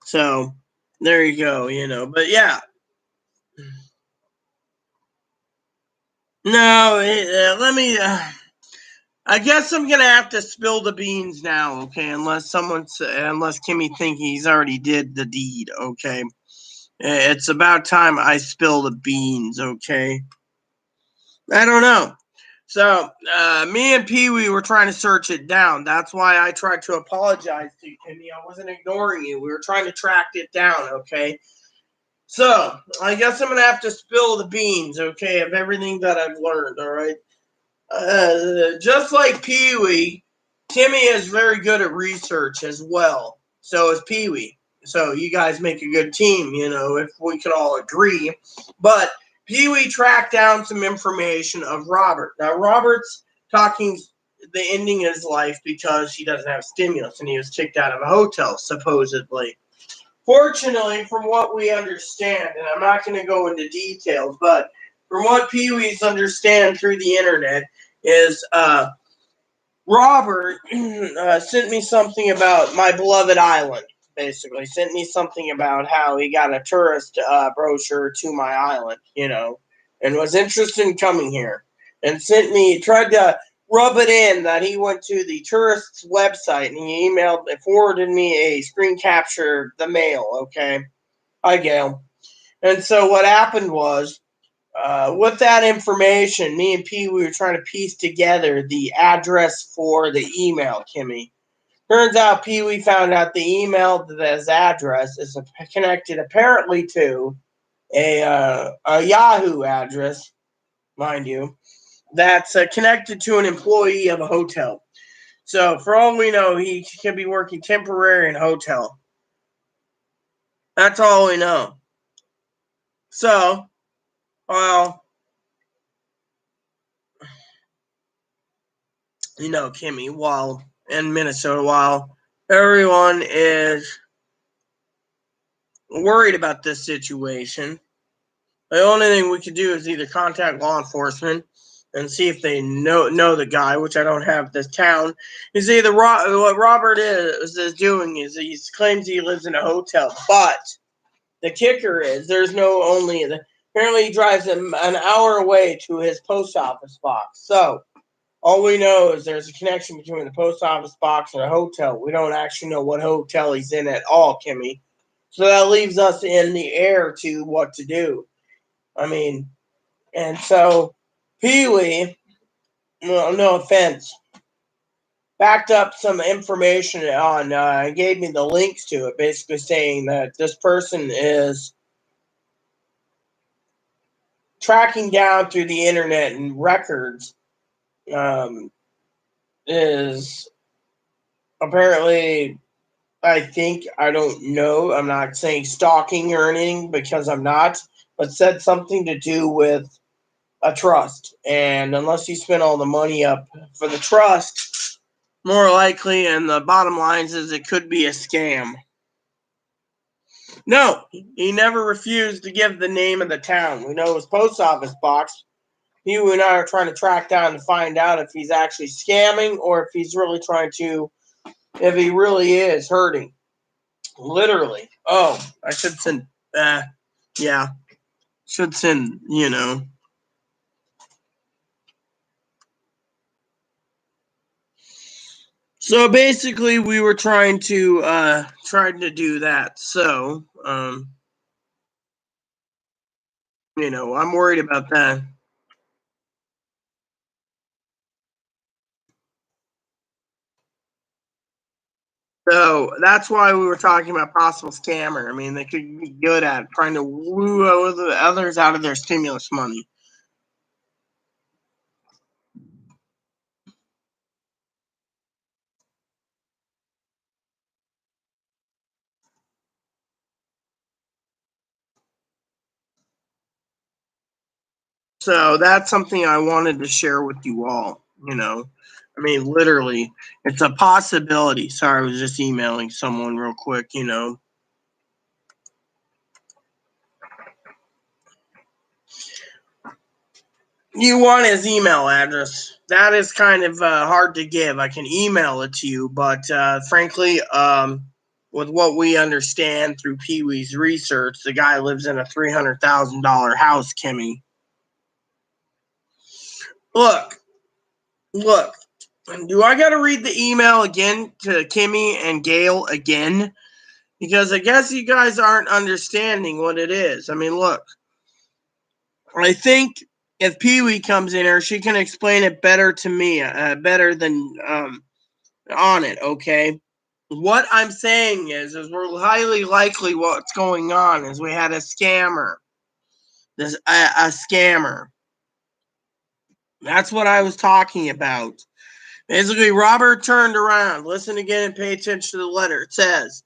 So there you go, you know. But yeah, no, let me. I guess I'm gonna have to spill the beans now, okay? Unless Kimmy think he's already did the deed, okay? It's about time I spill the beans, okay? I don't know. So me and Pee Wee were trying to search it down. That's why I tried to apologize to you, Kimmy. I wasn't ignoring you. We were trying to track it down, okay? So I guess I'm gonna have to spill the beans, okay, of everything that I've learned, all right? Just like Pee Wee, Timmy is very good at research as well. So is Pee Wee. So you guys make a good team, if we could all agree. But Pee Wee tracked down some information of Robert. Now, Robert's talking the ending of his life because he doesn't have stimulus and he was kicked out of a hotel, supposedly. Fortunately, from what we understand, and I'm not going to go into details, but from what Pee Wee's understand through the internet, is Robert sent me something about my beloved island. Basically, sent me something about how he got a tourist brochure to my island, and was interested in coming here, and tried to rub it in that he went to the tourist's website and he forwarded me a screen capture of the mail. Okay, hi Gail. And so what happened was with that information, me and P, we were trying to piece together the address for the email, Kimmy. Turns out Pee Wee found out the email that his address is connected apparently to a Yahoo address, mind you, that's connected to an employee of a hotel. So for all we know, he could be working temporary in a hotel. That's all we know. So, well, Kimmy, while in Minnesota, while everyone is worried about this situation, the only thing we could do is either contact law enforcement and see if they know the guy, which I don't have this town. Is either what Robert is doing is he claims he lives in a hotel, but the kicker is apparently he drives him an hour away to his post office box. So all we know is there's a connection between the post office box and a hotel. We don't actually know what hotel he's in at all, Kimmy. So that leaves us in the air to what to do. I mean, and so Pee Wee, well, no offense, backed up some information on, gave me the links to it, basically saying that this person is tracking down through the internet and records, is apparently, I don't know, I'm not saying stalking or anything because I'm not, but said something to do with a trust. And unless you spend all the money up for the trust, more likely, and the bottom line is it could be a scam. No, he never refused to give the name of the town. We know his post office box. You and I are trying to track down to find out if he's actually scamming or if he's really if he really is hurting. Literally. Oh, I should send, yeah, should send, So basically, we were trying to do that. So, I'm worried about that. So that's why we were talking about possible scammer. I mean, they could be good at trying to woo others out of their stimulus money. So that's something I wanted to share with you all. I mean, literally, it's a possibility. Sorry, I was just emailing someone real quick. You want his email address. That is kind of hard to give. I can email it to you, but frankly, with what we understand through Pee Wee's research, the guy lives in a $300,000 house, Kimmy. Look, Do I got to read the email again to Kimmy and Gail again? Because I guess you guys aren't understanding what it is. I mean, look, I think if Pee Wee comes in here, she can explain it better to me, better than on it, okay? What I'm saying is we're highly likely what's going on is we had a scammer. A scammer. That's what I was talking about. Basically, Robert turned around. Listen again and pay attention to the letter. It says,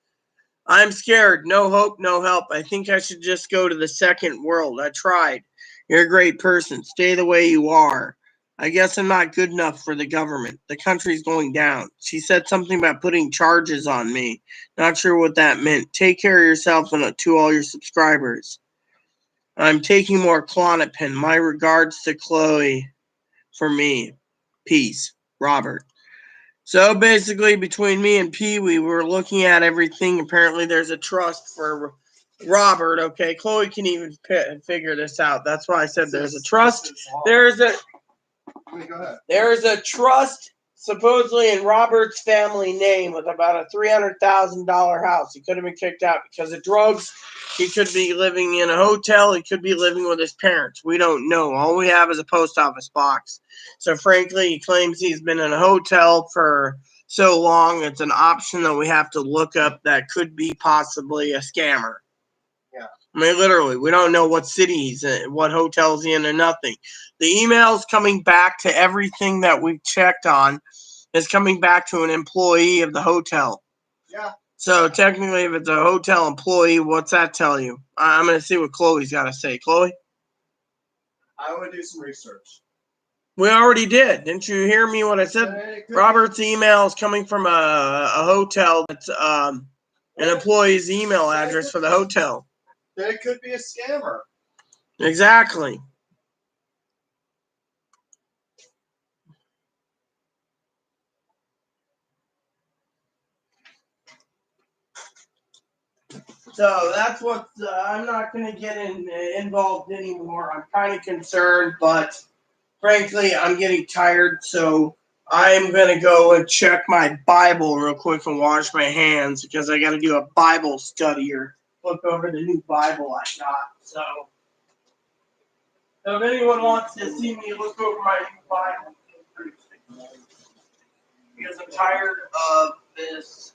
I'm scared. No hope, no help. I think I should just go to the second world. I tried. You're a great person. Stay the way you are. I guess I'm not good enough for the government. The country's going down. She said something about putting charges on me. Not sure what that meant. Take care of yourself and to all your subscribers. I'm taking more Klonopin. My regards to Chloe for me. Peace. Robert. So basically, between me and Pee Wee, we were looking at everything. Apparently, there's a trust for Robert. Okay, Chloe can even figure this out. That's why I said there's a trust. There's a trust supposedly in Robert's family name with about a $300,000 house. He could have been kicked out because of drugs. He could be living in a hotel. He could be living with his parents. We don't know. All we have is a post office box. So frankly, he claims he's been in a hotel for so long. It's an option that we have to look up that could be possibly a scammer. Yeah. I mean, literally, we don't know what city he's in, what hotel he's in, or nothing. The emails coming back to everything that we've checked on is coming back to an employee of the hotel. Yeah. So technically, if it's a hotel employee, what's that tell you? I'm going to see what Chloe's got to say. Chloe? I want to do some research. We already did. Didn't you hear me what I said? Robert's email is coming from a hotel that's an employee's email address for the hotel. Then it could be a scammer. Exactly. So that's what I'm not going to get involved anymore. I'm kind of concerned, but frankly, I'm getting tired. So I'm going to go and check my Bible real quick and wash my hands because I got to do a Bible study or look over the new Bible I got. So if anyone wants to see me look over my new Bible, because I'm tired of this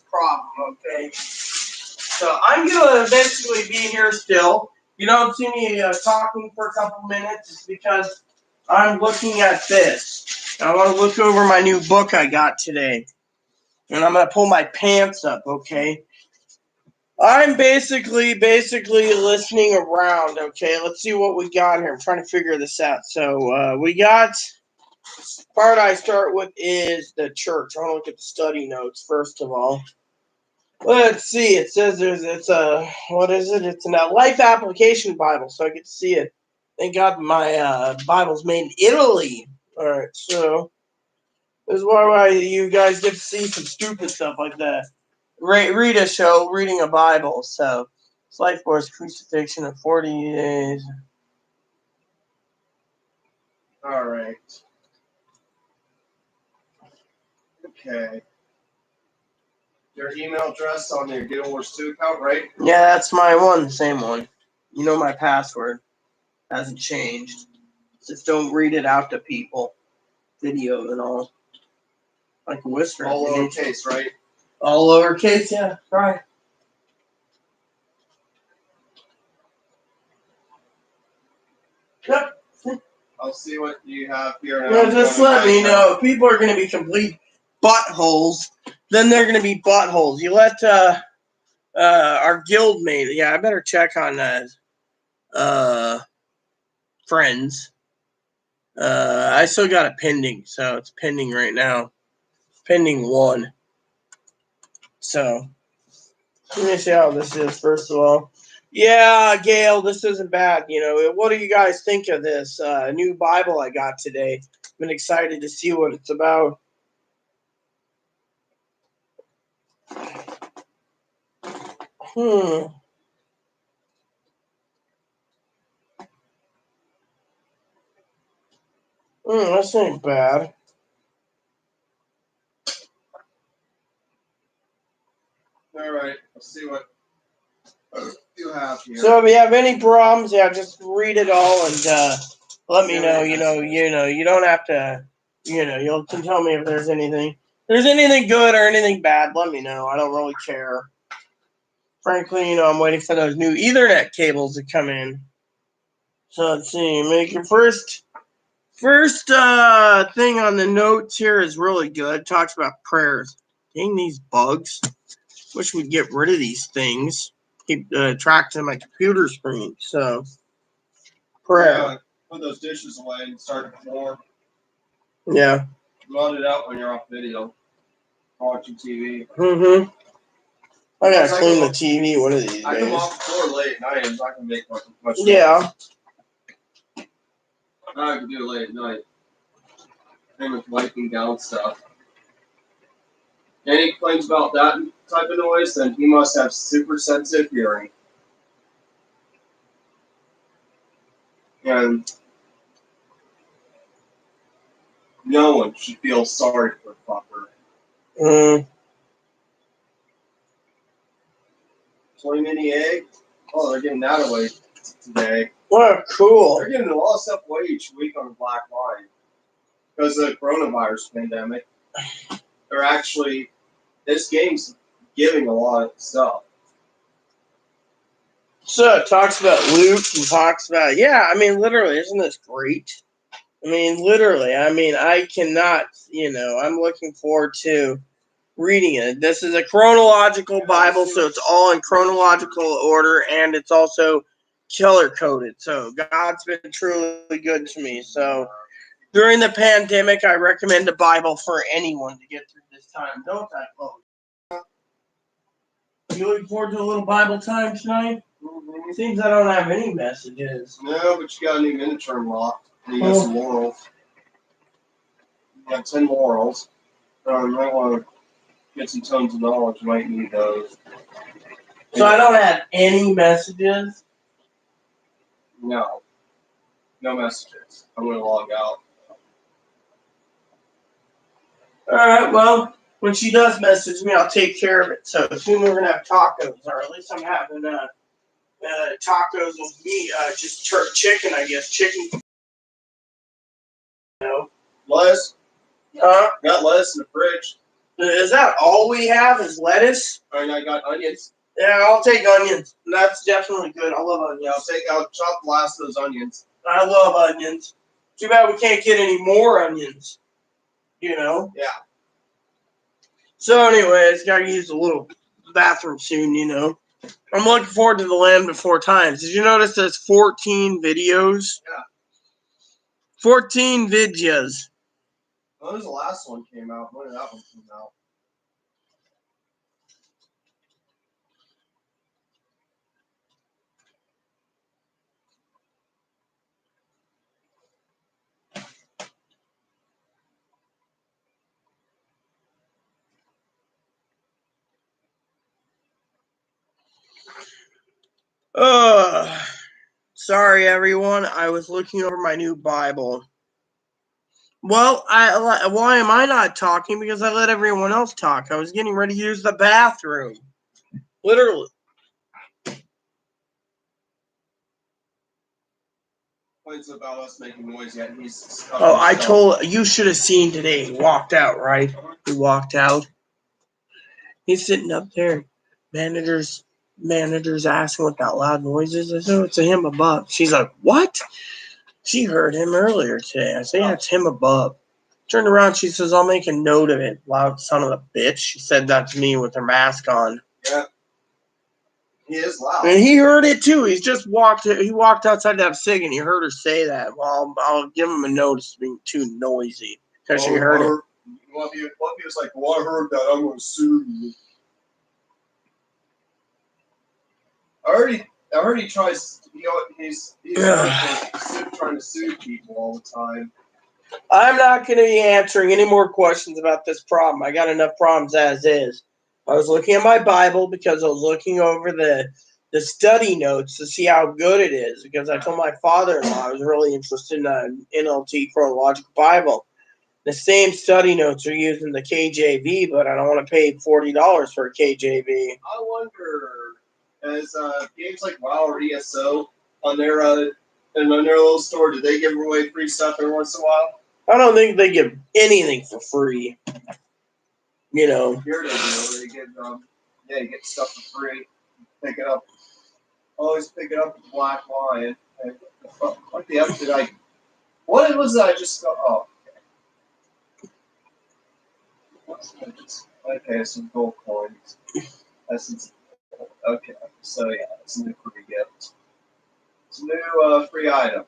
problem. Okay. So I'm going to eventually be here still. You don't see me talking for a couple minutes. It's because I'm looking at this. I want to look over my new book I got today. And I'm going to pull my pants up, okay? I'm basically listening around, okay? Let's see what we got here. I'm trying to figure this out. So we got, part I start with is the church. I want to look at the study notes first of all. Let's see. It says it's a, what is it? It's a life application Bible, so I get to see it. Thank God my Bible's made in Italy. All right, so this is why you guys get to see some stupid stuff like that. Read a show, reading a Bible. So it's Life Force Crucifixion of 40 days. All right. Okay. Your email address on your Guild Wars 2 account, right? Yeah, that's my one, same one. You know my password hasn't changed. Just don't read it out to people. Video and all. Like a whisper. All lowercase, right? All lowercase, yeah. Right. Yep. I'll see what you have here. Yeah, just let me know. If people are going to be complete buttholes, then they're going to be buttholes. You let our guild mate. Yeah, I better check on friends. I still got it pending, so it's pending right now. Pending 1. So let me see how this is first of all. Yeah, Gail, this isn't bad. You know, what do you guys think of this new Bible I got today? Been excited to see what it's about. This ain't bad. All right. Let's see what you have here. So if you have any problems, yeah, just read it all and let me know. You don't have to. You can tell me if there's anything good or anything bad. Let me know. I don't really care. Frankly, I'm waiting for those new Ethernet cables to come in. So let's see. Make your first thing on the notes here is really good. Talks about prayers. Dang these bugs. Wish we'd get rid of these things. Keep tracking my computer screen. So prayer. Yeah, put those dishes away and start more. Yeah. Run it out when you're off video. Watching TV. Mm-hmm. I gotta clean the TV one of these days. I come off the floor late at night, so I can make much. Yeah. I can do it late at night. Same with wiping down stuff. Any complaints about that type of noise, then he must have super sensitive hearing. And no one should feel sorry for a fucker. 20 mini egg? Oh, they're giving that away today. What cool. They're giving a lot of stuff away each week on the Black Line. Because of the coronavirus pandemic. They're actually, this game's giving a lot of stuff. So it talks about Luke and talks about, literally, isn't this great? Literally, I cannot, I'm looking forward to reading it. This is a chronological Bible, so it's all in chronological order, and it's also color coded. So God's been truly good to me. So during the pandemic, I recommend a Bible for anyone to get through this time. Don't I, folks? You looking forward to a little Bible time tonight? Mm-hmm. Seems I don't have any messages. No, but you got a new miniature unlocked. And you got some laurels. You got 10 laurels. You might want to get some tones of knowledge. You might need those. So I don't have any messages? No. No messages. I'm going to log out. Alright, well, when she does message me, I'll take care of it. So soon we're going to have tacos, or at least I'm having tacos with me, just chicken, I guess. Chicken. Lettuce? Huh? Got lettuce in the fridge. Is that all we have is lettuce? And I got onions. Yeah, I'll take onions. That's definitely good. I love onions. Yeah, I'll chop the last of those onions. I love onions. Too bad we can't get any more onions. Yeah. So anyways, gotta use a little bathroom soon, I'm looking forward to the Land Before Times. Did you notice there's 14 videos? Yeah. 14 videos. When was the last one came out? When did that one come out? Sorry everyone. I was looking over my new Bible. Well, why am I not talking? Because I let everyone else talk. I was getting ready to use the bathroom. Literally. Points about us making noise yet. You should have seen today. He walked out, right? He walked out. He's sitting up there. Manager's asking what that loud noise is. I said, oh, it's a him above. She's like, what? She heard him earlier today. I said, yeah, it's him above. Turned around, she says, I'll make a note of it. Loud son of a bitch. She said that to me with her mask on. Yeah. He is loud. And he heard it too. He walked outside to have a cig and he heard her say that. Well, I'll give him a notice being too noisy. Because she heard it. What if he was like, well, I heard that, I'm going to sue you. I heard he tries, he's trying to sue people all the time. I'm not going to be answering any more questions about this problem. I got enough problems as is. I was looking at my Bible because I was looking over the study notes to see how good it is. Because I told my father-in-law I was really interested in an NLT chronological Bible. the same study notes are used in the KJV, but I don't want to pay $40 for a KJV. I wonder, as games like WoW or ESO on their and on their little store, do they give away free stuff every once in a while? I don't think they give anything for free. You know. Here they do. They give you get stuff for free. Pick it up. Always pick it up at the Black Lion. And what the F did I? What was that? I just got. Oh, okay, some gold coins. Essence. Okay, so yeah, it's a new free gift. It's a new free item.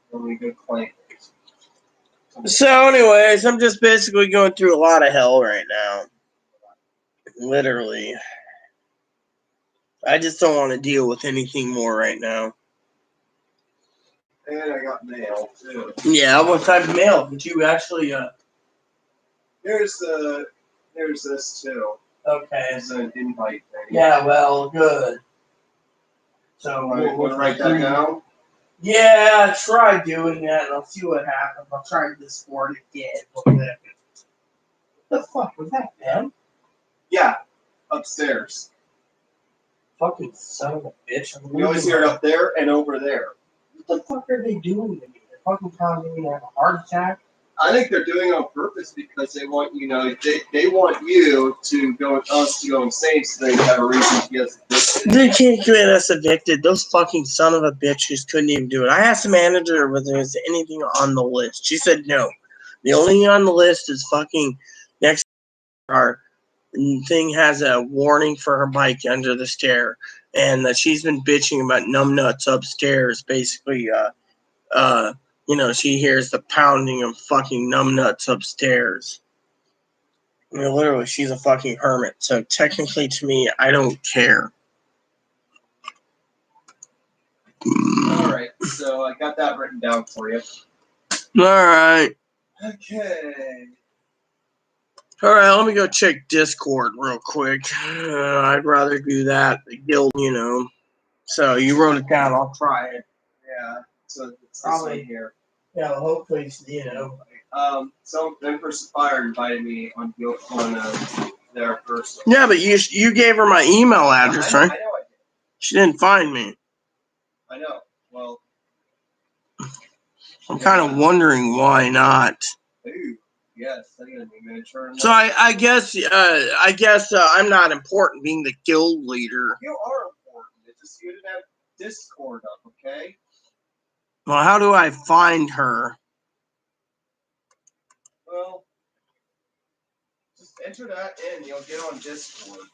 When we go claim it. So, anyways, I'm just basically going through a lot of hell right now. Literally. I just don't want to deal with anything more right now. And I got mail too. Yeah, what type of mail did you actually? There's this too. Okay. It's an invite thing. Yeah, well, good. So Want to write that down? Yeah, try doing that, and I'll see what happens. I'll try Discord again. What the fuck was that, man? Yeah, upstairs. Fucking son of a bitch! You always hear it up there and over there. What the fuck are they doing to me? They're fucking causing me to have a heart attack. I think they're doing it on purpose because they want they want you to go us to go insane so they have a reason to get us evicted. They can't get us evicted. Those fucking son of a bitches couldn't even do it. I asked the manager whether there's anything on the list. She said no. The only thing on the list is fucking next our thing has a warning for her bike under the stair, and that she's been bitching about numbnuts upstairs. Basically, she hears the pounding of fucking numbnuts upstairs. I mean, literally, she's a fucking hermit. So technically, to me, I don't care. All right, so I got that written down for you. All right. Okay. All right, let me go check Discord real quick. I'd rather do that. The guild, So you wrote it down. I'll try it. Yeah. So it's Probably this one here. Yeah, hopefully, So Empress Fire invited me on their first. Yeah, but you gave her my email address, right? I know I did. She didn't find me. I know. Well, I'm kind of wondering why not. Ooh, yes, I'm gonna be miniature. So I guess I'm not important being the guild leader. You are important. It's just you didn't have Discord up, okay? Well, how do I find her? Well, just enter that in. You'll get on Discord.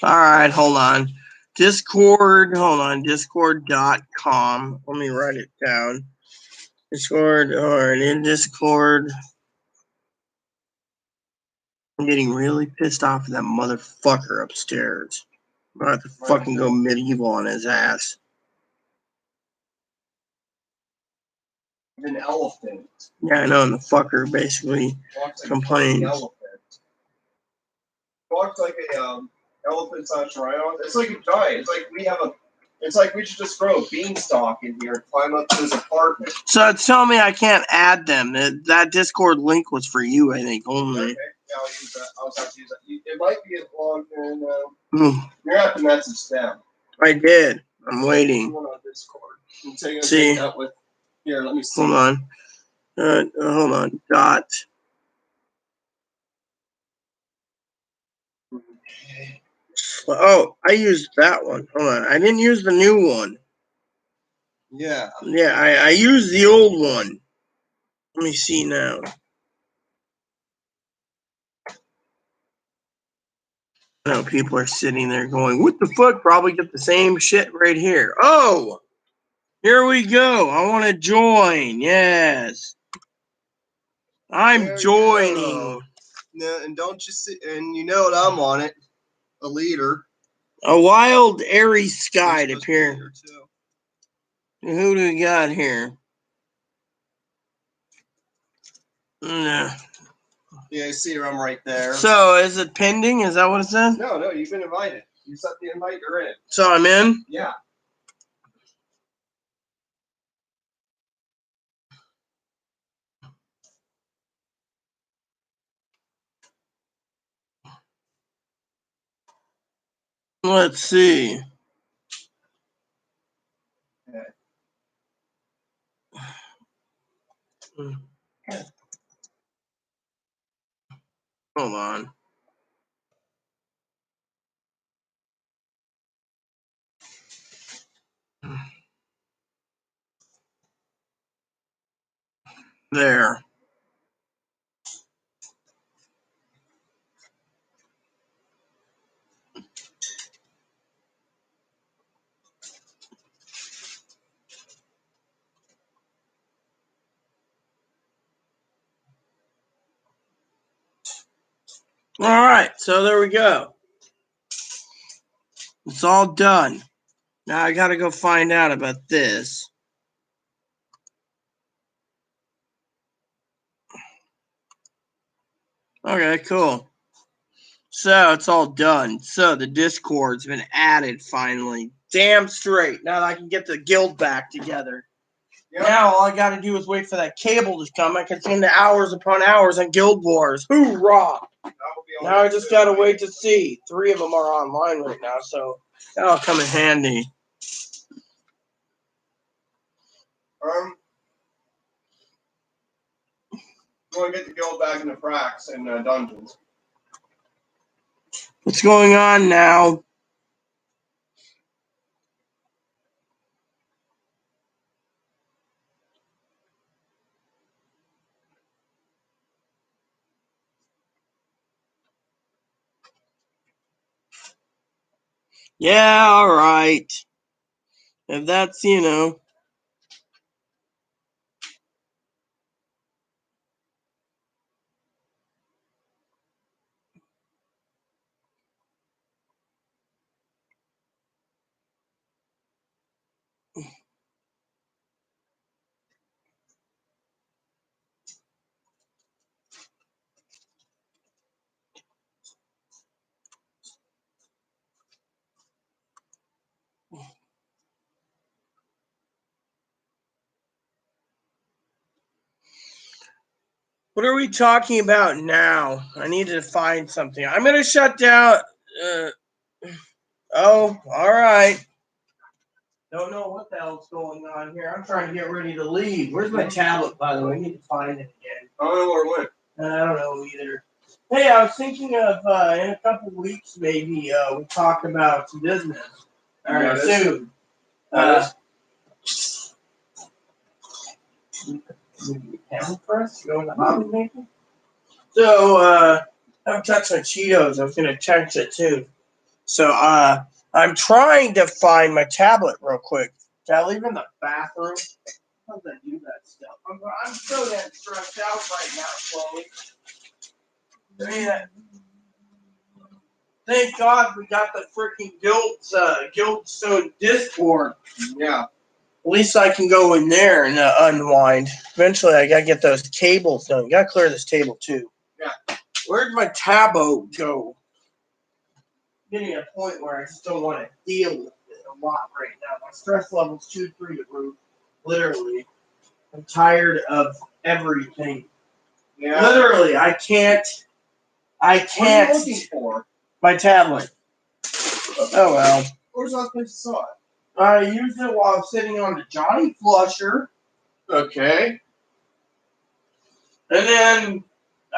All right, hold on. Discord, hold on. Discord.com. Let me write it down. Discord, all right, in Discord. I'm getting really pissed off at that motherfucker upstairs. I'm about to fucking go medieval on his ass. An elephant. Yeah, I know, and the fucker basically complains. Walks like a elephant / rhino. It's like a giant. It's like we have a. It's like we should just grow a beanstalk in here and climb up to his apartment. So it's telling me I can't add them. That Discord link was for you, I think, only. Okay, yeah, I'll use that. I'll have to use that. It might be as long as you're have to message them. I did. I'm waiting. On Discord. See. With, here, let me see. Hold on. Hold on. Dot. Oh, I used that one. Hold on. I didn't use the new one. Yeah. Yeah, I used the old one. Let me see now. I know people are sitting there going, what the fuck? Probably get the same shit right here. Oh! Here we go. I want to join. Yes. I'm joining. No, and don't you see? And you know what? I'm on it. A leader. A wild, airy sky to appear. Who do we got here? No. Yeah, I see her. I'm right there. So, is it pending? Is that what it says? No, you've been invited. You set the invite. You're in. So I'm in? Yeah. Let's see. Okay. Hold on. There. All right, so there we go. It's all done. Now I got to go find out about this. Okay, cool. So it's all done. So the Discord's been added finally. Damn straight. Now I can get the guild back together. Yep. Now all I got to do is wait for that cable to come. I can spend the hours upon hours on Guild Wars. Hoorah! Now I just got to wait to see. 3 of them are online right now, so that'll come in handy. Going to get the guild back in the cracks and dungeons. What's going on now? Yeah, all right. If that's, what are we talking about now? I need to find something. I'm going to shut down. Oh, all right. Don't know what the hell's going on here. I'm trying to get ready to leave. Where's my tablet, by the way? I need to find it again. I don't know where it went. I don't know either. Hey, I was thinking of in a couple weeks maybe we talk about some business. All right, soon. Going to hobby making. So I'm touching Cheetos. I was gonna text it too. So I'm trying to find my tablet real quick. Did I leave it in the bathroom? How does I do that stuff? I'm so damn stressed out right now, Chloe. I mean, thank God we got the freaking Guildstone Discord. Yeah. At least I can go in there and unwind. Eventually, I gotta get those cables done. Gotta clear this table too. Yeah. Where'd my Tabo go? Getting to a point where I just don't want to deal with it a lot right now. My stress level's too through the roof. Literally. I'm tired of everything. Yeah. Literally, I can't. What are you looking for? My tablet. Oh well. Where's that place you saw it? I used it while I was sitting on the Johnny Flusher. Okay. And then,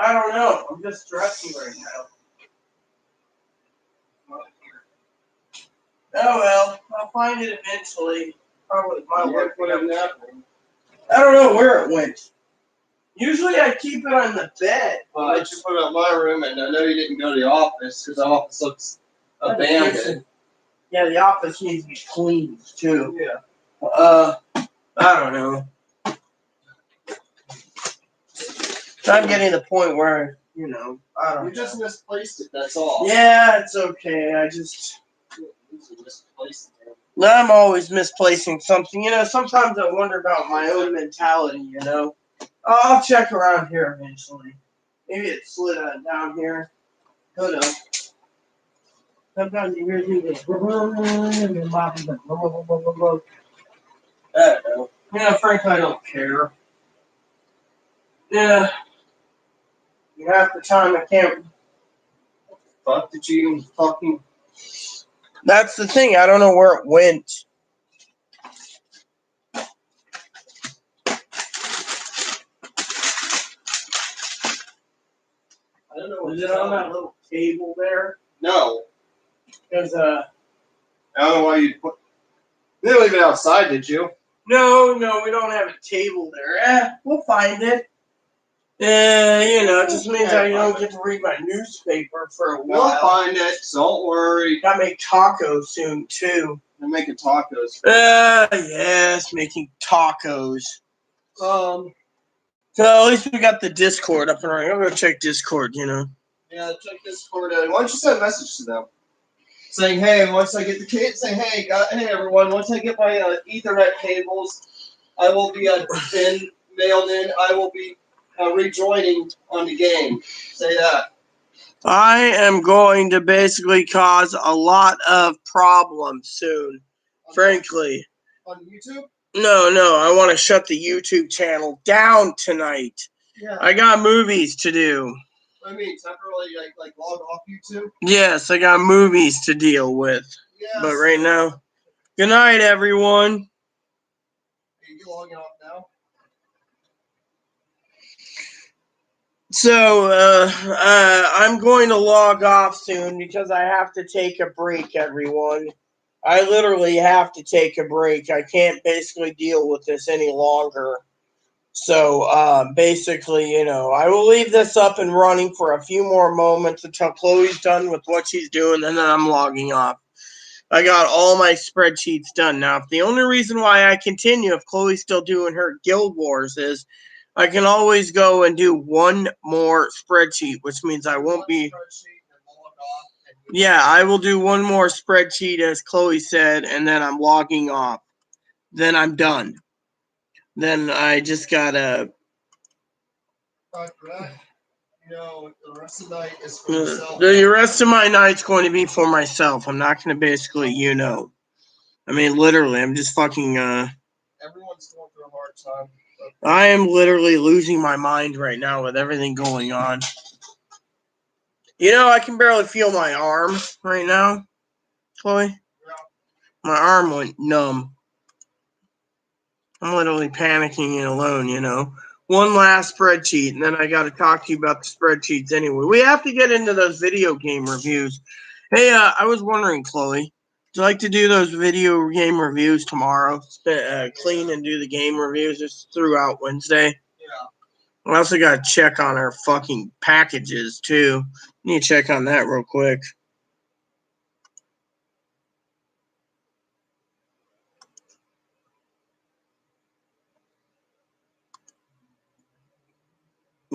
I don't know. I'm just stressing right now. Oh well. I'll find it eventually. Probably my work. I don't know where it went. Usually I keep it on the bed. I just put it in my room, and I know you didn't go to the office because the office looks abandoned. Yeah, the office needs to be cleaned too. Yeah. I don't know. I'm getting to the point where, I don't know. You just misplaced it, that's all. Yeah, it's okay. I just misplaced it. I'm always misplacing something. Sometimes I wonder about my own mentality, I'll check around here eventually. Maybe it slid down here. Who knows? Sometimes you hear things like, I don't know. Frankly, I don't care. Yeah. Half the time I can't. Fuck did you even fucking That's the thing. I don't know where it went. I don't know. Is it on that little table there? No. Because I don't know why you put. You didn't leave it outside, did you? no, we don't have a table there. We'll find it. It just means I don't get to read my newspaper for a while. We'll find it. Don't worry. Gotta make tacos soon too. I'm making tacos. Yes, making tacos. So at least we got the Discord up and running. I'm gonna check Discord. Yeah, check Discord. Why don't you send a message to them? Saying, hey, once I get the kids, say, hey, everyone, once I get my Ethernet cables, I will be mailed in. I will be rejoining on the game. Say that. I am going to basically cause a lot of problems soon, frankly. On YouTube? No, I want to shut the YouTube channel down tonight. Yeah. I got movies to do. I mean, temporarily, like log off YouTube? Yes, I got movies to deal with. Yes. But right now, good night, everyone. Are you logging off now? So, I'm going to log off soon because I have to take a break, everyone. I literally have to take a break. I can't basically deal with this any longer. So, basically, I will leave this up and running for a few more moments until Chloe's done with what she's doing, and then I'm logging off. I got all my spreadsheets done. Now, if the only reason why I continue, if Chloe's still doing her Guild Wars, is I can always go and do one more spreadsheet, which means I won't be... Yeah, I will do one more spreadsheet, as Chloe said, and then I'm logging off. Then I'm done. Then I just gotta... The rest of the night is for yourself. The rest of my night's going to be for myself. I'm not going to basically, I mean, literally, I'm just fucking, Everyone's going through a hard time. I am literally losing my mind right now with everything going on. I can barely feel my arm right now, Chloe. Yeah. My arm went numb. I'm literally panicking alone, One last spreadsheet, and then I got to talk to you about the spreadsheets anyway. We have to get into those video game reviews. Hey, I was wondering, Chloe, would you like to do those video game reviews tomorrow? Clean and do the game reviews just throughout Wednesday? Yeah. I also got to check on our fucking packages, too. Need to check on that real quick.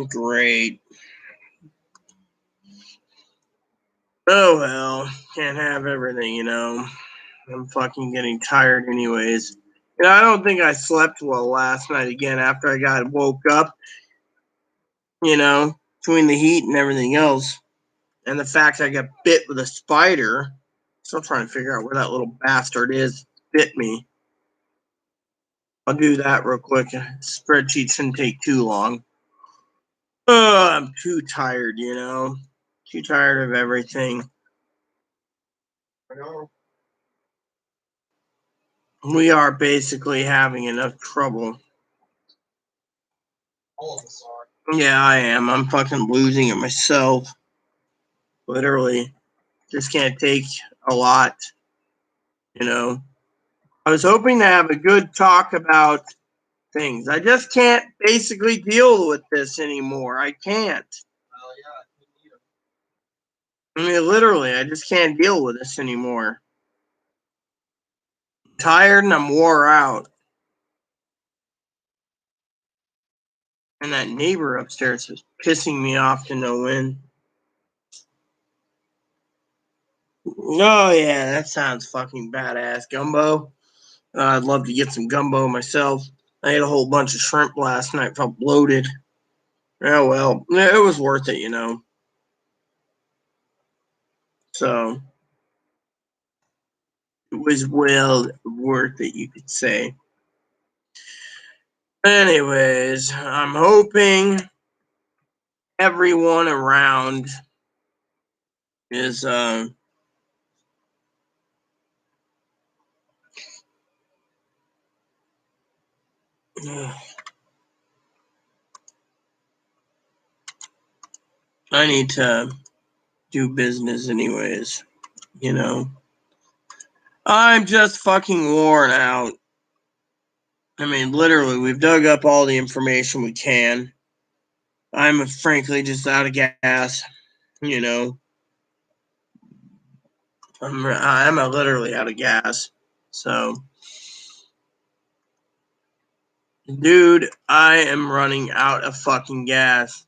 Great. Oh, well. Can't have everything, I'm fucking getting tired anyways. I don't think I slept well last night again after I got woke up, between the heat and everything else. And the fact I got bit with a spider. Still trying to figure out where that little bastard is. Bit me. I'll do that real quick. Spreadsheet shouldn't take too long. I'm too tired, Too tired of everything. I know. We are basically having enough trouble. All of us are. Yeah, I am. I'm fucking losing it myself. Literally. Just can't take a lot, I was hoping to have a good talk about things. I just can't basically deal with this anymore. I can't. I mean, literally, I just can't deal with this anymore. I'm tired and I'm wore out. And that neighbor upstairs is pissing me off to no end. Oh, yeah, that sounds fucking badass. Gumbo. I'd love to get some gumbo myself. I ate a whole bunch of shrimp last night. Felt bloated. Oh, well, it was worth it, So, it was well worth it, you could say. Anyways, I'm hoping everyone around is I need to do business anyways, you know. I'm just fucking worn out. I mean, literally, we've dug up all the information we can. I'm frankly just out of gas, you know. I'm literally out of gas. So, dude, I am running out of fucking gas.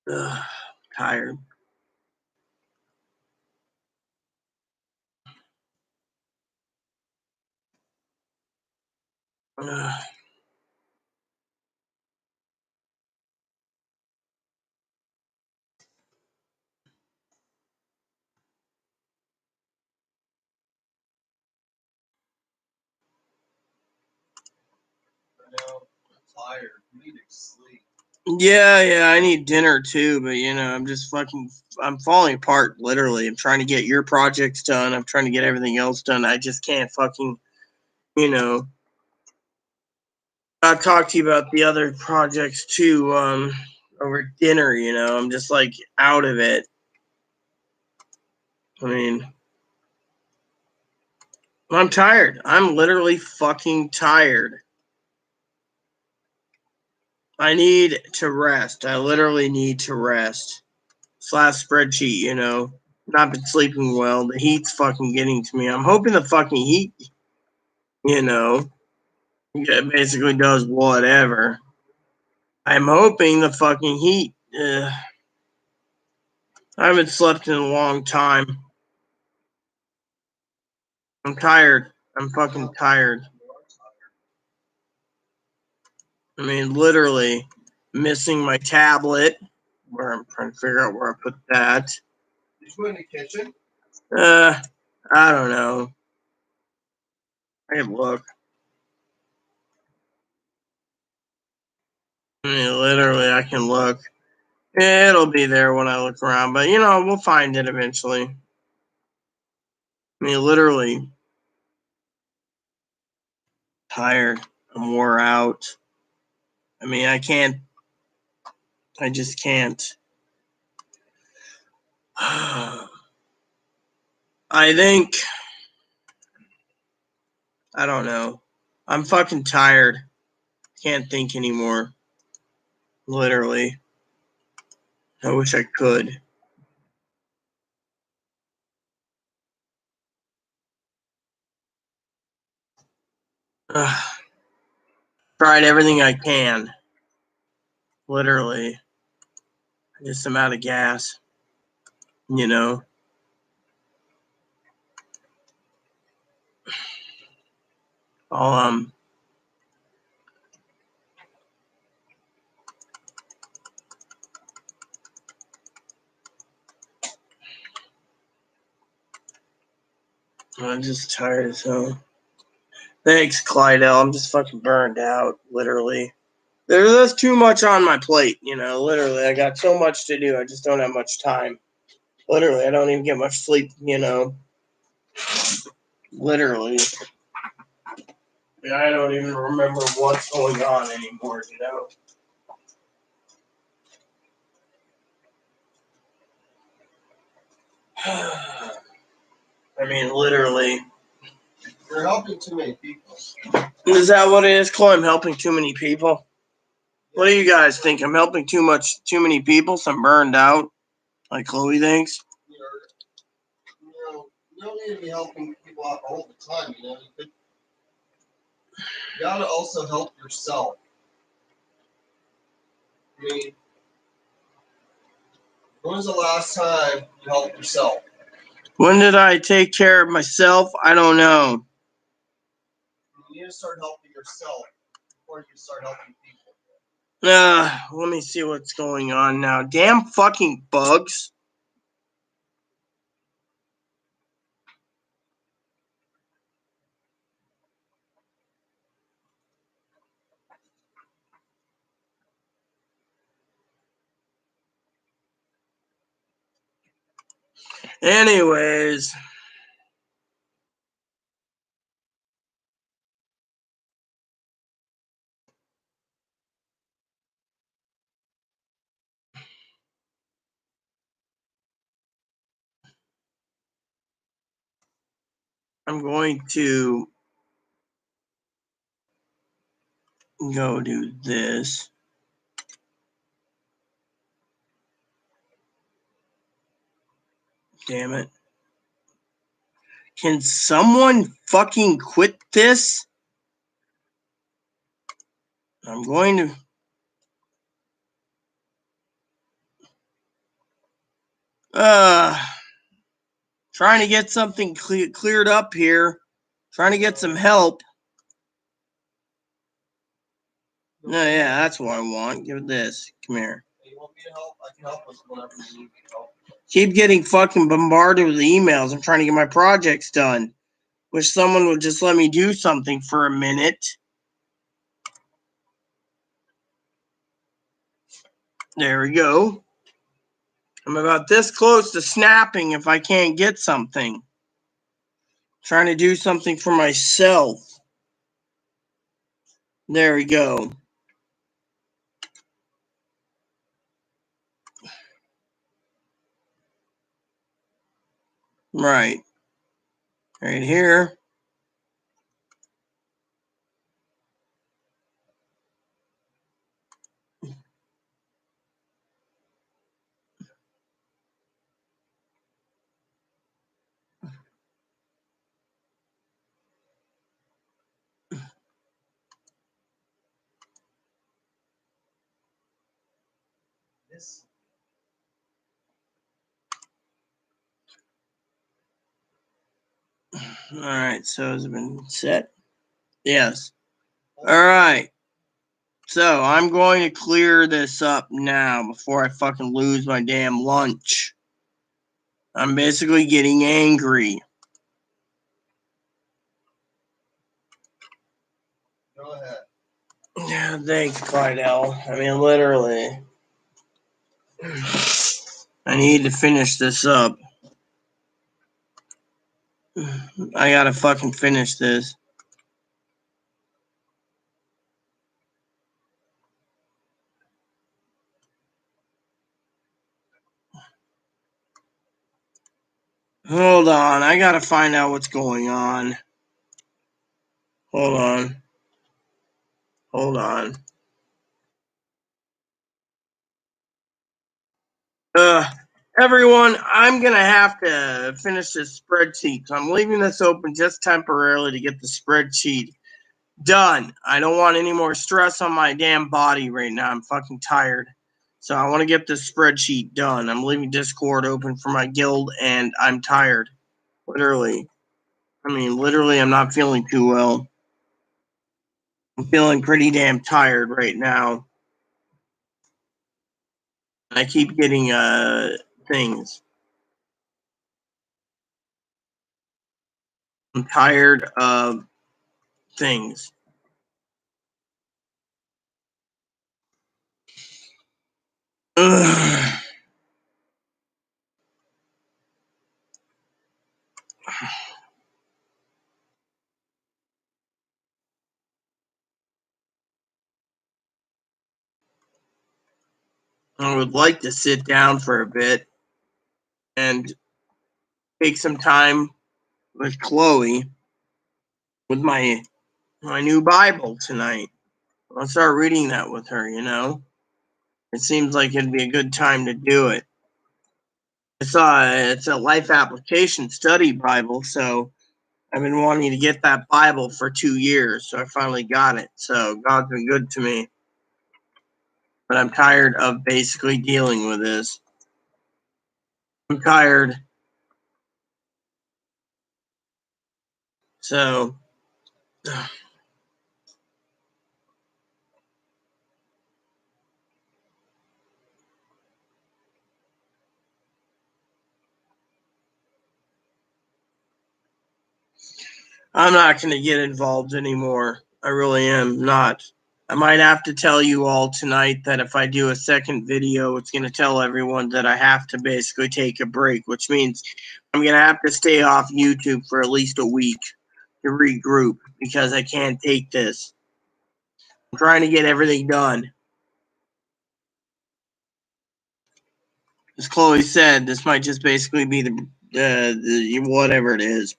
Ugh, tired. Ugh. I'm tired. I need to sleep. Yeah, I need dinner too, but you know, I'm falling apart literally. I'm trying to get your projects done. I'm trying to get everything else done. I just can't fucking, you know. I've talked to you about the other projects too, over dinner, you know. I'm just like out of it. I mean, I'm tired. I'm literally fucking tired. I need to rest. I literally need to rest. Slash spreadsheet, you know. Not been sleeping well. The heat's fucking getting to me. I'm hoping the fucking heat, you know, basically does whatever. I'm hoping the fucking heat. I haven't slept in a long time. I'm tired. I'm fucking tired. I mean, literally missing my tablet. Where I'm trying to figure out where I put that. Did you go in the kitchen? I don't know. I can look. I mean, literally, I can look. It'll be there when I look around, but you know, we'll find it eventually. I mean, literally tired. I'm wore out. I mean, I can't. I just can't. I think. I don't know. I'm fucking tired. Can't think anymore. Literally. I wish I could. Tried everything I can. Literally. I just am out of gas. You know. I'll I'm just tired as hell. Thanks, Clydell. I'm just fucking burned out. Literally. There's too much on my plate, you know. Literally, I got so much to do. I just don't have much time. Literally, I don't even get much sleep, you know. Literally. I don't even remember what's going on anymore, you know. I mean, literally. You're helping too many people. Is that what it is, Chloe? I'm helping too many people? What do you guys think? I'm helping too many people, so I'm burned out, like Chloe thinks? You don't need to be helping people out all the time, you know. You gotta also help yourself. I mean, when was the last time you helped yourself? When did I take care of myself? I don't know. You need to start helping yourself before you start helping people. Let me see what's going on now. Damn fucking bugs. Anyways. I'm going to go do this. Damn it. Can someone fucking quit this? I'm going to... Trying to get something cleared up here. Trying to get some help. No, yeah, that's what I want. Give it this. Come here. You want me to help? I can help with whatever you need help. Keep getting fucking bombarded with emails. I'm trying to get my projects done. Wish someone would just let me do something for a minute. There we go. I'm about this close to snapping if I can't get something. Trying to do something for myself. There we go. Right. Right here. This. All right. So has it been set? Yes. All right. So I'm going to clear this up now before I fucking lose my damn lunch. I'm basically getting angry. Go ahead. Yeah, thanks, Clydell. I mean, literally. I need to finish this up. I gotta fucking finish this. Hold on, I gotta find out what's going on. Hold on. Hold on. Everyone, I'm gonna have to finish this spreadsheet. So I'm leaving this open just temporarily to get the spreadsheet done. I don't want any more stress on my damn body right now. I'm fucking tired. So I want to get this spreadsheet done. I'm leaving Discord open for my guild and I'm tired. Literally. I mean, literally, I'm not feeling too well. I'm feeling pretty damn tired right now. I keep getting things. I'm tired of things. Ugh. I would like to sit down for a bit and take some time with Chloe with my new Bible tonight. I'll start reading that with her, you know? It seems like it'd be a good time to do it. It's a life application study Bible, so I've been wanting to get that Bible for 2 years, so I finally got it. So God's been good to me. But I'm tired of basically dealing with this. I'm tired. So I'm not going to get involved anymore. I really am not. I might have to tell you all tonight that if I do a second video, it's going to tell everyone that I have to basically take a break, which means I'm going to have to stay off YouTube for at least a week to regroup because I can't take this. I'm trying to get everything done. As Chloe said, this might just basically be the whatever it is.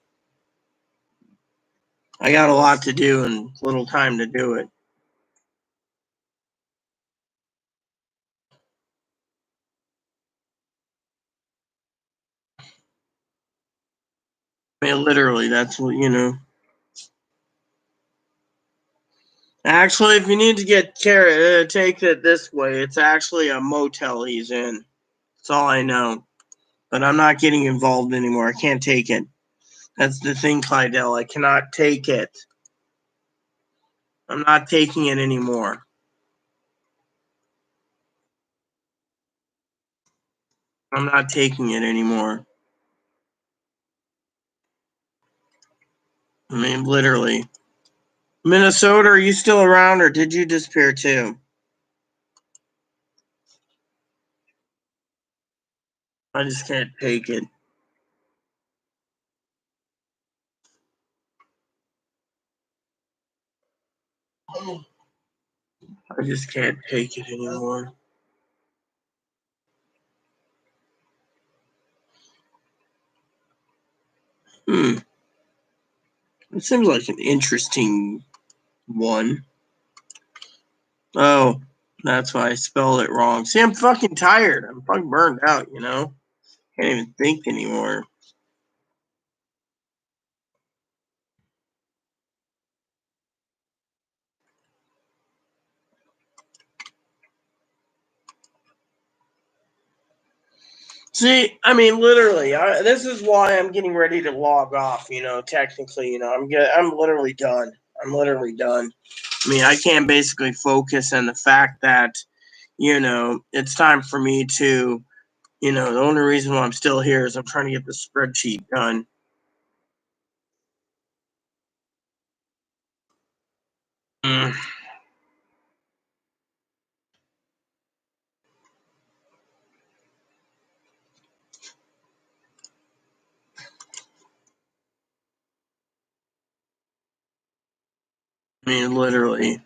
I got a lot to do and little time to do it. I mean, literally, that's what, Actually, if you need to take it this way, it's actually a motel he's in. That's all I know. But I'm not getting involved anymore. I can't take it. That's the thing, Clydell. I cannot take it. I'm not taking it anymore. I'm not taking it anymore. I mean, literally. Minnesota, are you still around or did you disappear too? I just can't take it. I just can't take it anymore. It seems like an interesting one. Oh, that's why I spelled it wrong. See, I'm fucking tired. I'm fucking burned out, Can't even think anymore. See, I mean, literally, this is why I'm getting ready to log off. Technically, I'm literally done. I'm literally done. I mean, I can't basically focus on the fact that, it's time for me to, the only reason why I'm still here is I'm trying to get the spreadsheet done. I mean, literally.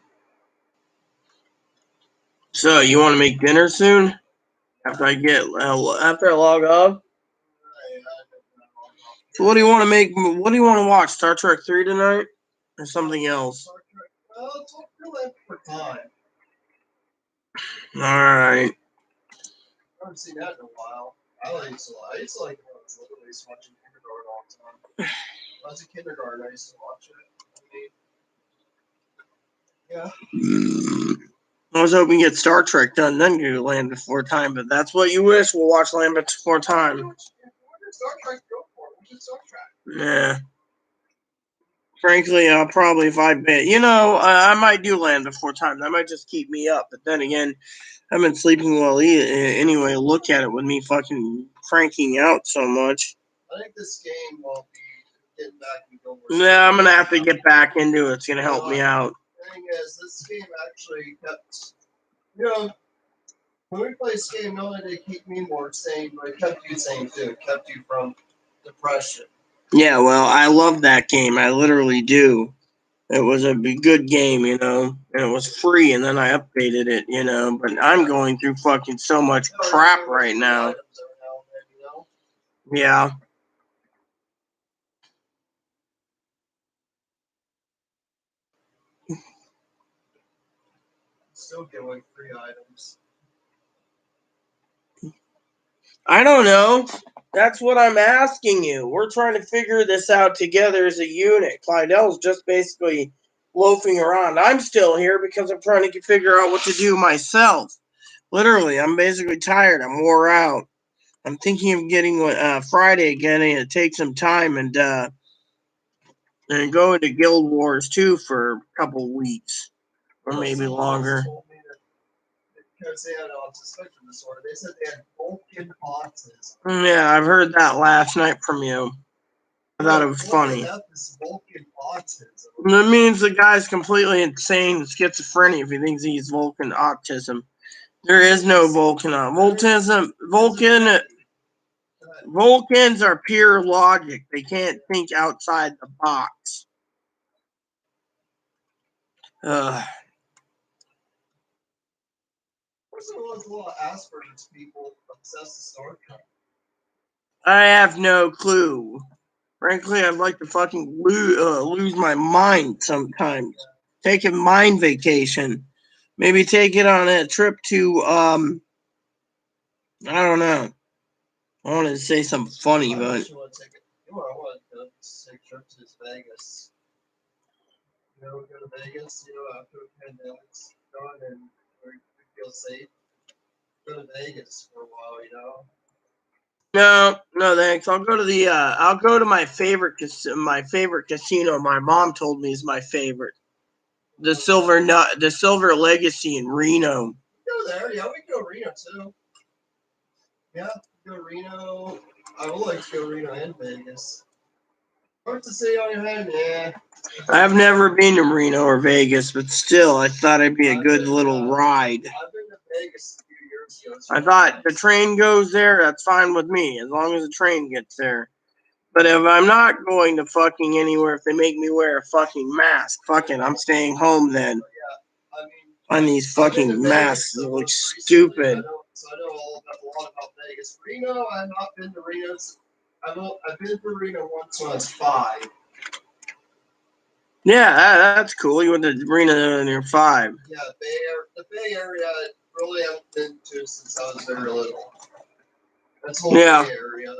So, you want to make dinner soon? After I log off? So what do you want to make? What do you want to watch? Star Trek 3 tonight? Or something else? Alright. I haven't seen that in a while. I used to like when I was little, I used to watch Kindergarten all the time. When I was in kindergarten, I used to watch it. I was hoping to get Star Trek done, then do Land Before Time, but that's what you wish. We'll watch Land Before Time. Star Trek, go for it. Which is Star Trek? Yeah. Frankly, I'll probably, if I bet, I might do Land Before Time. That might just keep me up. But then again, I've been sleeping well anyway. Look at it with me fucking cranking out so much. I think this game will be getting back into Yeah, I'm going to have to get back into it. It's going to help me out. The thing is, this game actually kept, when we play this game, not only did it keep me more sane, but it kept you sane too. It kept you from depression. Yeah, well, I love that game. I literally do. It was a good game, and it was free, and then I updated it, but I'm going through fucking so much crap right now. Yeah. Still get away free items. I don't know. That's what I'm asking you. We're trying to figure this out together as a unit. Clydell's just basically loafing around. I'm still here because I'm trying to figure out what to do myself. Literally, I'm basically tired. I'm wore out. I'm thinking of getting Friday again and take some time and go into Guild Wars 2 for a couple weeks or maybe longer. Because they had autism disorder. They said they had broken autism. Yeah, I've heard that last night from you. I thought it was funny. What is Vulcan autism? That means the guy's completely insane, schizophrenic if he thinks he's Vulcan autism. There is no Vulcan. Vulcans are pure logic. They can't think outside the box. There's a lot of Asperger's people obsessed with Star Trek. I have no clue. Frankly, I'd like to fucking lose my mind sometimes. Take a mind vacation. Maybe take it on a trip to, I don't know. I wanted to say something funny, but... I want to take a trip to Vegas. Go to Vegas, after the pandemic's gone and we feel safe. Go to Vegas for a while, No, thanks. I'll go to my favorite casino. My mom told me is my favorite. The Silver Legacy in Reno. Go there, yeah. We can go to Reno too. Yeah, go to Reno. I would like to go to Reno and Vegas. Hard to say on your head, yeah. I've never been to Reno or Vegas, but still, I thought it'd be a good little ride. I've been to Vegas a few years ago. I thought the train goes there, that's fine with me, as long as the train gets there. But if I'm not going to fucking anywhere, if they make me wear a fucking mask, fuck it, I'm staying home then. Yeah, On these fucking masks, it looks stupid. So I know a lot about Vegas. Reno, I've not been to Reno. I've been to Reno once when I was 5. Yeah, that's cool. You went to Reno when you're 5. Yeah, the Bay Area, I really haven't been to since I was very little. That's whole Bay Area.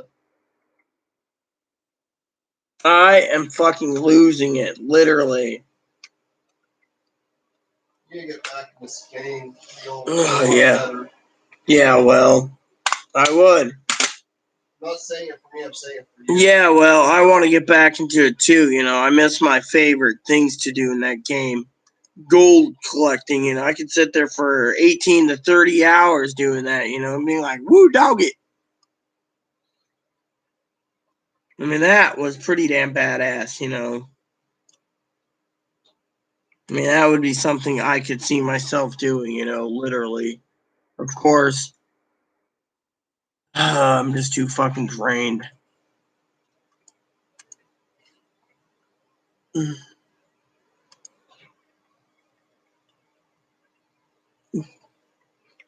I am fucking losing it, literally. You need to get back in this game. Yeah. Better. Yeah, well, I would. I'm not saying it for me, I'm saying it for you. Yeah, well, I want to get back into it too. I miss my favorite things to do in that game. Gold collecting, I could sit there for 18 to 30 hours doing that, being like, woo, dog it. I mean, that was pretty damn badass, I mean, that would be something I could see myself doing, literally. Of course, I'm just too fucking drained.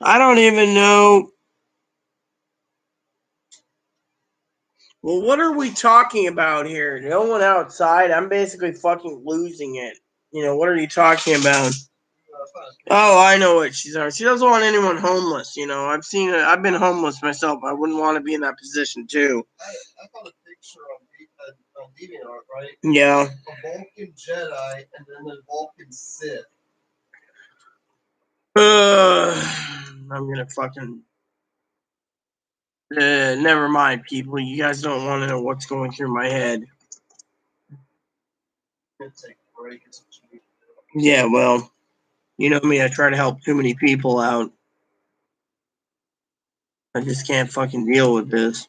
I don't even know. Well, what are we talking about here? No one outside. I'm basically fucking losing it. What are you talking about? Oh, I know what she's on. She doesn't want anyone homeless. I've seen it. I've been homeless myself. I wouldn't want to be in that position too. I found a picture on DeviantArt, right? Yeah. A Vulcan Jedi and then a Vulcan Sith. I'm gonna fucking. Never mind, people. You guys don't want to know what's going through my head. Yeah, well, you know me. I try to help too many people out. I just can't fucking deal with this.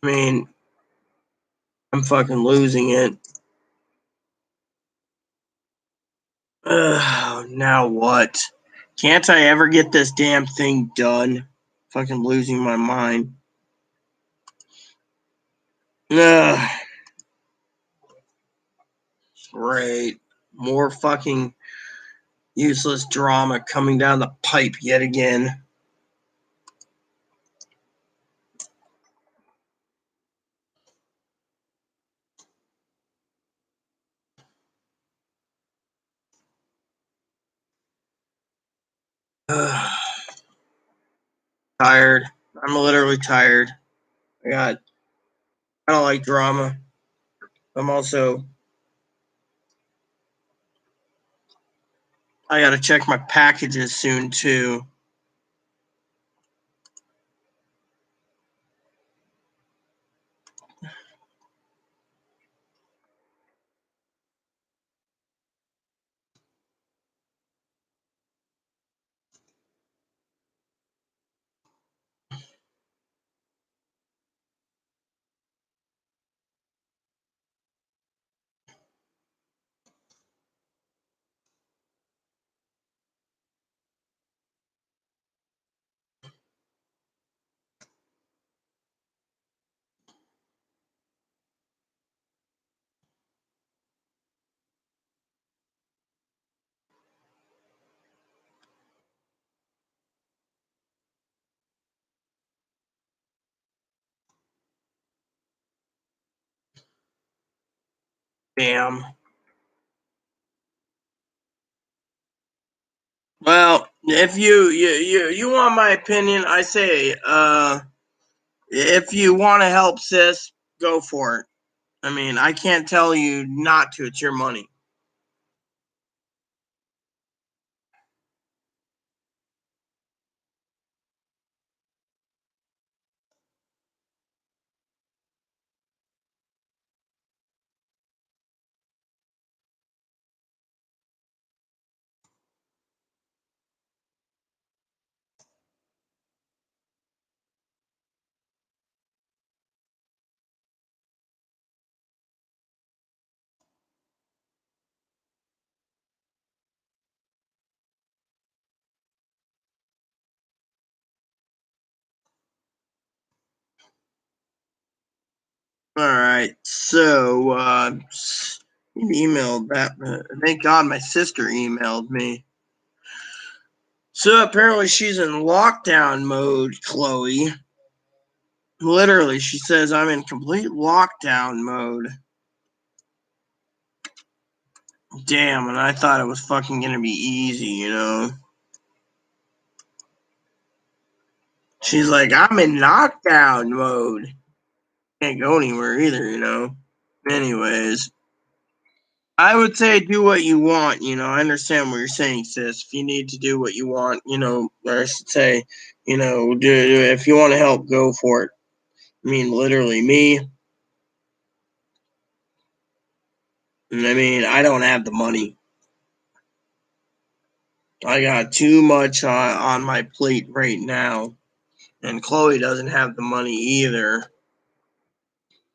I mean, I'm fucking losing it. Now what? Can't I ever get this damn thing done? Fucking losing my mind. Great. More fucking useless drama coming down the pipe yet again. Tired. I'm literally tired. I don't like drama. I gotta check my packages soon too. Damn. Well, if you want my opinion, I say if you want to help sis, go for it. I mean, I can't tell you not to. It's your money. All right. So you emailed that. Thank God my sister emailed me. So apparently she's in lockdown mode, Chloe. Literally, she says I'm in complete lockdown mode. Damn, and I thought it was fucking gonna be easy, you know. She's like, I'm in lockdown mode. Can't go anywhere either, you know. Anyways, I would say do what you want, you know. I understand what you're saying, sis. If you need to do what you want, you know, or I should say, you know, if you want to help, go for it. I mean, literally, me. I mean, I don't have the money. I got too much on my plate right now. And Chloe doesn't have the money either.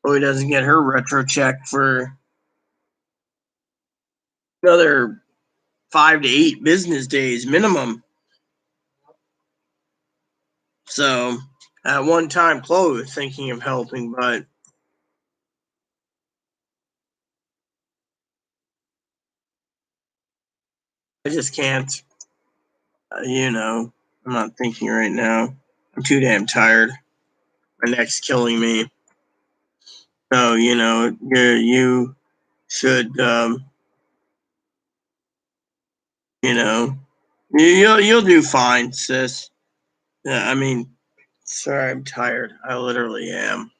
Chloe doesn't get her retro check for another 5 to 8 business days minimum. So at one time, Chloe was thinking of helping, but I just can't. You know, I'm not thinking right now. I'm too damn tired. My neck's killing me. So you know, you should, you know, you'll do fine, sis. Yeah, I mean, sorry, I'm tired. I literally am.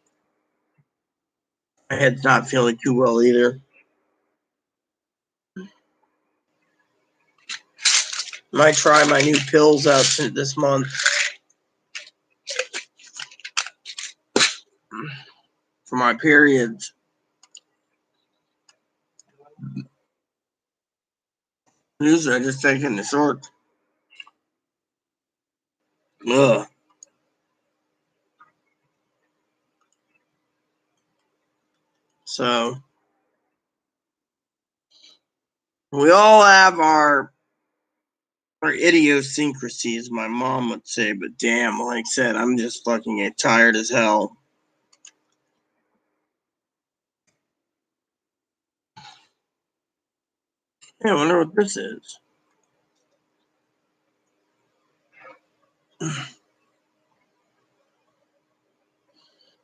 My head's not feeling too well either. Might try my new pills out this month for my periods. Usually I just take in the short. Ugh. So we all have our idiosyncrasies, my mom would say, but damn, like I said, I'm just fucking tired as hell. Yeah, I wonder what this is.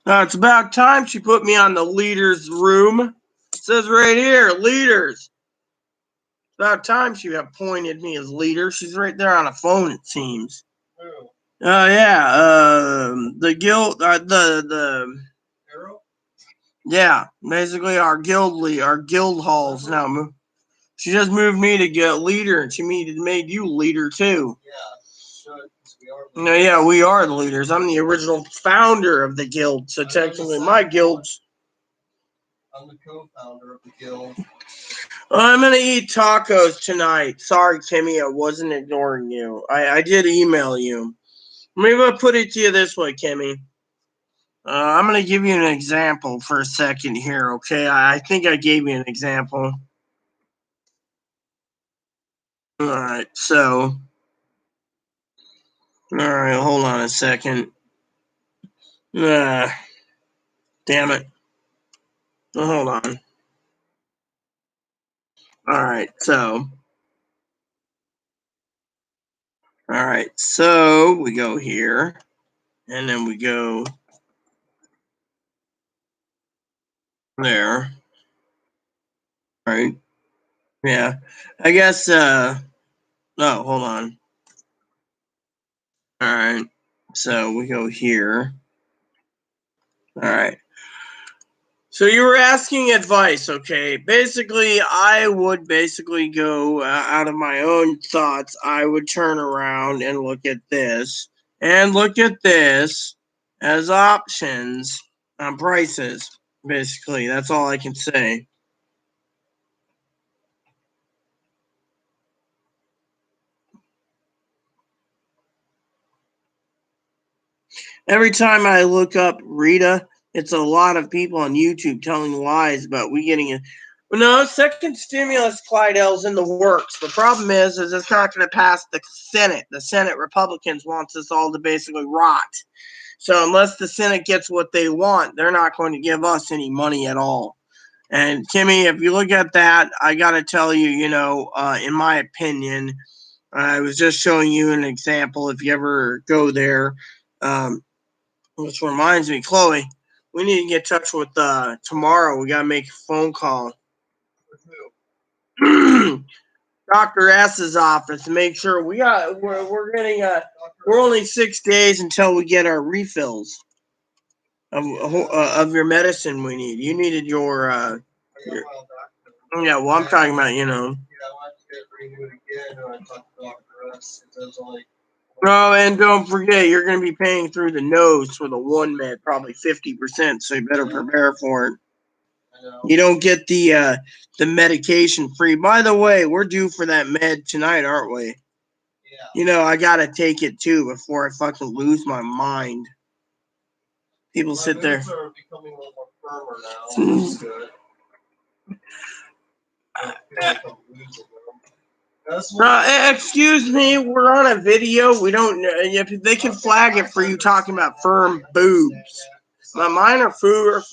It's about time she put me on the leaders room. It says right here, leaders. It's about time she appointed me as leader. She's right there on a phone, it seems. Oh. Yeah. The guild, the Arrow? Yeah, basically our guild halls now. She just moved me to get leader, and she made you leader too. Yeah. No, yeah, we are the leaders. I'm the original founder of the guild, so technically my guild's. I'm the co-founder of the guild. I'm gonna eat tacos tonight. Sorry, Kimmy, I wasn't ignoring you. I did email you. Maybe I'll put it to you this way, Kimmy. I'm gonna give you an example for a second here, okay? I think I gave you an example. All right, so. All right, hold on a second. Damn it. Hold on. All right, so. All right, so we go here, and then we go there. Right. Yeah. I guess, oh, hold on. All right. So we go here. All right. So you were asking advice, okay? Basically, I would basically go out of my own thoughts. I would turn around and look at this and look at this as options on prices. Basically, that's all I can say. Every time I look up Rita, it's a lot of people on YouTube telling lies about we getting it. Well, no, second stimulus, Clydell's in the works. The problem is it's not going to pass the Senate. The Senate Republicans wants us all to basically rot. So unless the Senate gets what they want, they're not going to give us any money at all. And Kimmy, if you look at that, I got to tell you, in my opinion, I was just showing you an example. If you ever go there, which reminds me, Chloe, we need to get in touch with tomorrow. We got to make a phone call. Dr. S's office to make sure we're getting we're only 6 days until we get our refills of your medicine we need. You needed your yeah, well, I'm talking about, Yeah, I want to get renewed again, and I talked to Dr. S. It does only. Oh, and don't forget, you're going to be paying through the nose for the one med, probably 50%. So you better prepare for it. You don't get the medication free. By the way, we're due for that med tonight, aren't we? Yeah. I gotta take it too before I fucking lose my mind. People sit there. My are becoming a little more firmer now, which is good. I feel like I'm losing them. Excuse me, we're on a video. We don't. They can flag it for you talking about firm boobs. Mine are food. It's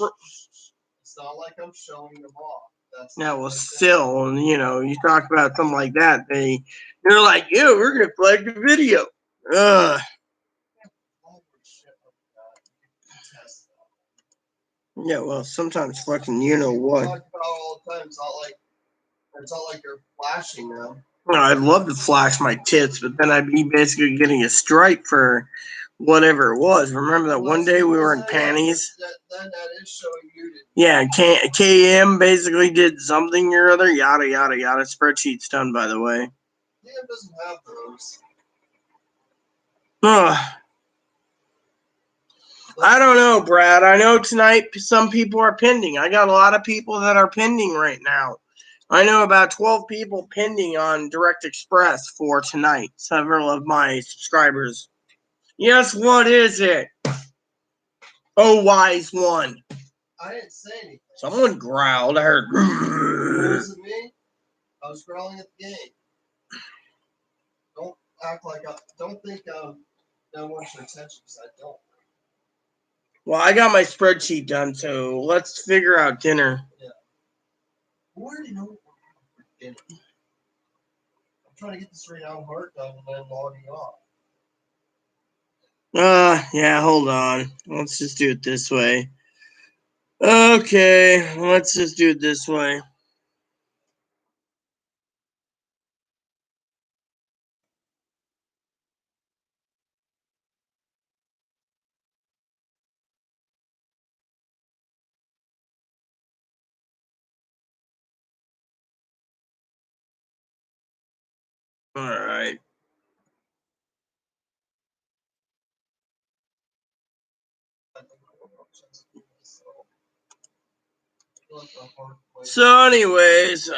not like I'm showing them off. Yeah, well, still, you talk about something like that, they're like, "Yeah, we're gonna flag the video." Ugh. Yeah, well, sometimes fucking you know what. Talk about all the time. It's not like you're flashing them. Well, I'd love to flash my tits, but then I'd be basically getting a strike for whatever it was. Remember that one day we were in panties? Then that is showing you. Yeah, KM basically did something or other, yada, yada, yada. Spreadsheet's done, by the way. KM doesn't have those. Ugh. I don't know, Brad. I know tonight some people are pending. I got a lot of people that are pending right now. I know about 12 people pending on Direct Express for tonight. Several of my subscribers. Yes, what is it? Oh, wise one. I didn't say anything. Someone growled. I heard. It wasn't me. I was growling at the game. Don't act like don't think I want your attention because I don't. Well, I got my spreadsheet done, so let's figure out dinner. Yeah. We already know what we're doing for dinner. I'm trying to get this right now, heart done, and then logging off. Yeah, hold on. Let's just do it this way. Okay, let's just do it this way. All right. So, anyways,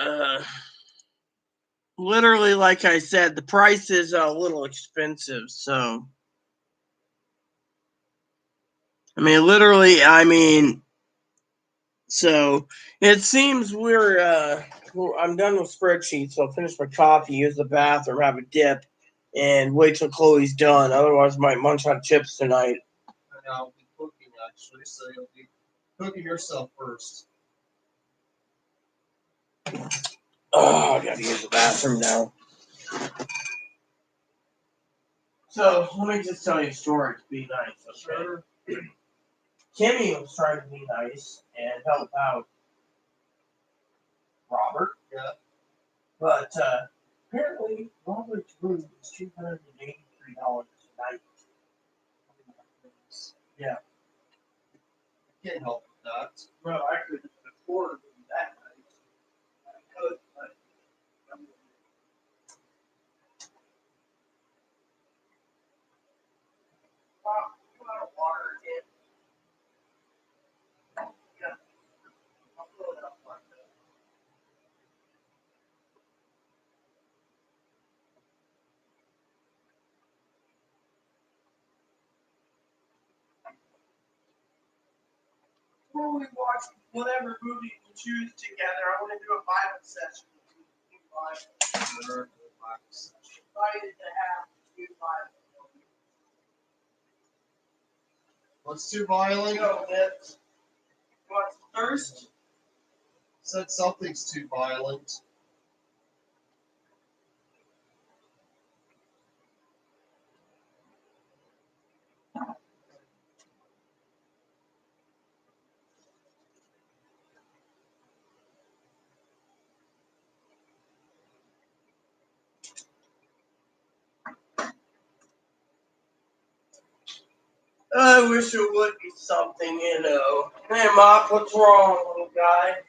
literally, like I said, the price is a little expensive. So, so it seems I'm done with spreadsheets. So I'll finish my coffee, use the bathroom, have a dip, and wait till Chloe's done. Otherwise, I might munch on chips tonight. And I'll be cooking actually, so you'll be cooking yourself first. Oh, I gotta use the bathroom now. So let me just tell you a story to be nice, okay? Sure. Kimmy was trying to be nice and help out. Robert. Yeah. But apparently, Robert's room is $283 a night. Yeah. Can't help that. Well, I couldn't afford it that night. I could, but put out water again. Yeah, I'll fill it up like that. Before we watch whatever movie we choose together, I want to do a Bible session. Invited to have two Bible. What's too violent? Go, Nips. You want some thirst? Said something's too violent. I wish it would be something, you know. Hey, Mop, what's wrong, little guy?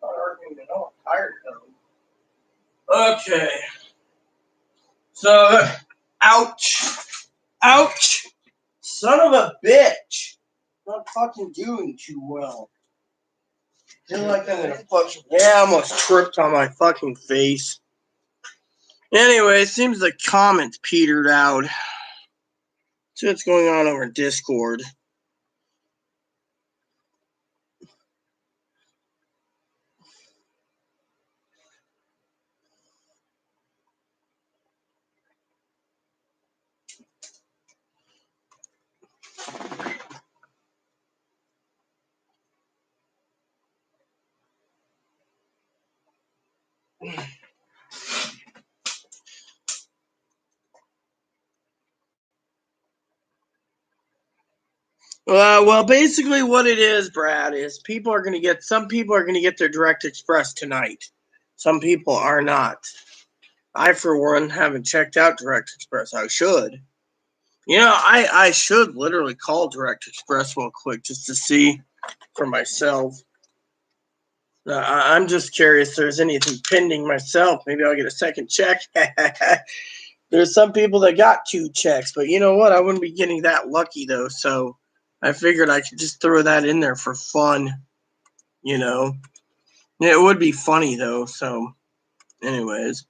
I'm tired though. Okay. So, ouch. Ouch. Son of a bitch. Not fucking doing too well. Feel like I'm gonna fucking. Yeah, I almost tripped on my fucking face. Anyway, it seems the comments petered out. See what's going on over Discord. Well, basically what it is, Brad, is some people are going to get their Direct Express tonight. Some people are not. I, for one, haven't checked out Direct Express. I should. You know, I should literally call Direct Express real quick just to see for myself. I'm just curious if there's anything pending myself. Maybe I'll get a second check. There's some people that got 2 checks, but you know what? I wouldn't be getting that lucky, though, so I figured I could just throw that in there for fun, you know. Yeah, it would be funny, though, so anyways.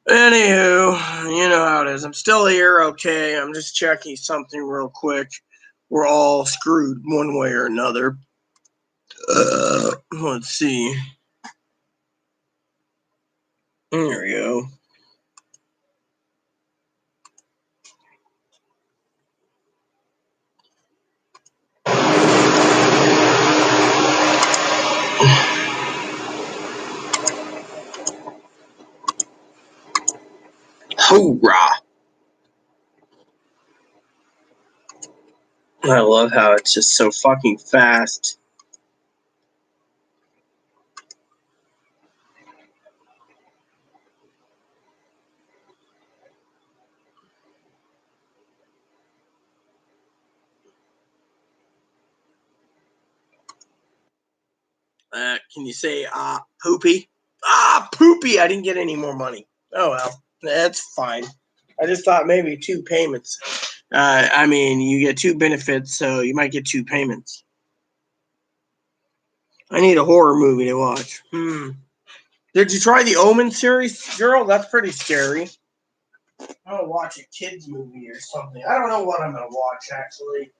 Anywho, you know how it is. I'm still here, okay. I'm just checking something real quick. We're all screwed one way or another. Let's see. There we go. Hoorah! I love how it's just so fucking fast. Can you say poopy? Poopy! I didn't get any more money. Oh well, that's fine. I just thought maybe 2 payments. I mean, you get 2 benefits, so you might get 2 payments. I need a horror movie to watch. Did you try the Omen series, girl? That's pretty scary. I'm gonna watch a kids movie or something. I don't know what I'm gonna watch actually.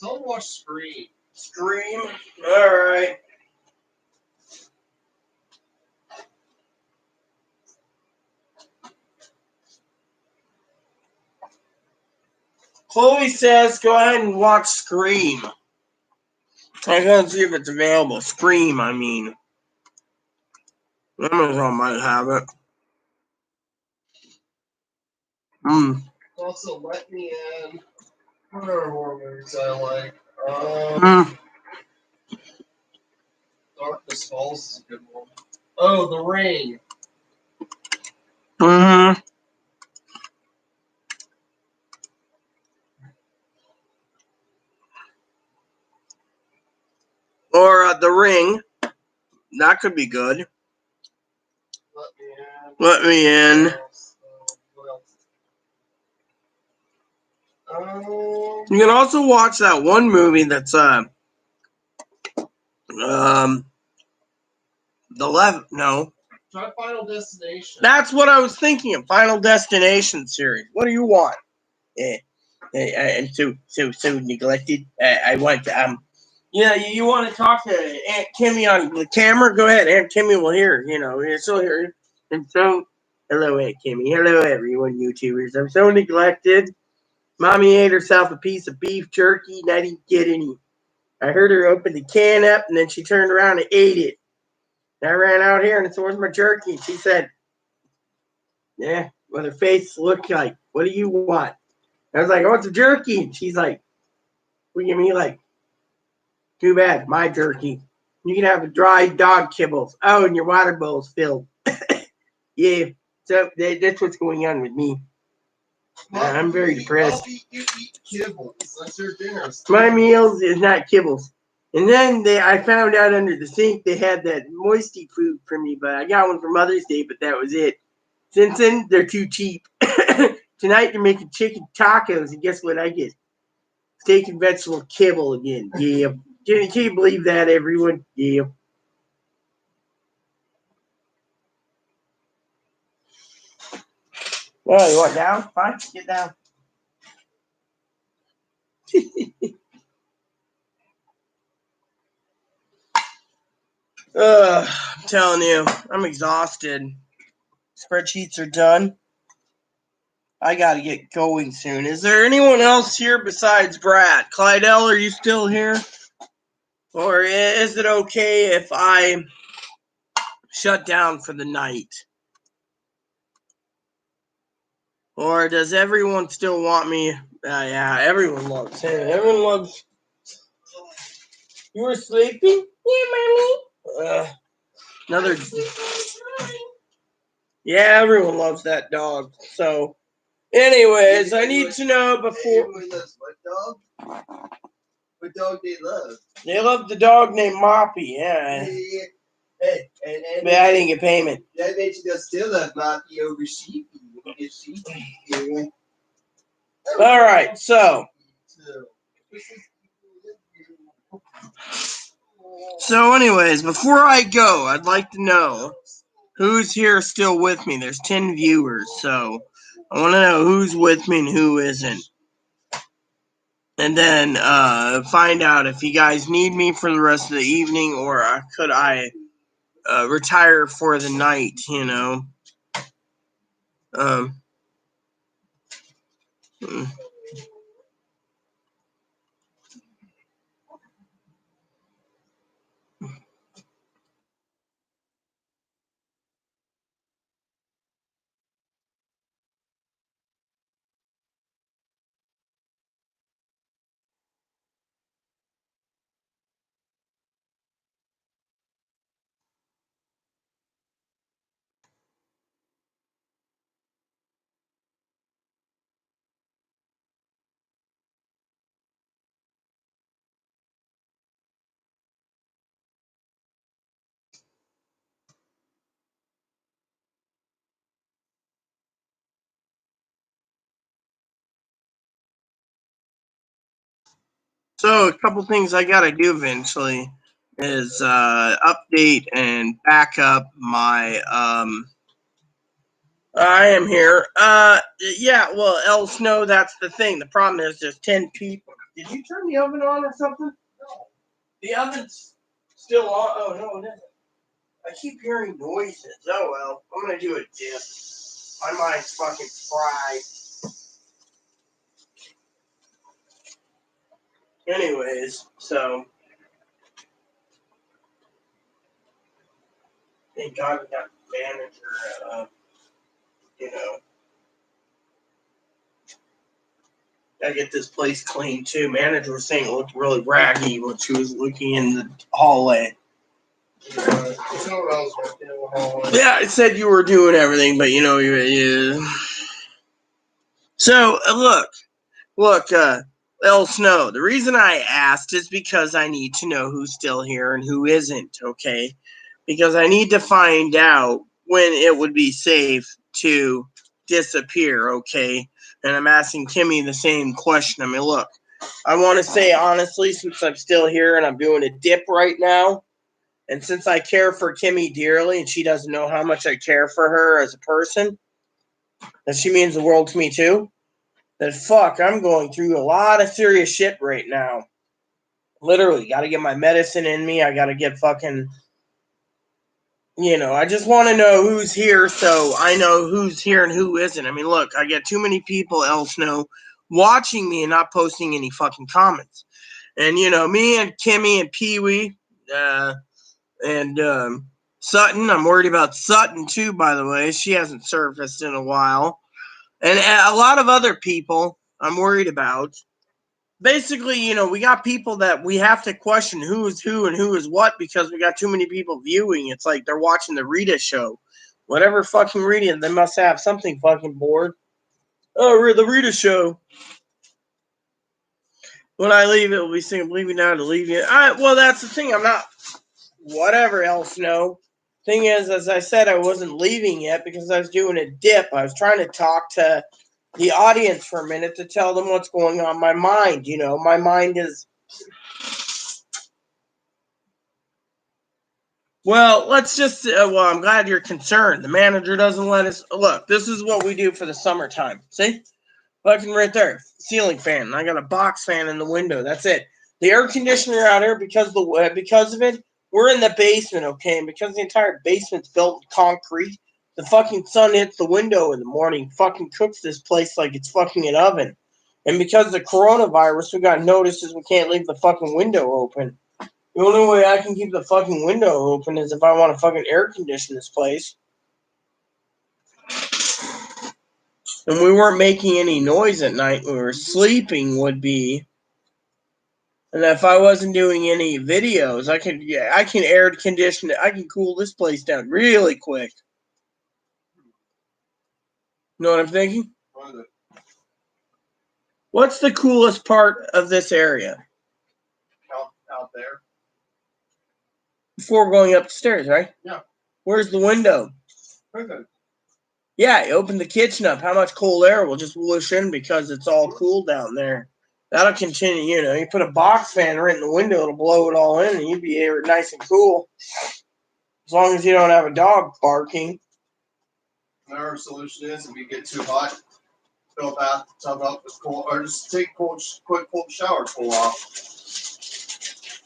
Don't watch Scream. Scream. All right. Chloe says, "Go ahead and watch Scream." I gotta see if it's available. Scream, I mean. Amazon might have it. Also, Let Me In. What are horror movies I like? Darkness Falls is a good one. Oh, The Ring. Mm-hmm. Or The Ring. That could be good. Let me in. What else? You can also watch that one movie that's The Left. No, Try Final Destination. that's what I was thinking of. Final Destination series. What do you want? I'm so neglected. I want Yeah, you want to talk to Aunt Kimmy on the camera? Go ahead. Aunt Kimmy will hear. You're still here. And so, hello, Aunt Kimmy. Hello, everyone, YouTubers. I'm so neglected. Mommy ate herself a piece of beef jerky, and I didn't get any. I heard her open the can up, and then she turned around and ate it. And I ran out here, and I said, "Where's my jerky?" And she said, "Yeah." Well, her face looked like, "What do you want?" I was like, "I want some jerky." And she's like, "What do you mean?" Like, too bad, my jerky. You can have a dried dog kibbles. Oh, and your water bowl's filled. Yeah, so that's what's going on with me. I'm very depressed. You eat kibbles. That's your dinner. My meals is not kibbles. And then I found out under the sink they had that moisty food for me, but I got one for Mother's Day, but that was it. Since then, they're too cheap. Tonight they're making chicken tacos, and guess what I get? Steak and vegetable kibble again. Yeah. Can you believe that, everyone? Yeah. Oh, you want down? Fine, get down. I'm telling you, I'm exhausted. Spreadsheets are done. I gotta get going soon. Is there anyone else here besides Brad? Clydell, are you still here? Or is it okay if I shut down for the night? Or does everyone still want me? Yeah, everyone loves him. Everyone loves. You were sleeping? Yeah, mommy. Another. Yeah, everyone loves that dog. So, anyways, I need to know before. Everyone loves what dog? What dog they love? They love the dog named Moppy. Yeah. Hey, But I didn't get payment. That makes you still love Moppy over Sheepy. All right, so anyways, before I go, I'd like to know who's here still with me. There's 10 viewers, so I want to know who's with me and who isn't. And then find out if you guys need me for the rest of the evening, or could I retire for the night, So a couple things I gotta do eventually is update and back up my I am here. Yeah, well, El Snow, that's the thing. The problem is there's 10 people. Did you turn the oven on or something? No. The oven's still on. Oh, no, it isn't. I keep hearing noises. Oh, well, I'm going to do a dip. My mind's fucking fried. Anyways, so. Thank God we got the manager, Gotta get this place clean too. Manager was saying it looked really raggy when she was looking in the hallway. Yeah, I said you were doing everything, but you. So look, El Snow. The reason I asked is because I need to know who's still here and who isn't. Okay, because I need to find out when it would be safe to disappear. Okay, and I'm asking Kimmy the same question. I mean, look, I want to say honestly, since I'm still here and I'm doing a dip right now. And since I care for Kimmy dearly and she doesn't know how much I care for her as a person, that she means the world to me too, that fuck, I'm going through a lot of serious shit right now. Literally, got to get my medicine in me. I got to get fucking, I just want to know who's here so I know who's here and who isn't. I mean, look, I get too many people, El Snow, watching me and not posting any fucking comments. And, me and Kimmy and Pee Wee, and Sutton. I'm worried about Sutton too, by the way. She hasn't surfaced in a while. And a lot of other people I'm worried about. Basically, we got people that we have to question who is who and who is what because we got too many people viewing. It's like they're watching the Rita show. Whatever fucking Rita, they must have something fucking bored. Oh, the Rita show. When I leave, it will be saying, leaving now to leave you. Well, that's the thing. I'm not. Whatever else, no. Thing is, as I said, I wasn't leaving yet because I was doing a dip. I was trying to talk to the audience for a minute to tell them what's going on in my mind. My mind is... Well, let's just... I'm glad you're concerned. The manager doesn't let us... Look, this is what we do for the summertime. See? Fucking right there. Ceiling fan. I got a box fan in the window. That's it. The air conditioner out here, because of it, we're in the basement, okay? And because the entire basement's built in concrete, the fucking sun hits the window in the morning, fucking cooks this place like it's fucking an oven. And because of the coronavirus, we got notices we can't leave the fucking window open. The only way I can keep the fucking window open is if I want to fucking air condition this place. And we weren't making any noise at night when we were sleeping would be. And if I wasn't doing any videos, I can air condition it. I can cool this place down really quick. You know what I'm thinking? What's the coolest part of this area? Out there. Before going up the stairs, right? Yeah. Where's the window? Perfect. Yeah, you open the kitchen up. How much cold air will just whoosh in because it's all cool down there. That'll continue, you put a box fan right in the window, it'll blow it all in and you'd be nice and cool. As long as you don't have a dog barking. Our solution is if we get too hot, fill a bathtub up with cold, or just take quick cold shower, cool off.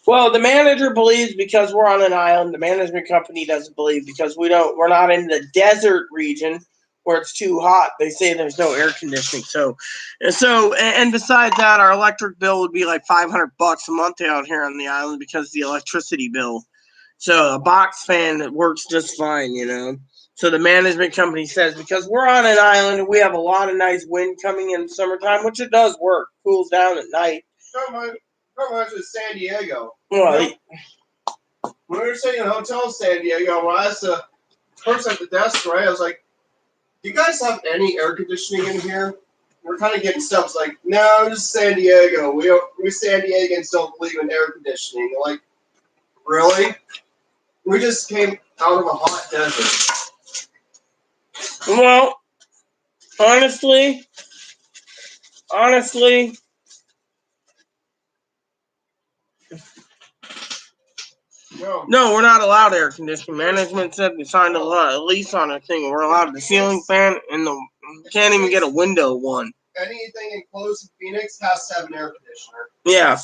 Well, the manager believes because we're on an island. The management company doesn't believe because we're not in the desert region where it's too hot. They say there's no air conditioning. So, and besides that, our electric bill would be like $500 a month out here on the island because of the electricity bill. So a box fan works just fine. So the management company says because we're on an island and we have a lot of nice wind coming in the summertime, which it does work, cools down at night. Reminds me of San Diego. Well, when we were staying in a hotel in San Diego, when I asked the person at the desk, right, I was like, "Do you guys have any air conditioning in here?" We're kind of getting stuff. It's like, "No, this is San Diego. We San Diegans don't believe in air conditioning." They're like, really? We just came out of a hot desert. Well, honestly. No, we're not allowed air conditioning. Management said we signed a lease on a thing. We're allowed the ceiling fan and can't even get a window one. Anything enclosed in Phoenix has to have an air conditioner. Yeah.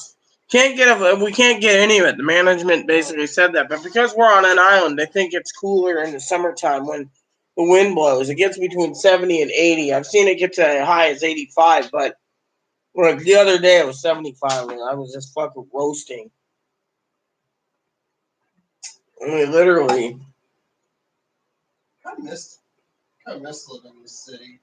We can't get any of it. The management basically said that. But because we're on an island, they think it's cooler in the summertime when the wind blows. It gets between 70 and 80. I've seen it get to as high as 85, but the other day it was 75 and I was just fucking roasting. I mean, literally. I miss living in the city.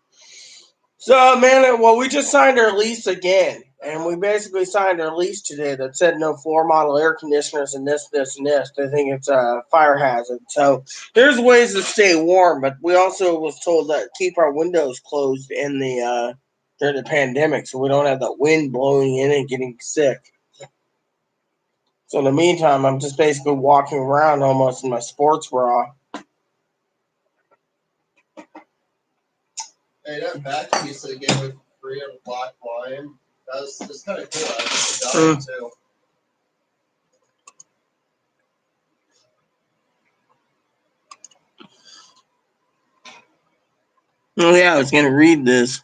So, man, we just signed our lease again. And we basically signed our lease today that said no floor model air conditioners and this, and this. They think it's a fire hazard. So there's ways to stay warm, but we also was told that keep our windows closed in the during the pandemic so we don't have the wind blowing in and getting sick. So in the meantime, I'm just basically walking around almost in my sports bra. Hey, that vacuum you said gave me free on the Black Lion. That's kind of cool. That's a dime too. Oh yeah, I was gonna read this.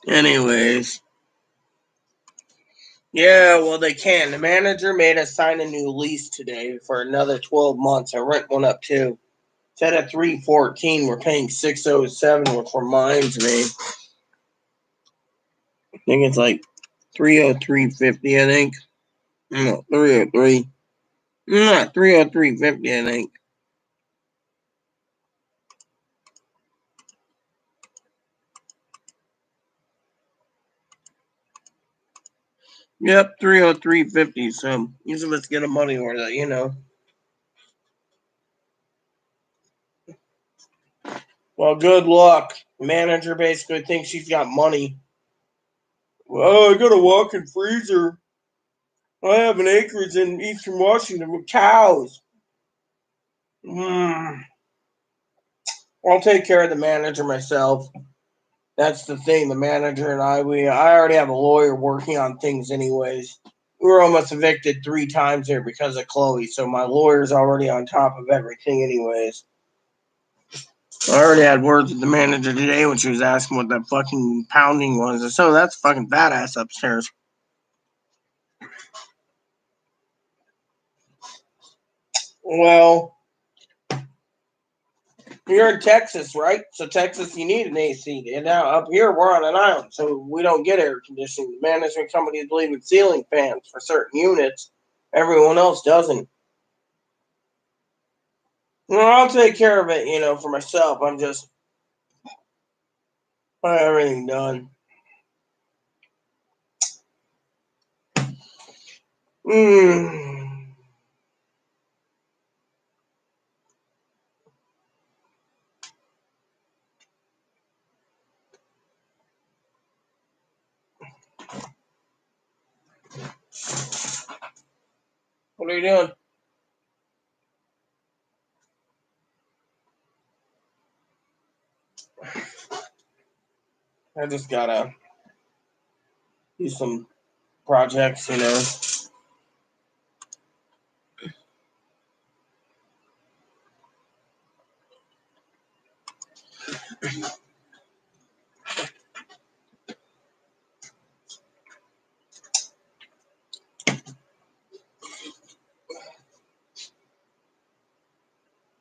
Anyways. Yeah, well, they can. The manager made us sign a new lease today for another 12 months. I rent one up too. Instead of $314, we're paying $607, which reminds me. I think it's like $303.50, I think. No, 303. No, $303.50, I think. Yep, $303.50. So usually let's get a money order, you know. Well, good luck. The manager basically thinks she's got money. Well, I got a walk-in freezer. I have an acreage in eastern Washington with cows. I'll take care of the manager myself. That's the thing. The manager and I already have a lawyer working on things anyways. We were almost evicted 3 times here because of Chloe, so my lawyer's already on top of everything anyways. I already had words with the manager today when she was asking what that fucking pounding was. I said, that's fucking badass upstairs. Well, you're in Texas, right? So Texas, you need an AC. And now up here, we're on an island, so we don't get air conditioning. The management companies believe in ceiling fans for certain units. Everyone else doesn't. Well, I'll take care of it, for myself. I'm just everything done. What are you doing? I just gotta do some projects,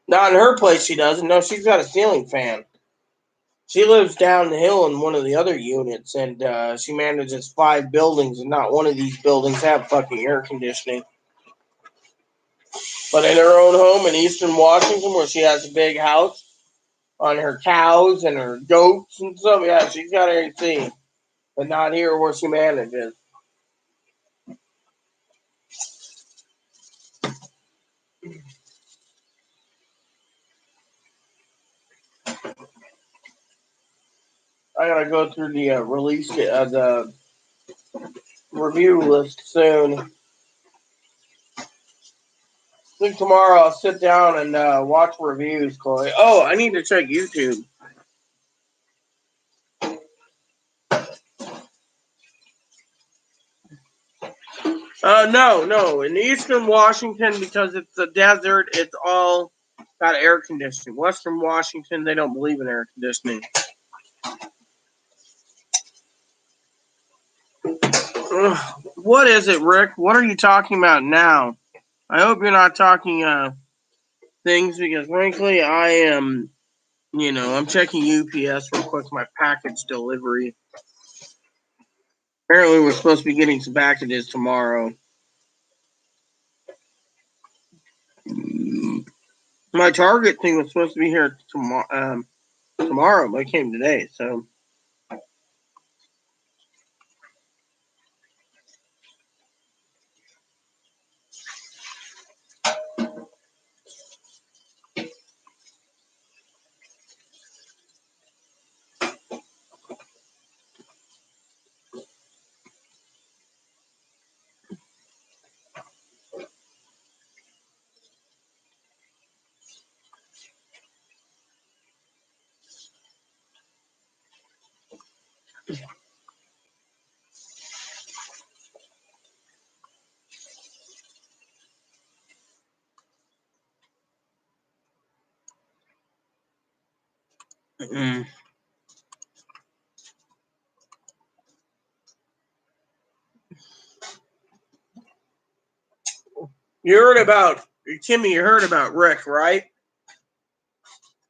Not in her place, she doesn't. No, she's got a ceiling fan. She lives down the hill in one of the other units, and she manages 5 buildings, and not one of these buildings have fucking air conditioning. But in her own home in eastern Washington, where she has a big house on her cows and her goats and stuff, yeah, she's got AC. But not here where she manages. I gotta go through the the review list soon. I think tomorrow I'll sit down and watch reviews, Chloe. Oh, I need to check YouTube. No. In eastern Washington, because it's a desert, it's all Got air conditioning. Western Washington, they don't believe in air conditioning. What is it, Rick? What are you talking about now? I hope you're not talking things because, frankly, I am, I'm checking UPS real quick, my package delivery. Apparently, we're supposed to be getting some packages tomorrow. My Target thing was supposed to be here tomorrow, but it came today, so. Mm. Timmy, you heard about Rick, right?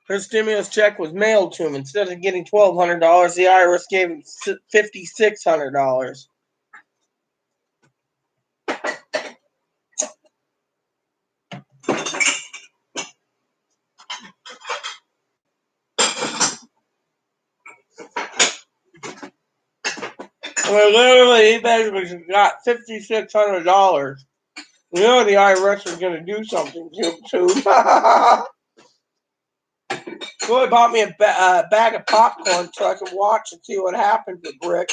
His stimulus check was mailed to him. Instead of getting $1,200, the IRS gave him $5,600. Literally, he basically got $5,600. The IRS was going to do something to him, too. So he bought me a bag of popcorn so I could watch and see what happened with Rick.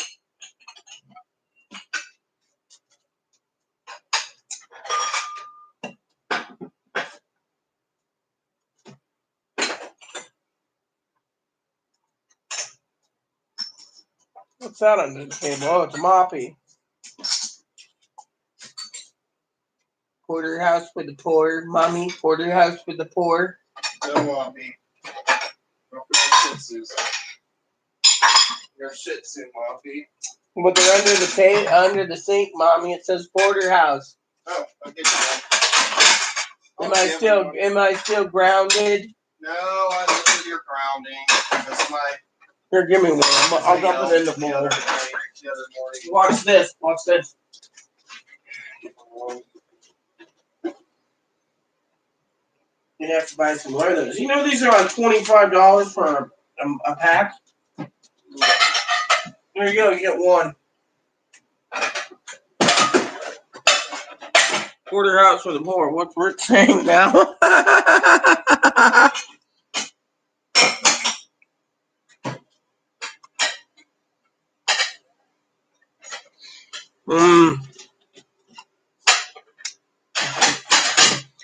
What's that under the table? Oh, it's a moppy. Porterhouse with the poor. Mommy, Porterhouse with the poor. No, Moppy. Don't be Shih Tzus. You're a Shih Tzu, Moppy. But they're under the sink, Mommy. It says Porterhouse. Oh, I'll get you one. Am I still grounded? No, I look at your grounding. That's my. Here, give me one. I'll dump it in the bowl. The other morning. Watch this. You have to buy some more of those. You know these are on $25 for a pack? There you go. You get one. Porterhouse for the poor. What's Rick saying now?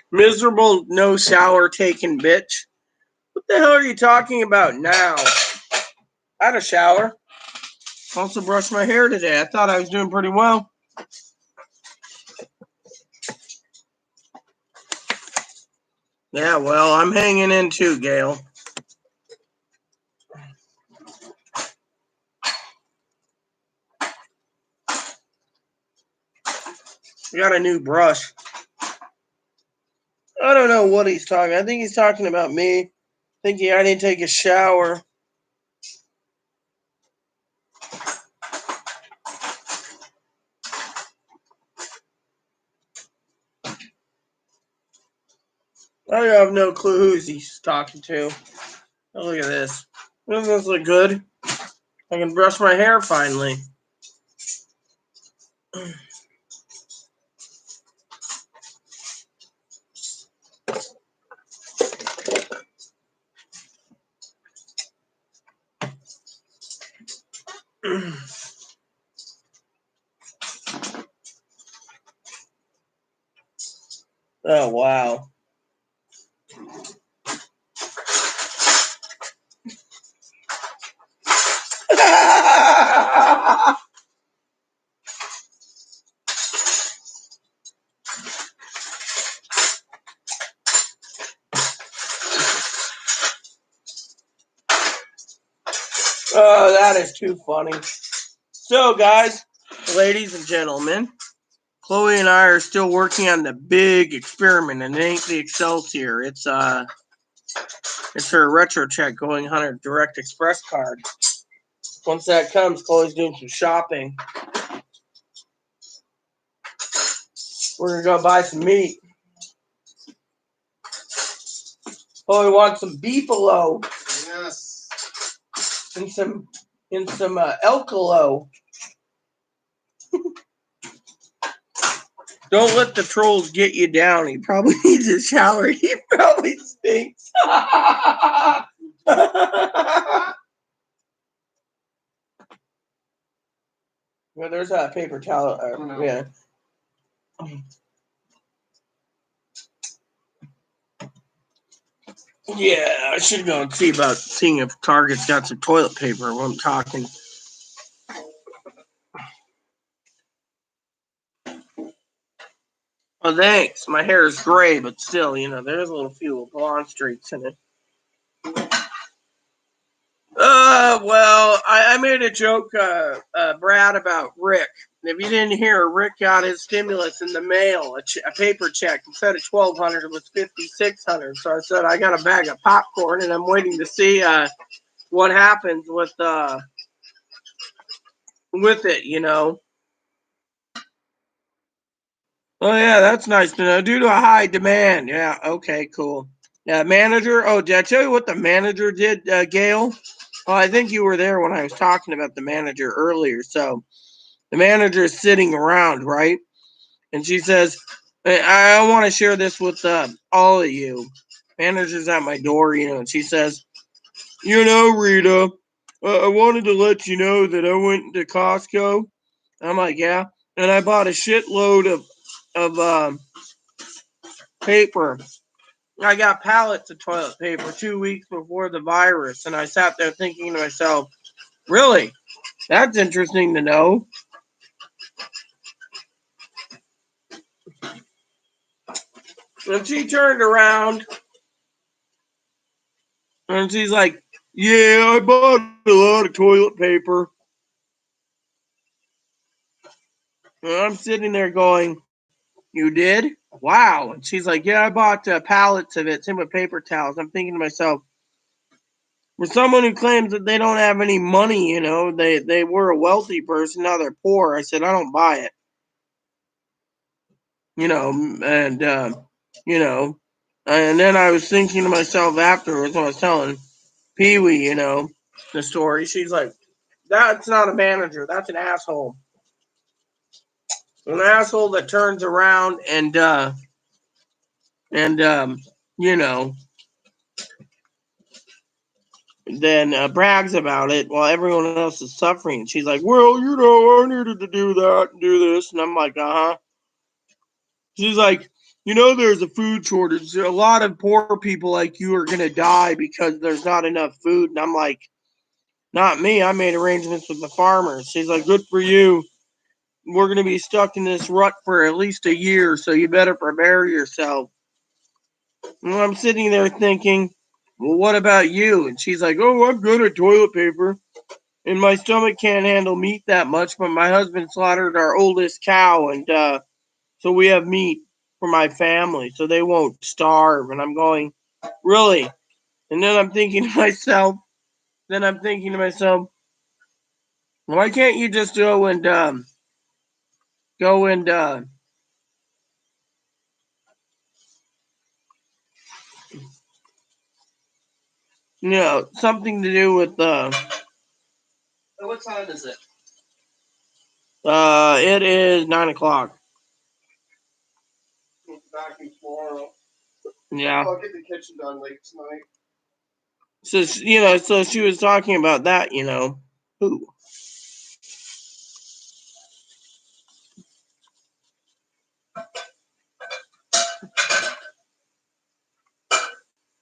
Miserable, no shower taken bitch. What the hell are you talking about now? I had a shower. Also brushed my hair today. I thought I was doing pretty well. Yeah, well, I'm hanging in too, Gail. We got a new brush. I don't know what he's talking. I think he's talking about me. Thinking I didn't take a shower. I have no clue who he's talking to. Oh, look at this. Doesn't this look good? I can brush my hair finally. Oh, wow. Oh, that is too funny. So, guys, ladies and gentlemen, Chloe and I are still working on the big experiment, and it ain't the Excelsior. It's her retro check going on her Direct Express card. Once that comes, Chloe's doing some shopping. We're gonna go buy some meat. Chloe wants some beefalo. Yes. And some elkalo. Don't let the trolls get you down. He probably needs a shower. He probably stinks. Well, there's a paper towel. Yeah. Yeah, I should go and seeing if Target's got some toilet paper while I'm talking. Oh, thanks. My hair is gray, but still, there's a little few blonde streaks in it. Well, I made a joke, Brad, about Rick. If you didn't hear, Rick got his stimulus in the mail, a paper check. Instead of $1,200, it was $5,600. So I said I got a bag of popcorn, and I'm waiting to see what happens with it. Oh yeah, that's nice to know. Due to a high demand. Yeah. Okay. Cool. Yeah. Manager. Oh, did I tell you what the manager did, Gail? Well, I think you were there when I was talking about the manager earlier. So the manager is sitting around, right? And she says, I want to share this with all of you. Manager's at my door, and she says, Rita, I wanted to let you know that I went to Costco. I'm like, yeah. And I bought a shitload of paper. I got pallets of toilet paper 2 weeks before the virus. And I sat there thinking to myself, really? That's interesting to know. And she turned around and she's like, yeah, I bought a lot of toilet paper. And I'm sitting there going, you did? Wow. And she's like, yeah, I bought pallets of it, same with paper towels. I'm thinking to myself, for someone who claims that they don't have any money, they were a wealthy person, now they're poor. I said, I don't buy it. And then I was thinking to myself afterwards when I was telling Pee Wee, the story. She's like, that's not a manager. That's an asshole. An asshole that turns around and then brags about it while everyone else is suffering. She's like, well, I needed to do that and do this. And I'm like, uh-huh. She's like, there's a food shortage. A lot of poor people like you are going to die because there's not enough food. And I'm like, not me. I made arrangements with the farmers. She's like, good for you. We're going to be stuck in this rut for at least a year, so you better prepare yourself. And I'm sitting there thinking, well, what about you? And she's like, oh, I'm good at toilet paper. And my stomach can't handle meat that much, but my husband slaughtered our oldest cow, and so we have meat for my family, so they won't starve. And I'm going, really? And then I'm thinking to myself, why can't you just go and something to do with What time is it? It is 9:00. Back in tomorrow. Yeah. I'll get the kitchen done late tonight. So so she was talking about that. Who?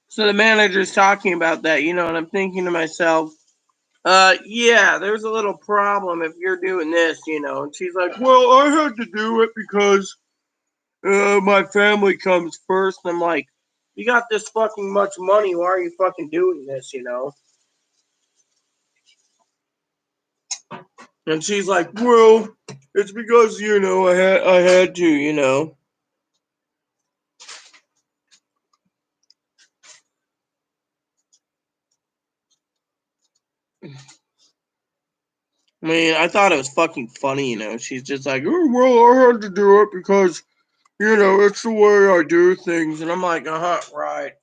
So the manager's talking about that, and I'm thinking to myself, yeah, there's a little problem if you're doing this, And she's like, well, I had to do it because my family comes first. And I'm like, you got this fucking much money. Why are you fucking doing this, And she's like, well, it's because, I had to. I mean, I thought it was fucking funny, She's just like, oh, well, I had to do it because, it's the way I do things. And I'm like, right.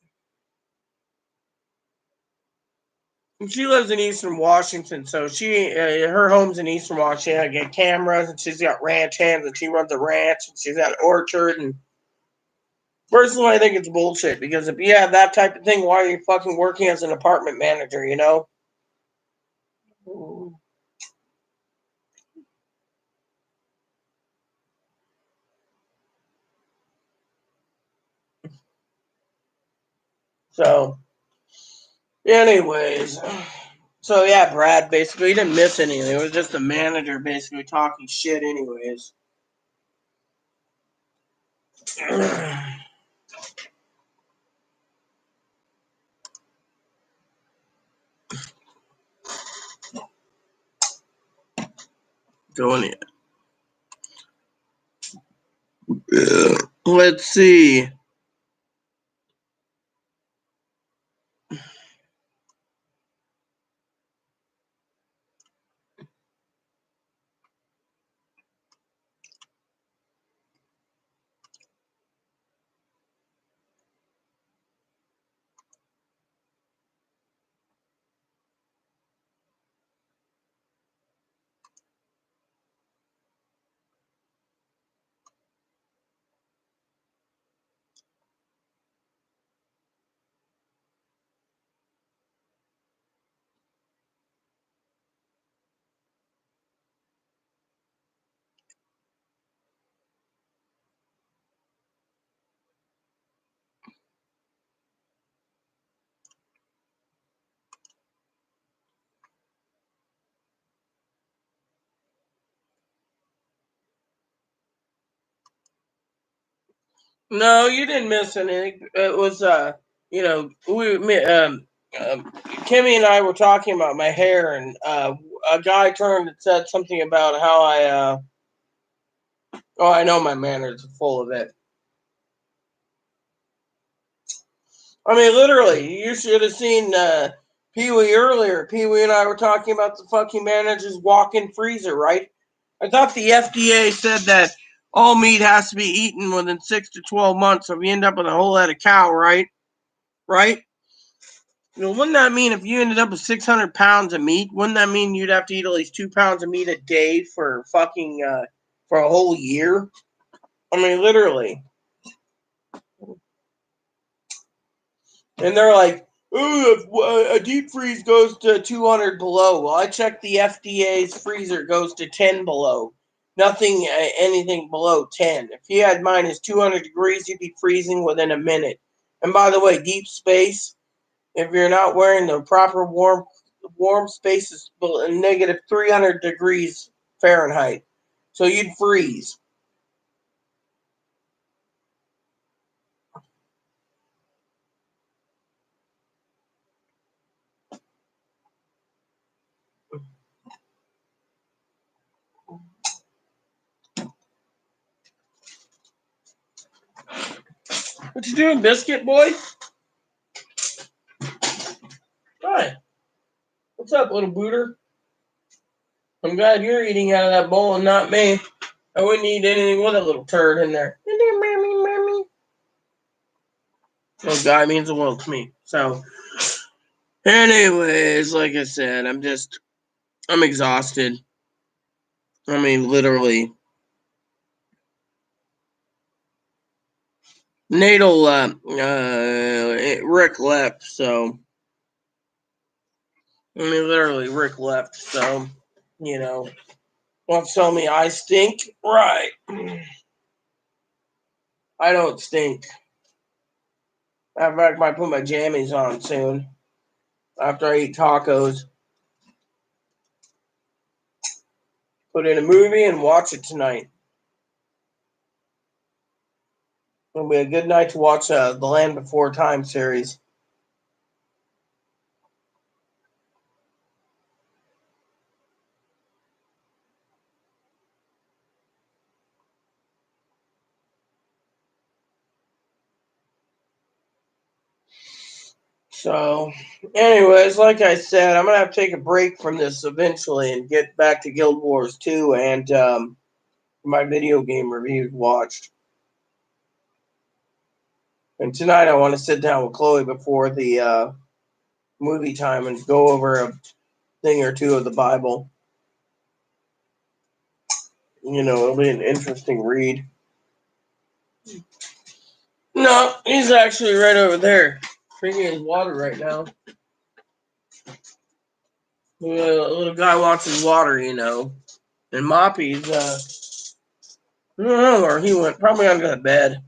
And she lives in Eastern Washington, so her home's in Eastern Washington. I get cameras, and she's got ranch hands, and she runs a ranch, and she's got an orchard. And personally, I think it's bullshit because if you have that type of thing, why are you fucking working as an apartment manager? So, anyways, so yeah, Brad basically he didn't miss anything. It was just the manager basically talking shit, anyways. Going in. Let's see. No, you didn't miss anything. It was, Kimmy and I were talking about my hair, and a guy turned and said something about how I know my manners are full of it. I mean, literally, you should have seen Pee Wee earlier. Pee Wee and I were talking about the fucking manager's walk-in freezer, right? I thought the FDA said that all meat has to be eaten within 6 to 12 months, so we end up with a whole head of cow, right? Right? Wouldn't that mean if you ended up with 600 pounds of meat, wouldn't that mean you'd have to eat at least 2 pounds of meat a day for for a whole year? I mean, literally. And they're like, oh, if a deep freeze goes to 200 below. Well, I checked the FDA's freezer goes to 10 below. Nothing, anything below 10. If you had minus 200 degrees, you'd be freezing within a minute. And by the way, deep space, if you're not wearing the proper warm space is negative 300 degrees Fahrenheit. So you'd freeze. What you doing, biscuit boy? Hi. What's up, little booter? I'm glad you're eating out of that bowl and not me. I wouldn't eat anything with a little turd in there. Little guy means the world to me. So, anyways, like I said, I'm exhausted. I mean, literally. Natal, Rick left, so. I mean, literally, Rick left, so, wants to tell me I stink? Right. I don't stink. Matter of fact, I might put my jammies on soon after I eat tacos. Put in a movie and watch it tonight. It'll be a good night to watch the Land Before Time series. So, anyways, like I said, I'm gonna have to take a break from this eventually and get back to Guild Wars 2 and my video game reviews watched. And tonight I want to sit down with Chloe before the movie time and go over a thing or two of the Bible. You know, it'll be an interesting read. No, he's actually right over there, drinking his water right now. The little guy wants his water, you know. And Moppy's, I don't know where he went, probably under the bed.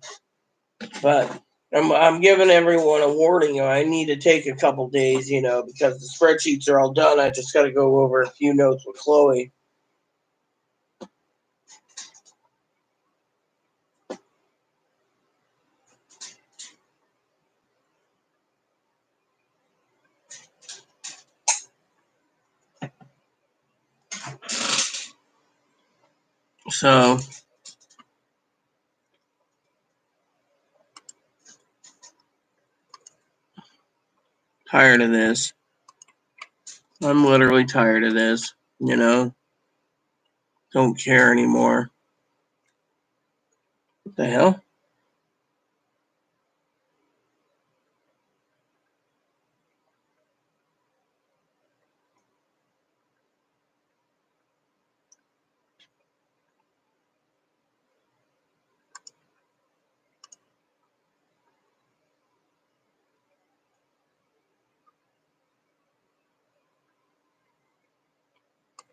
But I'm giving everyone a warning. I need to take a couple days, you know, because the spreadsheets are all done. I just got to go over a few notes with Chloe. So, tired of this. I'm literally tired of this, you know. Don't care anymore. What the hell?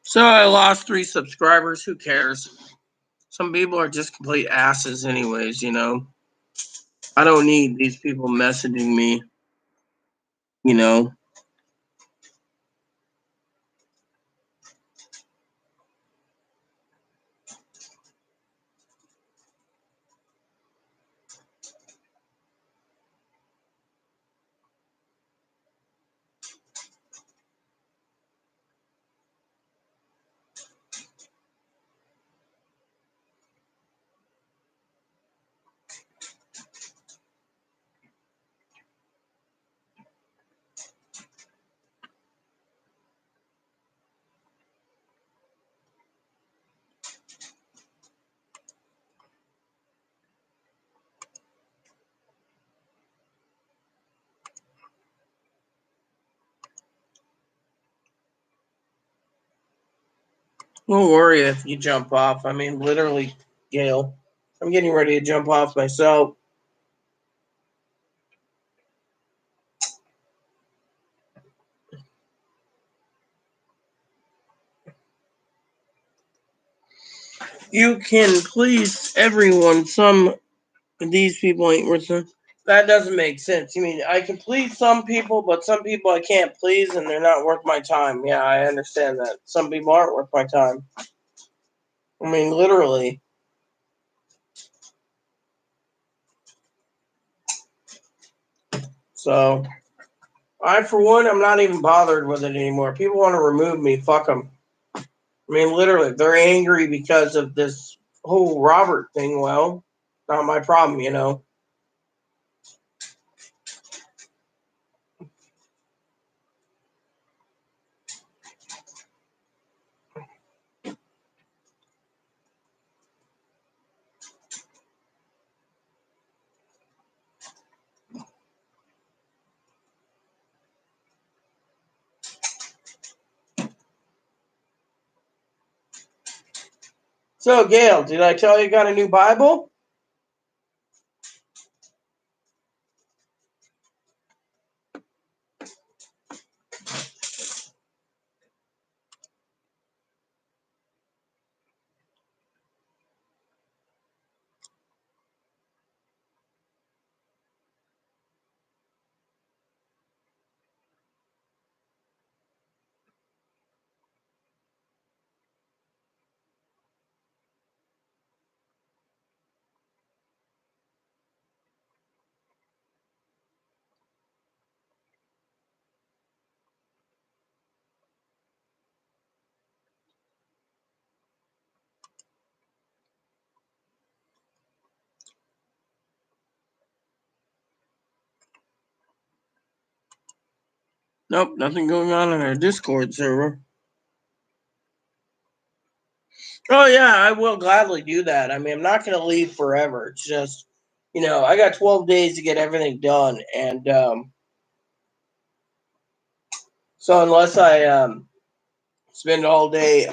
So I lost 3 subscribers. Who cares? Some people are just complete asses anyways, you know. I don't need these people messaging me, you know. Don't worry if you jump off. I mean, literally, Gail. I'm getting ready to jump off myself. You can please everyone. Some of these people ain't worth it. That doesn't make sense. You mean I can please some people, but some people I can't please and they're not worth my time. Yeah, I understand that. Some people aren't worth my time. I mean, literally. So, I, for one, I'm not even bothered with it anymore. People want to remove me. Fuck them. I mean, literally, they're angry because of this whole Robert thing. Well, not my problem, you know. So, Gail, did I tell you got a new Bible? Nope, nothing going on our Discord server. Oh yeah, I will gladly do that. I mean, I'm not going to leave forever. It's just, I got 12 days to get everything done, and so unless I spend all day,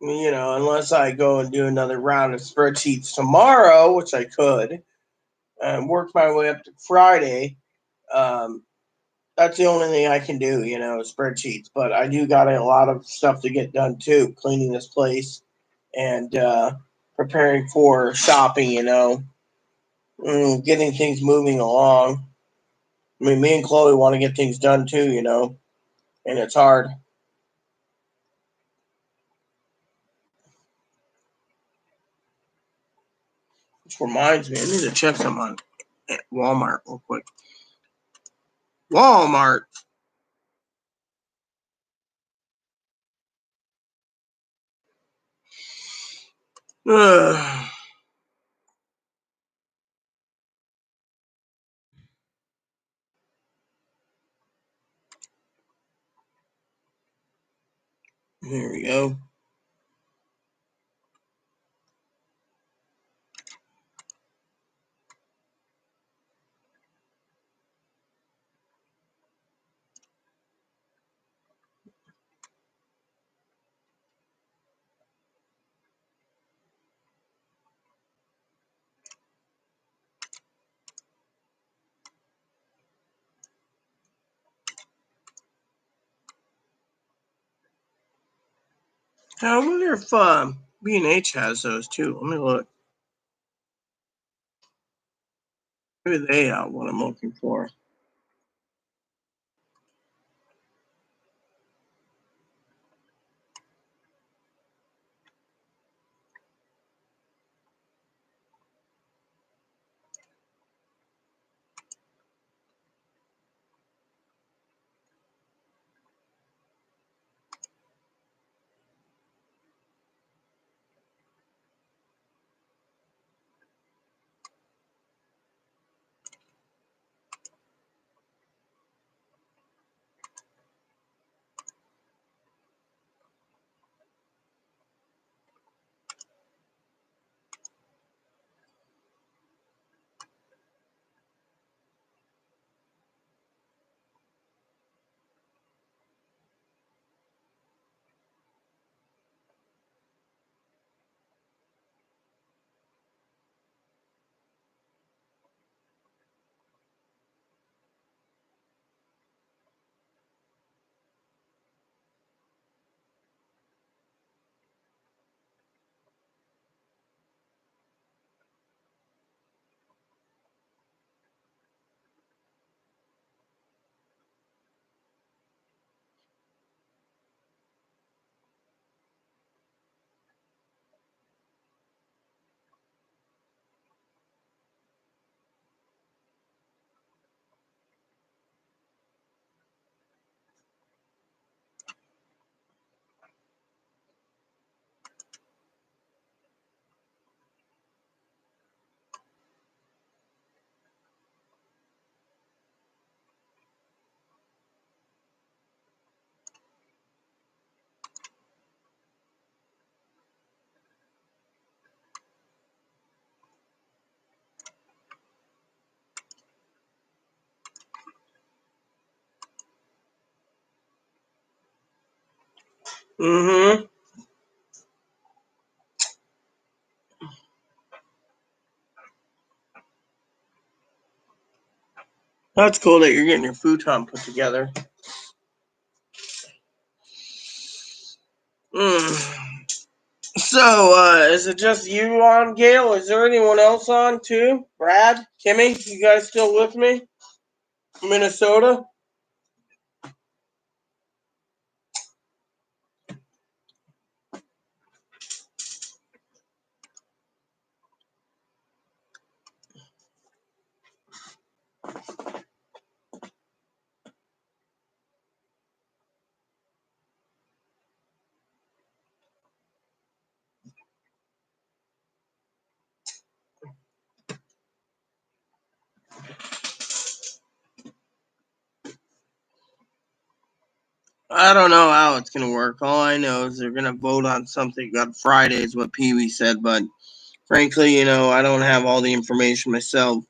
unless I go and do another round of spreadsheets tomorrow, which I could, and work my way up to Friday. Um, that's the only thing I can do, spreadsheets. But I do got a lot of stuff to get done too, cleaning this place and preparing for shopping, getting things moving along. I mean, me and Chloe want to get things done too, and it's hard. Which reminds me, I need to check some on Walmart real quick. Walmart. Ugh. Here we go. I wonder if B&H has those too. Let me look. Maybe they have what I'm looking for. Mm-hmm. That's cool that you're getting your futon put together. So, is it just you on, Gail? Is there anyone else on too? Brad, Kimmy, you guys still with me? Minnesota? I don't know how it's going to work. All I know is they're going to vote on something on Friday is what Pee Wee said. But frankly, I don't have all the information myself.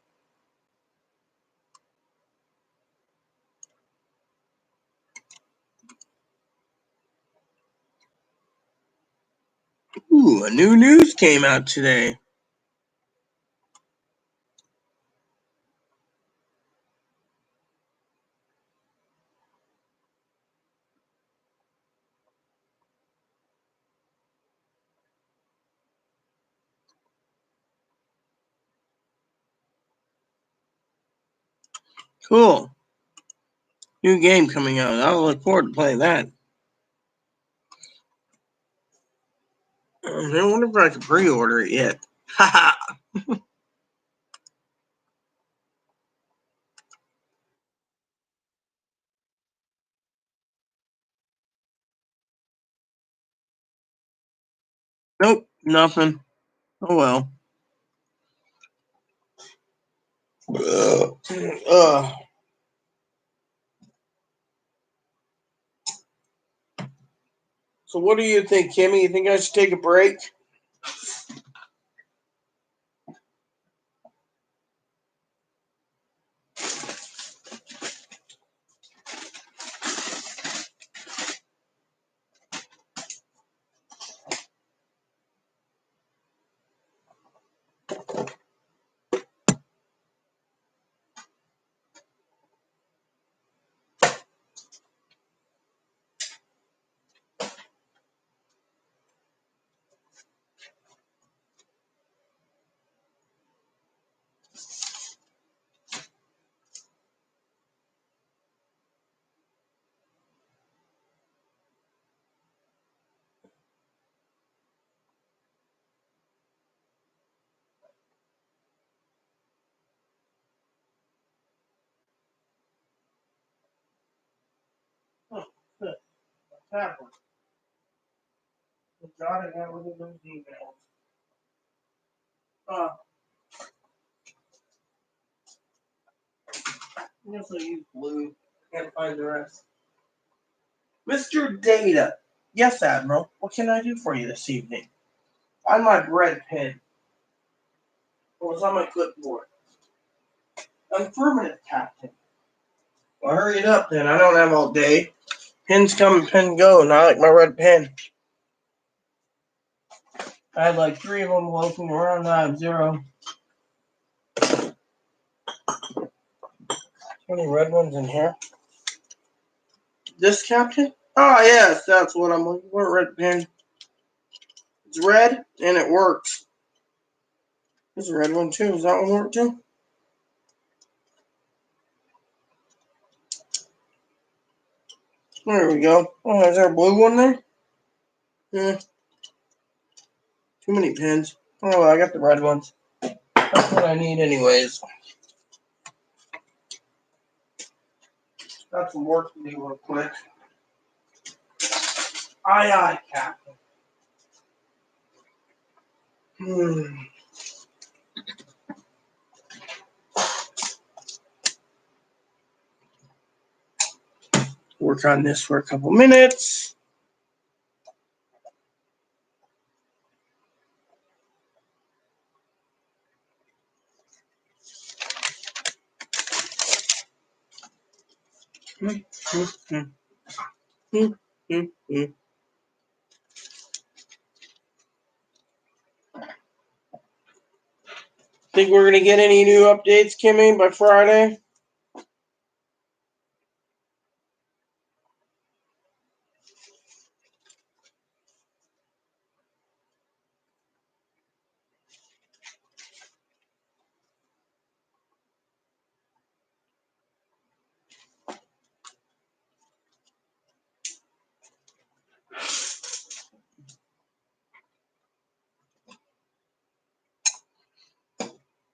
Ooh, a new news came out today. Cool. New game coming out. I'll look forward to playing that. I wonder if I can pre-order it yet. Haha. Nope, nothing. Oh well. Uh, so what do you think, Kimmy? You think I should take a break? Oh, good. What's happening? I'm jotting out one of those emails. I guess I'll use blue. Can't find the rest. Mr. Data. Yes, Admiral. What can I do for you this evening? On my red pen. What was on my clipboard? Affirmative, Captain. Well, hurry it up then. I don't have all day. Pens come and pen go, not like my red pen. I had like 3 of them floating around. I have 0. How many red ones in here? This, Captain? Ah, yes, that's what I'm looking for. Red pen. It's red and it works. There's a red one too. Does that one work too? There we go. Oh, is there a blue one there? Yeah. Too many pens. Oh, well, I got the red ones. That's what I need anyways. Got some work to do real quick. Aye, aye, Captain. Work on this for a couple minutes. Think we're gonna get any new updates, Kimmy, by Friday?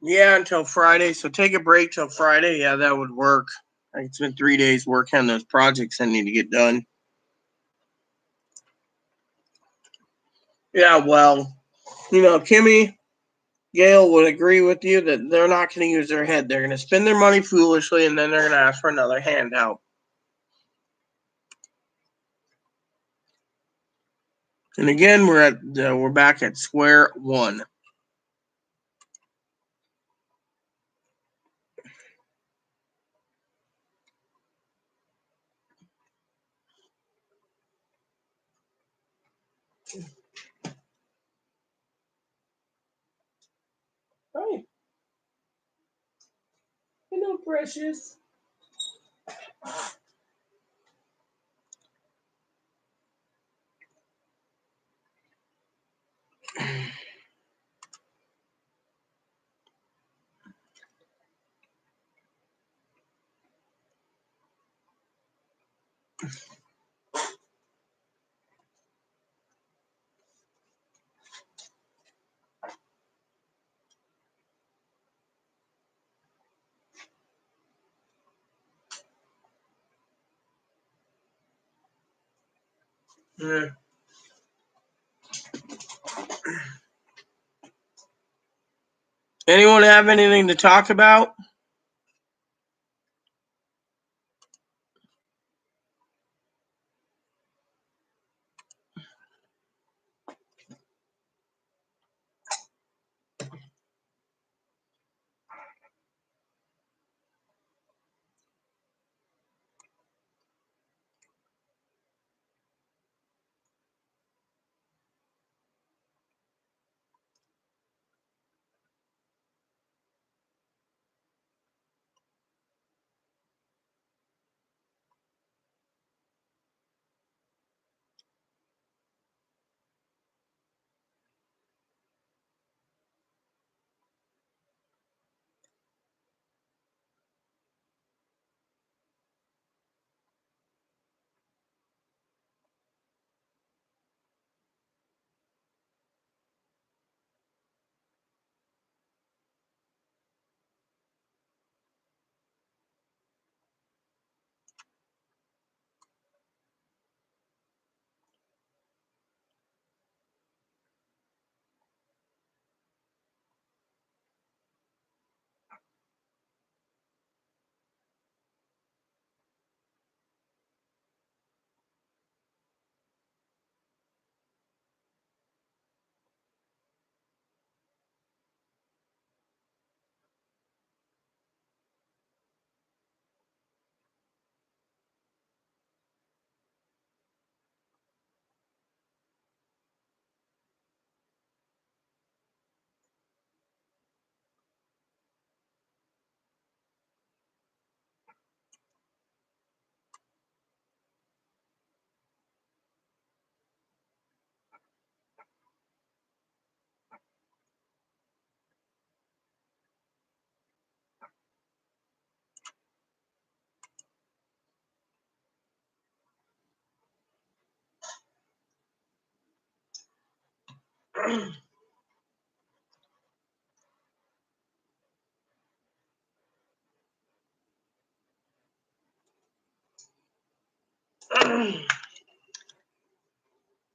Yeah, until Friday. So take a break till Friday. Yeah, that would work. It's been 3 days working on those projects I need to get done. Yeah, well, Kimmy, Gail would agree with you that they're not going to use their head. They're going to spend their money foolishly, and then they're going to ask for another handout. And again, we're back at square one. Hi. Hello, precious. Yeah. Anyone have anything to talk about?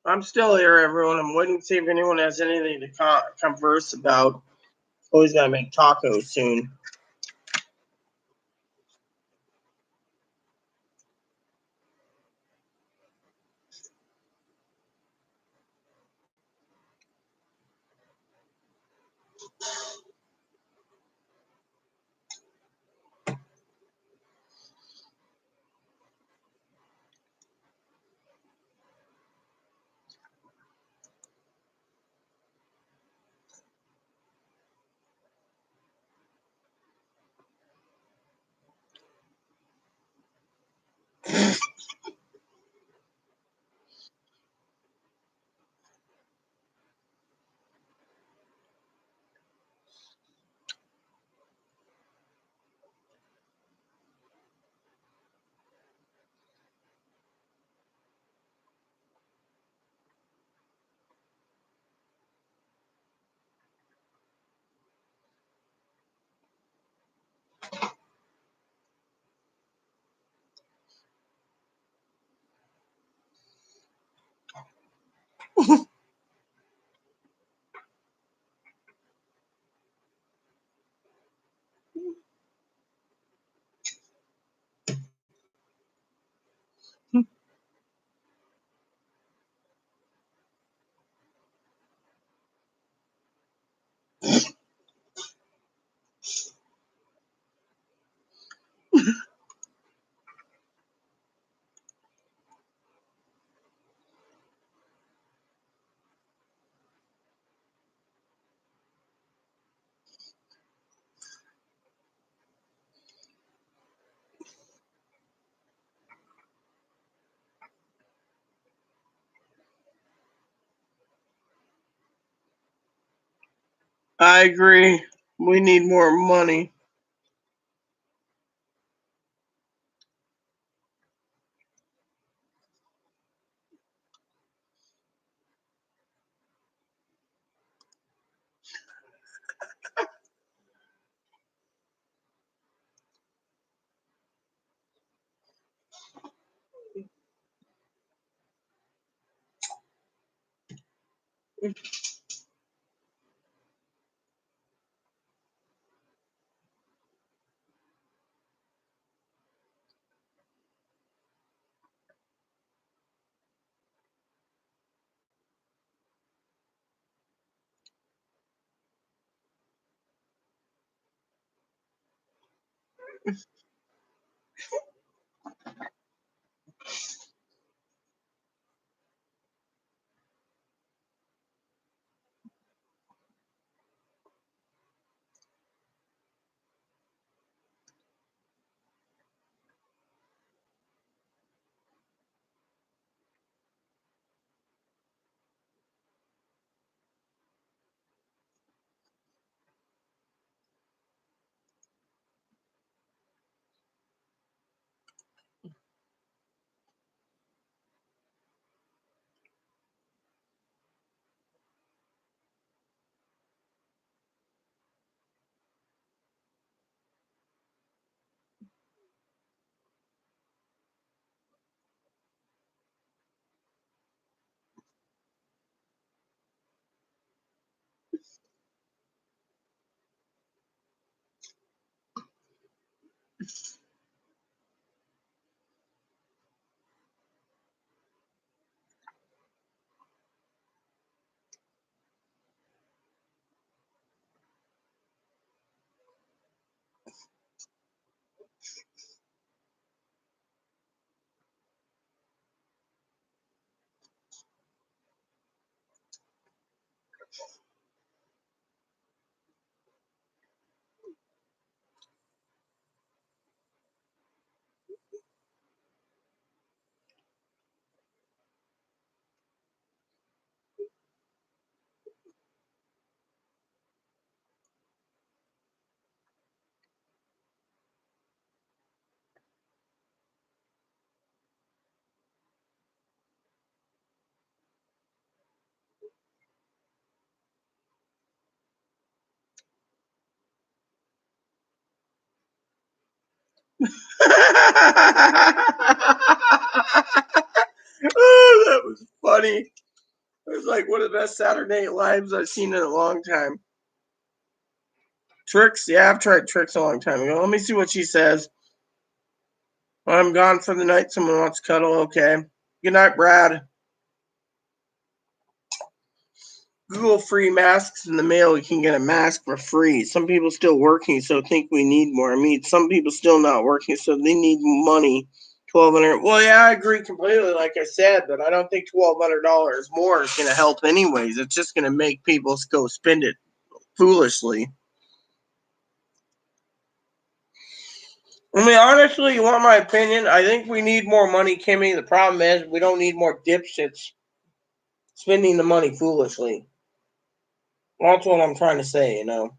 I'm still here, everyone. I'm waiting to see if anyone has anything to converse about. Always gotta make tacos soon. I agree. We need more money. Oh, that was funny. It was like one of the best Saturday Night Lives I've seen in a long time. Tricks, yeah, I've tried Tricks a long time ago. Let me see what she says. I'm gone for the night. Someone wants to cuddle. Okay. Good night, Brad. Google free masks in the mail. You can get a mask for free. Some people still working, so think we need more. I mean, some people still not working, so they need money. $1,200. Well, yeah, I agree completely. Like I said, but I don't think $1,200 more is going to help, anyways. It's just going to make people go spend it foolishly. I mean, honestly, you want my opinion? I think we need more money, Kimmy. The problem is we don't need more dipshits spending the money foolishly. That's what I'm trying to say, you know.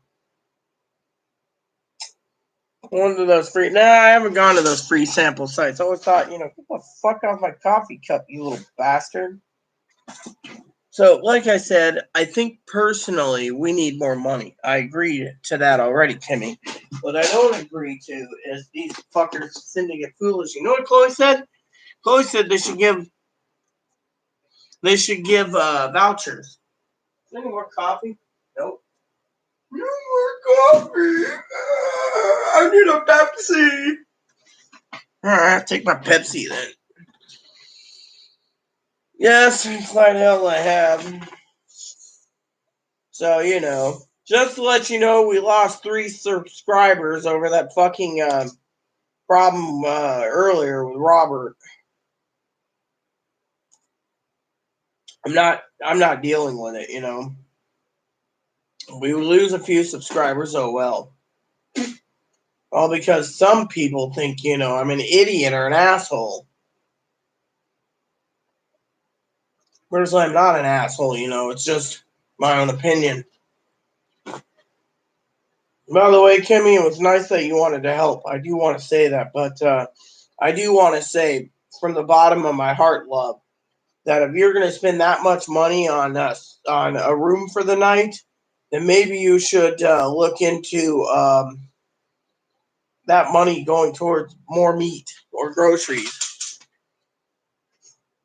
One of those free. Nah, I haven't gone to those free sample sites. I always thought, get the fuck off my coffee cup, you little bastard. So, like I said, I think personally we need more money. I agree to that already, Kimmy. What I don't agree to is these fuckers sending it foolish. You know what Chloe said? Chloe said they should give vouchers. Any more coffee? Nope. No more coffee. I need a Pepsi. All right, take my Pepsi then. Yes, Slidell I have. So, just to let you know, we lost 3 subscribers over that fucking problem earlier with Robert. I'm not dealing with it, We lose a few subscribers, oh well. All because some people think, I'm an idiot or an asshole. Whereas I'm not an asshole, it's just my own opinion. By the way, Kimmy, it was nice that you wanted to help. I do want to say that, but I do want to say from the bottom of my heart, love, that if you're going to spend that much money on a room for the night, then maybe you should look into that money going towards more meat or groceries.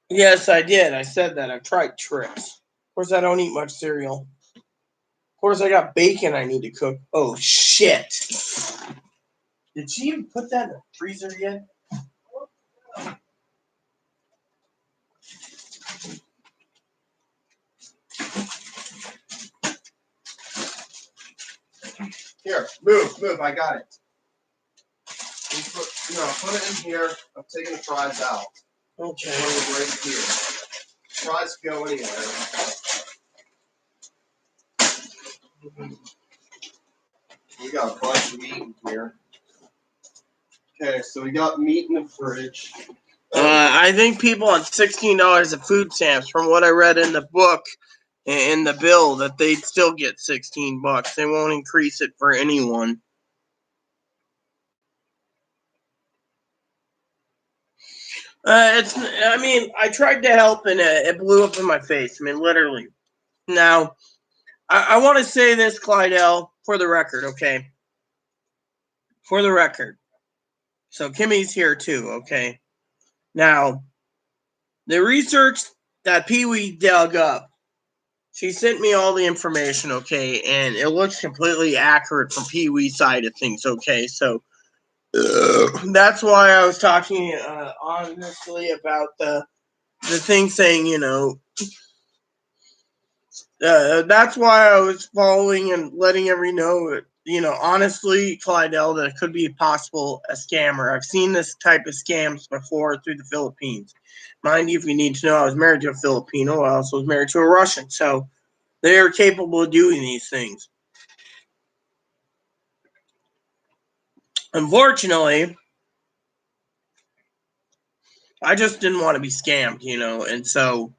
Yes, I did. I said that. I've tried Trix. Of course, I don't eat much cereal. Of course, I got bacon I need to cook. Oh, shit. Did she even put that in the freezer yet? Here, move. I got it. Put it in here. I'm taking the fries out. Okay. Put it right here. Fries go anywhere. We got a bunch of meat in here. Okay, so we got meat in the fridge. I think people on $16 of food stamps, from what I read in the book, in the bill, that they'd still get $16. They won't increase it for anyone. I tried to help and it blew up in my face. I mean, literally. Now, I want to say this, Clydell, for the record, okay? For the record. So Kimmy's here too, okay? Now, the research that Pee Wee dug up, she sent me all the information, okay? And it looks completely accurate from Pee Wee's side of things, okay? So that's why I was talking honestly about the thing saying, that's why I was following and letting everyone know, honestly, Clydell, that it could be possible a scammer. I've seen this type of scams before through the Philippines. Mind you, if you need to know, I was married to a Filipino. I also was married to a Russian. So they are capable of doing these things. Unfortunately, I just didn't want to be scammed, and so,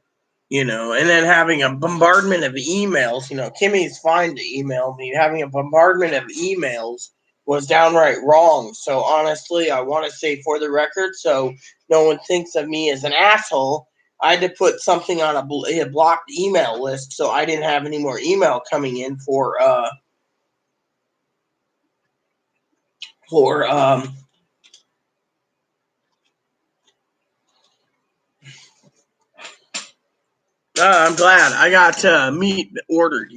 and then having a bombardment of emails, Kimmy's fine to email me. Having a bombardment of emails was downright wrong. So honestly, I want to say for the record, so no one thinks of me as an asshole, I had to put something on a blocked email list so I didn't have any more email coming in for I'm glad I got meat ordered,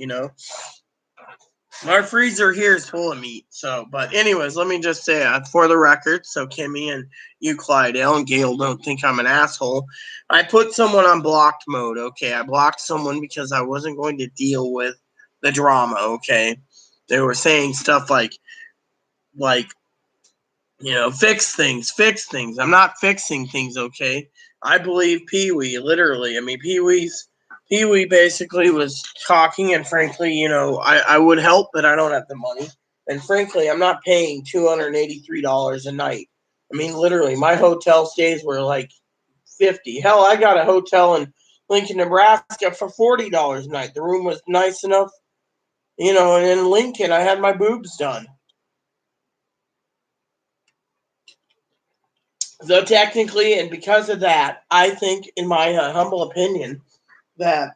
My freezer here is full of meat. So, but anyways, let me just say for the record, so Kimmy and you, Clydell and Gail, don't think I'm an asshole. I put someone on blocked mode. Okay, I blocked someone because I wasn't going to deal with the drama. Okay, they were saying stuff like, fix things. I'm not fixing things. Okay, I believe Pee Wee. Literally, I mean Pee Wee basically was talking, and frankly, I would help, but I don't have the money. And frankly, I'm not paying $283 a night. I mean, literally, my hotel stays were like 50. Hell, I got a hotel in Lincoln, Nebraska for $40 a night. The room was nice enough, and in Lincoln, I had my boobs done. So technically, and because of that, I think, in my humble opinion, that,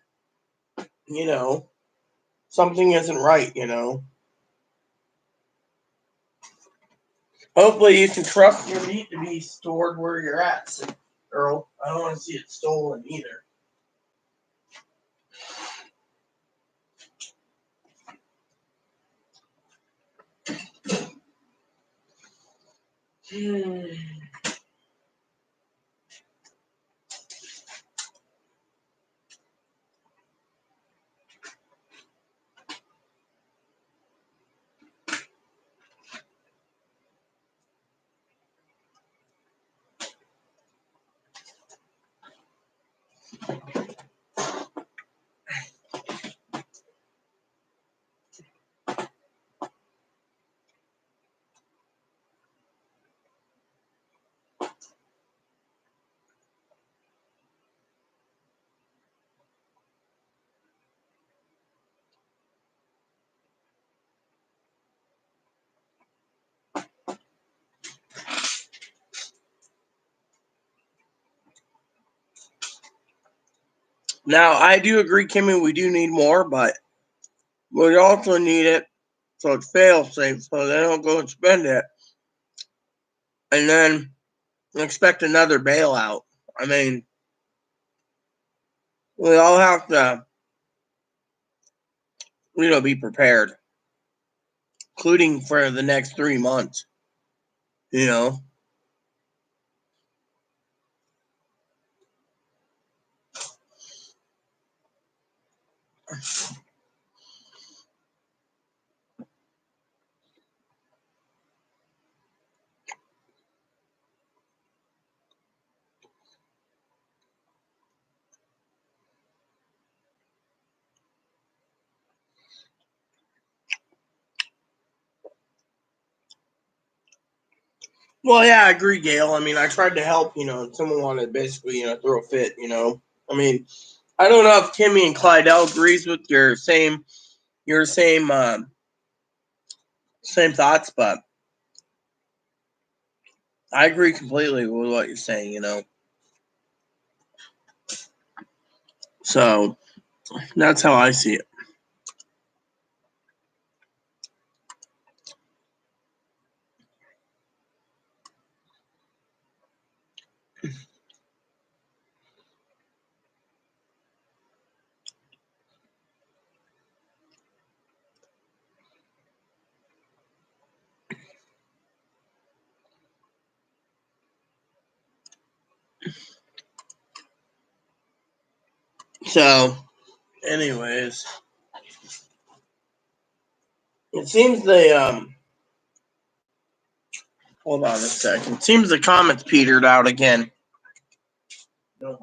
something isn't right, Hopefully you can trust your meat to be stored where you're at, Earl. I don't want to see it stolen either. Now, I do agree, Kimmy, we do need more, but we also need it so it's fail safe, so they don't go and spend it and then expect another bailout. I mean, we all have to, be prepared, including for the next 3 months, you know. Well, yeah, I agree, Gail. I mean, I tried to help, and someone wanted to basically, throw a fit, I mean, I don't know if Kimmy and Clydell agrees with your same thoughts, but I agree completely with what you're saying. So that's how I see it. So, anyways, it seems hold on a second. It seems the comments petered out again. No.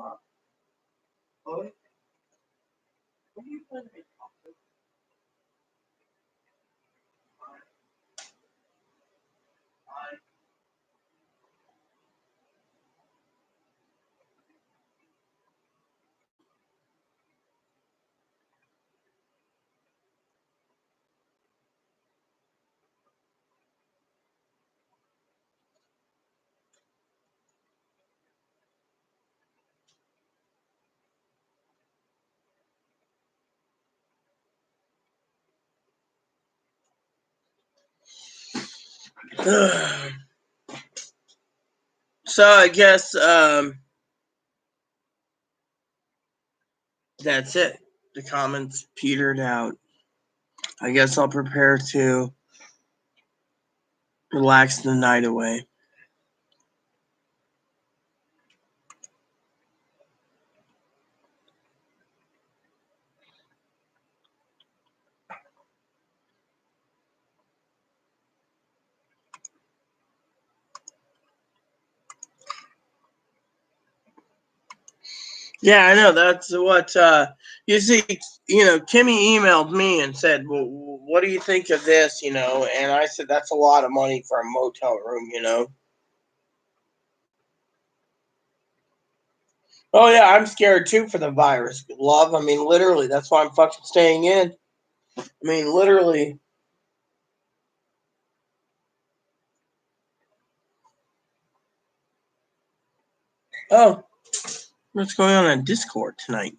So I guess that's it. The comments petered out. I guess I'll prepare to relax the night away. Yeah, I know. That's what you see. Kimmy emailed me and said, "Well, what do you think of this?" And I said, "That's a lot of money for a motel room." Oh yeah, I'm scared too for the virus, love. I mean, literally, that's why I'm fucking staying in. I mean, literally. Oh, what's going on Discord tonight?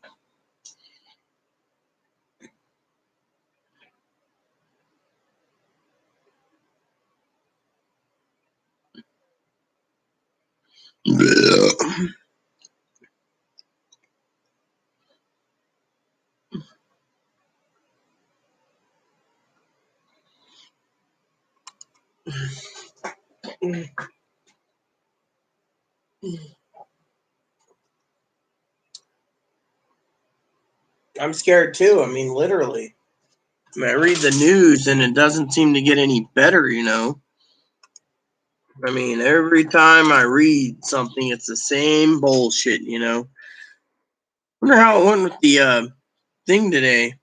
I'm scared too. I mean, literally. I read the news and it doesn't seem to get any better. I mean, every time I read something, it's the same bullshit. Wonder how it went with the thing today.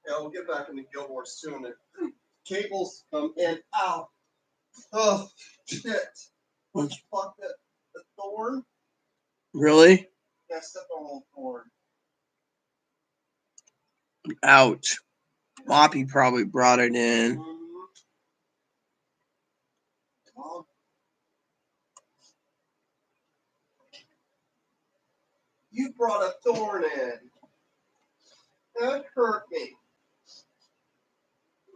Yeah, we'll get back into Guild Wars soon. Cables come in. Ow. Oh, shit. What? Fuck that. The thorn? Really? Yeah, I stepped on a little thorn. Ouch. Moppy probably brought it in. Well, you brought a thorn in. That hurt me.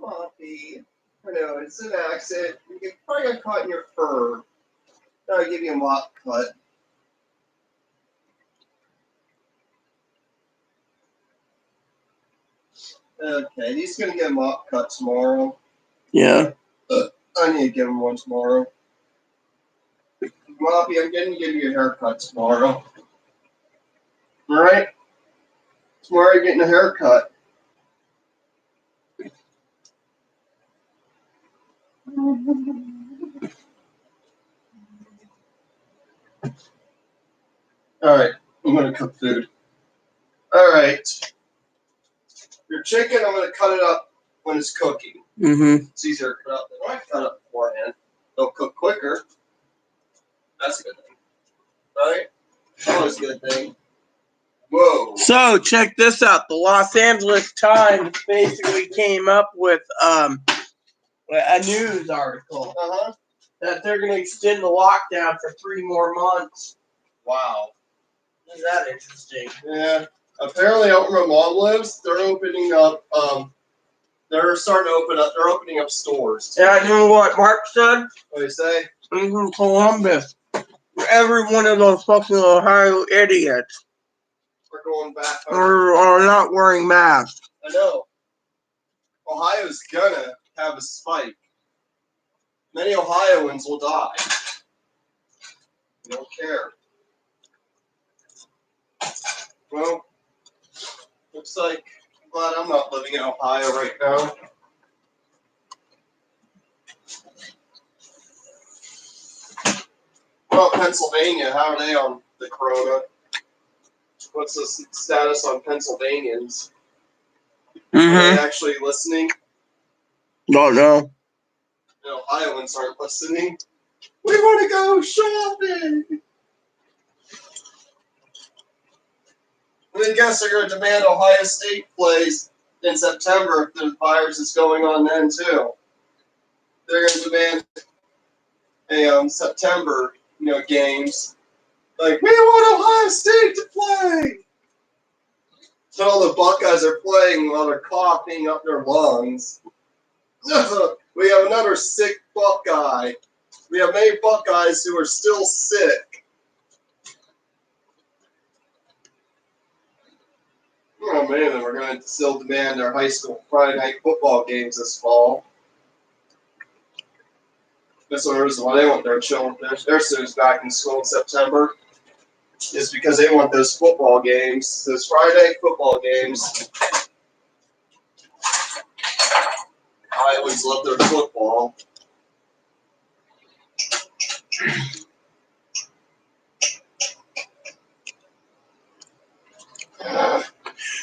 Moppy. I know, it's an accident. You probably got caught in your fur. I'll give you a mop cut. Okay, he's gonna get a mop cut tomorrow. Yeah. I need to give him one tomorrow. Moppy, I'm gonna give you a haircut tomorrow. Alright? Tomorrow you're getting a haircut. Alright, I'm gonna cook food. Alright. Your chicken, I'm gonna cut it up when it's cooking. Mm-hmm. It's easier to cut up than I cut up beforehand. They'll cook quicker. That's a good thing. Right? Always a good thing. Whoa. So check this out. The Los Angeles Times basically came up with a news article that they're going to extend the lockdown for 3 more months. Wow. Isn't that interesting? Yeah. Apparently, out where my mom lives, they're opening up. They're starting to open up. They're opening up stores. Yeah, you know what Mark said? What do you say? I'm from Columbus. Every one of those fucking Ohio idiots We're going back. are not wearing masks. I know. Ohio's gonna have a spike. Many Ohioans will die. We don't care. Well, looks like I'm glad I'm not living in Ohio right now. Well, Pennsylvania, how are they on the corona? What's the status on Pennsylvanians? Are they actually listening? Don't know. No, Ohioans aren't listening. We want to go shopping! And I guess they're going to demand Ohio State plays in September if the virus is going on then, too. They're going to demand a September, games. Like, we want Ohio State to play! So all the Buckeyes are playing while they're coughing up their lungs. We have another sick Buckeye. We have many Buckeyes who are still sick. Oh man, and we're going to still demand our high school Friday night football games this fall. That's the reason why they want their children, their students back in school in September. Is because they want those football games, those Friday night football games. I always love their football.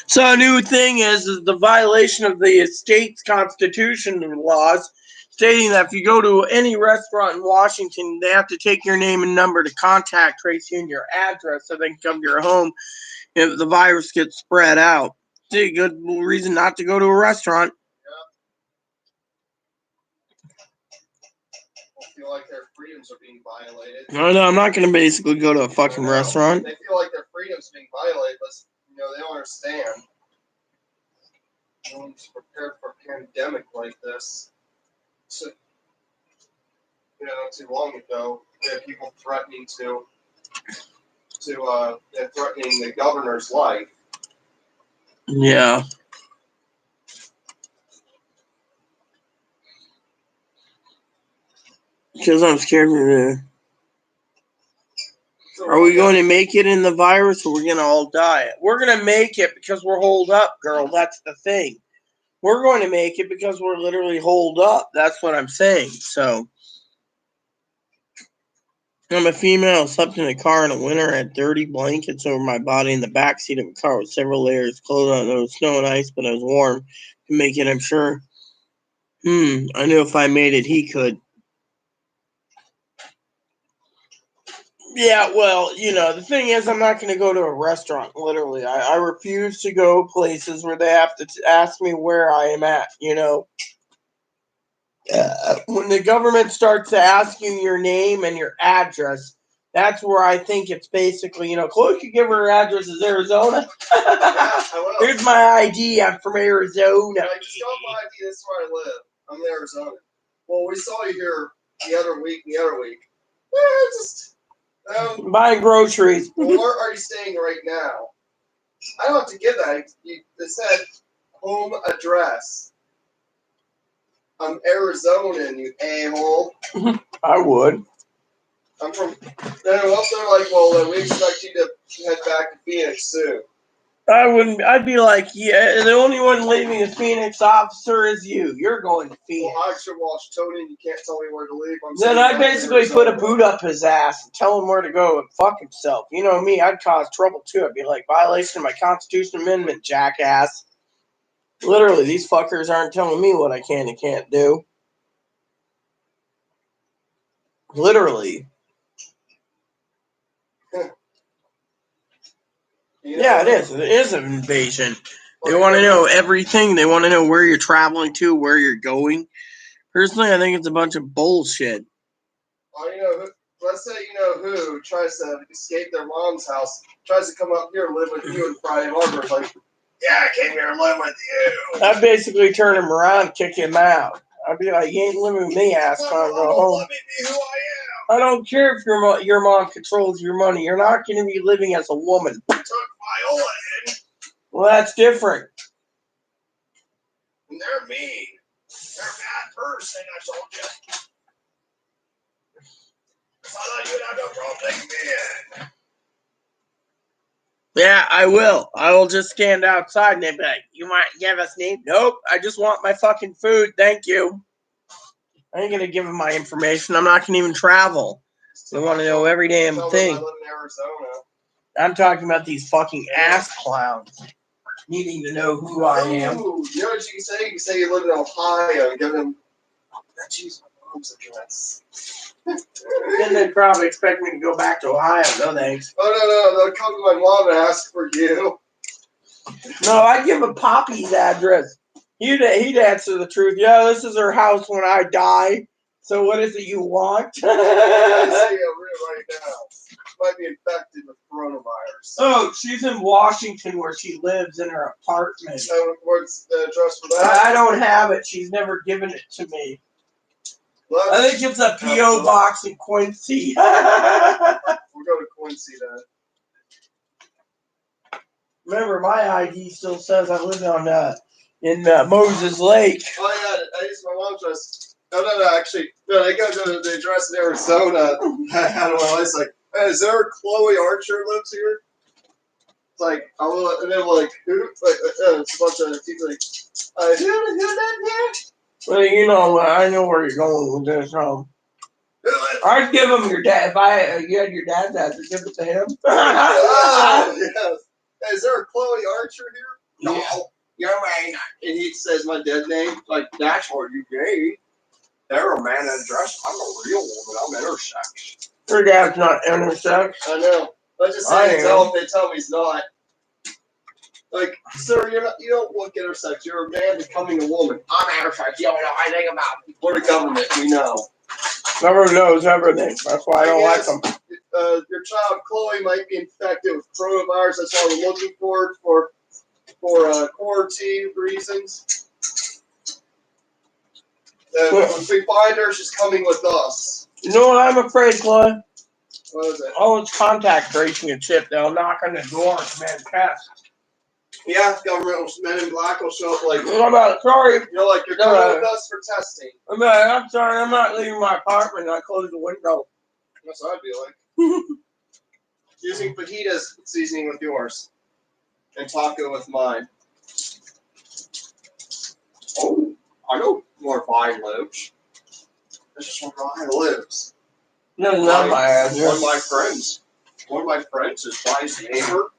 So a new thing is the violation of the state's constitution laws, stating that if you go to any restaurant in Washington, they have to take your name and number to contact trace you and your address so they can come to your home if the virus gets spread out. It's a good reason not to go to a restaurant. I feel like their freedoms are being violated. No, I'm not going to basically go to a fucking restaurant. They feel like their freedom's being violated, but they don't understand. No one's prepared for a pandemic like this. So, not too long ago, we had people threatening threatening the governor's life. Yeah. Because I'm scared of it. Are we going to make it in the virus or we're going to all die? We're going to make it because we're holed up, girl. That's the thing. We're going to make it because we're literally holed up. That's what I'm saying. So. I'm a female. Slept in a car in the winter. Had dirty blankets over my body in the back seat of a car with several layers of clothes on. There was snow and ice, but I was warm to make it, I'm sure. I knew if I made it, he could. Yeah, well, the thing is, I'm not going to go to a restaurant, literally. I refuse to go places where they have to ask me where I am at, When the government starts to ask you your name and your address, that's where I think it's basically, Chloe could give her address is Arizona. Yeah, I will. Here's my ID. I'm from Arizona. I just got my ID. This is where I live. I'm in Arizona. Well, we saw you here the other week. Just Buying groceries. well, where are you staying right now? I don't have to give that. It said home address. I'm Arizonan, you a-hole. I would. I'm from. They're like, well, we expect you to head back to Phoenix soon. I wouldn't. I'd be like, yeah, the only one leaving as Phoenix officer is you. You're going to Phoenix. Well, I should watch Tony and you can't tell me where to leave. Then I'd basically put a boot up his ass and tell him where to go and fuck himself. You know me, I'd cause trouble too. I'd be like, violation of my Constitution Amendment, jackass. Literally, these fuckers aren't telling me what I can and can't do. Literally. Yeah, it is. It is an invasion. They want to know everything. They want to know where you're traveling to, where you're going. Personally, I think it's a bunch of bullshit. Well, let's say who tries to escape their mom's house, tries to come up here and live with you in Friday Harbor. It's like, yeah, I came here to live with you. I'd basically turn him around, kick him out. I'd be like, you ain't living with me, ass. Time to go home. Let me be who I am. I don't care if your mom controls your money. You're not going to be living as a woman. You took Viola in. Well, that's different. And they're mean. They're a bad person, I told you. I thought you'd have no problem taking me in. Yeah, I will. I will just stand outside and they'll be like, you want to give us name? Nope, I just want my fucking food. Thank you. I ain't going to give them my information. I'm not going to even travel. They want to know every damn thing. I live in Arizona. I'm talking about these fucking ass clowns needing to know who I am. Ooh, you know what you can say? You can say you live in Ohio and give them, let's use my mom's address. Then they'd probably expect me to go back to Ohio. No thanks. Oh, no. They'll come to my mom and ask for you. No, I'd give him Poppy's address. He'd answer the truth. Yeah, this is her house when I die. So what is it you want? I see it right now. Might be infected with coronavirus. Oh, she's in Washington where she lives in her apartment. So what's the address for that? I don't have it. She's never given it to me. Well, I think it's a P.O. box in Quincy. We'll go to Quincy then. Remember, my ID still says I live on in Moses Lake. Oh yeah, I used my mom's address. No, actually, no. They go to the address in Arizona. How do I? It's like, hey, is there a Chloe Archer lives here? It's like, and they're like, who? Like, it's a bunch of people like, who lives here? Well, I know where you're going with this. I'd give him your dad. If you had your dad's address, give it to him. Oh, yes. Hey, is there a Chloe Archer here? Yeah. No. You're right. And he says my dead name. Like, that's what you gave. They're a man address. I'm a real woman. I'm intersex. Your dad's not intersex. I know. Let's just say they tell me he's not. Like, sir, you don't look intersex. You're a man becoming a woman. I'm intersex. You don't know anything about it. We're the government. We know. Government knows everything. That's why I don't like them. Your child Chloe might be infected with coronavirus. That's why we're looking for quarantine reasons. If we find her, she's coming with us. You know what I'm afraid, Chloe? What is it? Oh, it's contact tracing and shit. They'll knock on the door and demand tests. Yeah, government men in black will show up like, sorry. You're like, you're coming with us for testing. I'm sorry, I'm not leaving my apartment. I closed the window. That's what I'd be like. Using fajitas seasoning with yours. And taco with mine. Oh, I know where Vine lives. That's just where Vine lives. No, not my address. One of my friends, his wife's neighbor,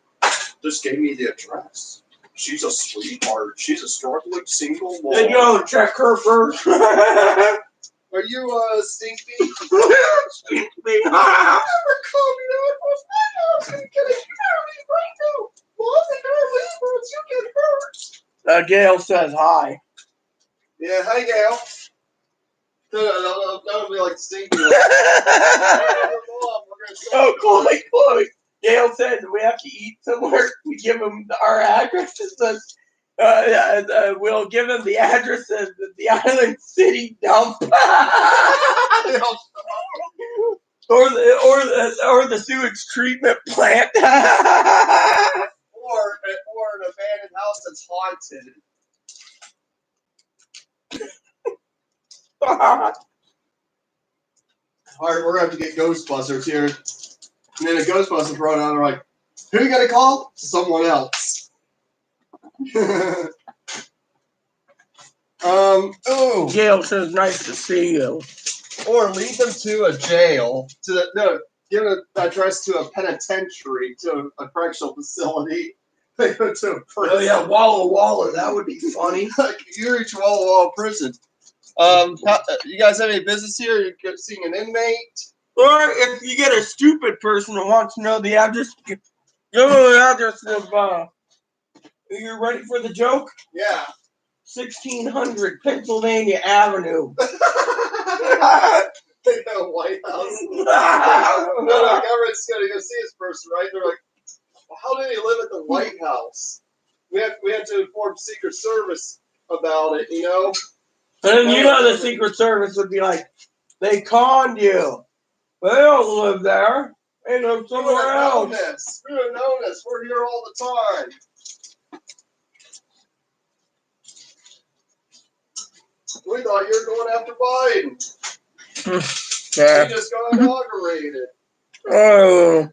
just gave me the address. She's a sweetheart. She's a struggling single mom. Then go check her first. Are you Stinky? Stinky. Never call me that. I'm gonna get a carry right now. Mom and her you get hurt. Gail says hi. Yeah, hi Gail. Don't be like Stinky. Oh, Chloe. Gail says we have to eat somewhere. We give them our addresses. We'll give them the address of the Island City dump, or the sewage treatment plant, or an abandoned house that's haunted. All right, we're gonna have to get Ghostbusters here. And then the Ghostbusters run out and they're like, who you gonna call? Someone else. Gail says nice to see you. Or lead them to a jail. Give an address to a penitentiary, to a correctional facility. They go to a prison. Oh yeah, Walla. That would be funny. You reach Walla prison. You guys have any business here? You're seeing an inmate? Or if you get a stupid person who wants to know the address, give them the address of, are you ready for the joke? Yeah. 1600 Pennsylvania Avenue. They got a White House. No, government's going to go see this person, right? They're like, well, how did he live at the White House? We had to inform Secret Service about it, you know? And you know the Secret Service would be like, they conned you. They don't live there. They live somewhere else. We would have known this. We're here all the time. We thought you were going after Biden. Yeah. He just got inaugurated. Oh.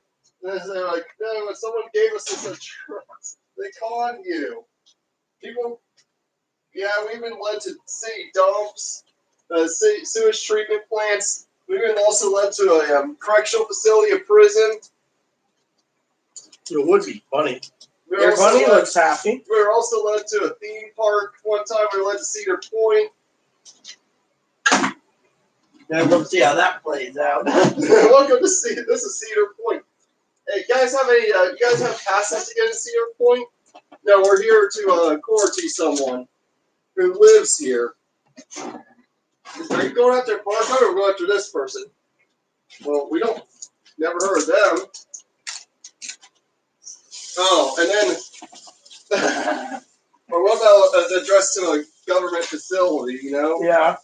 And they're like, no, when someone gave us this address, they conned you. People, yeah, we've been led to city dumps, sewage treatment plants. We've been also led to a correctional facility, a prison. It would be funny. Your bunny looks happy. We were also led to a theme park. One time we were led to Cedar Point. Yeah, we'll see how that plays out. Welcome to Cedar. This is Cedar Point. Hey, you guys have passes to get to Cedar Point? No, we're here to quarantine someone who lives here. Are you going after Barcode or going after this person? Well, we don't. Never heard of them. Oh, and then, or what about an address to a government facility? You know? Yeah.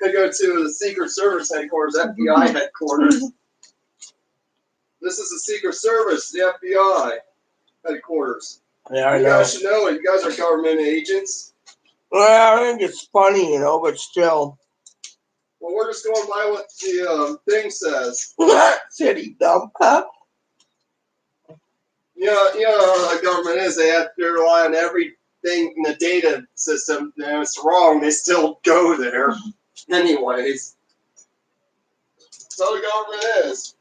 Could go to the Secret Service headquarters, FBI headquarters. This is the Secret Service, the FBI headquarters. Yeah, I know. You guys should know it. You guys are government agents. Well, I think it's funny, but still. Well, we're just going by what the thing says. City dump, huh? You know how the government is. They have to rely on everything in the data system. And if it's wrong, they still go there. Anyways. That's how the government is.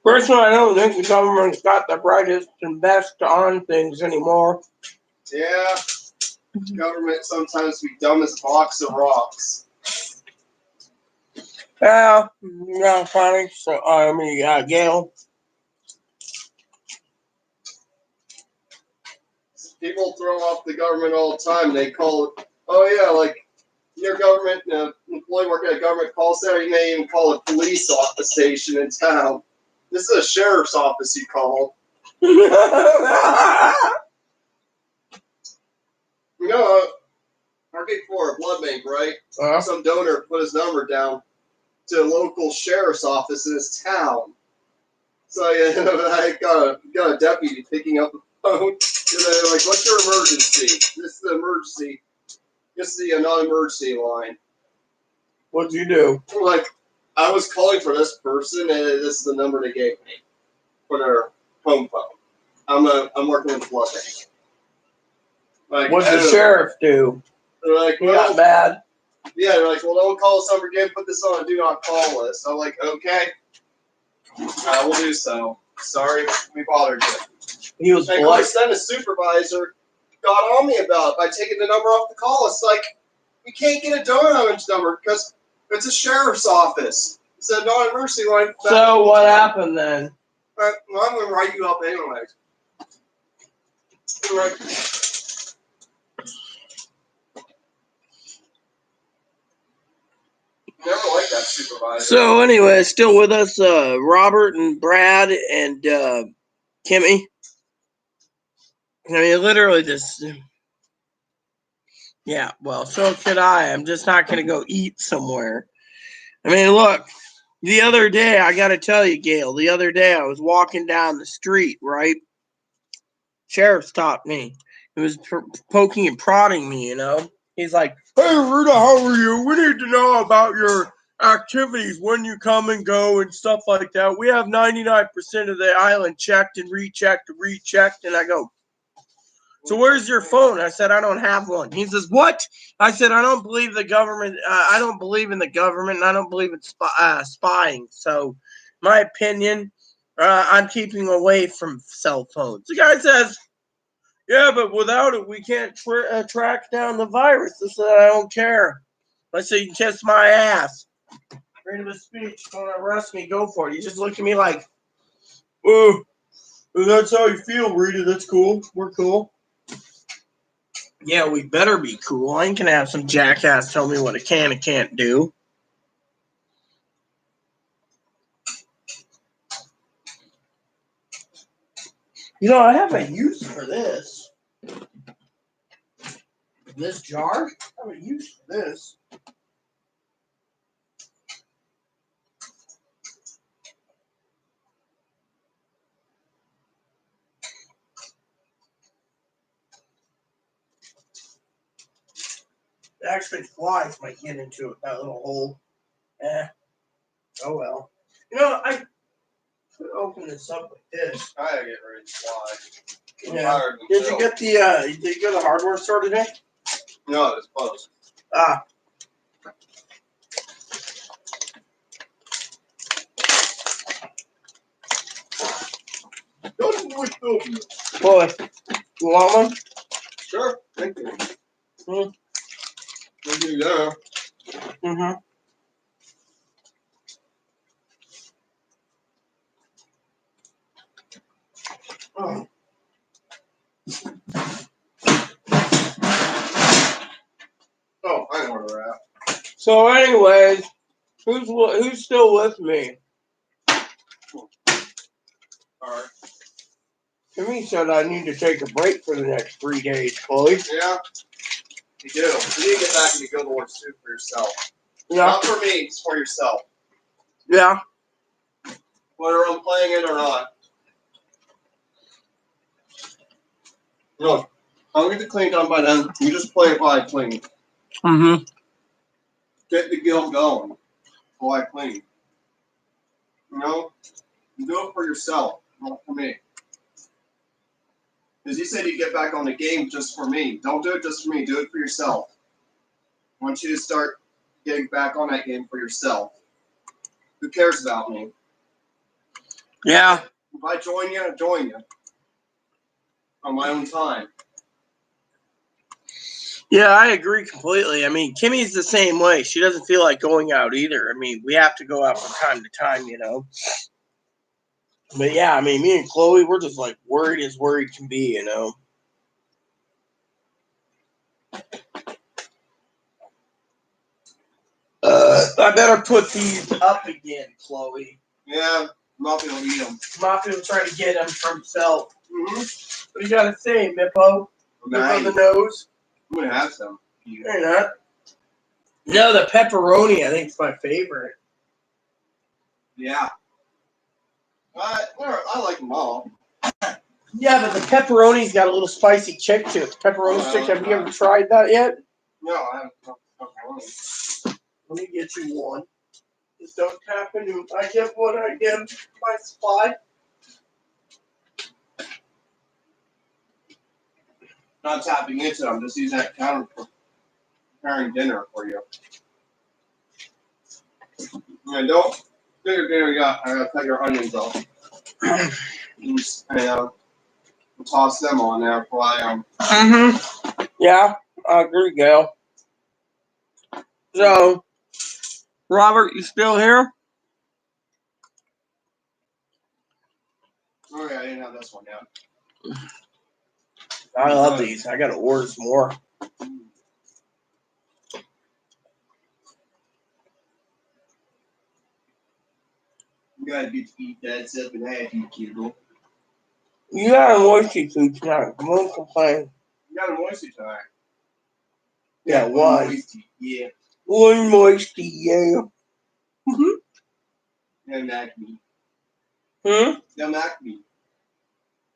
Personally, I don't think the government's got the brightest and best on things anymore. Yeah. Government sometimes be dumb as a box of rocks. Yeah, funny. So, Gail. People throw off the government all the time. They call it, oh yeah, like your government employee working at a government call center. You may even call a police office station in town. This is a sheriff's office. You call. You know, working for a blood bank, right? Some donor put his number down to a local sheriff's office in his town. So I got a deputy picking up the phone, and they're like, "What's your emergency? This is the emergency. This is the non-emergency line." What'd you do? I'm like, I was calling for this person, and this is the number they gave me for their home phone. I'm working with the blood bank. Like, what'd the sheriff do? They're like, He got mad. Yeah, they're like, well, don't call this number again. Put this on a do not call list. I'm like, okay, I will do so. Sorry we bothered you. He was And of course, then the supervisor got on me about it by taking the number off the call list. Like, you can't get a donut number because it's a sheriff's office. It's a non-emergency line. So what happened then? Well, I'm going to write you up anyways. Right. Never liked that supervisor. So anyway, still with us, Robert and Brad and Kimmy. I mean, literally just, yeah, well, so could I. I'm just not going to go eat somewhere. I mean, look, the other day, I got to tell you, Gail, the other day I was walking down the street, right? Sheriff stopped me. He was poking and prodding me, you know? He's like, hey, Rita, how are you? We need to know about your activities, when you come and go and stuff like that. We have 99% of the island checked and rechecked and rechecked. And I go, so where's your phone? I said, I don't have one. He says, what? I said, I don't believe the government. I don't believe in the government, and I don't believe in spying. So my opinion, I'm keeping away from cell phones. The guy says, yeah, but without it, we can't track down the virus. I said, I don't care. I said, you can kiss my ass. Freedom of speech. Don't arrest me. Go for it. You just look at me like, oh, that's how you feel, Rita. That's cool. We're cool. Yeah, we better be cool. I ain't gonna have some jackass tell me what I can and can't do. You know, I have a use for this. This jar? I have a use for this. Actually, flies might get into it, that little hole. Oh well. You know, I could open this up like this. I gotta get ready to fly. Yeah. Did you get the did you go to the hardware store today? No, it's closed. Ah. Boy, you want one? Sure, thank you. Hmm. Thank you, yeah. Mm-hmm. Oh. Oh, I know where we're at. So, anyways, who's still with me? Alright. Kimmy said I need to take a break for the next 3 days, Chloe. Yeah, you do. You need to get back into Guild Wars 2 for yourself. Yeah. Not for me, it's for yourself. Yeah. Whether I'm playing it or not. Look, I'll get the clean done by then. You just play it while I clean. Mm-hmm. Get the guild going while I clean. You know? You do it for yourself, not for me. Because you said you'd get back on the game just for me. Don't do it just for me. Do it for yourself. I want you to start getting back on that game for yourself. Who cares about me? Yeah. If I join you, I join you. On my own time. Yeah, I agree completely. I mean, Kimmy's the same way. She doesn't feel like going out either. I mean, we have to go out from time to time, you know. But yeah, I mean, me and Chloe, we're just like worried as worried can be, you know. I better put these up again, Chloe. Yeah, Moppy will eat them. Moppy will try to get them for himself. Mm-hmm. What do you got to say, Mippo? Mippo the nose? I'm going to have some. You're not. No, the pepperoni, I think, is my favorite. Yeah. I like them all. Yeah, but the pepperoni's got a little spicy kick to it. The pepperoni stick, have you ever tried that yet? No, I haven't tried pepperoni. Let me get you one. Just don't tap into it. I get one, I get my supply. Not tapping into them, just using that counter for preparing dinner for you. And don't there we got. I gotta cut your onions off. And toss them on there while Yeah, I agree, Gail. So, Robert, you still here? Oh yeah, I didn't have this one yet. I love these. I gotta order some more. You gotta be to eat that stuff and have you, kiddo. You got a moisty food tonight. Won't complain. You got a moisty tonight. Yeah, one one. moisty. Yeah. One moisty, yeah. No knock me. Hmm? No knock me.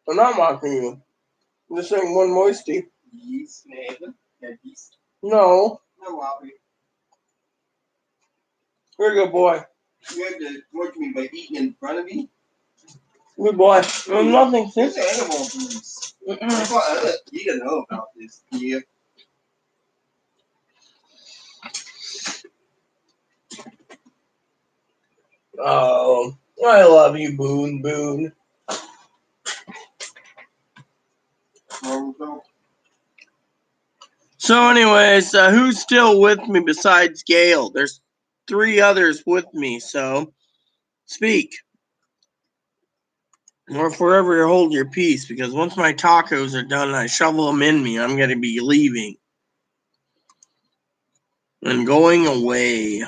I'm not mocking you. I'm just saying one moisty. Yes, neighbor. Yes. No. No lobby. You're a good boy. You have to work me by eating in front of me. Good boy. Nothing. There's animal abuse. You don't know about this. Yeah. Oh, I love you, Boone. Boone. So, anyways, who's still with me besides Gail? There's 3 others with me, so speak. Or forever you hold your peace, because once my tacos are done and I shovel them in me, I'm going to be leaving. And going away.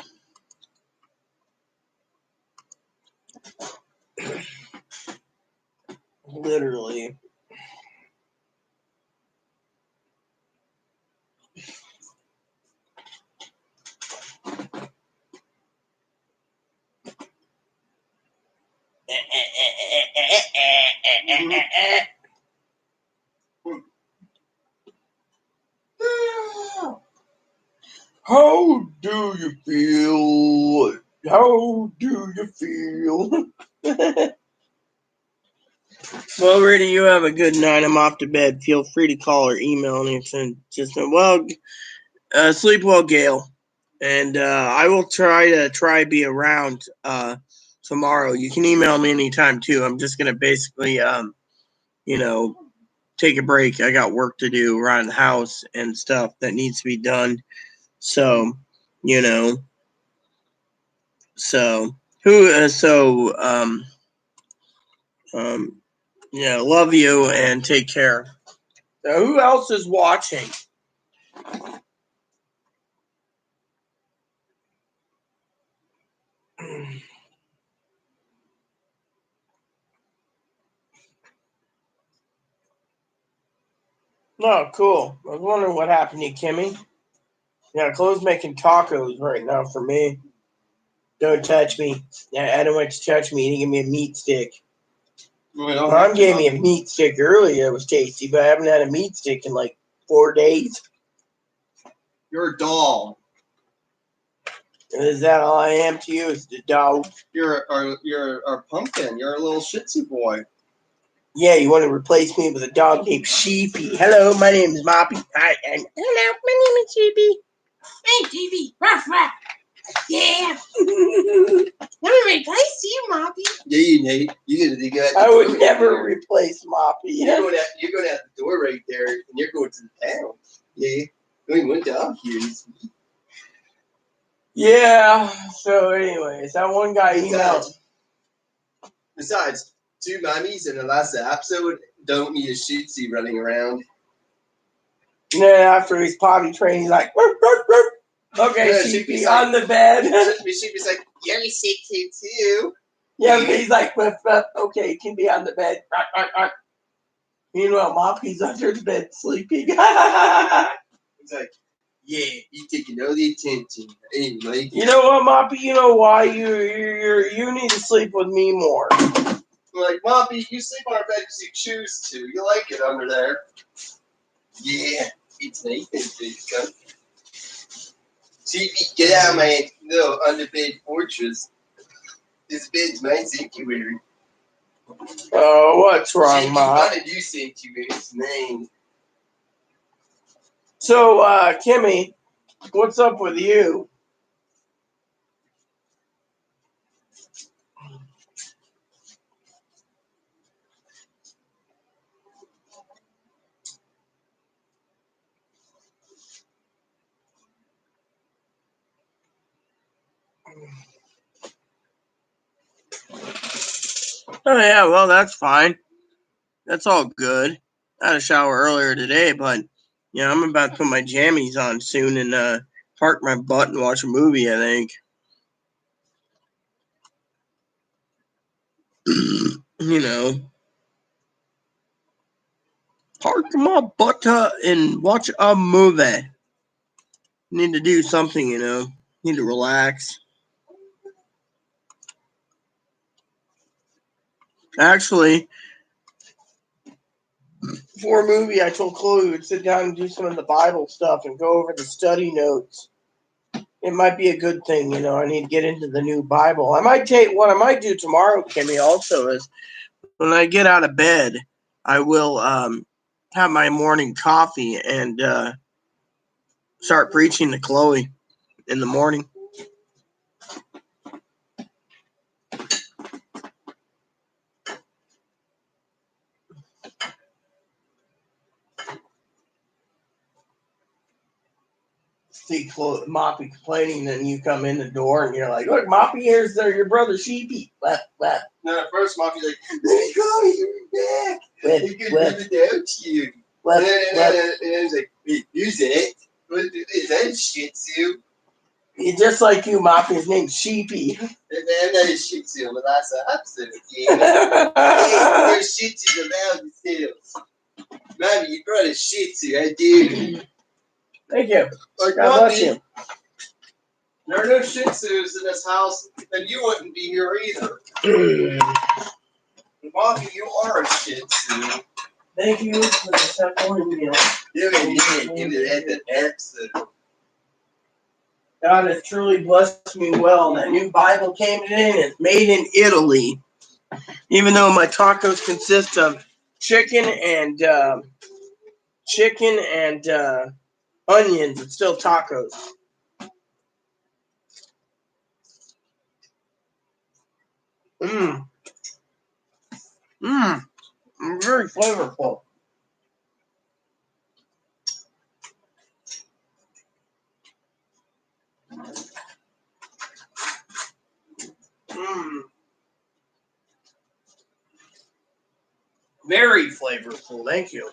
Literally. How do you feel? How do you feel? Well, Rudy, you have a good night. I'm off to bed. Feel free to call or email me. Just sleep well, Gail. And I will try be around tomorrow. You can email me anytime too. I'm just gonna basically take a break. I got work to do around the house and stuff that needs to be done. So, love you and take care. Now, who else is watching? No, cool. I was wondering what happened to you, Kimmy. Yeah, Chloe's making tacos right now for me. Don't touch me. I don't want you to touch me. You didn't give me a meat stick. Mom gave me a meat stick earlier. It was tasty, but I haven't had a meat stick in like 4 days. You're a doll. Is that all I am to you? Is the dog? You're a pumpkin. You're a little Shih Tzu boy. Yeah, you want to replace me with a dog named Sheepy. Hello, my name is Moppy. Hello, my name is Sheepy. Hey, Sheepy. Ruff, ruff. Yeah. Let me replace you, Moppy. Yeah, Nate. You're gonna go. I would never replace Moppy. You're going out the door right there, and you're going to the town. Yeah. Only one dog here. Yeah. So, anyways, that one guy emailed. Besides, 2 mummies in the last episode don't need a Shih Tzu running around. And then after he's potty trained, he's like, "Woof, woof, woof." Okay, Yeah, Sheepy on the bed. Sheepy's like, you're a Shih Tzu too. Yeah, but he's like, "Woof, woof." Okay, he can be on the bed. Meanwhile, Moppy's under the bed sleeping. He's like, yeah, you taking all the attention. Anyway. You know what, Moppy? You know why you need to sleep with me more. Like, Moppy, you sleep on our bed because you choose to. You like it under there. Yeah, it's Nathan. See, get out of my little underbed fortress. This bed's my sanctuary. Oh, what's wrong, Mop? What did you sanctuary? It's name. So, Kimmy, what's up with you? Oh yeah, well that's fine. That's all good. I had a shower earlier today, but yeah, I'm about to put my jammies on soon and park my butt and watch a movie, I think. You know, park my butt and watch a movie. Need to do something, you know. Need to relax. Actually, before a movie, I told Chloe we would sit down and do some of the Bible stuff and go over the study notes. It might be a good thing, you know. I need to get into the new Bible. I might take what I might do tomorrow, Kimmy, also is when I get out of bed, I will have my morning coffee and start preaching to Chloe in the morning. See Moppy complaining, then you come in the door and you're like, "Look, Moppy, here's your brother Sheepy." Lap, lap. No, at first, Moppy's like, "Let me go, you're back. You can live without you." And then he's like, "Who's it? Is that Shih Tzu?" He's just like you, Moppy. His name's Sheepy. And then that is Shih Tzu, but that's an absolute game. Hey, there's Shih Tzus around themselves. Mommy, you brought a Shih Tzu, I do. Thank you. Like, God bless you. There are no Shih Tzus in this house, then you wouldn't be here either. Mommy, you are a Shih Tzu. Thank you for the second meal. You did. You did the episode. God has truly blessed me well. That new Bible came in. It's made in Italy. Even though my tacos consist of chicken and onions, it's still tacos. Very flavorful. Very flavorful. Thank you.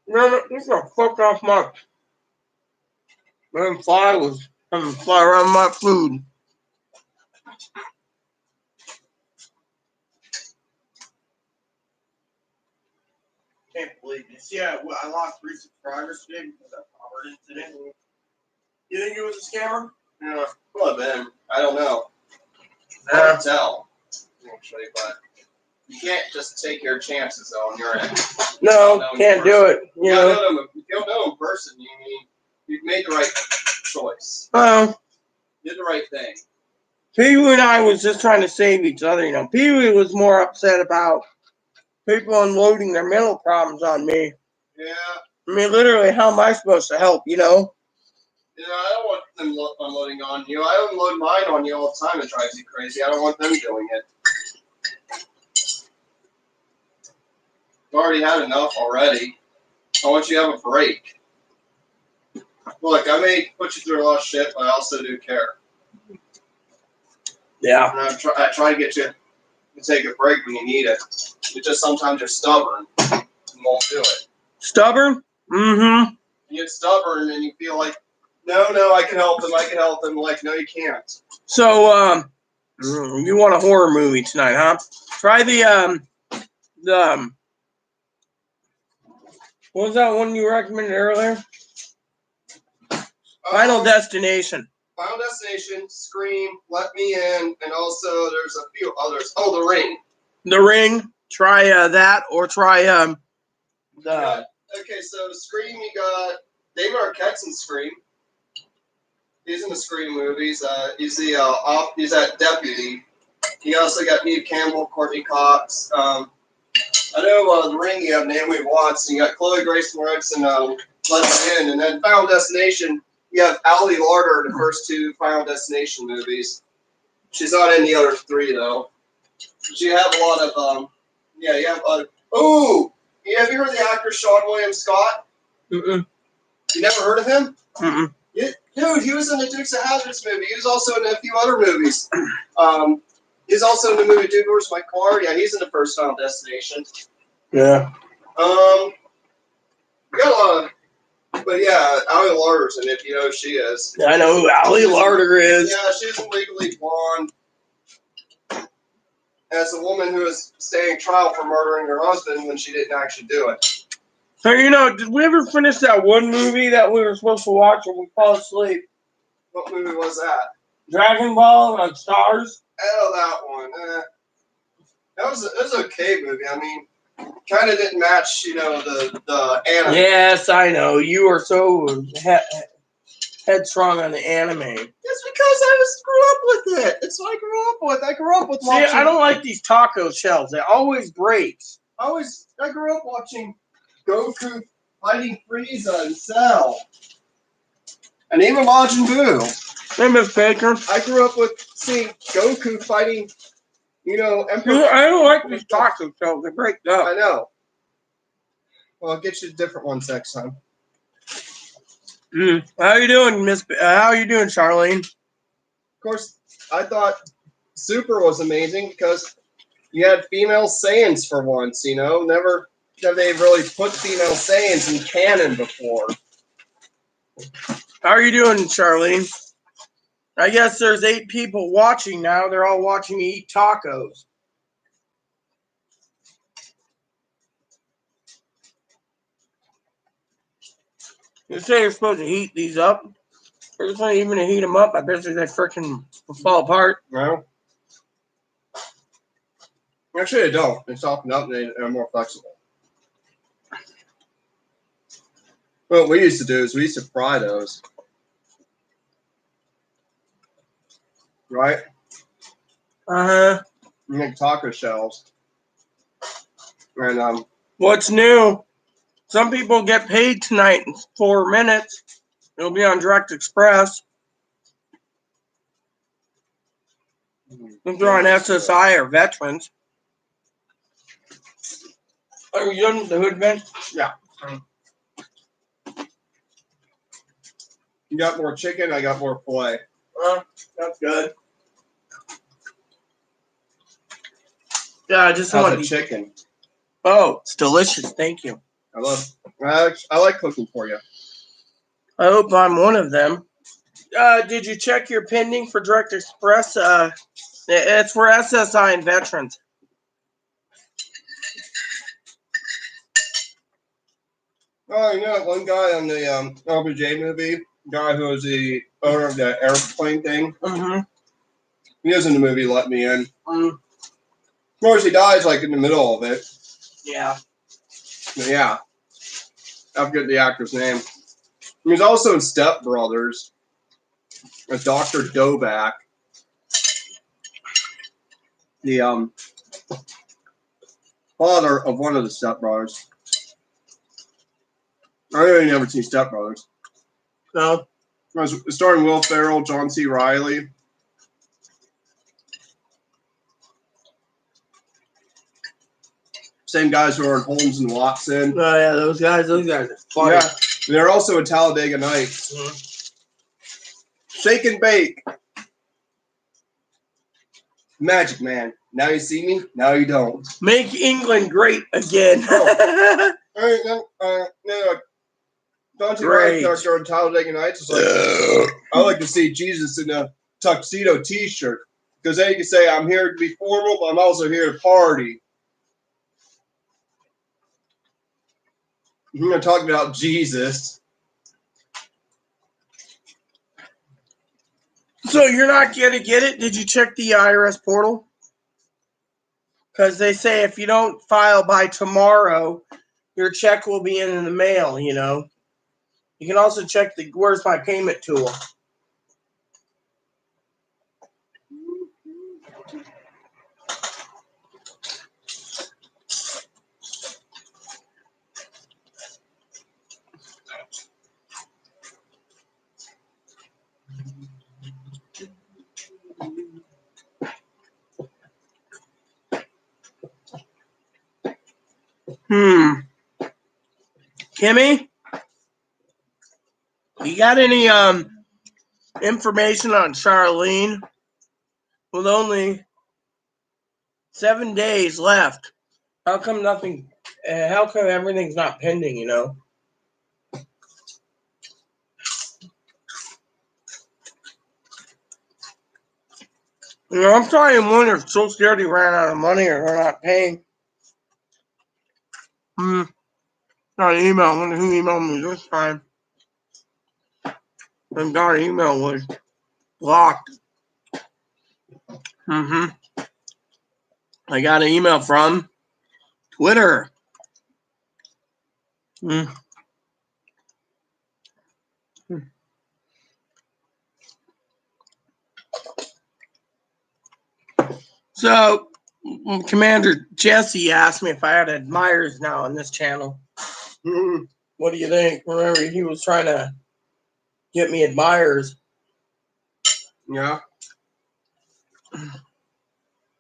No, this is fucked off my. Them fly was coming to fly around my food. Can't believe this. Yeah, I lost 3 subscribers today because I powered it today. You think it was a scammer? Yeah, well, man, I don't know. I can't tell, actually, but you can't just take your chances on your end. No, can't do it. You know. If you don't know in person, you've made the right choice. Well, You did the right thing. Pee-wee and I was just trying to save each other. You know, Pee-wee was more upset about people unloading their mental problems on me. Yeah. I mean, literally, how am I supposed to help, you know? Yeah, I don't want them unloading on you. I unload mine on you all the time. It drives you crazy. I don't want them doing it. You've already had enough already. I want you to have a break. Look, I may put you through a lot of shit, but I also do care. Yeah. And I try to get you to take a break when you need it. It's just sometimes you're stubborn and won't do it. Stubborn? Mm-hmm. You get stubborn and you feel like, no, I can help them. Like, no, you can't. So, you want a horror movie tonight, huh? Try the what was that one you recommended earlier? Final Destination. Final Destination, Scream, Let Me In, and also there's a few others. Oh, The Ring. The Ring. Try that, or try the. Okay, so Scream, you got David Arquette's in Scream. He's in the Scream movies. He's that deputy. You also got Neve Campbell, Courtney Cox. I know The Ring. You have Naomi Watts. And you got Chloe Grace Moretz and Let Me In, and then Final Destination. You have Ali Larter in the first 2 Final Destination movies. She's not in the other 3 though. But you have a lot of Yeah, yeah. Oh, yeah, have you heard of the actor Sean William Scott? Mm-mm. You never heard of him? Mm-mm. Yeah, dude, he was in the Dukes of Hazzard movie. He was also in a few other movies. He's also in the movie Dude, Where's My Car? Yeah, he's in the First Final Destination. Yeah. We got a lot of, but yeah, Ali Larter's in it. You know who she is. I know who Ali Larter is. Yeah, she's in Legally Blonde. As a woman who is standing trial for murdering her husband when she didn't actually do it. So, did we ever finish that one movie that we were supposed to watch when we fell asleep? What movie was that? Dragon Ball on Stars? Oh, that one. That was an okay movie. I mean, kind of didn't match, the anime. Yes, I know. You are so headstrong on the anime. It's because I grew up with it. It's what I grew up with. I grew up with watching. See, I don't like these taco shells. They always break. I grew up watching Goku fighting Frieza and Cell. And even Majin Buu. Hey, Miss Baker. I grew up with seeing Goku fighting, Emperor. I don't like these taco shells. They break up. I know. Well, I'll get you different ones next time. How you doing, how you doing, Charlene? Of course, I thought Super was amazing because you had female Saiyans for once, Never have they really put female Saiyans in canon before. How are you doing, Charlene? I guess there's 8 people watching now. They're all watching me eat tacos. You say you're supposed to heat these up? There's not even to heat them up. I bet they freaking fall apart. No. Actually, they don't. They soften up and they're more flexible. What we used to do is we used to fry those. Right? Uh-huh. You make taco shells. And, what's new? Some people get paid tonight in 4 minutes. It'll be on Direct Express. If they're on SSI or veterans. Are you done with the hood vent? Yeah. You got more chicken, I got more filet. That's good. Yeah, I just How's want the chicken? Oh, it's delicious. Thank you. I like cooking for you. I hope I'm one of them. Did you check your pending for Direct Express? It's for SSI and veterans. Oh, one guy on the LBJ movie, guy who was the owner of the airplane thing. Mm-hmm. He was in the movie Let Me In. Mm. Of course, he dies in the middle of it. Yeah. But yeah. I forget the actor's name. He was also in Step Brothers as Dr. Doback. The father of one of the Step Brothers. I really never seen Step Brothers. No. It was starring Will Ferrell, John C. Reilly. Same guys who are in Holmes and Watson. Oh yeah, those guys are funny. Yeah, they're also in Talladega Nights. Mm-hmm. Shake and bake. Magic Man. Now you see me, now you don't. Make England great again. John C. Reilly character in Talladega Nights is I like to see Jesus in a tuxedo T-shirt because then you can say I'm here to be formal, but I'm also here to party. I'm going to talk about Jesus. So you're not going to get it? Did you check the IRS portal? Because they say if you don't file by tomorrow, your check will be in the mail, You can also check the Where's My Payment tool. Kimmy, you got any information on Charlene? With only 7 days left, how come nothing? How come everything's not pending? I'm starting to wonder if Social Security ran out of money or they're not paying. Got an email. I wonder who emailed me this time. And our email was blocked. I got an email from Twitter. So, Commander Jesse asked me if I had admirers now on this channel. What do you think? Remember, he was trying to get me admirers. Yeah.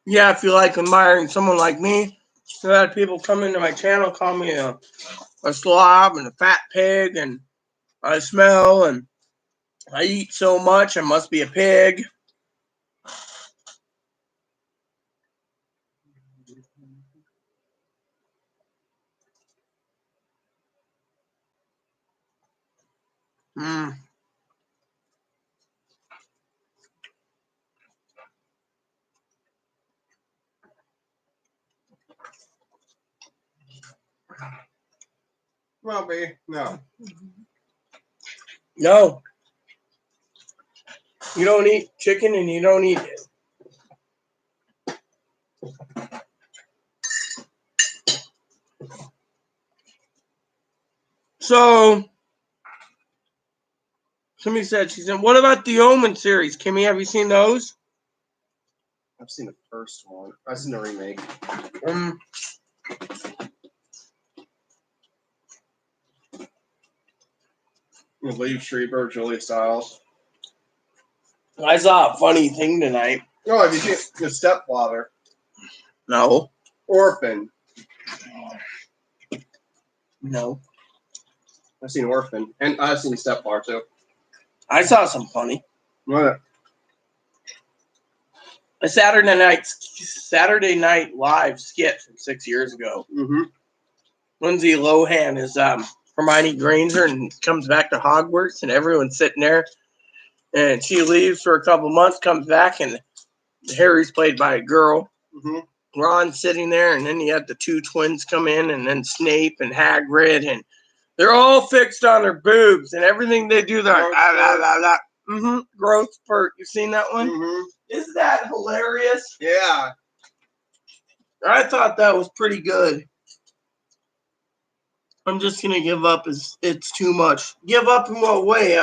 Yeah, if you like admiring someone like me, I've had people come into my channel, call me a slob and a fat pig, and I smell and I eat so much, I must be a pig. Well, B, no. No. You don't eat chicken and you don't eat it. So, somebody said, she said, what about the Omen series? Kimmy, have you seen those? I've seen the first one. I've seen the remake. Liev Schreiber, Julia Stiles. I saw a funny thing tonight. Oh, have you seen The Stepfather? No. Orphan. No. I've seen Orphan. And I've seen Stepfather, too. I saw some funny. What? A Saturday Night Live skit from 6 years ago. Lindsay Lohan is Hermione Granger and comes back to Hogwarts, and everyone's sitting there. And she leaves for a couple months, comes back, and Harry's played by a girl. Ron's sitting there, and then you have the two twins come in, and then Snape and Hagrid, and they're all fixed on their boobs, and everything they do, they're like, growth spurt. You seen that one? Isn't that hilarious? Yeah. I thought that was pretty good. I'm just gonna give up. It's too much. Give up in what way?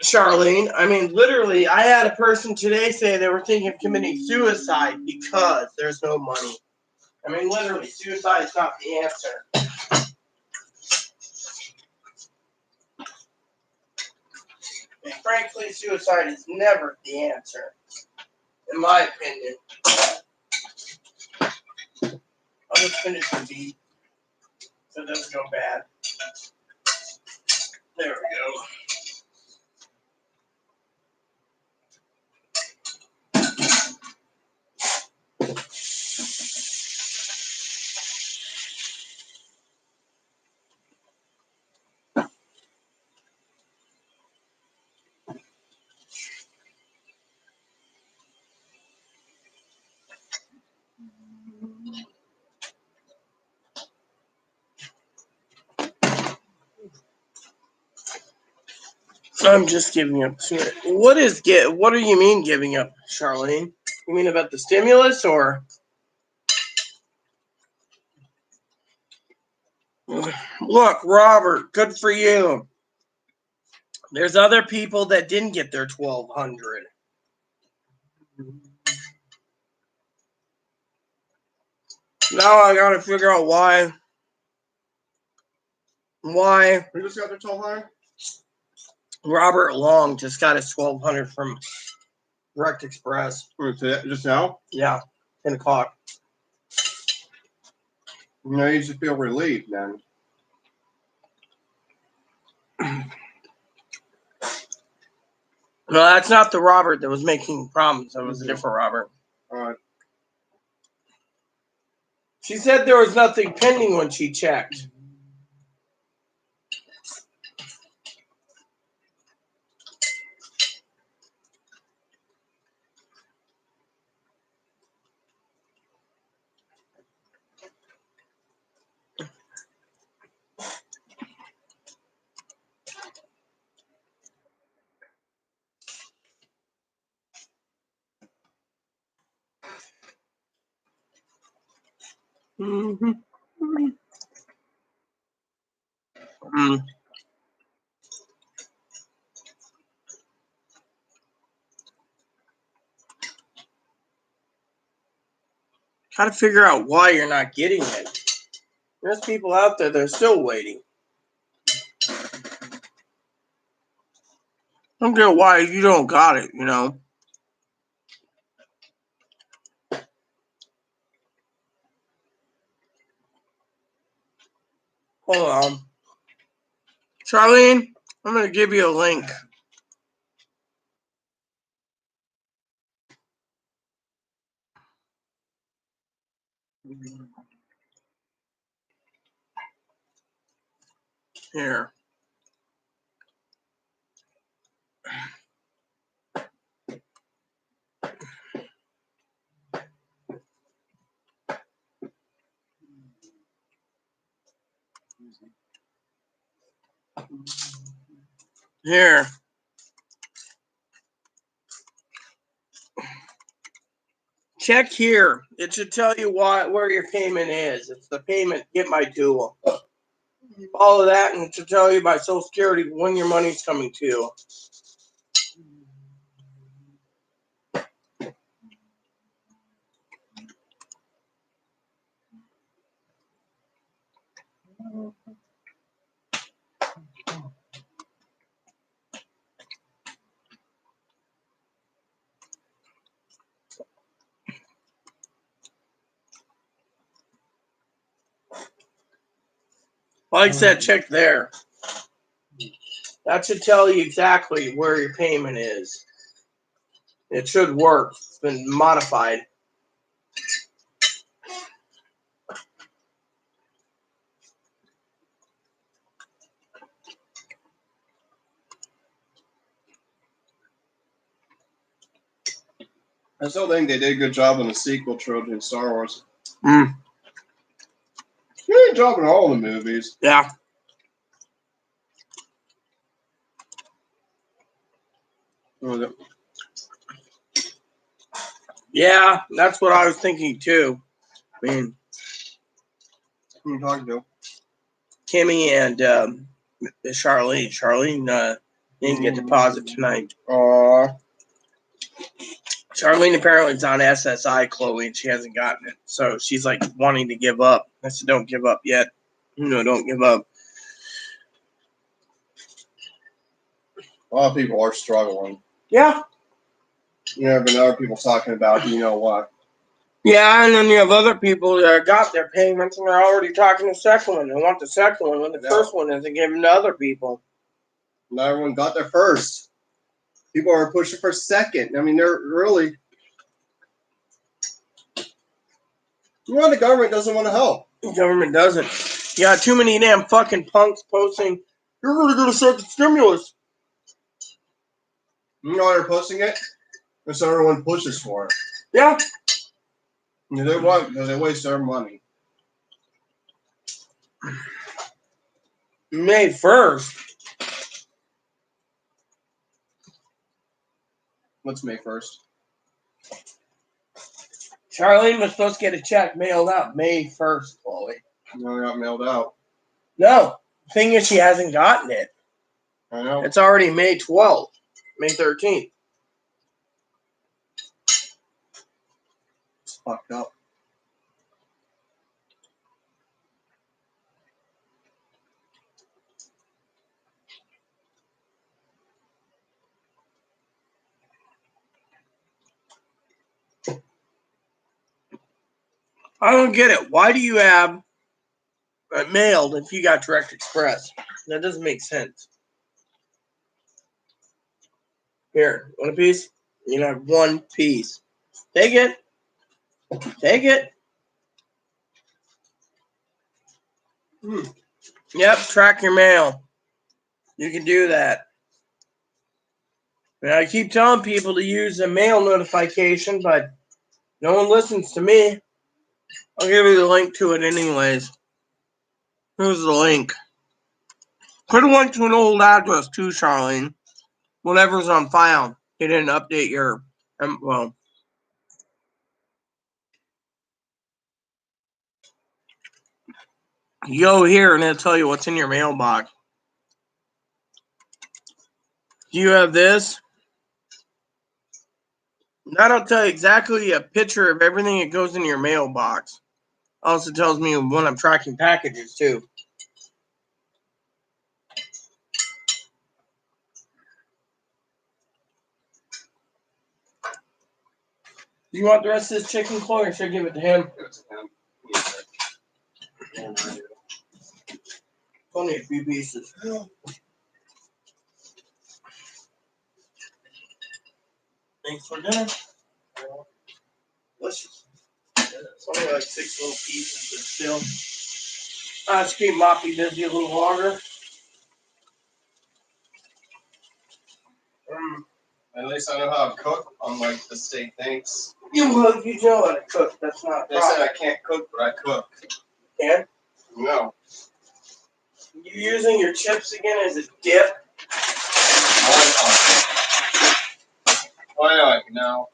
Charlene. I mean, literally, I had a person today say they were thinking of committing suicide because there's no money. I mean, literally, suicide is not the answer. And frankly, suicide is never the answer, in my opinion. I'll just finish the beat so it doesn't go bad. There we go. I'm just giving up. What do you mean giving up, Charlene? You mean about the stimulus or? Look, Robert, good for you. There's other people that didn't get their $1,200. Now I gotta figure out why. Who just got their $1,200? Robert Long just got his $1,200 from Direct Express. Just now? Yeah, 10 o'clock. No, you should feel relieved then. No, that's not the Robert that was making problems. That was a different Robert. All right. She said there was nothing pending when she checked. Mm-hmm. Mm. Got to figure out why you're not getting it. There's people out there that are still waiting. I don't get why you don't got it, you know. Hold on. Charlene, I'm going to give you a link. Here. Here. Check here. It should tell you where your payment is. It's the payment, Get My Tool. All of that, and it should tell you by Social Security when your money's coming to you. Like I said, check there. That should tell you exactly where your payment is. It should work. It's been modified. I still think they did a good job on the sequel trilogy in Star Wars. Mm. Good job in all the movies. Yeah. Yeah, that's what I was thinking too. I mean, Who are you talking to? Kimmy and Charlene. Charlene didn't get deposit tonight. Charlene apparently is on SSI, Chloe, and she hasn't gotten it. So she's like wanting to give up. I said, don't give up yet. No, don't give up. A lot of people are struggling. Yeah. You know, but other people talking about, you know what? Yeah, and then you have other people that got their payments and they're already talking the second one. They want the second one when the first one isn't given to other people. Not everyone got there first. People are pushing for second. I mean, they're really. You know, the government doesn't want to help. The government doesn't. You got too many damn fucking punks posting, you're really going to start the stimulus. You know why they're posting it? Because everyone pushes for it. Yeah. They want because they waste their money. May 1st. What's May 1st? Charlene was supposed to get a check mailed out May 1st, Chloe. No, it got mailed out. No. The thing is, she hasn't gotten it. I know. It's already May 12th, May 13th. It's fucked up. I don't get it. Why do you have it mailed if you got Direct Express? That doesn't make sense. Here, want a piece? You can have one piece. Take it. Take it. Yep, track your mail. You can do that. And I keep telling people to use the mail notification, but no one listens to me. I'll give you the link to it anyways. Here's the link. Could have went to an old address too, Charlene. Whatever's on file. They didn't update your, well. You go here and it'll tell you what's in your mailbox. Do you have this? That'll tell you exactly a picture of everything that goes in your mailbox. Also tells me when I'm tracking packages too. Do you want the rest of this chicken, Chloe, or should I give it to him? Give it to him. Only a few pieces. Thanks for dinner. Delicious. It's only like 6 little pieces, but still. Let's keep Moppy busy a little longer. At least I know how to cook, unlike the state thinks. You know how to cook. That's not a They problem. said I can't cook, but I cook. Can? No. You using your chips again as a dip? Why not? No.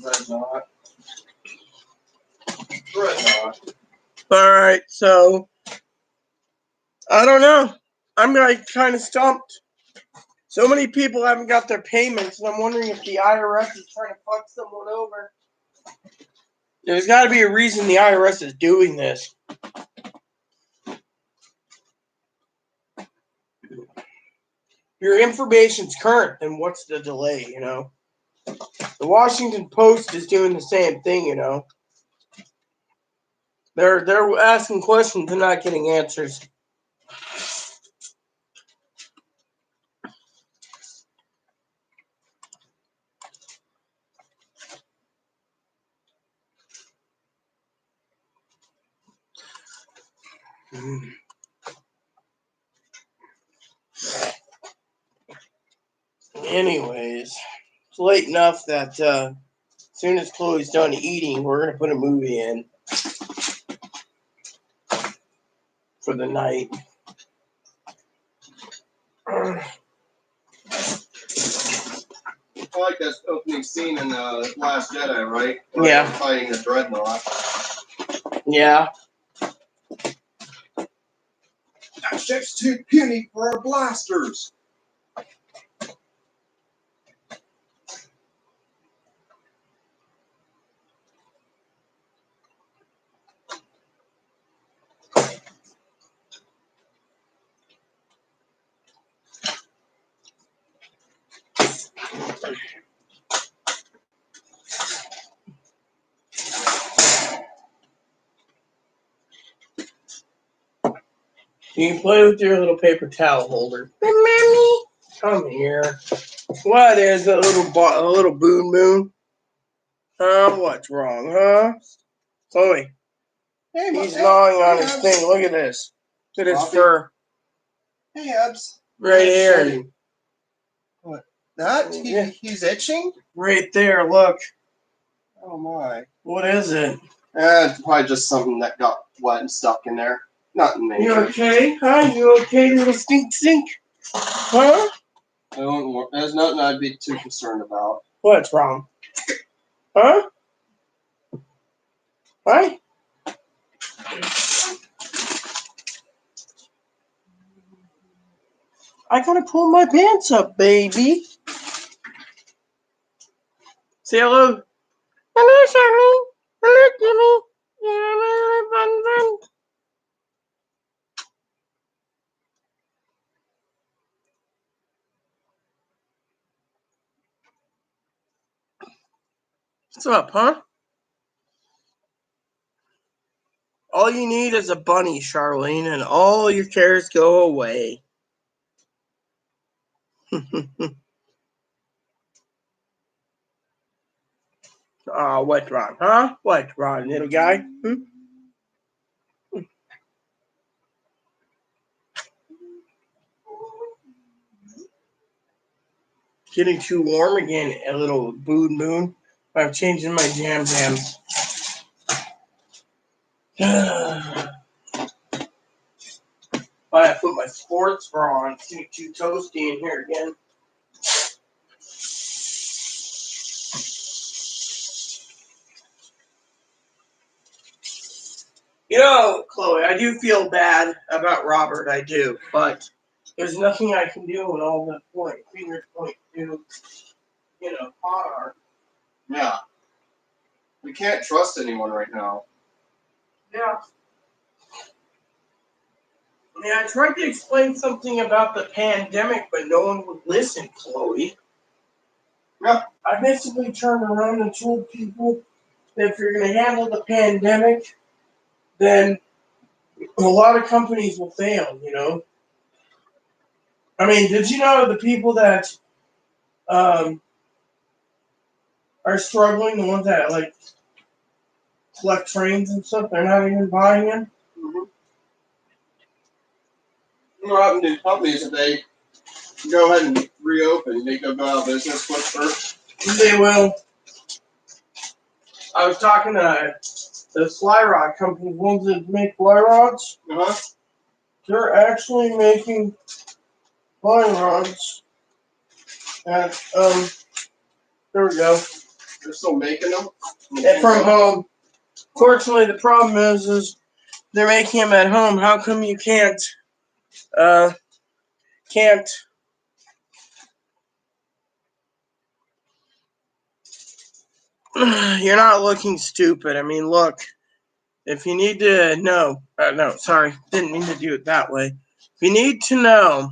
Bread not. Bread not. All right, so I don't know. I'm like kind of stumped. So many people haven't got their payments, and I'm wondering if the IRS is trying to fuck someone over. There's got to be a reason the IRS is doing this. Your information's current, then what's the delay, you know? The Washington Post is doing the same thing, you know? They're asking questions and not getting answers. Anyways, it's late enough that as soon as Chloe's done eating, we're going to put a movie in for the night. I like that opening scene in The Last Jedi, right? Where Yeah. they're fighting the dreadnought. Yeah. That ship's too puny for our blasters. You can play with your little paper towel holder. Hey, Mommy, come here. What is a little boon moon? What's wrong, huh? Chloe, Hey, he's gnawing on his thing. Look at this. Look at his fur Hey, Ebs. right here. What? That? Yeah. He's itching? Right there, look. Oh my. What is it? It's probably just something that got wet and stuck in there. Nothing major. You okay? Huh? You okay, little stink? Huh? There's nothing I'd be too concerned about. What's wrong? Huh? Right? I gotta pull my pants up, baby. Say hello. Hello, Charlie. Hello, Jimmy. Yeah, really fun. What's up, huh? All you need is a bunny, Charlene, and all your cares go away. What, Ron, huh? What, Ron, little guy? Getting too warm again, a little boon moon. I'm changing my jam jams. I put my sports bra on. It's getting too toasty in here again. You know, Chloe, I do feel bad about Robert, I do, but there's nothing I can do when all the fingers point to, Potter. Yeah. We can't trust anyone right now. Yeah. I mean, I tried to explain something about the pandemic, but no one would listen, Chloe. Yeah. I basically turned around and told people that if you're going to handle the pandemic, then a lot of companies will fail, I mean, did you know the people that are struggling, the ones that, like, collect trains and stuff, they're not even buying them? Mm-hmm. What happened to companies if they go ahead and reopen? They go out of business quick first? They will. I was talking to the fly rod company, ones that make fly rods. Uh-huh. They're actually making fly rods. And, there we go. They're still making them? And from home. Fortunately, the problem is they're making them at home. How come you can't, you're not looking stupid. I mean, look, if you need to know, no, sorry, didn't mean to do it that way. If you need to know,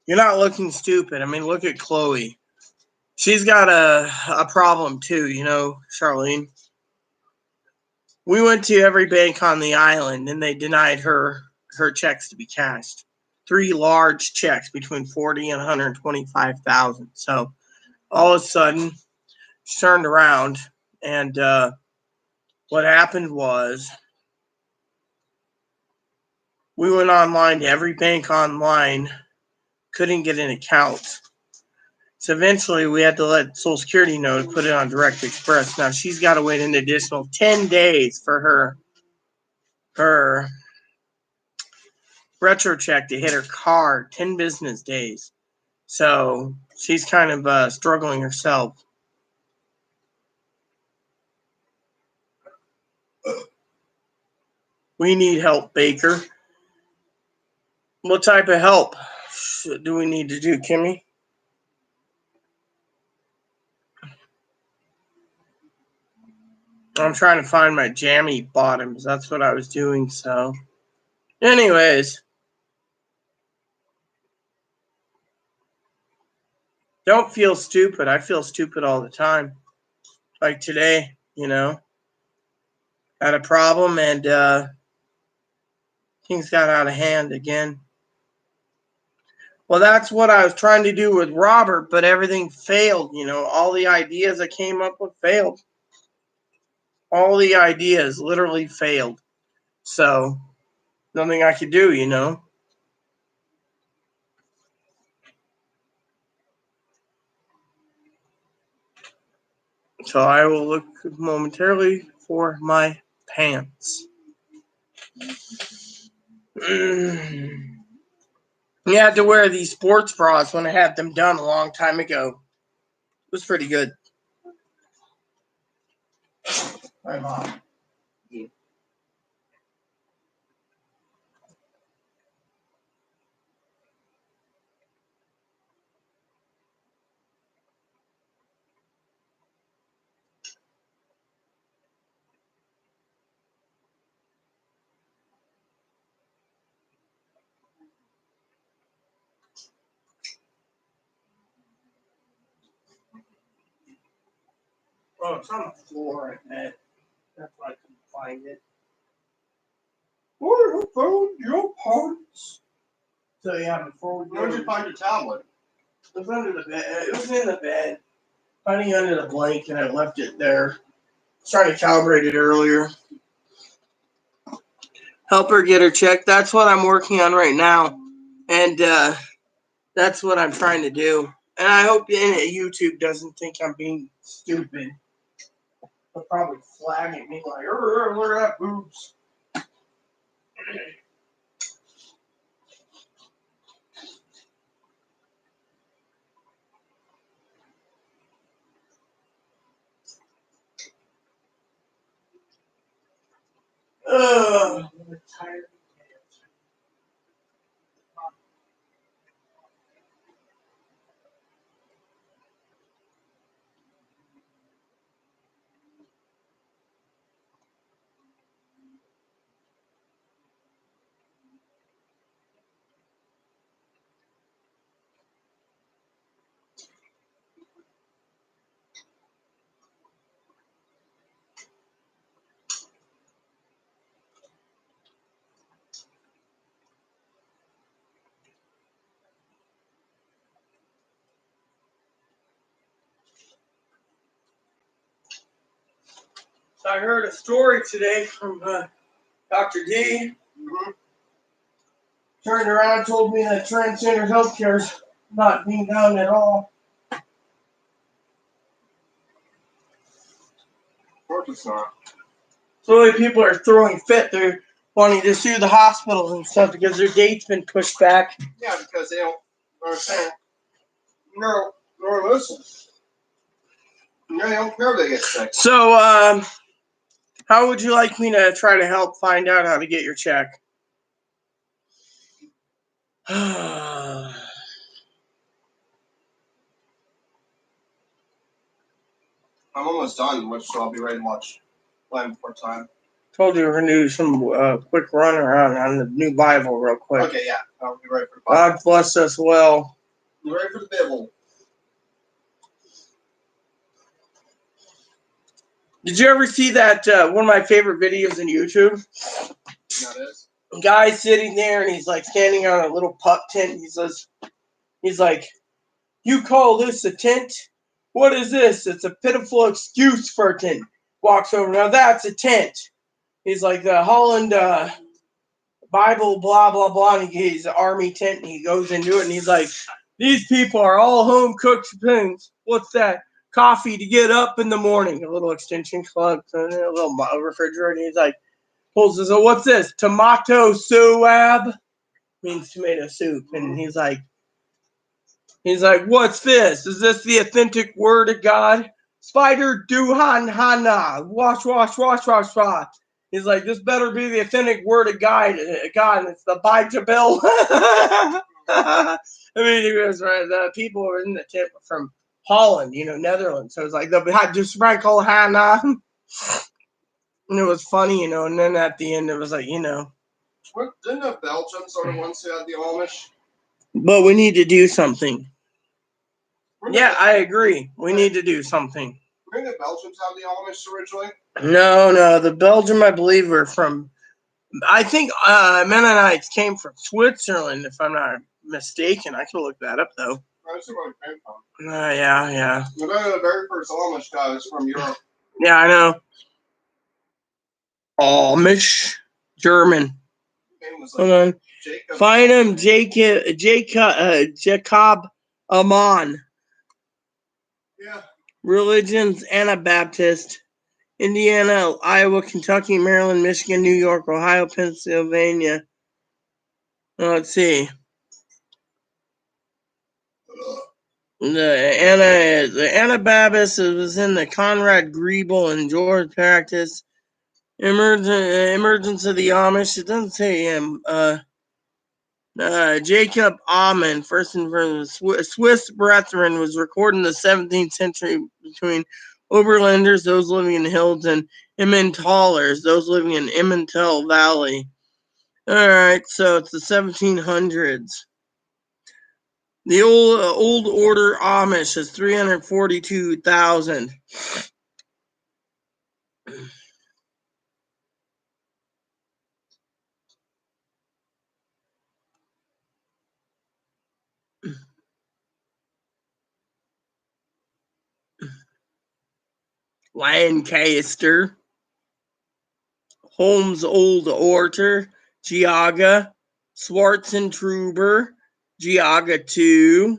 you're not looking stupid. I mean, look at Chloe. She's got a problem too, Charlene. We went to every bank on the island and they denied her checks to be cashed. 3 large checks between 40 and 125,000. So all of a sudden, she turned around and what happened was we went online to every bank online, couldn't get an account. So eventually we had to let Social Security know to put it on Direct Express. Now she's got to wait an additional 10 days for her retro check to hit her card, 10 business days. So she's kind of struggling herself. We need help, Baker. What type of help do we need to do, Kimmy? I'm trying to find my jammy bottoms. That's what I was doing, so. Anyways. Don't feel stupid. I feel stupid all the time. Like today, had a problem and things got out of hand again. Well, that's what I was trying to do with Robert, but everything failed. All the ideas I came up with failed. All the ideas literally failed. So, nothing I could do, So I will look momentarily for my pants. You had to wear these sports bras when I had them done a long time ago. It was pretty good. My mom. Oh, it's on the floor, I bet. That's why I couldn't find it. Where found your parts? So yeah, before we go. Where'd you find your tablet? It was under the bed. It was in the bed. Hiding under the blanket. I left it there. I was trying to calibrate it earlier. Help her get her checked. That's what I'm working on right now. And that's what I'm trying to do. And I hope YouTube doesn't think I'm being stupid. They'll probably flag at me like, look at that boobs. I'm tired. So I heard a story today from Dr. D. Mm-hmm. Turned around and told me that transgender healthcare is not being done at all. Of course it's not. So many people are throwing fit. They're wanting to sue the hospitals and stuff because their date's been pushed back. Yeah, because they don't understand. No, listen. No, they don't care if they get sick. So, how would you like me to try to help find out how to get your check? I'm almost done, which I'll be ready to watch Land Before Time. Told you we're going to do some quick run around on the new Bible real quick. Okay, yeah. I'll be ready for the Bible. God bless us well. You ready for the Bible? Did you ever see that one of my favorite videos on YouTube? That is. A guy sitting there and he's like standing on a little pup tent. He's like, you call this a tent? What is this? It's a pitiful excuse for a tent. Walks over. Now that's a tent. He's like the Holland Bible, blah, blah, blah. And he's an army tent and he goes into it and he's like, these people are all home cooked things. What's that? Coffee to get up in the morning. A little extension club, a little refrigerator. And he's like, pulls this, what's this? Tomato soup? Means tomato soup. And he's like, what's this? Is this the authentic word of God? Spider duhan hana. Wash, wash, wash, wash, wash. He's like, this better be the authentic word of God, and it's the Bible. I mean, he was right. The people were in the tent were from Holland, Netherlands. So it's like the just sprinkle hana. And it was funny, and then at the end it was like, Didn't the Belgians are the ones who had the Amish? But we need to do something. Yeah, I agree. We need to do something. Didn't the Belgians have the Amish originally? No. The Belgium, I believe, are from. I think Mennonites came from Switzerland, if I'm not mistaken. I can look that up though. That's where it came from. Yeah. The very first Amish guy was from Europe. Yeah, I know. Amish, German. Hold on. Jacob. Find him, Jacob Amon. Yeah. Religions: Anabaptist. Indiana, Iowa, Kentucky, Maryland, Michigan, New York, Ohio, Pennsylvania. Let's see. The Anabaptist was in the Conrad Grebel and George practice. Emergence of the Amish. It doesn't say him. Jacob Amon, first and first Swiss Brethren, was recorded in the 17th century between Oberlanders, those living in hills, and Emmentaler, those living in Emmental Valley. All right, so it's the 1700s. The old order Amish is 342,000. Lancaster, Holmes Old Orter, Geauga, Schwarzentruber, Geauga 2.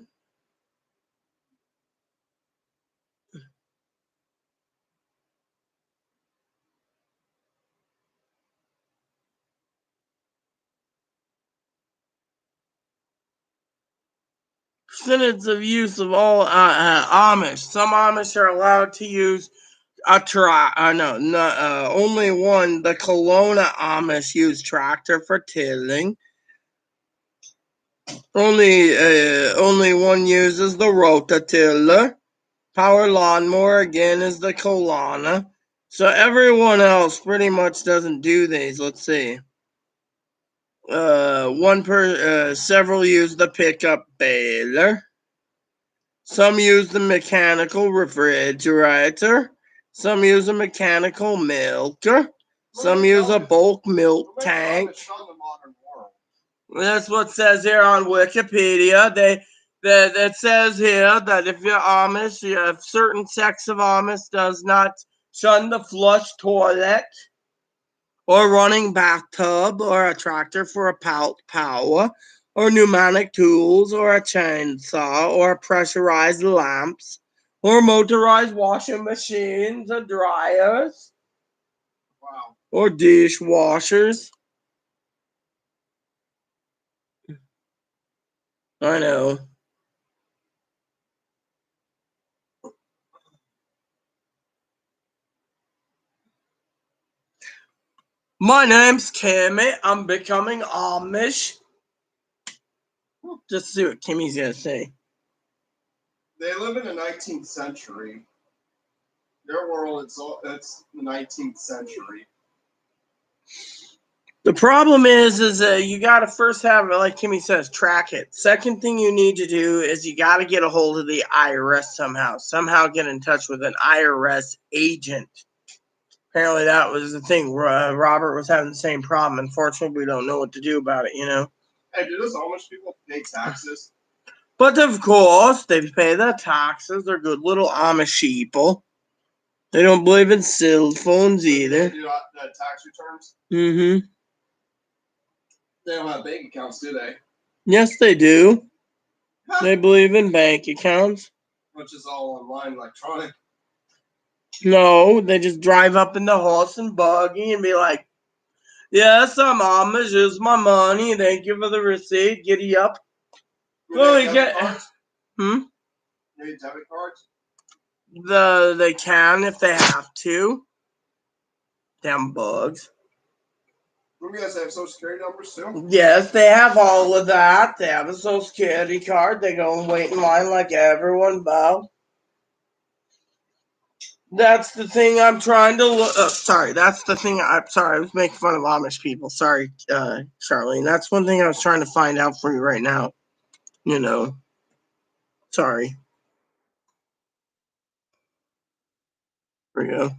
Percentage of use of all Amish. Some Amish are allowed to use only one. The Kelowna Amish use tractor for tilling. Only one uses the rototiller. Power lawnmower again is the Kelowna. So everyone else pretty much doesn't do these. Let's see. Several use the pickup baler. Some use the mechanical refrigerator. Some use a mechanical milker. Some use a bulk milk tank. That's what it says here on Wikipedia. That says here that if you're Amish, a certain sex of Amish does not shun the flush toilet or running bathtub or a tractor for a power or pneumatic tools or a chainsaw or pressurized lamps or motorized washing machines or dryers. Wow. Or dishwashers. I know. My name's Kimmy. I'm becoming Amish. Just see what Kimmy's gonna say. They live in the 19th century. Their world, it's the 19th century. The problem is you got to first have, like Kimmy says, track it. Second thing you need to do is you got to get a hold of the IRS somehow. Somehow get in touch with an IRS agent. Apparently that was the thing. Robert was having the same problem. Unfortunately, we don't know what to do about it, you know. Hey, do those Amish people pay taxes? But of course, they pay their taxes. They're good little Amish people. They don't believe in cell phones either. They do tax returns? Mm-hmm. They don't have bank accounts, do they? Yes, they do. They believe in bank accounts. Which is all online, electronic. No, they just drive up in the horse and buggy and be like, "Yes, I'm Amish. Here's my money. Thank you for the receipt. Giddy up." Well, you get cards? Hmm. You need debit cards? They can if they have to. Damn bugs. You guys have social security numbers too? Yes, they have all of that. They have a social security card. They go and wait in line like everyone, Bob. That's the thing I'm trying to look. Sorry, that's the thing. I'm sorry, I was making fun of Amish people. Sorry, Charlene. That's one thing I was trying to find out for you right now. You know, sorry. Here we go.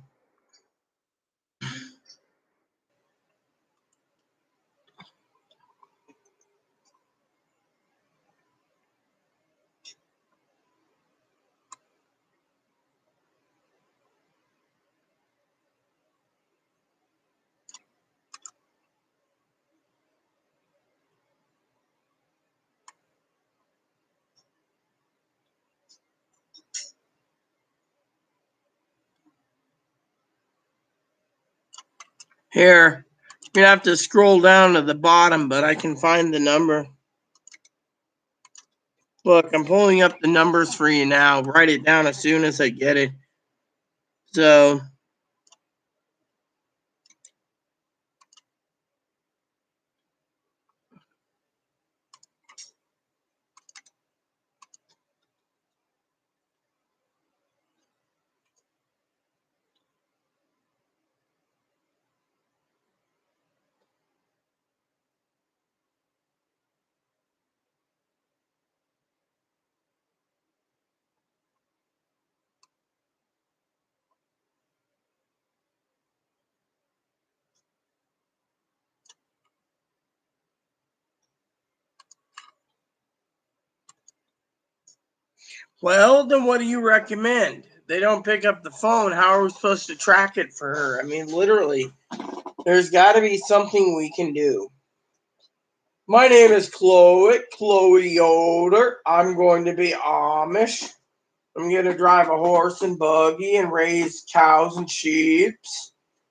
Here, you're gonna have to scroll down to the bottom, but I can find the number. Look, I'm pulling up the numbers for you now. Write it down as soon as I get it. So, Well, then what do you recommend? They don't pick up the phone. How are we supposed to track it for her? I mean, literally, there's got to be something we can do. My name is Chloe Yoder. I'm going to be Amish. I'm going to drive a horse and buggy and raise cows and sheep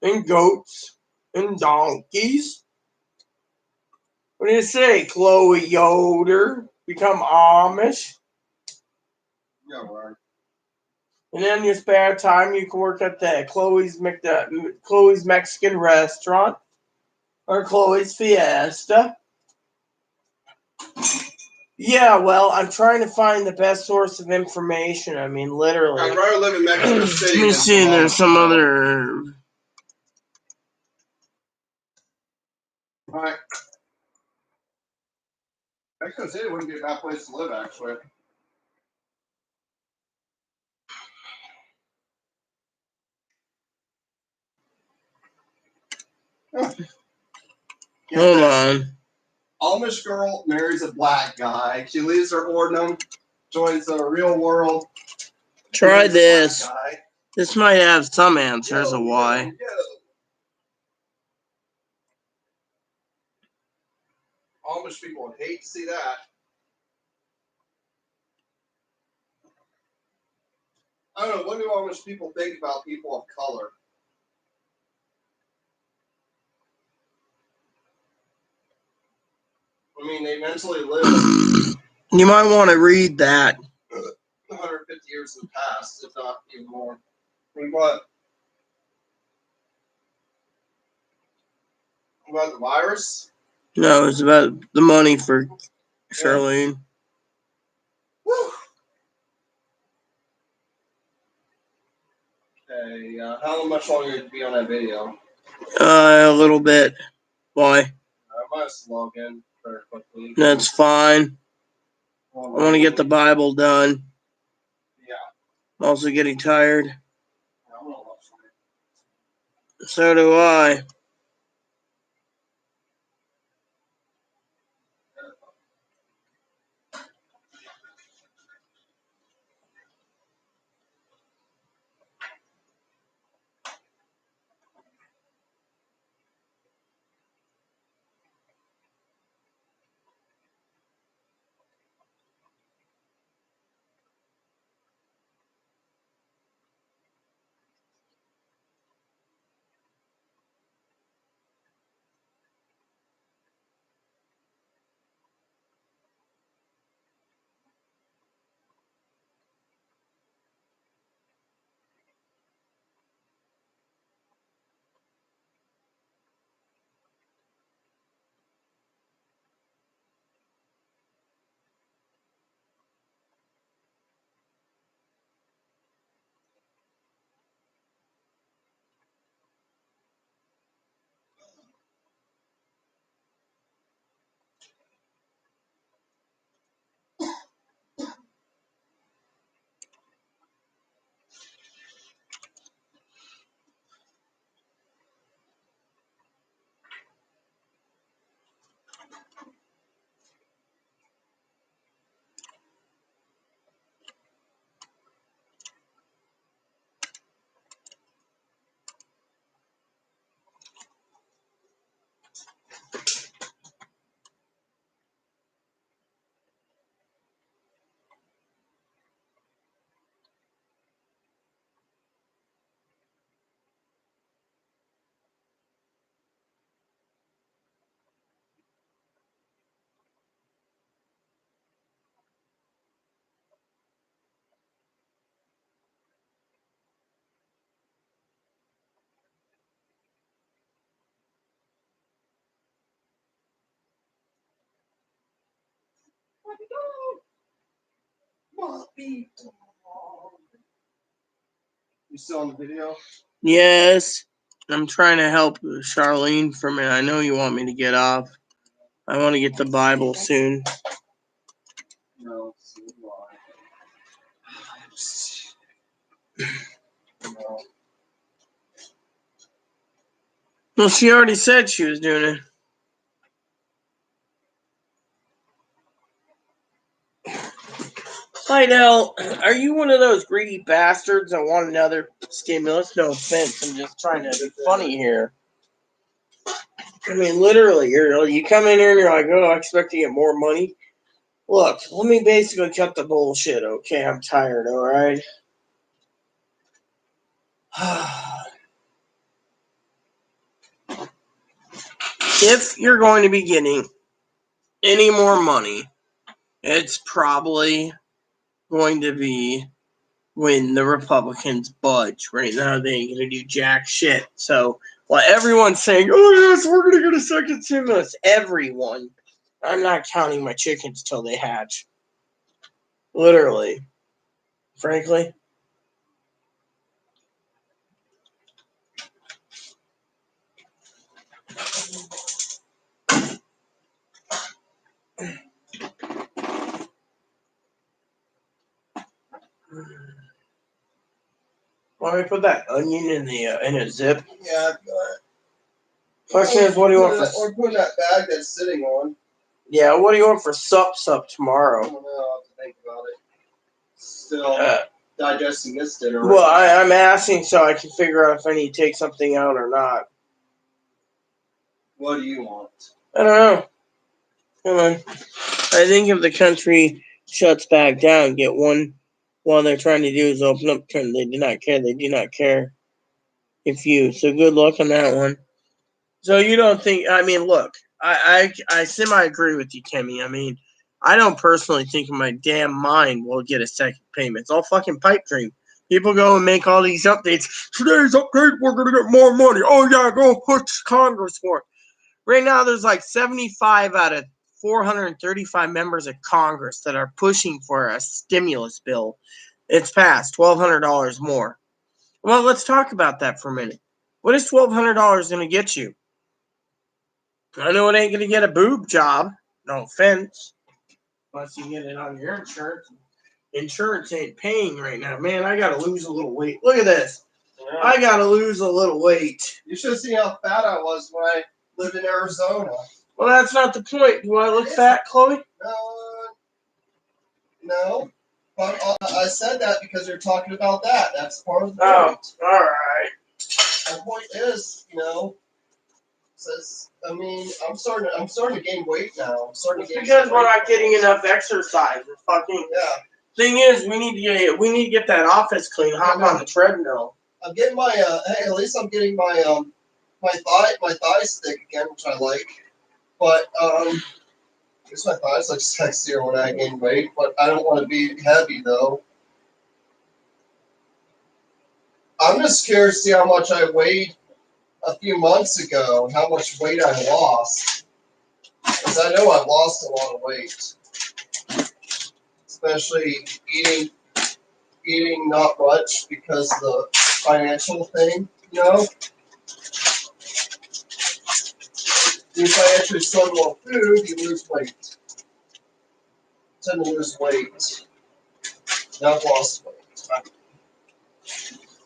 and goats and donkeys. What do you say, Chloe Yoder? Become Amish? Yeah, right. And then in your spare time, you can work at the Chloe's Mexican restaurant or Chloe's Fiesta. Yeah, well, I'm trying to find the best source of information. I mean, literally. I'd rather live in Mexico City. Let me see. There's some other. All right. Mexico City wouldn't be a bad place to live, actually. Hold on. Amish girl marries a black guy. She leaves her ordinum, joins the real world. Try this. This might have some answers of why. Amish people would hate to see that. I don't know. What do Amish people think about people of color? I mean, they mentally live You might want to read that. 150 years in the past, if not even more. I mean, what? About the virus? No, it's about the money for Charlene. Woo! Okay, how much longer did it be on that video? A little bit. Why? I might have to log in very quickly. That's fine. I want to get the Bible done. Yeah. I'm also getting tired. I'm gonna watch it. So do I. You still on the video? Yes. I'm trying to help Charlene from it. I know you want me to get off. I want to get the Bible soon. No. So do I. No. Well, she already said she was doing it. Lydell, are you one of those greedy bastards that want another stimulus? No offense, I'm just trying to be funny here. I mean, literally, you come in here and you're like, oh, I expect to get more money. Look, let me basically cut the bullshit, okay? I'm tired, alright? If you're going to be getting any more money, it's probably going to be when the Republicans budge. Right now, they ain't going to do jack shit. So, while everyone's saying, oh, yes, we're going to get a second stimulus, everyone, I'm not counting my chickens till they hatch. Literally. Frankly. Want me to put that onion in a zip? Yeah, I've got it. Question is, what do you want for? Or put in that bag that's sitting on. Yeah, what do you want for sup I tomorrow? don't know. I'll have to think about it. Still digesting this dinner. Well, I'm asking so I can figure out if I need to take something out or not. What do you want? I don't know. Come on. I think if the country shuts back down, get one, what they're trying to do is open up. They do not care. They do not care if you. So good luck on that one. So you don't think? I mean, look, I semi agree with you, Kimmy. I mean, I don't personally think in my damn mind we'll get a second payment. It's all fucking pipe dream. People go and make all these updates. Today's update, we're gonna get more money. Oh yeah, go push Congress for it. Right now, there's like 75 out of 435 members of Congress that are pushing for a stimulus bill. It's passed, $1,200 more. Well, let's talk about that for a minute. What is $1,200 going to get you? I know it ain't going to get a boob job. No offense. Unless you get it on your insurance. Insurance ain't paying right now. Man, I got to lose a little weight. Look at this. Yeah. I got to lose a little weight. You should see how fat I was when I lived in Arizona. Well, that's not the point. Do I look fat, Chloe? No. But I said that because you're talking about that. That's part of the point. Oh, all right. The point is, I'm starting to gain weight now. Because we're not getting enough exercise. Fucking Thing is, we need to get that office clean. Hop on the treadmill. I'm getting my at least I'm getting my my thighs thick again, which I like. But I guess my thighs look sexier when I gain weight. But I don't want to be heavy though. I'm just curious to see how much I weighed a few months ago, how much weight I lost. Because I know I've lost a lot of weight. Especially eating not much because of the financial thing, If I actually struggle on food, you lose weight. Tend to lose weight. Now I've lost weight.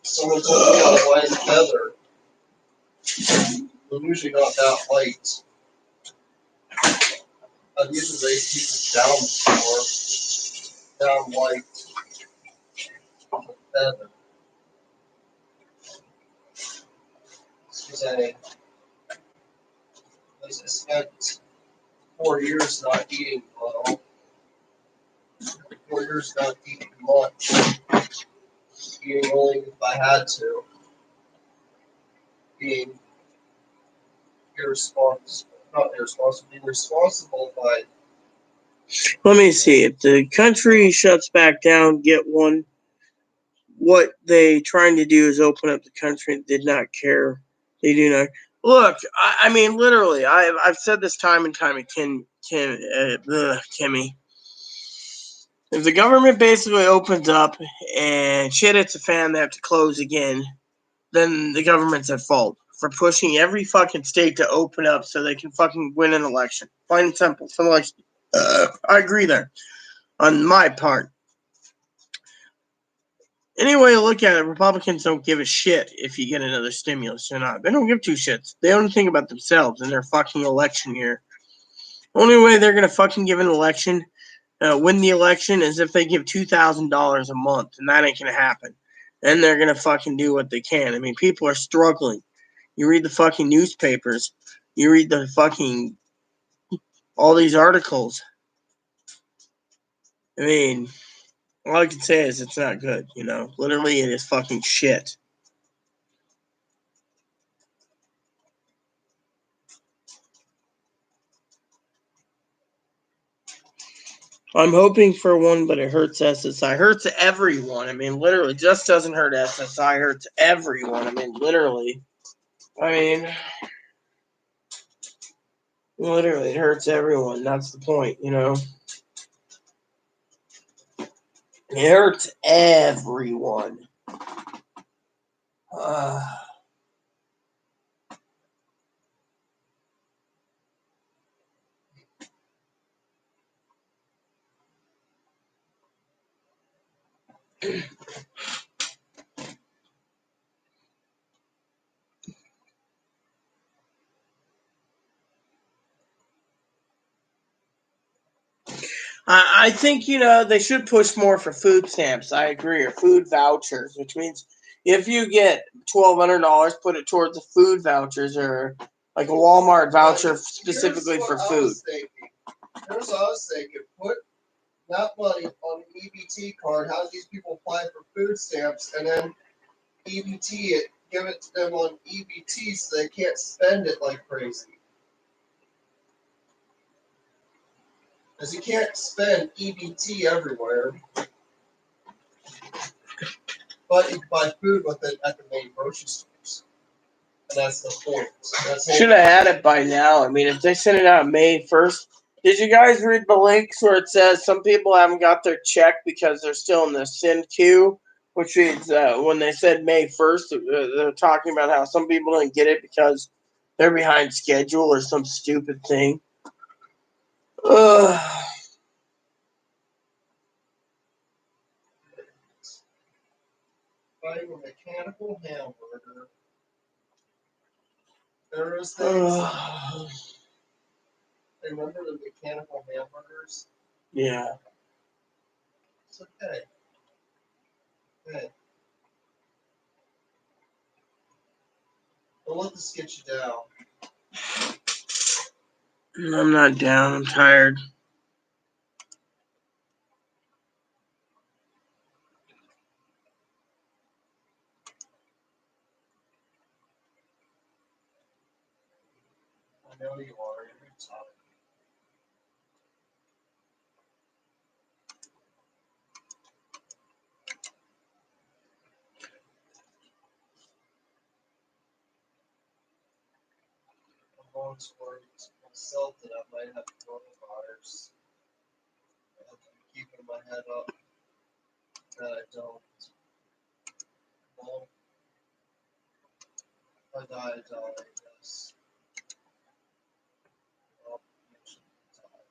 Someone told me I was light as a feather. I'm usually not that light. I've usually raised people down light. Feather. Because I spent 4 years not eating well. 4 years not eating much. Eating only if I had to. Being being responsible by. Let me see. If the country shuts back down, get one. What they trying to do is open up the country. Did not care. They do not. Look, I mean, literally, I've said this time and time again, Kimmy. If the government basically opens up and shit hits a fan, they have to close again, then the government's at fault for pushing every fucking state to open up so they can fucking win an election. Plain and simple. So like, I agree there on my part. Anyway, look at it. Republicans don't give a shit if you get another stimulus or not. They don't give two shits. They only think about themselves in their fucking election year. Only way they're going to fucking give an election win the election as if they give $2,000 a month, and that ain't gonna happen. Then they're gonna fucking do what they can. I mean, people are struggling. You read the fucking newspapers. You read the fucking all these articles. I mean, all I can say is it's not good, you know. Literally, it is fucking shit. I'm hoping for one, but it hurts SSI. Hurts everyone. I mean, literally, just doesn't hurt SSI. Hurts everyone. I mean, literally. Literally, it hurts everyone. That's the point, you know. It hurts everyone. I think, you know, they should push more for food stamps. I agree. Or food vouchers, which means if you get $1,200, put it towards the food vouchers or like a Walmart voucher specifically for food. Here's what I was thinking. Put that money on an EBT card. How do these people apply for food stamps? And then EBT it, give it to them on EBT so they can't spend it like crazy. Because you can't spend EBT everywhere. But you can buy food with it at the main grocery stores. And that's the point. Should have had it by now. I mean, if they sent it out May 1st, did you guys read the links where it says some people haven't got their check because they're still in the send queue? Which means when they said May 1st, they're talking about how some people didn't get it because they're behind schedule or some stupid thing. Ugh. Buying a mechanical hamburger. There was things. Remember the mechanical hamburgers? Yeah. It's okay. Hey. Don't let this get you down. I'm not down. I'm tired. I know you are. You're tired. I'm going to worry myself that I might have coronavirus. I have to be keeping my head up that I don't. Well, if I die, I die, I guess. Well, I should die.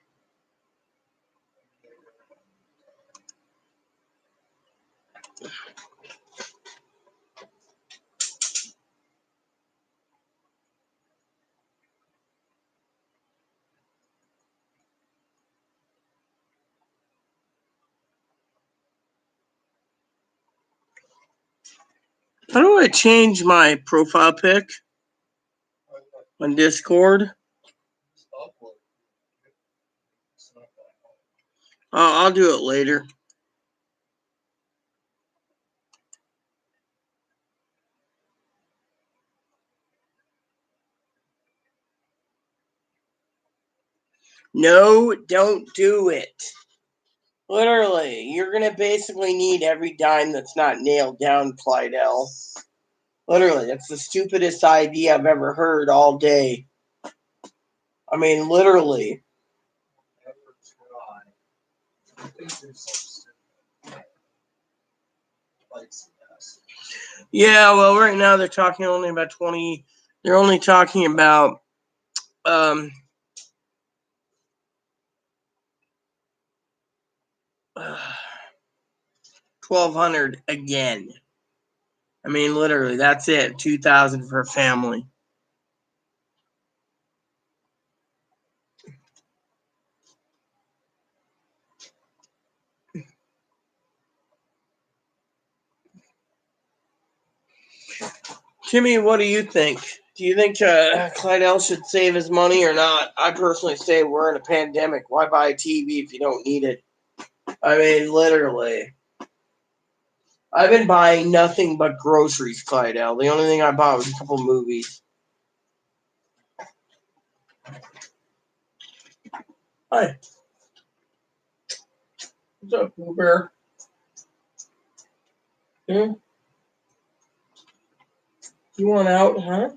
How do I change my profile pic on Discord? I'll do it later. No, don't do it. Literally, you're going to basically need every dime that's not nailed down, Clydell. Literally, that's the stupidest idea I've ever heard all day. I mean, literally. Yeah, well, right now they're talking only about 20. They're only talking about 1,200 again. I mean, literally, that's it. 2,000 for a family. Kimmy, what do you think? Do you think Clydell should save his money or not? I personally say we're in a pandemic. Why buy a TV if you don't need it? I mean, literally. I've been buying nothing but groceries, Clydell. The only thing I bought was a couple movies. Hi. What's up, Pooh Bear? Hmm? You want out, huh?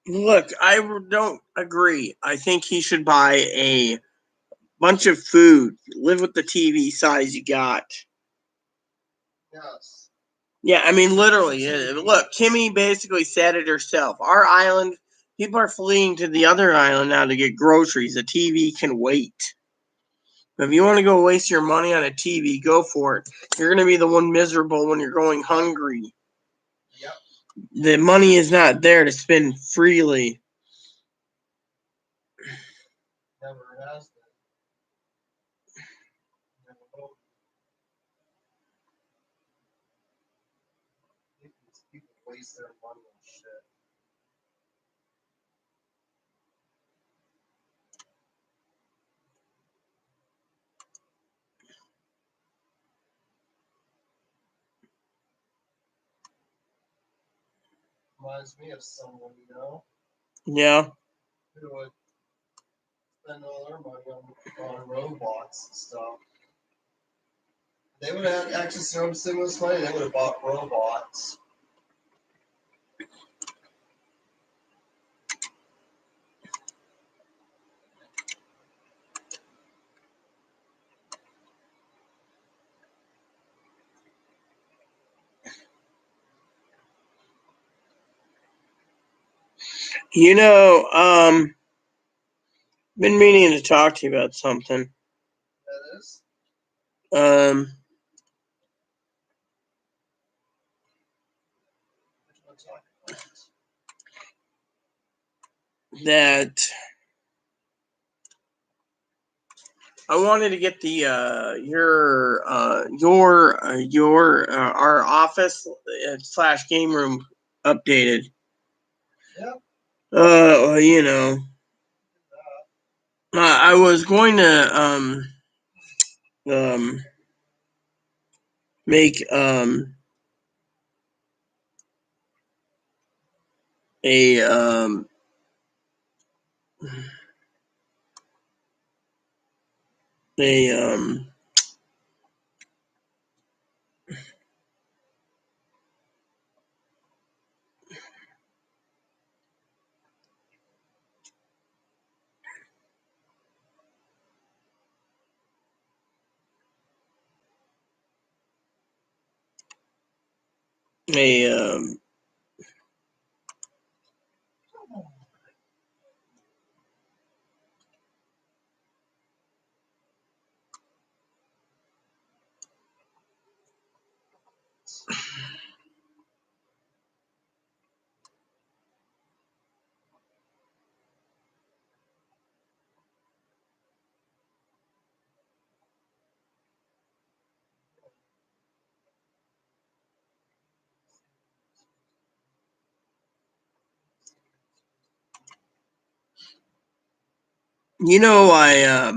Look, I don't agree. I think he should buy a bunch of food. Live with the TV size you got. Yes. Yeah, I mean, literally. Look, Kimmy basically said it herself. Our island, people are fleeing to the other island now to get groceries. The TV can wait. If you want to go waste your money on a TV, go for it. You're going to be the one miserable when you're going hungry. Yep. The money is not there to spend freely. Never has been. Never will be. These people waste their money on shit. reminds me of someone, you know, Yeah. who would spend all their money on robots and stuff. They would have had access to their own stimulus money, they would have bought robots. You know, been meaning to talk to you about something. That is. Um, Which one's talking about? that I wanted to get the our office / game room updated. Yeah. You know, I was going to make a a a you know, I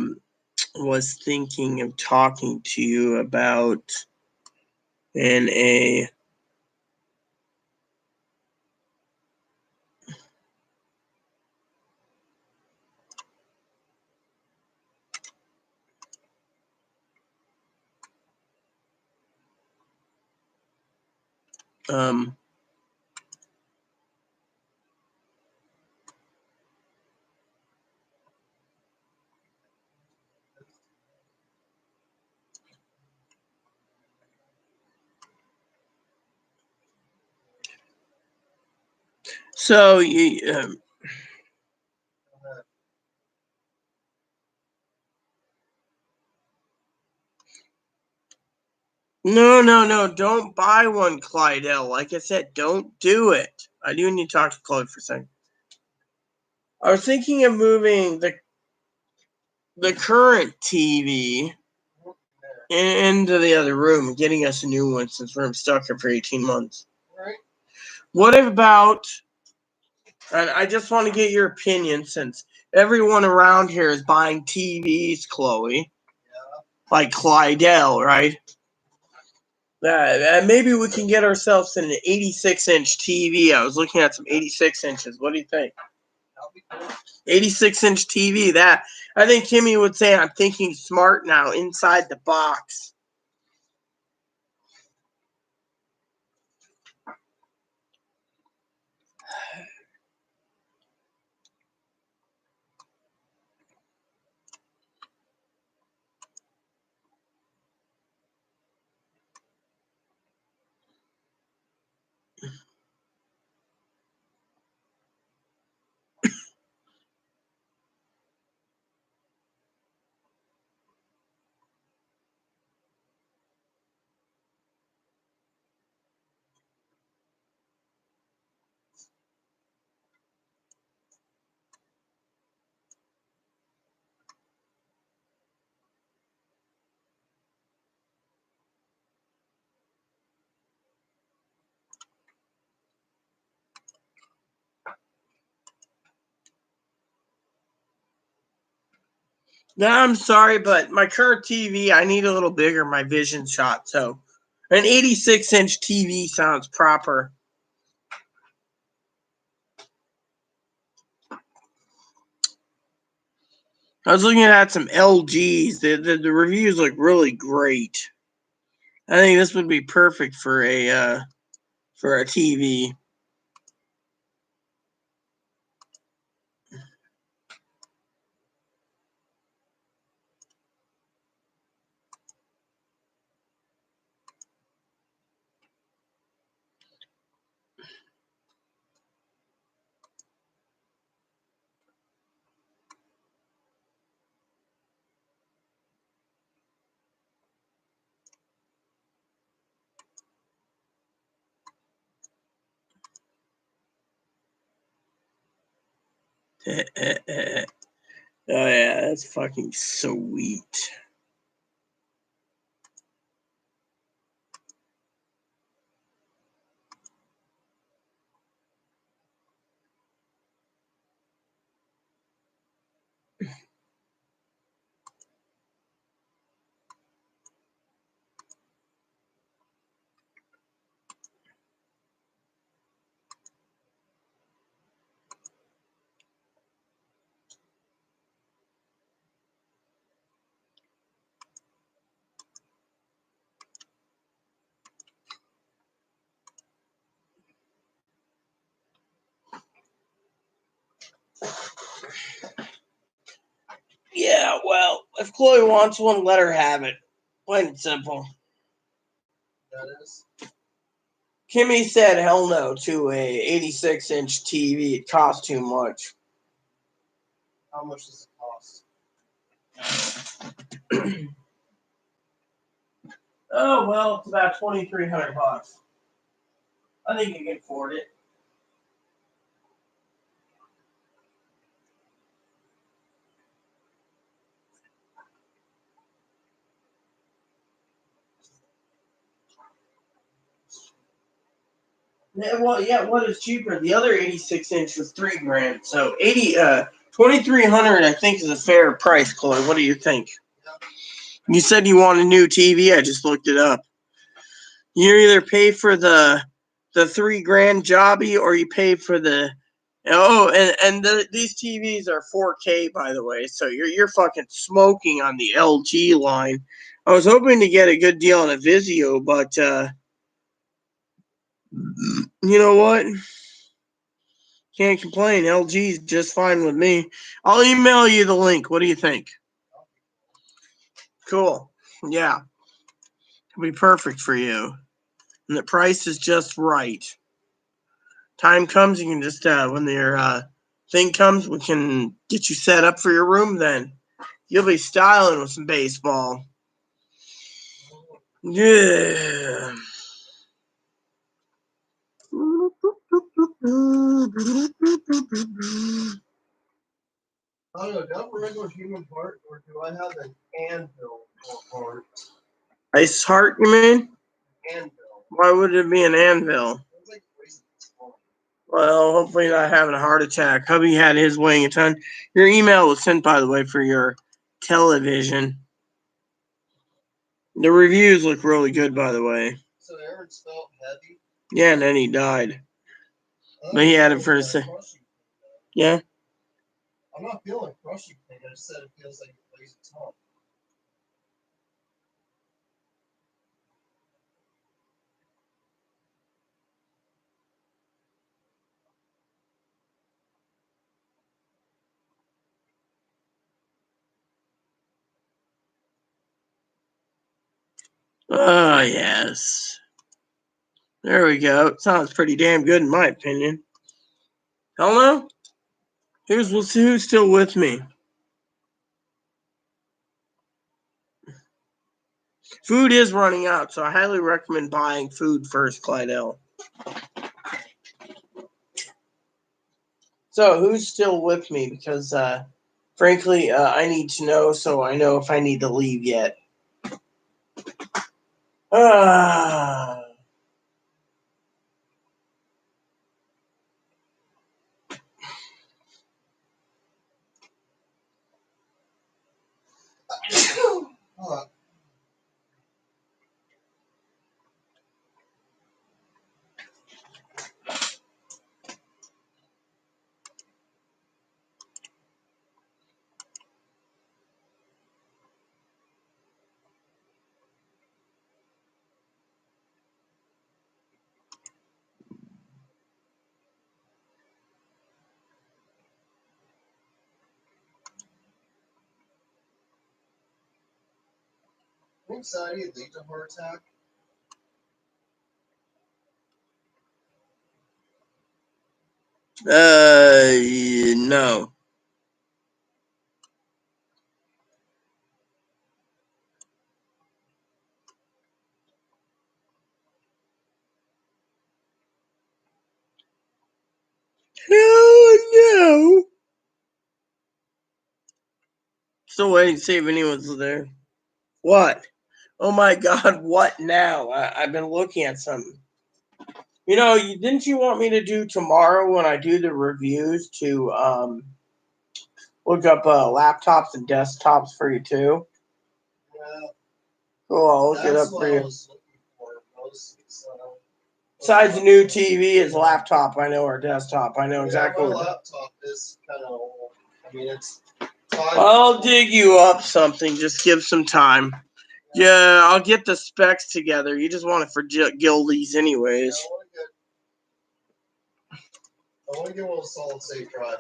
was thinking of talking to you about in a um so you no, don't buy one, Clydell. Like I said, don't do it. I do need to talk to Claude for a second. I was thinking of moving the current TV into the other room, getting us a new one since we're stuck here for 18 months. Right. What about, and I just want to get your opinion since everyone around here is buying TVs, Chloe. Yeah. Like Clydell, right? Maybe we can get ourselves an 86-inch TV. I was looking at some 86 inches. What do you think? 86-inch TV. That I think Kimmy would say I'm thinking smart now inside the box. Now, I'm sorry, but my current TV, I need a little bigger, my vision shot. So an 86-inch TV sounds proper. I was looking at some LGs. The reviews look really great. I think this would be perfect for a TV. Oh yeah, that's fucking sweet. Yeah, well, if Chloe wants one, let her have it. Plain and simple. That is. Kimmy said hell no to a 86-inch TV. It costs too much. How much does it cost? Oh well, it's about $2,300. I think you can afford it. Yeah, well, yeah, what is cheaper? The other 86-inch was $3,000. So 2,300 I think is a fair price, Chloe. What do you think? You said you want a new TV. I just looked it up. You either pay for the $3,000 jobby or you pay for the these TVs are 4K, by the way, so you're fucking smoking on the LG line. I was hoping to get a good deal on a Vizio, but you know what? Can't complain. LG's just fine with me. I'll email you the link. What do you think? Cool. Yeah. It'll be perfect for you. And the price is just right. Time comes, you can just, when your thing comes, we can get you set up for your room then. You'll be styling with some baseball. Yeah. I don't know. Do I have a regular human heart, or do I have an anvil heart? Ice heart, you mean? Anvil. Why would it be an anvil? It's like crazy. Well, hopefully not having a heart attack. Hubby had his weighing a ton. Your email was sent, by the way, for your television. The reviews look really good, by the way. So Aaron's felt heavy. Yeah, and then he died. But he had it for a second. Yeah. I'm not feeling crushing pain. I just said it feels like it weighs a ton. Oh, yes. There we go. Sounds pretty damn good in my opinion. Hello? Who's still with me? Food is running out, so I highly recommend buying food first, Clydell. So who's still with me? Because frankly, I need to know so I know if I need to leave yet. Ah. Anxiety lead to heart attack? No. Hell no. Still waiting to see if anyone's there. What? Oh my God, what now? I've been looking at something. You know, didn't you want me to do tomorrow when I do the reviews to look up laptops and desktops for you too? Yeah. Cool, I'll look it up That's for what I you. was looking for mostly. So, Besides the new TV is laptop, I know, or desktop. I know exactly my what. laptop is kind of old. I mean, it's I'll dig you up something. Just give some time. Yeah, I'll get the specs together. You just want it for Gildies anyways. I want to get one with solid state drive.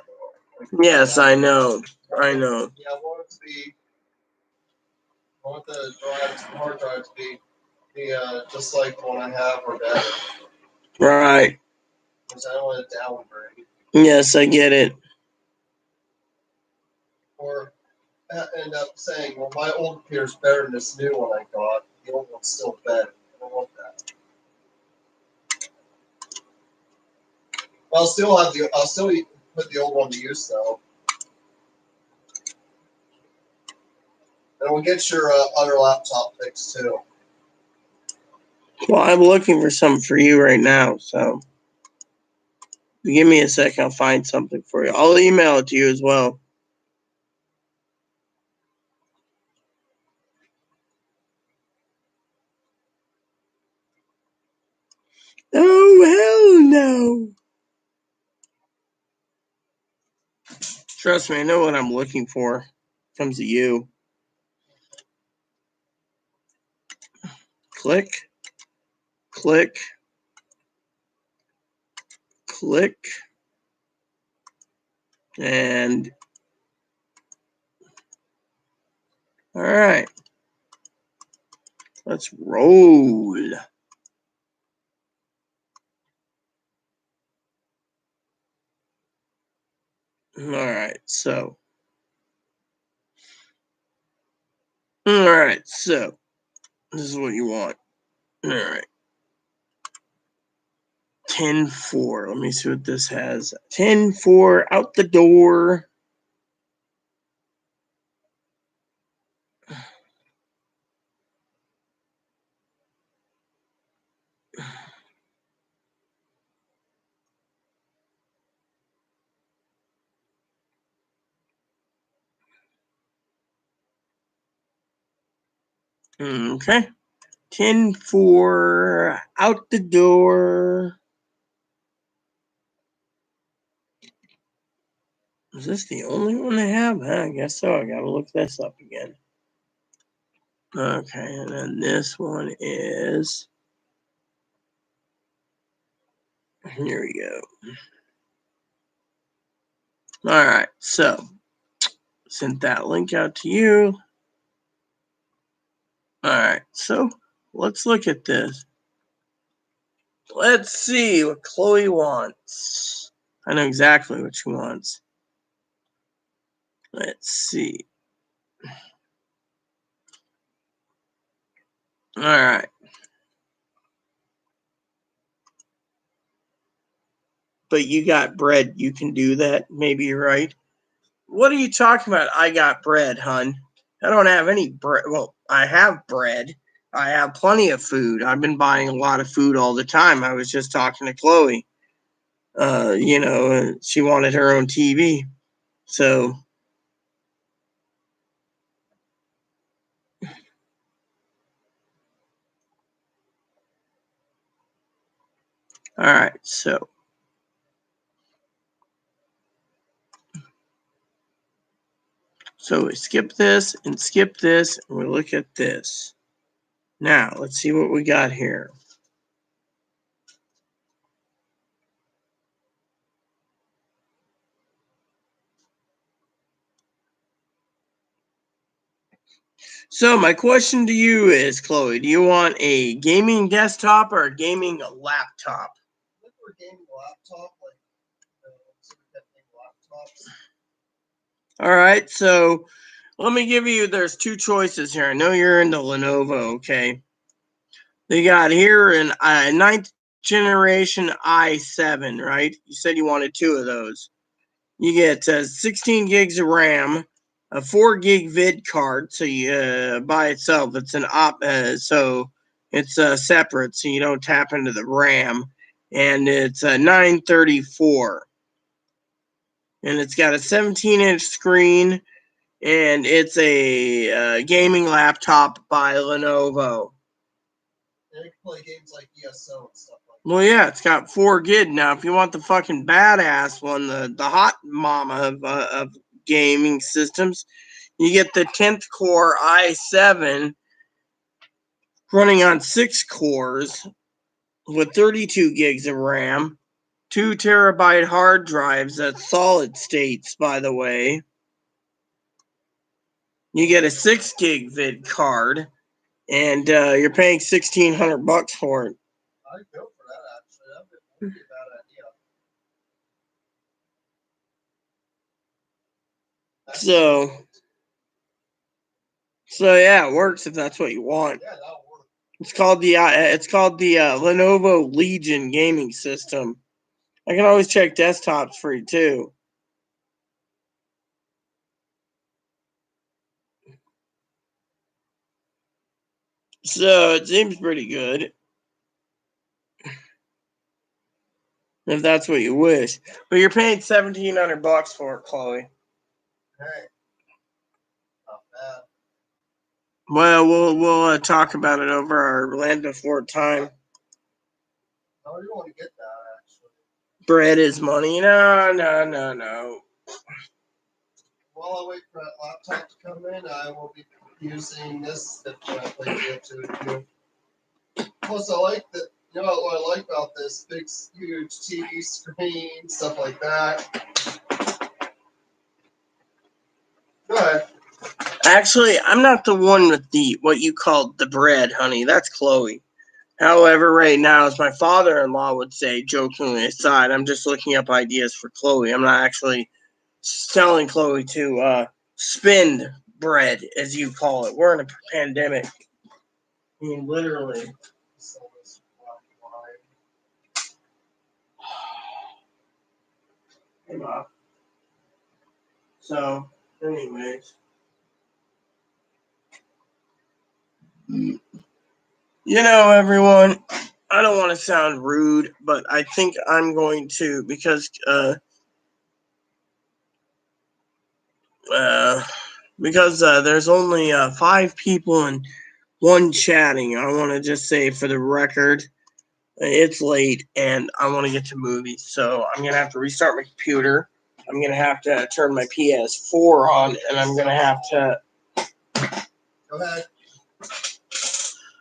Yes, I know. I know. Yeah, I want it to be. I want the hard drive to be just like the one I have or better. Right. Because I don't want to downgrade. Yes, I get it. Or end up saying, well, my old computer's better than this new one I got. The old one's still better. I don't want that. I'll still put the old one to use though. And we'll get your other laptop fixed too. Well, I'm looking for something for you right now, so give me a second. I'll find something for you. I'll email it to you as well. Oh, hell no. Trust me, I know what I'm looking for. It comes to you. Click, click, click, and all right. Let's roll. All right, so. All right, so this is what you want. All right. 10-4. Let me see what this has. 10-4 out the door. Okay. 10-4 out the door. Is this the only one they have? I guess so. I gotta look this up again. Okay, and then this one is. Here we go. All right, so sent that link out to you. All right, so let's look at this. Let's see what Chloe wants. I know exactly what she wants. Let's see. All right. But you got bread. You can do that. Maybe you're right. What are you talking about? I got bread, hun. I don't have any bread. Well, I have bread. I have plenty of food. I've been buying a lot of food all the time. I was just talking to Chloe. She wanted her own TV. So, all right. So we skip this and skip this, and we look at this. Now, let's see what we got here. So my question to you is, Chloe, do you want a gaming desktop or a gaming laptop? Look for a gaming laptop, like laptops. All right, so let me give you, there's two choices here. I know you're into Lenovo, okay? They got here an ninth generation i7, right? You said you wanted two of those. You get 16 gigs of RAM, a 4 gig vid card. So you by itself, it's an so it's separate, so you don't tap into the RAM, and it's a 934, and it's got a 17-inch screen, and it's a gaming laptop by Lenovo. And it can play games like ESO and stuff like that. Well, yeah, it's got 4 gig. Now, if you want the fucking badass one, the hot mama of gaming systems, you get the 10th core i7 running on 6 cores with 32 gigs of RAM, 2 terabyte hard drives, that's solid states, by the way. You get a 6 gig vid card, and you're paying $1,600 for it. I'd go for that, actually. That wouldn't be a bad idea. So yeah, it works if that's what you want. Yeah, that'll work. It's called the Lenovo Legion gaming system. I can always check desktops for you too. So it seems pretty good, if that's what you wish. But you're paying $1,700 for it, Chloe. Hey, not bad. Well, we'll talk about it over our Orlando Fort time. No, you want to get that, actually. Bread is money. No. While I wait for that laptop to come in, I will be using this that I played with. Plus, I like that. You know what I like about this big, huge TV screen, stuff like that. Go ahead. Actually, I'm not the one with the what you call the bread, honey. That's Chloe. However, right now, as my father-in-law would say, jokingly aside, I'm just looking up ideas for Chloe. I'm not actually telling Chloe to spend bread, as you call it. We're in a pandemic. I mean, literally. So, anyways. You know, everyone, I don't want to sound rude, but I think I'm going to, because there's only 5 people and 1 chatting. I want to just say, for the record, it's late and I want to get to movies. So I'm going to have to restart my computer. I'm going to have to turn my PS4 on, and I'm going to have to... Go ahead.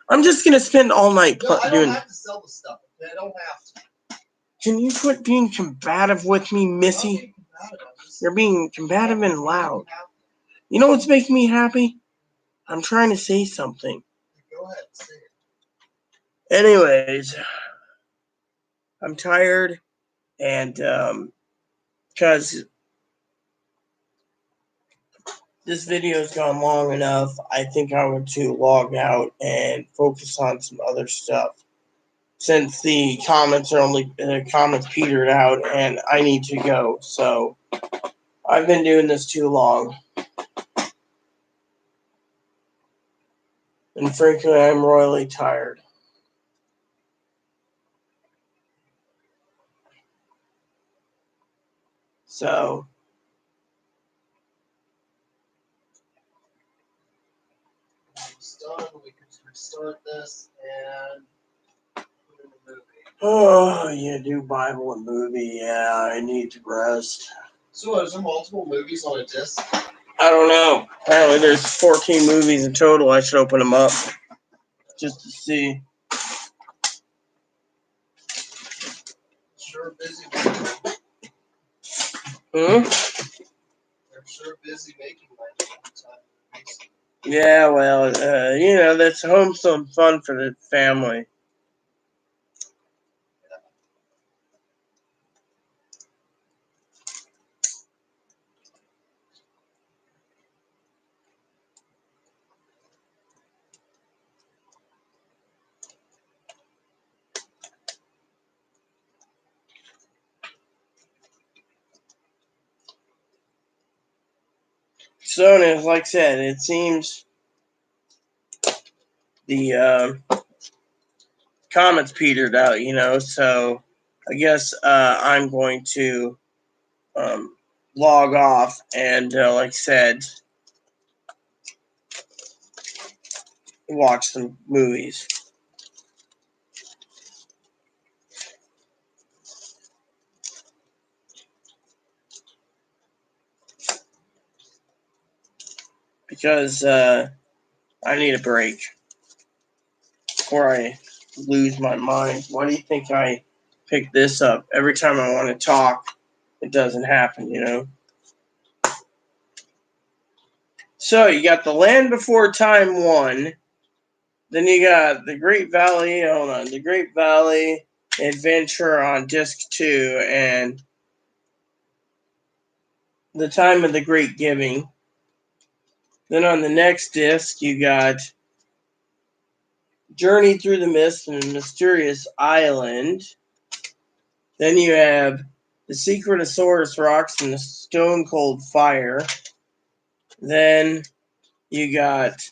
I'm just going to spend all night I doing... don't have to sell the stuff. Okay? I don't have to. Can you quit being combative with me, Missy? You're being combative and loud. You know what's making me happy? I'm trying to say something. Go ahead, say it. Anyways, I'm tired, and because this video's gone long enough, I think I want to log out and focus on some other stuff. Since the comments petered out, and I need to go. So I've been doing this too long. And frankly, I'm royally tired. So It's done. We can restart this and put in the movie. oh, you do Bible and movie. Yeah, I need to rest. So, is there multiple movies on a disc? I don't know. Apparently, there's 14 movies in total. I should open them up just to see. Sure busy. Hmm? They're sure busy making movies. Yeah, well, that's home some fun for the family. So, like I said, it seems the comments petered out, so I guess I'm going to log off and, like I said, watch some movies. Because I need a break before I lose my mind. Why do you think I pick this up? Every time I want to talk, it doesn't happen. So you got The Land Before Time 1. Then you got The Great Valley. Hold on. The Great Valley Adventure on disc 2 and The Time of the Great Giving. Then on the next disc, you got Journey Through the Mist and a Mysterious Island. Then you have The Secret of Saurus Rocks and the Stone Cold Fire. Then you got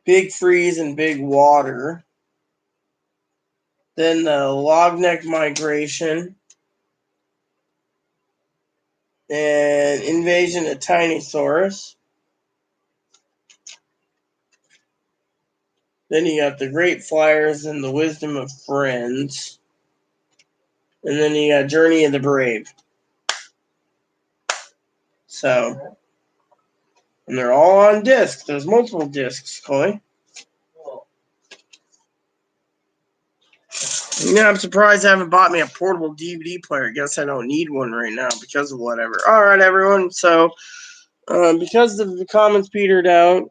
Big Freeze and Big Water. Then the Logneck Migration. And Invasion of Tinosaurus. Then you got The Great Flyers and The Wisdom of Friends. And then you got Journey of the Brave. So, and they're all on disc. There's multiple discs, Chloe. I'm surprised I haven't bought me a portable DVD player. Guess I don't need one right now because of whatever. All right, everyone. So, because the comments petered out,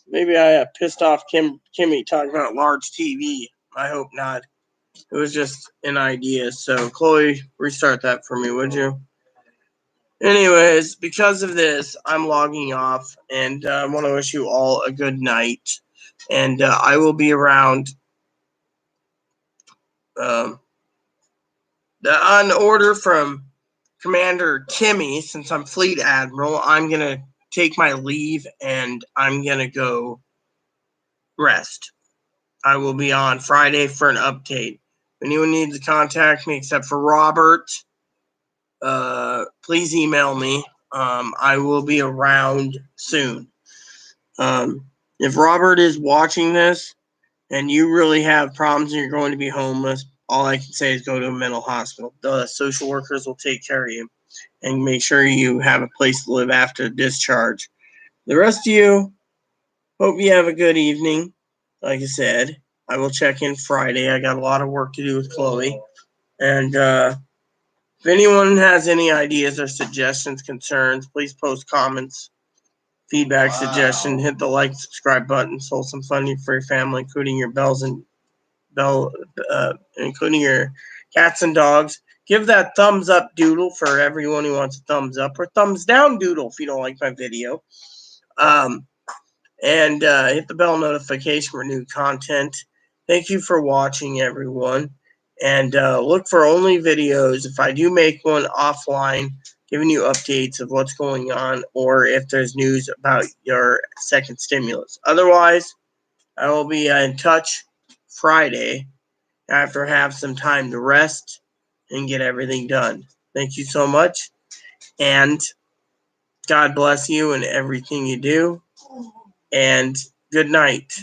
maybe I pissed off Kimmy talking about large TV. I hope not. It was just an idea. So, Chloe, restart that for me, would you? Anyways, because of this, I'm logging off, and I want to wish you all a good night. And I will be around on order from Commander Kimmy, since I'm Fleet Admiral. I'm going to take my leave, and I'm going to go rest. I will be on Friday for an update. If anyone needs to contact me except for Robert, please email me. I will be around soon. If Robert is watching this and you really have problems and you're going to be homeless, all I can say is go to a mental hospital. The social workers will take care of you and make sure you have a place to live after discharge. The rest of you, hope you have a good evening. Like I said, I will check in Friday. I got a lot of work to do with Chloe. And if anyone has any ideas or suggestions, concerns, please post comments, feedback, suggestion, hit the like, subscribe button, hold some funding for your family, including your including your cats and dogs. Give that thumbs up doodle for everyone who wants a thumbs up, or thumbs down doodle if you don't like my video. And hit the bell notification for new content. Thank you for watching, everyone. And look for only videos, if I do make one offline, giving you updates of what's going on or if there's news about your second stimulus. Otherwise, I will be in touch Friday after I have some time to rest and get everything done. Thank you so much, and God bless you in everything you do, and good night.